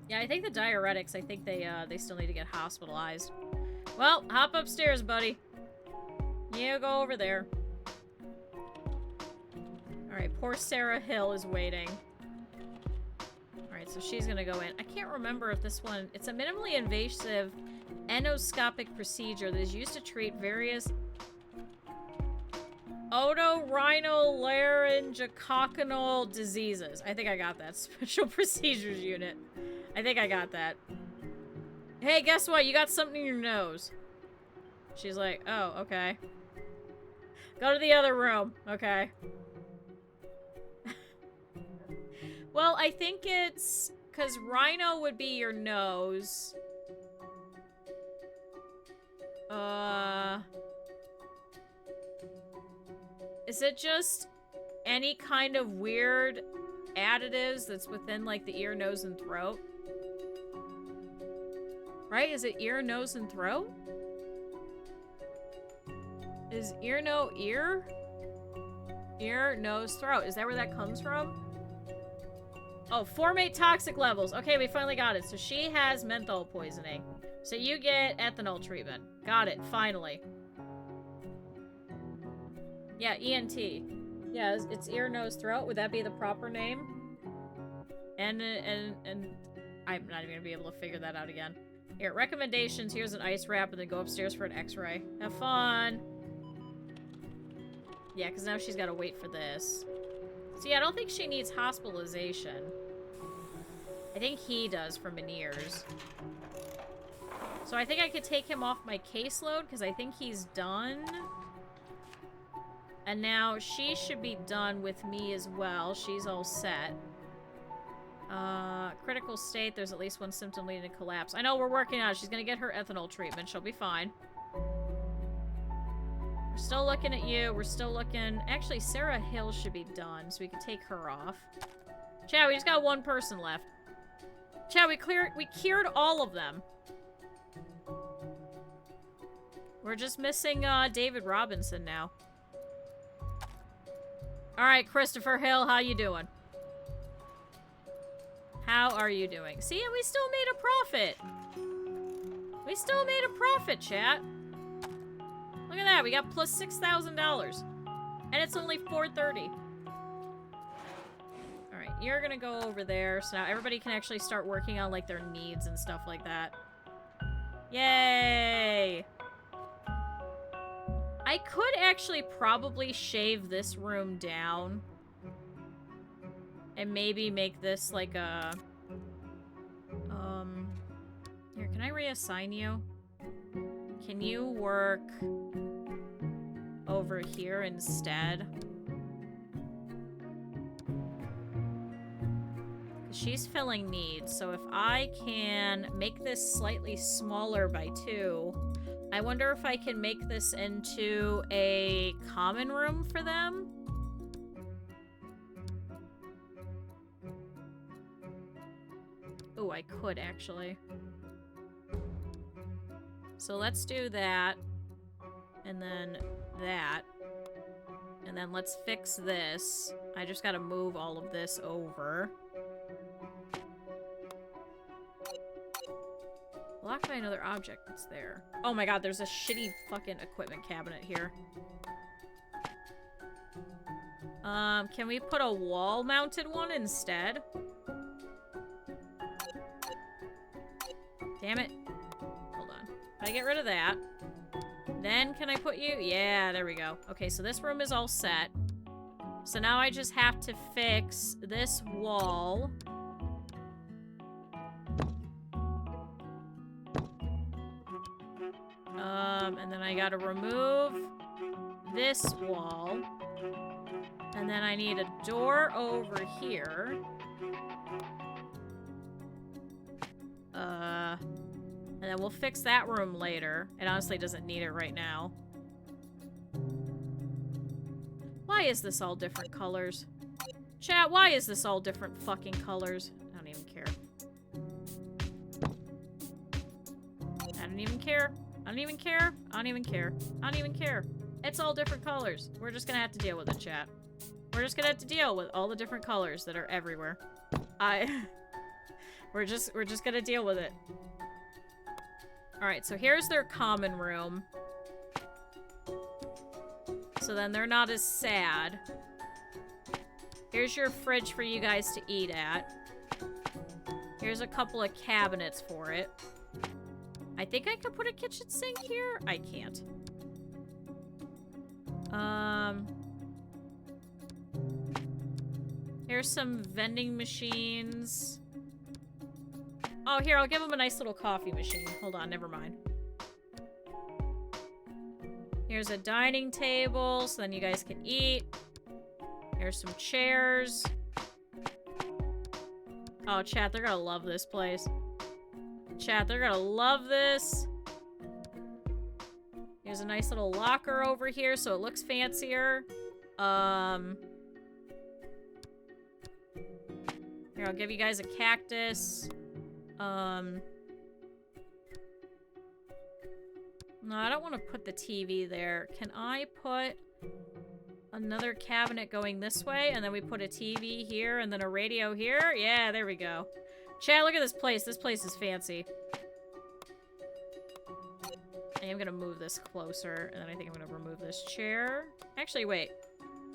Yeah, I think the diuretics, I think they still need to get hospitalized. Well, hop upstairs, buddy. You go over there. Alright, poor Sarah Hill is waiting. Alright, so she's gonna go in. I can't remember if this one... It's a minimally invasive endoscopic procedure that is used to treat various otorhinolaryngococcinal diseases. I think I got that. Special Procedures Unit. I think I got that. Hey, guess what? You got something in your nose. She's like, oh, okay. Go to the other room. Okay. Well, I think it's... Because rhino would be your nose. Is it just any kind of weird additives that's within, like, the ear, nose, and throat? Right? Is it ear, nose, and throat? Is ear, no, ear? Ear, nose, throat. Is that where that comes from? Oh, formate toxic levels. Okay, we finally got it. So she has menthol poisoning. So you get ethanol treatment. Got it, finally. Yeah, ENT. Yeah, it's ear, nose, throat. Would that be the proper name? And I'm not even gonna be able to figure that out again. Here, recommendations. Here's an ice wrap, and then go upstairs for an x-ray. Have fun. Yeah, because now she's got to wait for this. See, I don't think she needs hospitalization. I think he does for Meniere's. So I think I could take him off my caseload, because I think he's done. And now she should be done with me as well. She's all set. Critical state. There's at least one symptom leading to collapse. I know, we're working on it. She's gonna get her ethanol treatment. She'll be fine. We're still looking at you. We're still looking... Actually, Sarah Hill should be done, so we can take her off. Chad, we just got one person left. Chad, we cured all of them. We're just missing, David Robinson now. Alright, Christopher Hill, how you doing? How are you doing? See, we still made a profit. We still made a profit, chat. Look at that, we got plus $6,000. And it's only 4:30. Alright, you're gonna go over there, so now everybody can actually start working on, like, their needs and stuff like that. Yay! I could actually probably shave this room down. And maybe make this like a... Here, can I reassign you? Can you work over here instead? She's filling needs, so if I can make this slightly smaller by 2... I wonder if I can make this into a common room for them? Oh, I could actually. So let's do that. And then that. And And then let's fix this. I just gotta move all of this over. Blocked by another object that's there. Oh my god, there's a shitty fucking equipment cabinet here. Can we put a wall-mounted one instead? Damn it. Hold on. If I get rid of that, then can I put you? Yeah, there we go. Okay, so this room is all set. So now I just have to fix this wall. And then I gotta remove this wall. And then I need a door over here. And then we'll fix that room later. It honestly doesn't need it right now. Why is this all different colors? Chat, why is this all different fucking colors? I don't even care. I don't even care. I don't even care. I don't even care. I don't even care. It's all different colors. We're just gonna have to deal with it, chat. We're just gonna have to deal with all the different colors that are everywhere. We're just gonna deal with it. Alright, so here's their common room. So then they're not as sad. Here's your fridge for you guys to eat at. Here's a couple of cabinets for it. I think I could put a kitchen sink here? I can't. Here's some vending machines. Oh, here, I'll give them a nice little coffee machine. Hold on, never mind. Here's a dining table, so then you guys can eat. Here's some chairs. Oh, chat, they're gonna love this place. Chat, they're gonna love this. Here's a nice little locker over here, so it looks fancier. Here, I'll give you guys a cactus. No, I don't want to put the TV there. Can I put another cabinet going this way, and then we put a TV here, and then a radio here? Yeah, there we go. Chat, look at this place. This place is fancy. I am gonna move this closer, and then I think I'm gonna remove this chair. Actually, wait.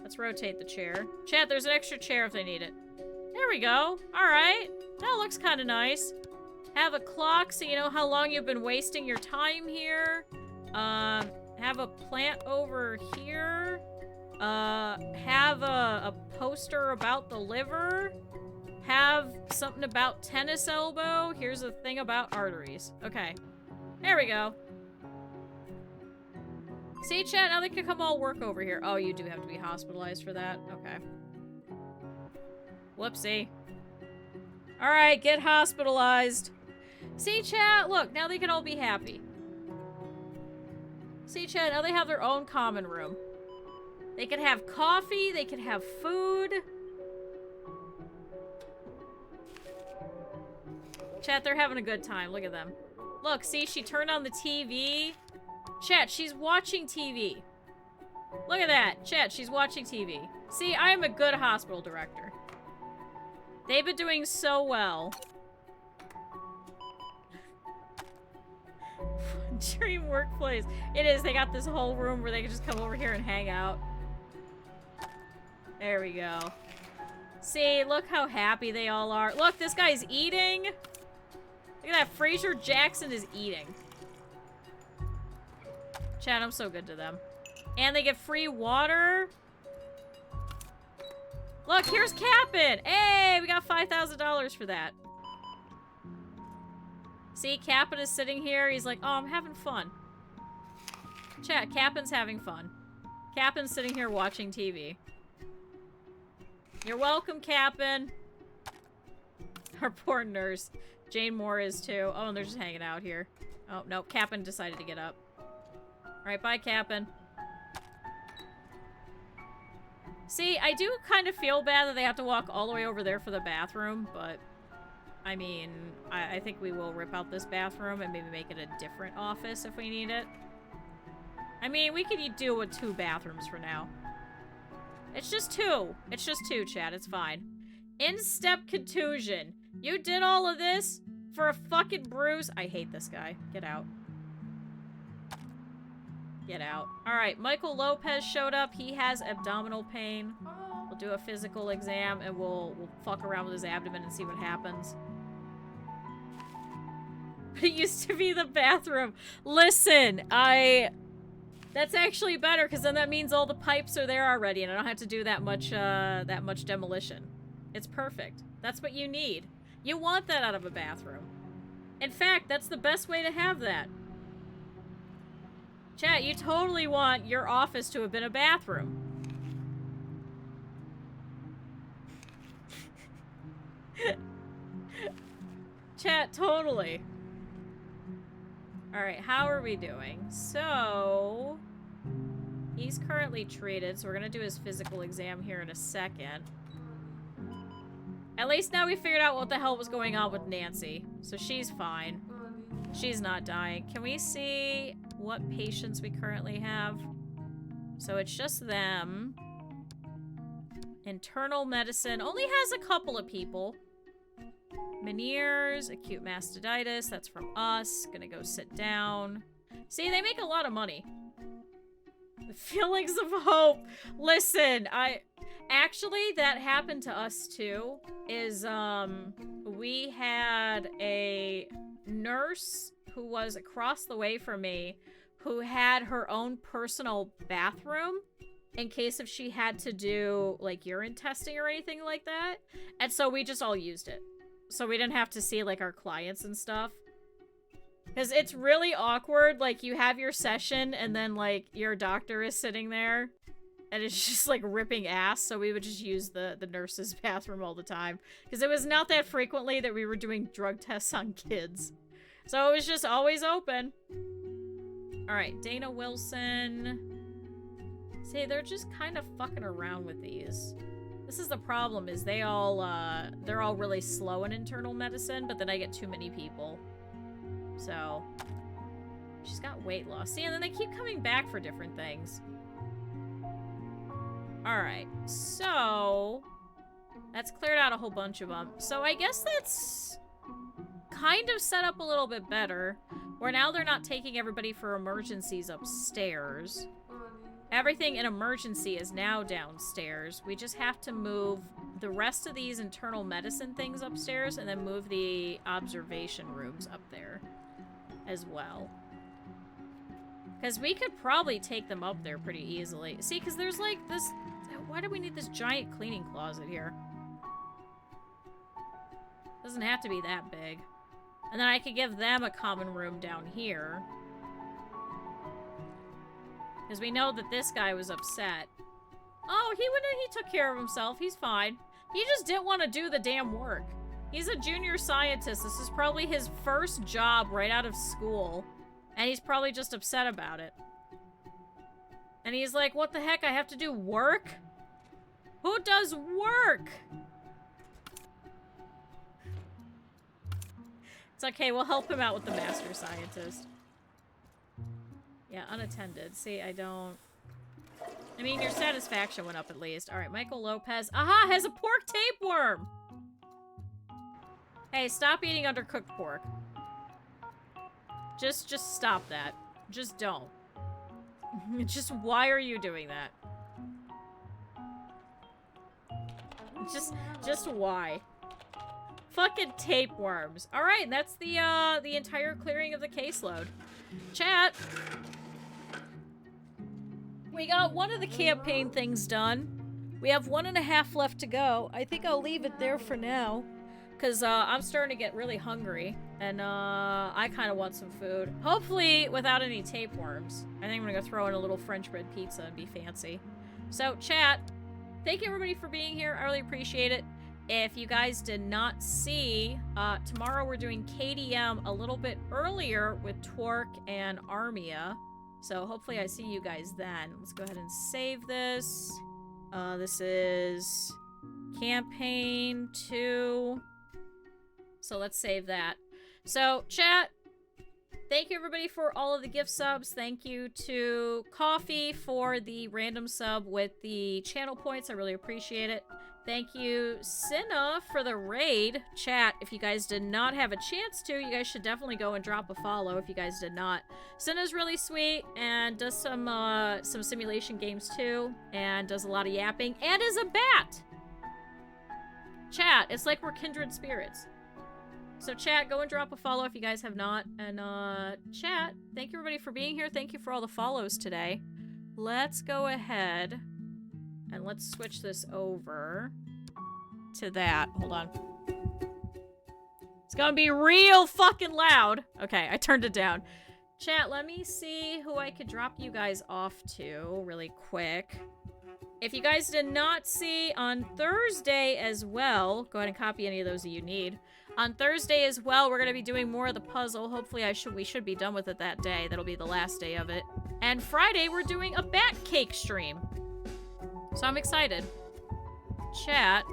Let's rotate the chair. Chat, there's an extra chair if they need it. There we go. Alright. That looks kind of nice. Have a clock so you know how long you've been wasting your time here. Have a plant over here. Have a poster about the liver. Have something about tennis elbow. Here's a thing about arteries. Okay. There we go. See, chat, now they can come all work over here. Oh, you do have to be hospitalized for that? Okay. Whoopsie. Alright, get hospitalized. See, chat, look, now they can all be happy. See, chat, now they have their own common room. They can have coffee, they can have food. Chat, they're having a good time. Look at them. Look, see, she turned on the TV. Chat, she's watching TV. Look at that. Chat, she's watching TV. See, I am a good hospital director. They've been doing so well. Dream workplace. It is. They got this whole room where they can just come over here and hang out. There we go. See, look how happy they all are. Look, this guy's eating. Look at that. Fraser Jackson is eating. Chat, I'm so good to them. And they get free water. Look, here's Cap'n. Hey, we got $5,000 for that. See, Cap'n is sitting here. He's like, oh, I'm having fun. Chat, Cap'n's having fun. Cap'n's sitting here watching TV. You're welcome, Cap'n. Our poor nurse. Jane Moore is too. Oh, and they're just hanging out here. Oh, no, Cap'n decided to get up. Alright, bye, Cap'n. See, I do kind of feel bad that they have to walk all the way over there for the bathroom, but... I mean, I think we will rip out this bathroom and maybe make it a different office if we need it. I mean, we could do with 2 bathrooms for now. It's just 2. It's just 2, chat. It's fine. Instep contusion. You did all of this for a fucking bruise? I hate this guy. Get out. Get out. Alright, Michael Lopez showed up. He has abdominal pain. We'll do a physical exam and we'll fuck around with his abdomen and see what happens. It used to be the bathroom. Listen, that's actually better because then that means all the pipes are there already and I don't have to do that much demolition. It's perfect. That's what you need. You want that out of a bathroom. In fact, that's the best way to have that. Chat, you totally want your office to have been a bathroom. Chat, totally. Alright, how are we doing? So, he's currently treated, so we're gonna do his physical exam here in a second. At least now we figured out what the hell was going on with Nancy. So she's fine. She's not dying. Can we see what patients we currently have? So it's just them. Internal medicine only has a couple of people. Meniere's, acute mastitis, that's from us. Gonna go sit down. See, they make a lot of money. The feelings of hope. Listen, actually, that happened to us too. We had a nurse who was across the way from me who had her own personal bathroom in case if she had to do, like, urine testing or anything like that. And so we just all used it. So we didn't have to see, like, our clients and stuff. Because it's really awkward, like, you have your session and then, like, your doctor is sitting there and it's just, like, ripping ass, so we would just use the nurse's bathroom all the time. Because it was not that frequently that we were doing drug tests on kids. So it was just always open. Alright, Dana Wilson. See, they're just kind of fucking around with these. This is the problem, is they're all really slow in internal medicine, but then I get too many people. So, she's got weight loss. See, and then they keep coming back for different things. Alright, so that's cleared out a whole bunch of them. So I guess that's kind of set up a little bit better, where now they're not taking everybody for emergencies upstairs. Everything in emergency is now downstairs. We just have to move the rest of these internal medicine things upstairs and then move the observation rooms up there as well. Because we could probably take them up there pretty easily. See, because there's like this... Why do we need this giant cleaning closet here? Doesn't have to be that big. And then I could give them a common room down here. Because we know that this guy was upset. Oh, he took care of himself. He's fine. He just didn't want to do the damn work. He's a junior scientist. This is probably his first job right out of school. And he's probably just upset about it. And he's like, what the heck? I have to do work? Who does work? It's okay. We'll help him out with the master scientist. Yeah, unattended. See, I mean, your satisfaction went up at least. Alright, Michael Lopez. Aha! Has a pork tapeworm! Hey, stop eating undercooked pork. Just stop that. Just don't. Just, why are you doing that? Just why? Fucking tapeworms. Alright, that's the entire clearing of the caseload. Chat! We got one of the campaign things done. We have 1.5 left to go. I think I'll leave it there for now. Because I'm starting to get really hungry. And I kind of want some food. Hopefully without any tapeworms. I think I'm going to go throw in a little French bread pizza and be fancy. So, chat, thank you everybody for being here. I really appreciate it. If you guys did not see, tomorrow we're doing KDM a little bit earlier with Twerk and Armia. So hopefully I see you guys then. Let's go ahead and save this. This is campaign 2. So let's save that. So, chat, Thank you, everybody, for all of the gift subs. Thank you to Coffee for the random sub with the channel points. I really appreciate it. Thank you, Cinna, for the raid. Chat, if you guys did not have a chance to, you guys should definitely go and drop a follow if you guys did not. Cinna's really sweet and does some simulation games too, and does a lot of yapping, and is a bat! Chat, it's like we're kindred spirits. So chat, go and drop a follow if you guys have not. And chat, thank you everybody for being here. Thank you for all the follows today. Let's go ahead and let's switch this over to that. Hold on. It's gonna be real fucking loud. Okay, I turned it down. Chat, let me see who I could drop you guys off to really quick. If you guys did not see on Thursday as well, go ahead and copy any of those that you need. On Thursday as well, we're going to be doing more of the puzzle. Hopefully we should be done with it that day. That'll be the last day of it. And Friday, we're doing a bat cake stream. So I'm excited. Chat.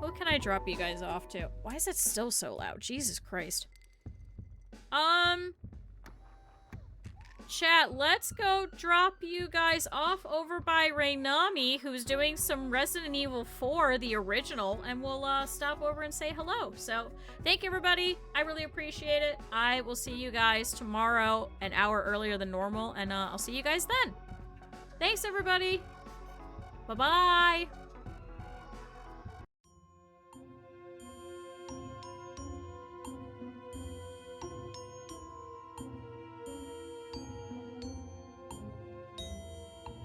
Who can I drop you guys off to? Why is it still so loud? Jesus Christ. Chat, let's go drop you guys off over by Raynami, who's doing some Resident Evil 4, the original, and we'll stop over and say hello. So, thank you everybody. I really appreciate it. I will see you guys tomorrow, an hour earlier than normal, and I'll see you guys then. Thanks everybody. Bye-bye.